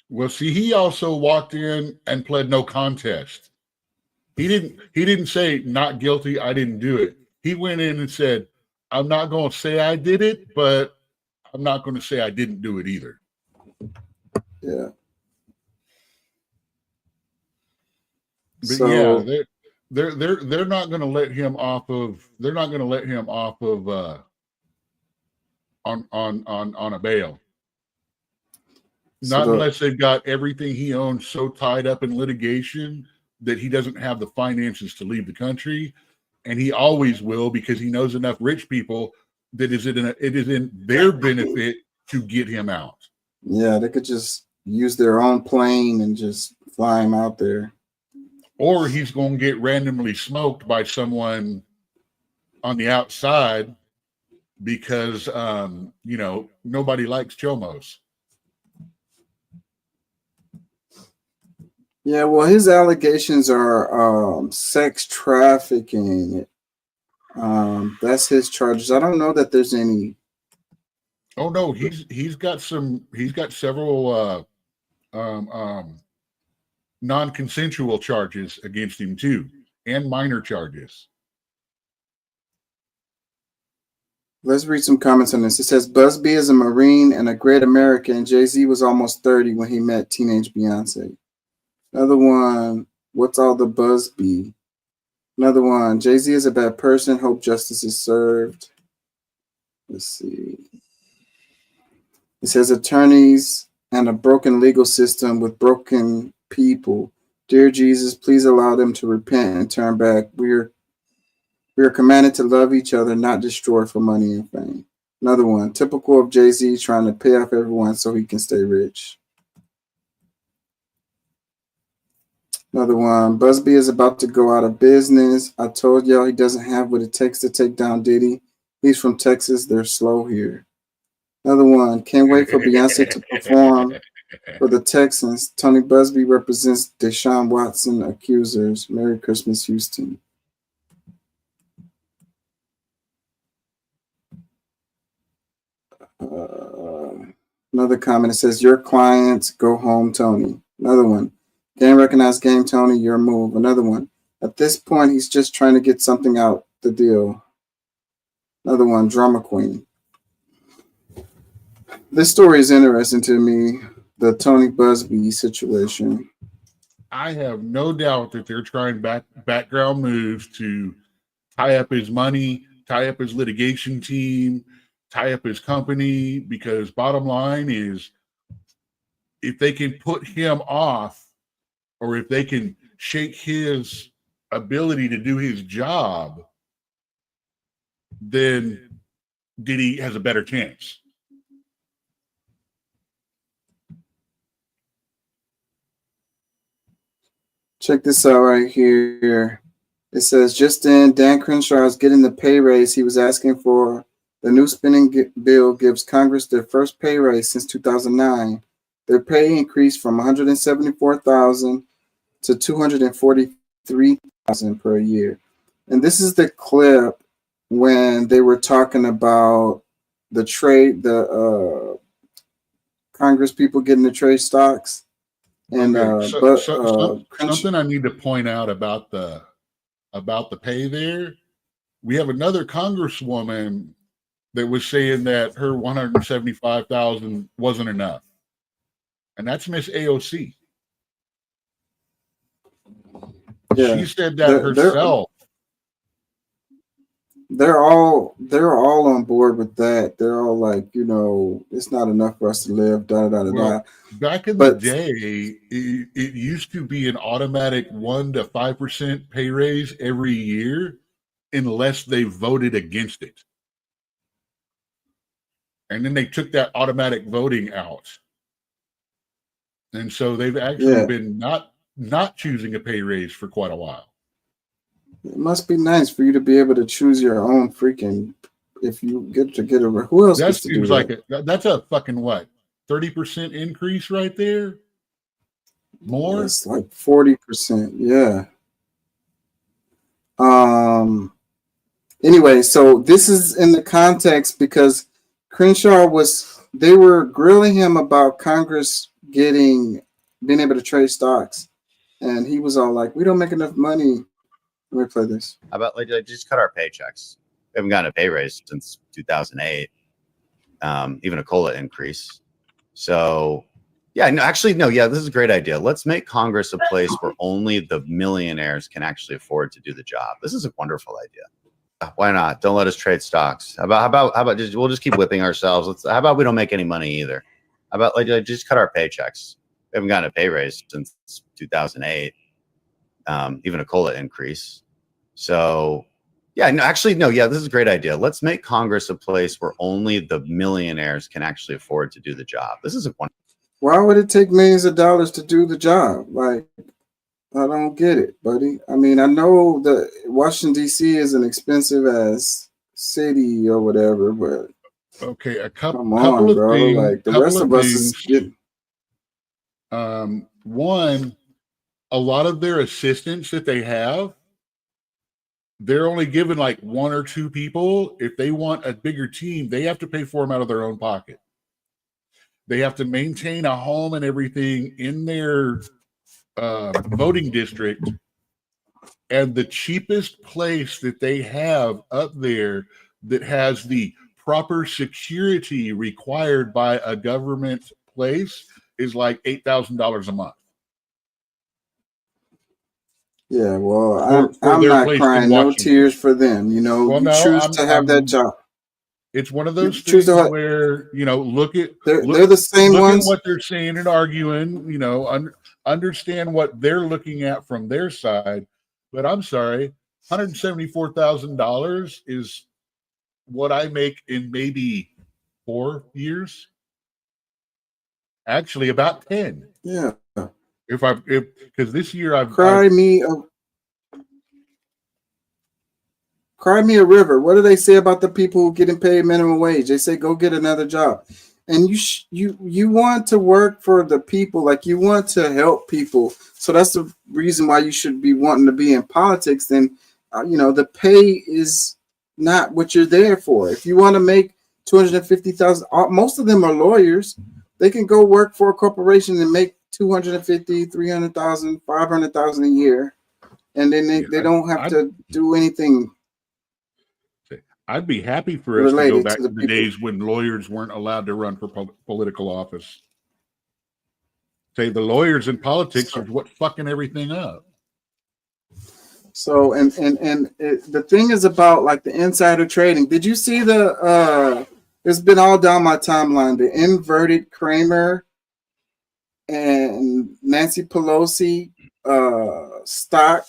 Well, see, he also walked in and pled no contest. He didn't say not guilty, I didn't do it. He went in and said, I'm not going to say I did it, but I'm not going to say I didn't do it either. Yeah. But So, yeah, they're not going to let him off of. They're not going to let him off of on a bail. Not unless they've got everything he owns so tied up in litigation that he doesn't have the finances to leave the country, and he always will, because he knows enough rich people that it is in their benefit to get him out. Yeah, they could just use their own plane and just fly him out there. Or he's going to get randomly smoked by someone on the outside because, nobody likes chomos. Yeah, well, his allegations are sex trafficking. That's his charges. I don't know that there's any. Oh no, he's got several non-consensual charges against him too, and minor charges. Let's read some comments on this. It says Busby is a Marine and a great American. Jay-Z was almost 30 when he met teenage Beyonce. Another one, what's all the Busby? Another one, Jay-Z is a bad person. Hope justice is served. Let's see. It says attorneys and a broken legal system with broken people. Dear Jesus, please allow them to repent and turn back. We are commanded to love each other, not destroy for money and fame. Another one, typical of Jay-Z trying to pay off everyone so he can stay rich. Another one, Busby is about to go out of business. I told y'all he doesn't have what it takes to take down Diddy. He's from Texas. They're slow here. Another one, can't wait for Beyonce to perform for the Texans. Tony Busby represents Deshaun Watson accusers. Merry Christmas, Houston. Another comment, it says, your clients go home, Tony. Another one, game recognized game, Tony, your move. Another one, at this point, he's just trying to get something out the deal. Another one, drama queen. This story is interesting to me, the Tony Busby situation. I have no doubt that they're trying background moves to tie up his money, tie up his litigation team, tie up his company, because bottom line is, if they can put him off, or if they can shake his ability to do his job, then Diddy has a better chance. Check this out right here. It says, just in, Dan Crenshaw is getting the pay raise he was asking for. The new spending bill gives Congress their first pay raise since 2009. Their pay increased from $174,000 to $243,000 per year. And this is the clip when they were talking about the trade, the Congress people getting the trade stocks. And something I need to point out about the pay there. We have another congresswoman that was saying that her $175,000 wasn't enough, and that's Miss AOC. Yeah, she said that herself. They're all on board with that. They're all like, you know, it's not enough for us to live. Da da da da. Back in the day, it used to be an automatic 1 to 5% pay raise every year, unless they voted against it. And then they took that automatic voting out. And so they've actually been not choosing a pay raise for quite a while. It must be nice for you to be able to choose your own freaking. If you get to get a, who else That gets to do seems that? like that's a fucking what, 30% increase right there? More? It's like 40%. Yeah. Anyway, so this is in the context because Crenshaw they were grilling him about Congress being able to trade stocks, and he was all like, "We don't make enough money." Let me play this. How about like just cut our paychecks? We haven't gotten a pay raise since 2008, even a COLA increase. So, yeah, no, actually, no, yeah, this is a great idea. Let's make Congress a place where only the millionaires can actually afford to do the job. This is a wonderful idea. Why not? Don't let us trade stocks. How about we'll just keep whipping ourselves. How about we don't make any money either? How about like just cut our paychecks? We haven't gotten a pay raise since 2008. Even a COLA increase. So, yeah, no, actually, no, yeah, this is a great idea. Let's make Congress a place where only the millionaires can actually afford to do the job. This is a one. Why would it take millions of dollars to do the job? Like, I don't get it, buddy. I mean, I know that Washington, D.C. is an expensive ass city or whatever, but okay, come on, bro. Things, like the rest of us is getting. One, a lot of their assistants that they have, they're only given like 1 or 2 people. If they want a bigger team, they have to pay for them out of their own pocket. They have to maintain a home and everything in their voting district. And the cheapest place that they have up there that has the proper security required by a government place is like $8,000 a month. Yeah, well, I'm not crying no tears for them. You know, Well, you no, choose I'm- to have that job. It's one of those choose things to- where, you know, They're the same look ones. at what they're saying and arguing, you know, understand what they're looking at from their side. But I'm sorry, $174,000 is what I make in maybe 4 years. Actually, about 10. Yeah. Because this year Cry me a river. What do they say about the people who getting paid minimum wage? They say go get another job, and you want to work for the people, like you want to help people. So that's the reason why you should be wanting to be in politics. Then, you know, the pay is not what you're there for. If you want to make $250,000, most of them are lawyers. They can go work for a corporation and make $250,000, $300,000, $500,000 a year, and then they don't have to do anything. I'd be happy for us to go related back to to the the people. days when lawyers weren't allowed to run for political office. Say the lawyers in politics are what fucking everything up. So the thing is about like the insider trading. Did you see it's been all down my timeline, the inverted Kramer and Nancy Pelosi stock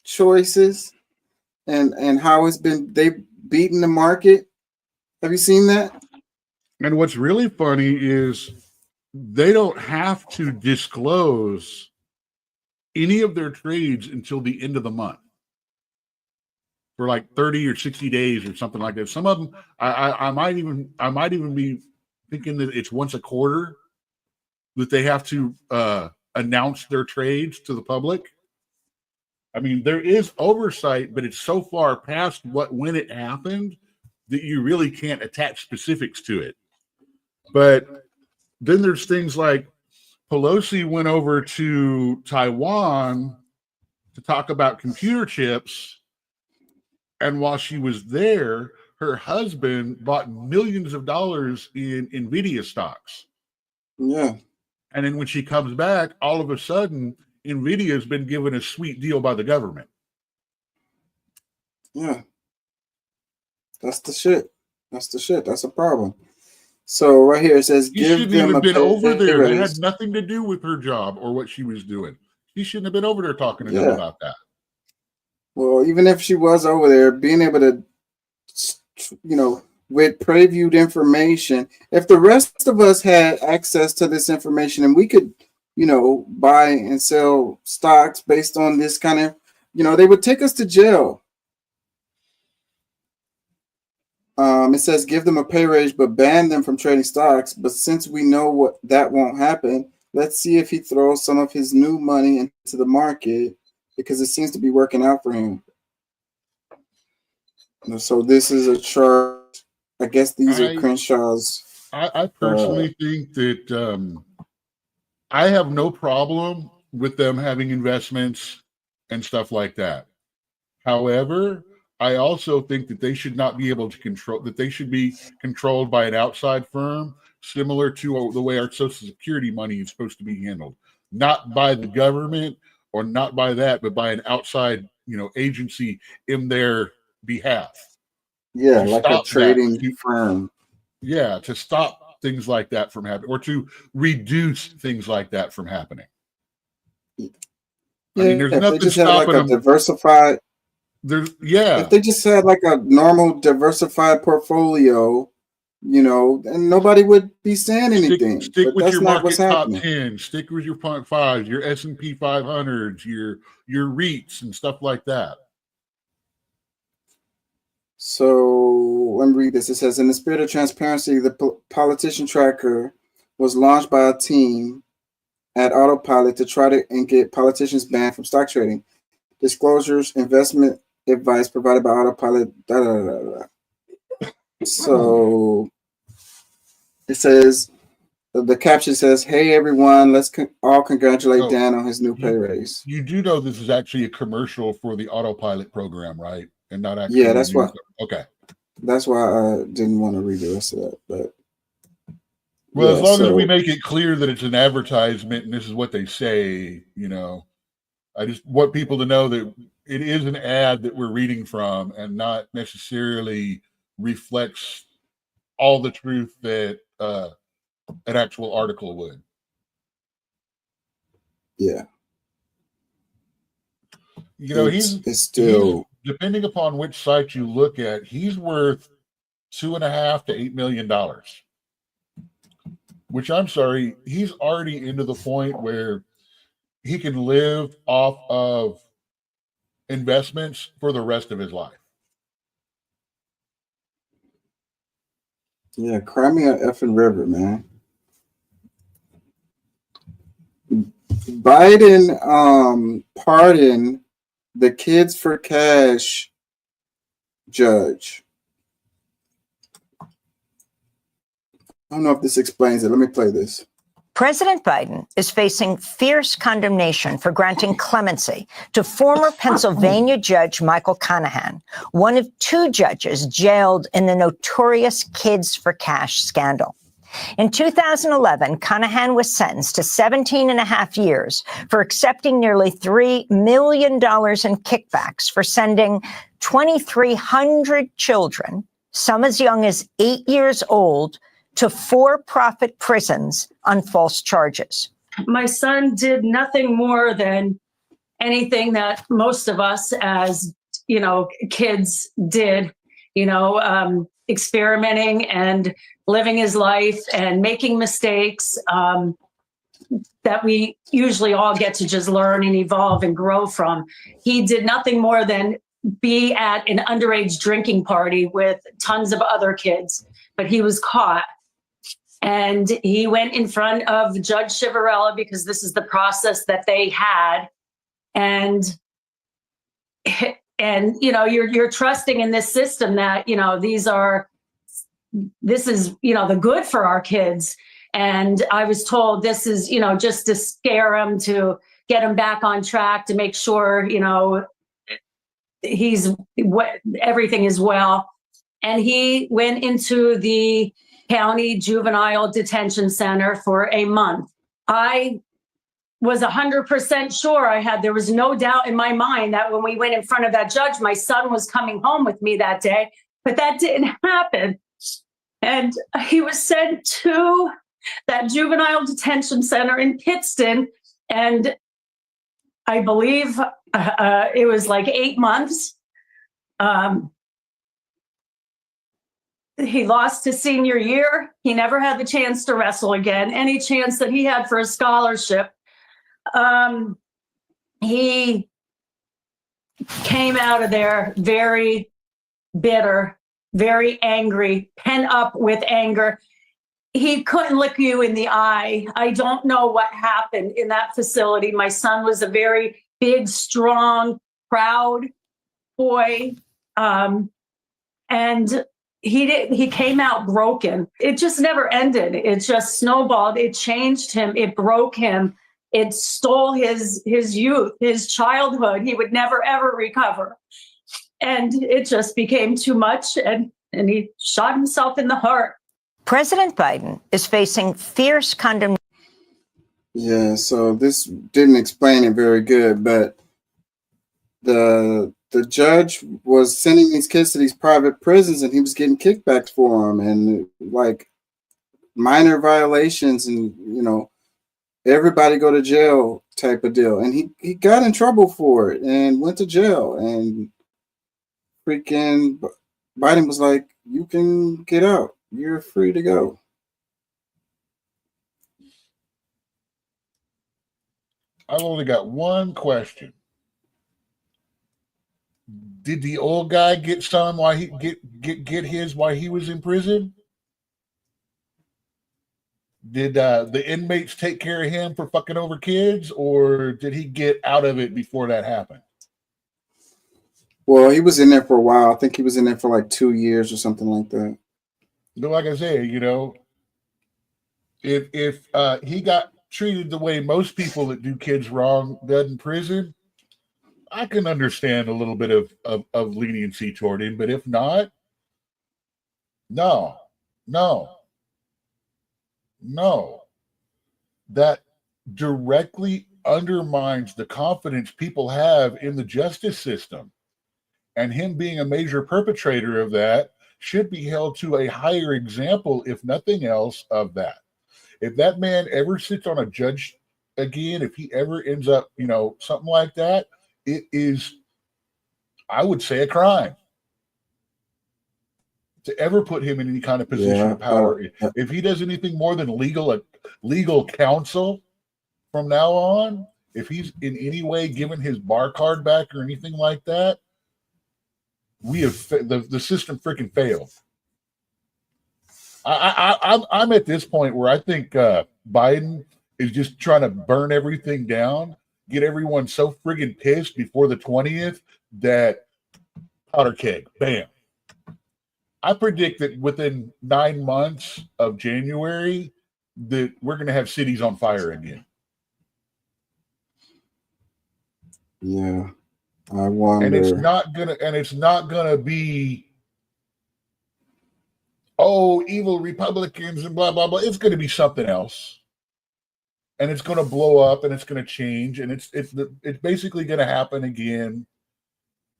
choices and how they've beaten the market? Have you seen that? And what's really funny is they don't have to disclose any of their trades until the end of the month for like 30 or 60 days or something like that. Some of them, I might even be thinking that it's once a quarter that they have to announce their trades to the public. I mean, there is oversight, but it's so far past when it happened that you really can't attach specifics to it. But then there's things like Pelosi went over to Taiwan to talk about computer chips. And while she was there, her husband bought millions of dollars in NVIDIA stocks. Yeah. And then when she comes back, all of a sudden, NVIDIA has been given a sweet deal by the government. Yeah. That's the shit. That's the shit. That's a problem. So right here it says, You give shouldn't them even a been over there. That raise. had nothing to do with her job or what she was doing. She shouldn't have been over there talking to them Yeah. about that. Well, even if she was over there, being able to, with previewed information, if the rest of us had access to this information and we could, buy and sell stocks based on this kind of, they would take us to jail. It says give them a pay raise, but ban them from trading stocks. But since we know that won't happen, let's see if he throws some of his new money into the market, because it seems to be working out for him. So this is a chart. I guess these are Crenshaw's. I personally think that I have no problem with them having investments and stuff like that. However, I also think that they should not be able to control, that they should be controlled by an outside firm, similar to the way our Social Security money is supposed to be handled. Not by the government or not by that, but by an outside, agency in their behalf. Yeah, To like a stop trading that. firm. Yeah, to stop things like that from happening, or to reduce things like that from happening. Yeah, I mean, there's if they nothing just had stopping like a them. diversified, Yeah. if they just had like a normal diversified portfolio, and nobody would be saying anything. Stick But with that's your not what's market top happening. 10. Stick with your 0.5s, your S&P 500s, your REITs and stuff like that. So let me read this. It says, in the spirit of transparency, the politician tracker was launched by a team at Autopilot to try to get politicians banned from stock trading. Disclosures, investment advice provided by Autopilot. So it says, the caption says, "Hey everyone, let's all congratulate Dan on his new pay raise." You do know this is actually a commercial for the Autopilot program, right? And not actually. Yeah, that's why. Okay. That's why I didn't want to read the rest of that. But Well, yeah, as long as so- we make it clear that it's an advertisement and this is what they say, I just want people to know that it is an ad that we're reading from and not necessarily reflects all the truth that an actual article would. Yeah. He's still, depending upon which site you look at, he's worth $2.5 to $8 million. Which, I'm sorry, he's already into the point where he can live off of investments for the rest of his life. yeah, cry me a effing river, man. Biden pardoned the Kids for Cash judge. I don't know if this explains it. Let me play this. President Biden is facing fierce condemnation for granting clemency to former Pennsylvania Judge Michael Conahan, one of two judges jailed in the notorious Kids for Cash scandal. In 2011, Conahan was sentenced to 17 and a half years for accepting nearly $3 million in kickbacks for sending 2,300 children, some as young as 8 years old, to for-profit prisons on false charges. My son did nothing more than anything that most of us as, kids did, experimenting and living his life and making mistakes. that we usually all get to just learn and evolve and grow from. He did nothing more than be at an underage drinking party with tons of other kids, but he was caught. And he went in front of Judge Chivarella because this is the process that they had. And you know, you're trusting in this system that, you know, this is, you know, the good for our kids. And I was told this is, you know, just to scare him, to get him back on track, to make sure, you know, everything is well. And he went into the county juvenile detention center for a month. I was 100% sure there was no doubt in my mind that when we went in front of that judge, my son was coming home with me that day, but that didn't happen. And he was sent to that juvenile detention center in Pittston. And I believe it was like 8 months. He lost his senior year. He never had the chance to wrestle again. Any chance that he had for a scholarship. He came out of there very bitter, very angry, pent up with anger. He couldn't look you in the eye. I don't know what happened in that facility. My son was a very big, strong, proud boy. And he came out broken. It just never ended. It just snowballed. It changed him. It broke him. It stole his youth, his childhood. He would never, ever recover. And it just became too much. And he shot himself in the heart. President Biden is facing fierce condemnation. Yeah, so this didn't explain it very good, but the judge was sending these kids to these private prisons and he was getting kickbacks for them and like minor violations and, you know, everybody go to jail type of deal. And he got in trouble for it and went to jail, and freaking Biden was like, you can get out. You're free to go. I've only got one question. Did the old guy get some while he get his while he was in prison? Did the inmates take care of him for fucking over kids, or did he get out of it before that happened? Well, he was in there for a while. I think he was in there for like 2 years or something like that. But like I say, you know, if he got treated the way most people that do kids wrong done in prison, I can understand a little bit of leniency toward him. But if not, no. That directly undermines the confidence people have in the justice system. And him being a major perpetrator of that should be held to a higher example, if nothing else, of that. If that man ever sits on a judge again, if he ever ends up, you know, something like that, it is, I would say, a crime to ever put him in any kind of position of power. If he does anything more than legal counsel from now on, if he's in any way given his bar card back or anything like that, we have the system freaking failed. I'm at this point where I think Biden is just trying to burn everything down, get everyone so friggin' pissed before the 20th that powder keg, bam. I predict that within 9 months of January that we're going to have cities on fire again. Yeah, I wonder. And it's not gonna be, oh, evil Republicans and blah blah blah. It's going to be something else, and it's going to blow up, and it's going to change, and it's basically going to happen again.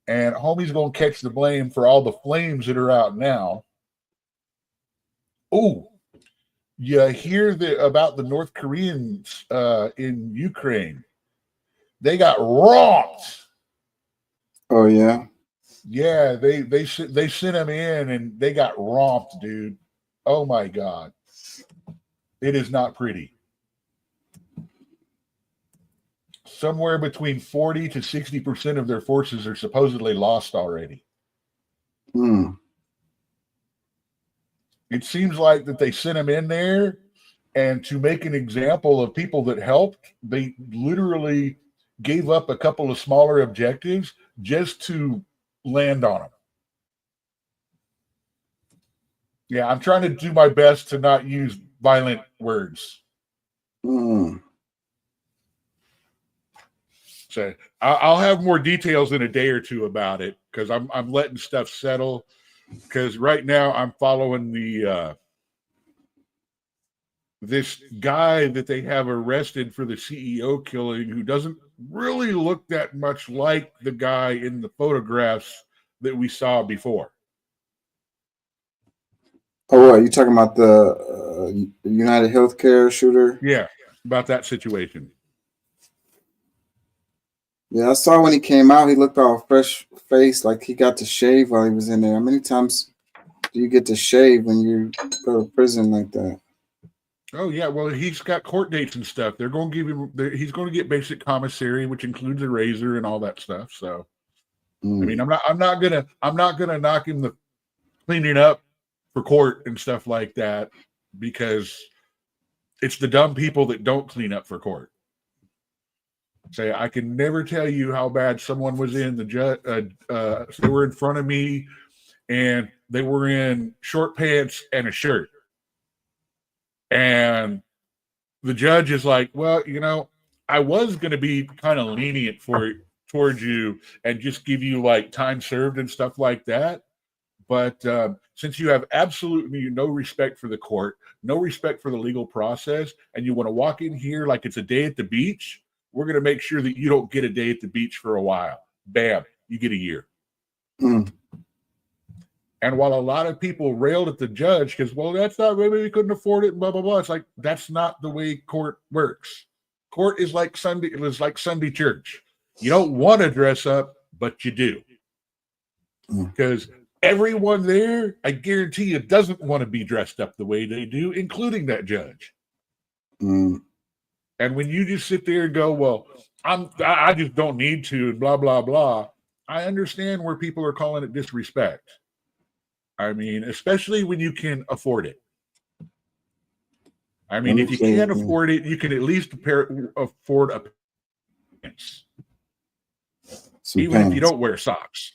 And homie's going to catch the blame for all the flames that are out now. Oh, you hear about the North Koreans in Ukraine? They got rocked. Oh yeah. Yeah, they sent them in and they got romped, dude. Oh my God, it is not pretty. somewhere between 40 to 60% of their forces are supposedly lost already. It seems like that they sent them in there, and to make an example of people that helped, they literally gave up a couple of smaller objectives just to land on them. Yeah, I'm trying to do my best to not use violent words. So I'll have more details in a day or two about it, because I'm letting stuff settle. Because right now I'm following the this guy that they have arrested for the CEO killing, who doesn't really look that much like the guy in the photographs that we saw before. Oh, what? You talking about the United Healthcare shooter? Yeah, about that situation. Yeah, I saw when he came out, he looked all fresh faced, like he got to shave while he was in there. How many times do you get to shave when you go to prison like that? Oh yeah, well he's got court dates and stuff. They're going to give him. He's going to get basic commissary, which includes a razor and all that stuff. So, I mean, I'm not gonna knock him the cleaning up for court and stuff like that, because it's the dumb people that don't clean up for court. Say, I can never tell you how bad someone was in the judge. They were in front of me, and they were in short pants and a shirt. And the judge is like, well, you know, I was going to be kind of lenient towards you and just give you like time served and stuff like that. But since you have absolutely no respect for the court, no respect for the legal process, and you want to walk in here like it's a day at the beach, we're going to make sure that you don't get a day at the beach for a while. Bam, you get a year. And while a lot of people railed at the judge because, well, that's not, maybe we couldn't afford it, blah, blah, blah. It's like, that's not the way court works. Court is like Sunday, it was like Sunday church. You don't want to dress up, but you do. Because everyone there, I guarantee you, doesn't want to be dressed up the way they do, including that judge. And when you just sit there and go, well, I just don't need to, and blah, blah, blah, I understand where people are calling it disrespect. I mean, especially when you can afford it. I mean, if you can't afford it, you can at least afford a pants. Even if you don't wear socks.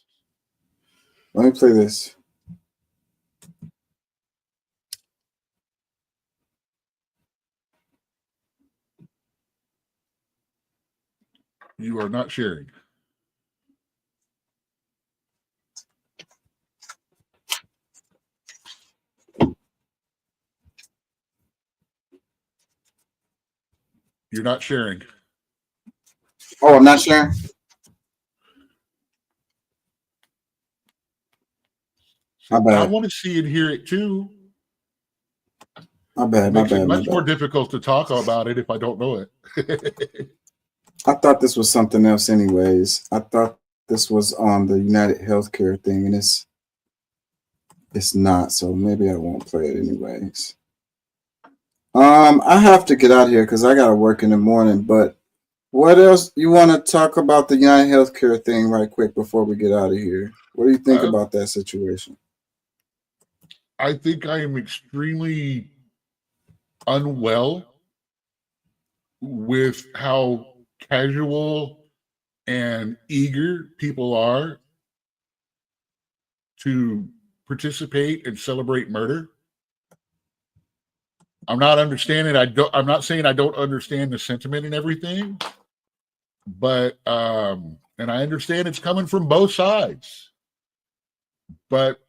Let me play this. You are not sharing. You're not sharing. Oh, I'm not sharing? My bad. I want to see and hear it too. My bad. Makes it much more difficult to talk about it if I don't know it. I thought this was something else anyways. I thought this was on the United Healthcare thing, and it's not, so maybe I won't play it anyways. I have to get out here because I gotta work in the morning, but what else you want to talk about the United Healthcare thing right quick before we get out of here? What do you think about that situation? I think I am extremely unwell with how casual and eager people are to participate and celebrate murder. I'm not understanding. I'm not saying I don't understand the sentiment and everything, but and I understand it's coming from both sides. But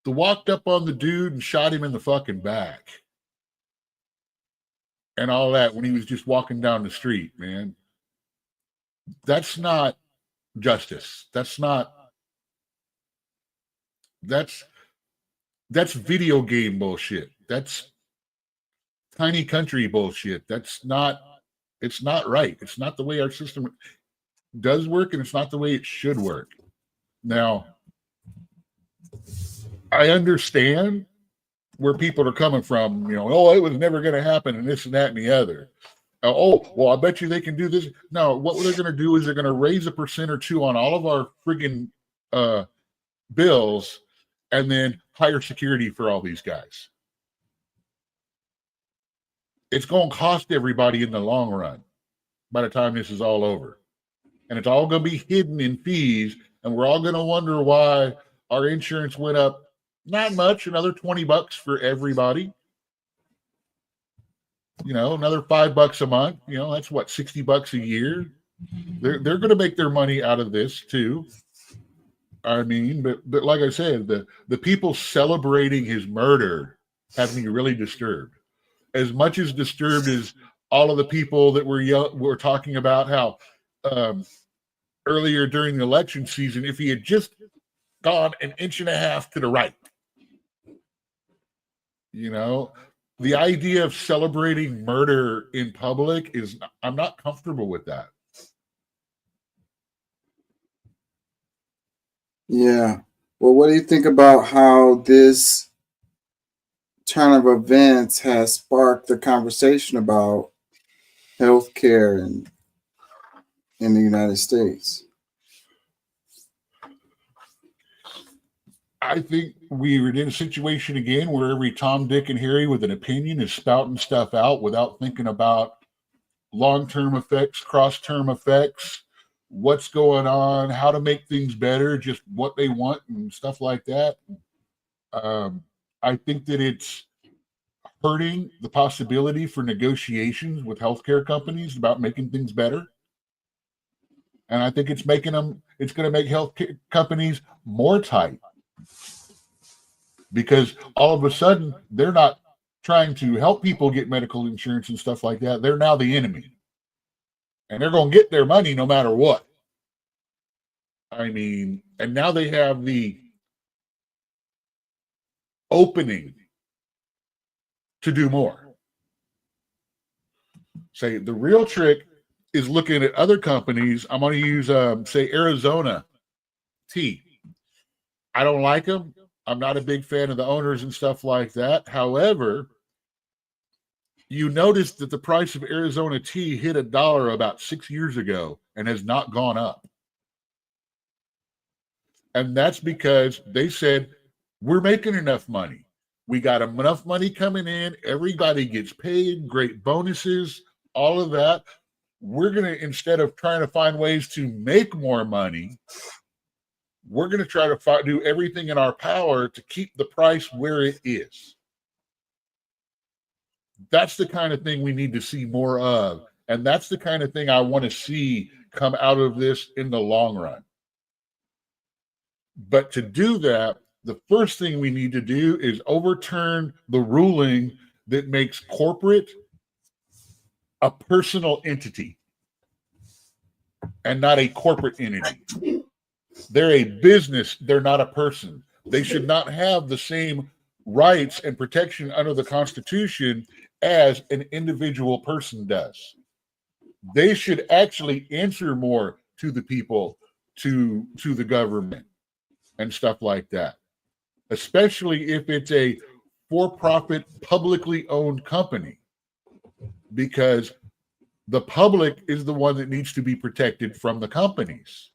the walked up on the dude and shot him in the fucking back and all that when he was just walking down the street, man. That's not justice. That's video game bullshit. That's tiny country bullshit. It's not right. It's not the way our system does work, and it's not the way it should work. Now, I understand where people are coming from, you know, oh, it was never going to happen and this and that and the other. Oh, well, I bet you they can do this. No, what they're going to do is they're going to raise 1% or 2% on all of our friggin' bills and then hire security for all these guys. It's going to cost everybody in the long run by the time this is all over. And it's all going to be hidden in fees, and we're all going to wonder why our insurance went up not much, another $20 for everybody. You know, another $5 a month. You know, that's what, $60 a year. They're going to make their money out of this too. I mean, but like I said, the people celebrating his murder have me really disturbed. As much as disturbed as all of the people that were talking about how earlier during the election season, if he had just gone an inch and a half to the right, you know, the idea of celebrating murder in public is, I'm not comfortable with that. Yeah. Well, what do you think about how this turn of events has sparked the conversation about healthcare in the United States? I think we were in a situation again where every Tom, Dick, and Harry with an opinion is spouting stuff out without thinking about long-term effects, cross-term effects, what's going on, how to make things better, just what they want and stuff like that. I think that it's hurting the possibility for negotiations with healthcare companies about making things better. And I think it's going to make healthcare companies more tight. Because all of a sudden, they're not trying to help people get medical insurance and stuff like that. They're now the enemy. And they're going to get their money no matter what. I mean, and now they have the opening to do more. Say the real trick is looking at other companies. I'm going to use, say, Arizona Tea. I don't like them. I'm not a big fan of the owners and stuff like that. However, you notice that the price of Arizona tea hit $1 about 6 years ago and has not gone up. And that's because they said, we're making enough money. We got enough money coming in. Everybody gets paid, great bonuses, all of that. We're going to, instead of trying to find ways to make more money, we're going to try to do everything in our power to keep the price where it is. That's the kind of thing we need to see more of. And that's the kind of thing I want to see come out of this in the long run. But to do that, the first thing we need to do is overturn the ruling that makes corporate a personal entity and not a corporate entity. They're a business. They're not a person. They should not have the same rights and protection under the Constitution as an individual person does. They should actually answer more to the people, to the government and stuff like that, especially if it's a for-profit, publicly owned company, because the public is the one that needs to be protected from the companies.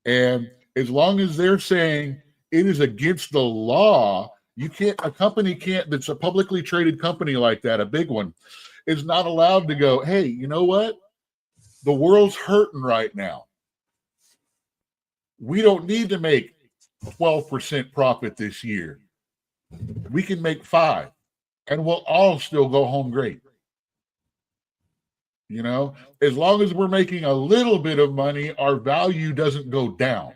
And as long as they're saying it is against the law, a company can't, that's a publicly traded company like that, a big one, is not allowed to go, hey, you know what? The world's hurting right now. We don't need to make 12% profit this year. We can make 5%, and we'll all still go home great. You know, as long as we're making a little bit of money, our value doesn't go down.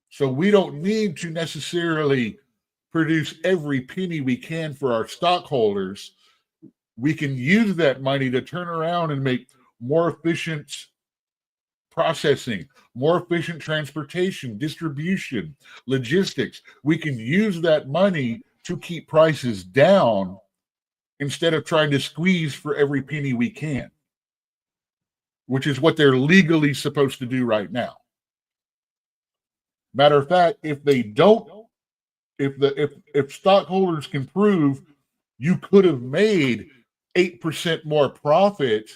So we don't need to necessarily produce every penny we can for our stockholders. We can use that money to turn around and make more efficient processing, more efficient transportation, distribution, logistics. We can use that money to keep prices down instead of trying to squeeze for every penny we can, which is what they're legally supposed to do right now. Matter of fact, if they don't, if stockholders can prove you could have made 8% more profit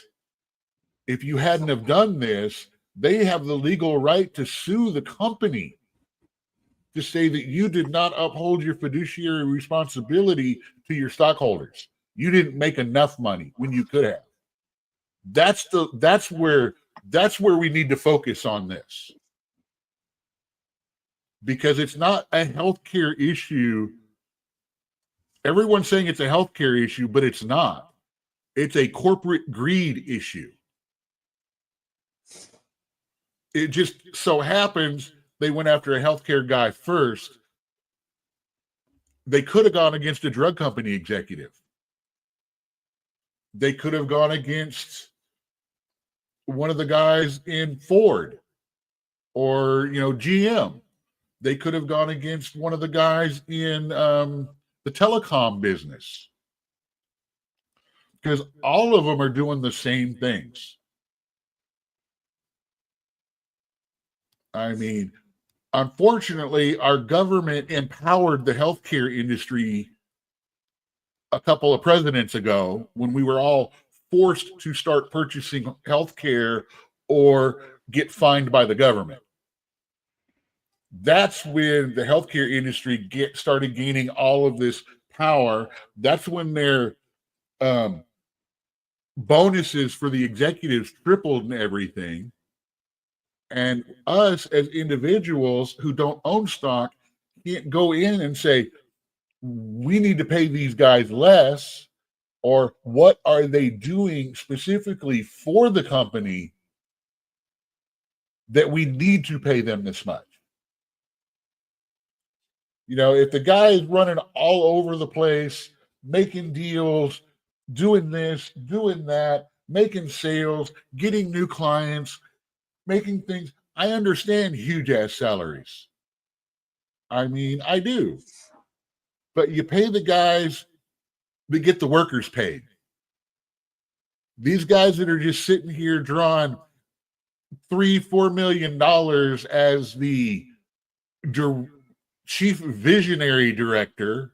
if you hadn't have done this. They have the legal right to sue the company to say that you did not uphold your fiduciary responsibility to your stockholders. You didn't make enough money when you could have. That's where we need to focus on this, because it's not a healthcare issue. Everyone's saying it's a healthcare issue, but it's not. It's a corporate greed issue. It just so happens they went after a healthcare guy first. They could have gone against a drug company executive. They could have gone against one of the guys in Ford or, GM. They could have gone against one of the guys in the telecom business, because all of them are doing the same things. I mean, unfortunately, our government empowered the healthcare industry a couple of presidents ago when we were all forced to start purchasing healthcare or get fined by the government. That's when the healthcare industry started gaining all of this power. That's when their bonuses for the executives tripled and everything. And us as individuals who don't own stock can't go in and say, we need to pay these guys less, or what are they doing specifically for the company that we need to pay them this much. If the guy is running all over the place, making deals, doing this, doing that, making sales, getting new clients, making things, I understand huge ass salaries. I mean, I do. But you pay the guys that get the workers paid. These guys that are just sitting here drawing $3-4 million as the chief visionary director,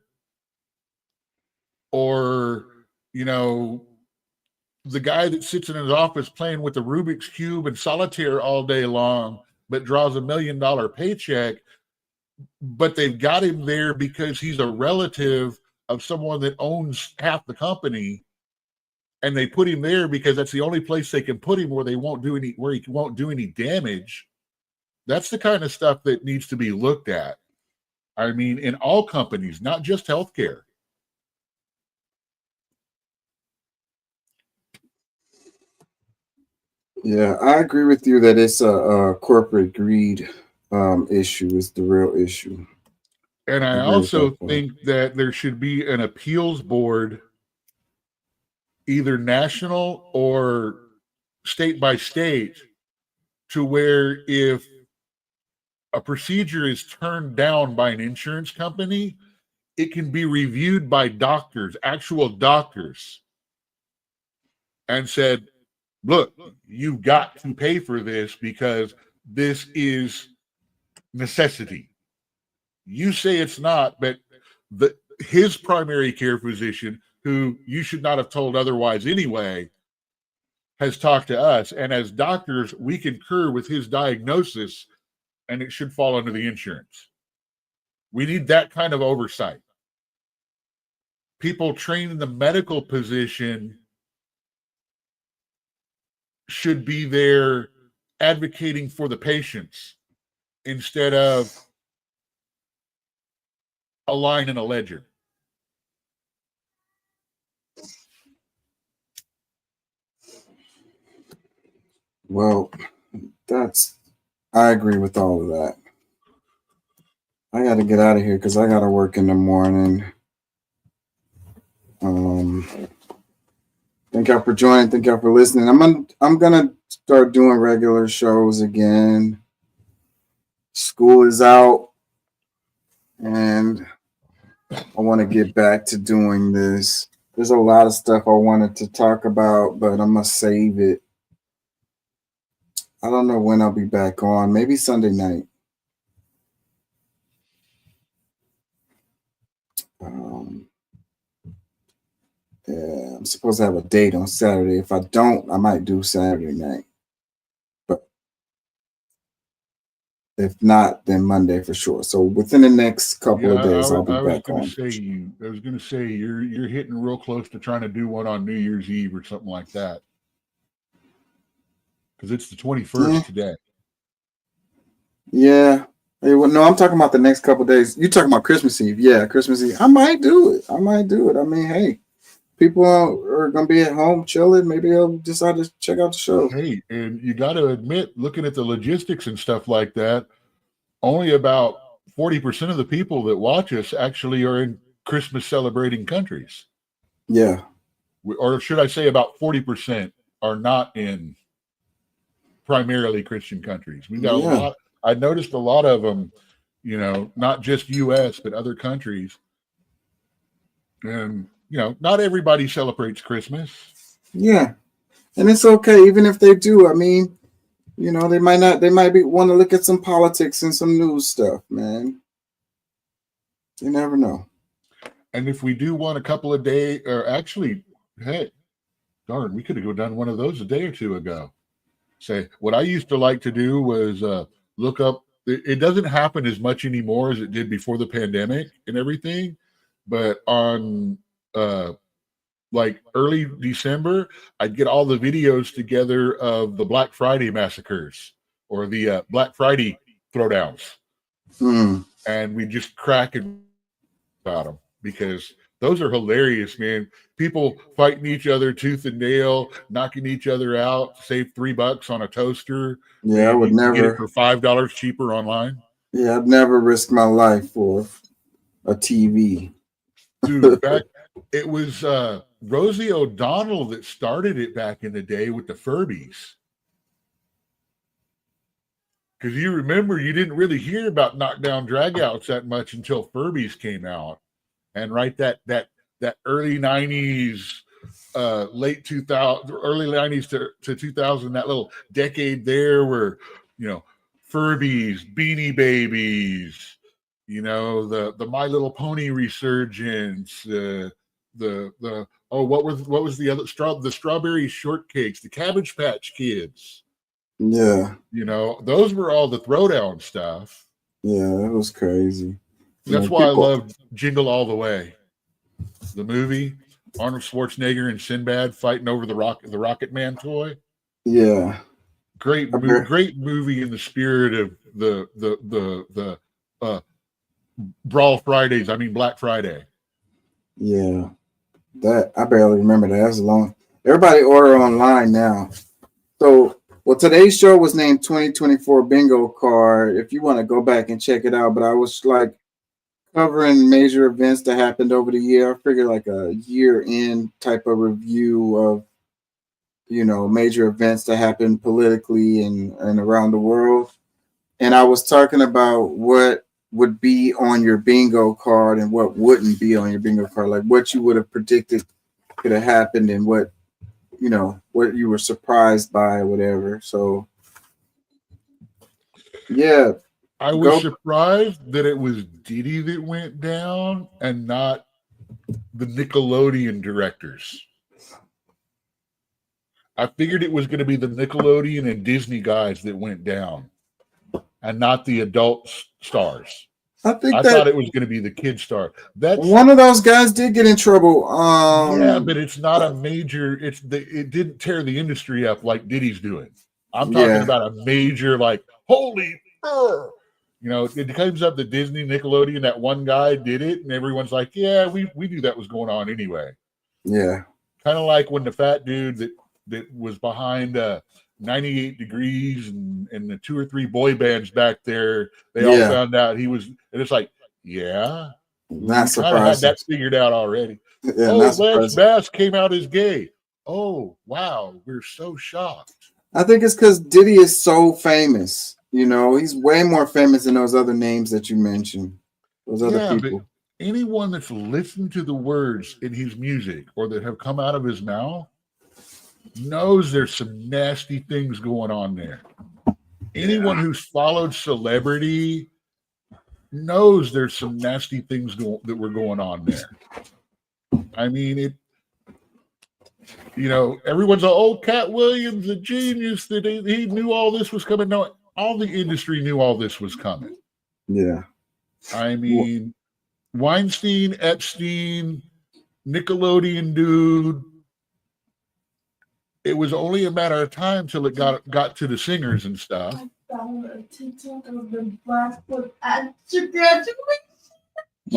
or the guy that sits in his office playing with the Rubik's Cube and solitaire all day long, but draws $1 million paycheck, but they've got him there because he's a relative of someone that owns half the company, and they put him there because that's the only place they can put him where he won't do any damage. That's the kind of stuff that needs to be looked at. I mean, in all companies, not just healthcare. Yeah, I agree with you that it's a corporate greed issue is the real issue. And I also think that there should be an appeals board, either national or state by state, to where if a procedure is turned down by an insurance company, it can be reviewed by doctors, actual doctors, and said, look, you've got to pay for this because this is necessity. You say it's not, but his primary care physician, who you should not have told otherwise anyway, has talked to us. And as doctors, we concur with his diagnosis, and it should fall under the insurance. We need that kind of oversight. People trained in the medical position should be there advocating for the patients instead of a line in a ledger. Well, I agree with all of that. I got to get out of here because I got to work in the morning. Thank y'all for joining. Thank y'all for listening. I'm gonna start doing regular shows again. School is out, and I want to get back to doing this. There's a lot of stuff I wanted to talk about, but I'm gonna save it. I don't know when I'll be back on. Maybe Sunday night. I'm supposed to have a date on Saturday. If I don't, I might do Saturday night. But if not, then Monday for sure. So within the next couple of days, I'll be back on. I was going to say you're hitting real close to trying to do one on New Year's Eve or something like that. Because it's the 21st today. Yeah. Hey, well, no, I'm talking about the next couple of days. You talking about Christmas Eve? Yeah, Christmas Eve. I might do it. I mean, hey, people are gonna be at home chilling. Maybe they'll decide to check out the show. Hey, and you got to admit, looking at the logistics and stuff like that, only about 40% of the people that watch us actually are in Christmas celebrating countries. Yeah. Or should I say about 40% are not in primarily Christian countries. We've got a lot. I noticed a lot of them, not just U.S., but other countries. And, not everybody celebrates Christmas. Yeah. And it's okay. Even if they do, I mean, they might want to look at some politics and some news stuff, man. You never know. And if we do one a couple of days, or actually, hey, darn, we could have done one of those a day or two ago. Say, what I used to like to do was look up. It doesn't happen as much anymore as it did before the pandemic and everything. But on like early December, I'd get all the videos together of the Black Friday massacres or the Black Friday throwdowns. And we just crack about them because those are hilarious, man. People fighting each other tooth and nail, knocking each other out, save $3 on a toaster. Yeah, I would never get it for $5 cheaper online. Yeah, I'd never risk my life for a TV. Dude, it was Rosie O'Donnell that started it back in the day with the Furbies. Because you remember, you didn't really hear about knockdown dragouts that much until Furbies came out. And right, that early 90s, late 2000, early 90s to 2000, that little decade there where, Furbies, Beanie Babies, the My Little Pony resurgence, what was the other the Strawberry Shortcakes, the Cabbage Patch Kids. Yeah. Those were all the throwdown stuff. Yeah, it was crazy. That's why I love Jingle All the Way. The movie, Arnold Schwarzenegger and Sinbad fighting over the Rocket Man toy. Yeah. Great movie in the spirit of the Brawl Fridays. I mean Black Friday. Yeah. That I barely remember that. That's long. Everybody order online now. So today's show was named 2024 Bingo Card. If you want to go back and check it out, but I was covering major events that happened over the year. I figured like a year-end type of review of, major events that happened politically and around the world. And I was talking about what would be on your bingo card and what wouldn't be on your bingo card, like what you would have predicted could have happened and what you were surprised by or whatever. So, yeah. I was surprised that it was Diddy that went down and not the Nickelodeon directors. I figured it was going to be the Nickelodeon and Disney guys that went down and not the adult stars. I thought it was going to be the kid star. One of those guys did get in trouble. Yeah, but it's not a major. It didn't tear the industry up like Diddy's doing. I'm talking about a major, holy. It comes up that Disney, Nickelodeon, that one guy did it, and everyone's like, yeah, we knew that was going on anyway. Yeah. Kind of like when the fat dude that was behind 98 Degrees and the 2 or 3 boy bands back there, they all found out he was, and it's like, yeah. Not surprising. Had that figured out already. Yeah, Lance Bass came out as gay. Oh, wow. We're so shocked. I think it's because Diddy is so famous. He's way more famous than those other names that you mentioned. Those other people. But anyone that's listened to the words in his music or that have come out of his mouth knows there's some nasty things going on there. Anyone who's followed celebrity knows there's some nasty things that were going on there. I mean, You know, everyone's like, "Oh, Cat Williams, a genius that he knew all this was coming." No, all the industry knew all this was coming. Yeah. I mean, Weinstein, Epstein, Nickelodeon dude. It was only a matter of time till it got to the singers and stuff.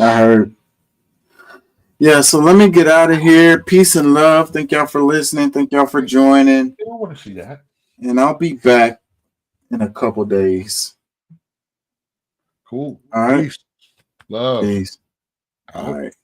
I heard. Yeah, so let me get out of here. Peace and love. Thank y'all for listening. Thank y'all for joining. I don't want to see that. And I'll be back in a couple days. Cool. All right. Peace. Love. Peace. All right.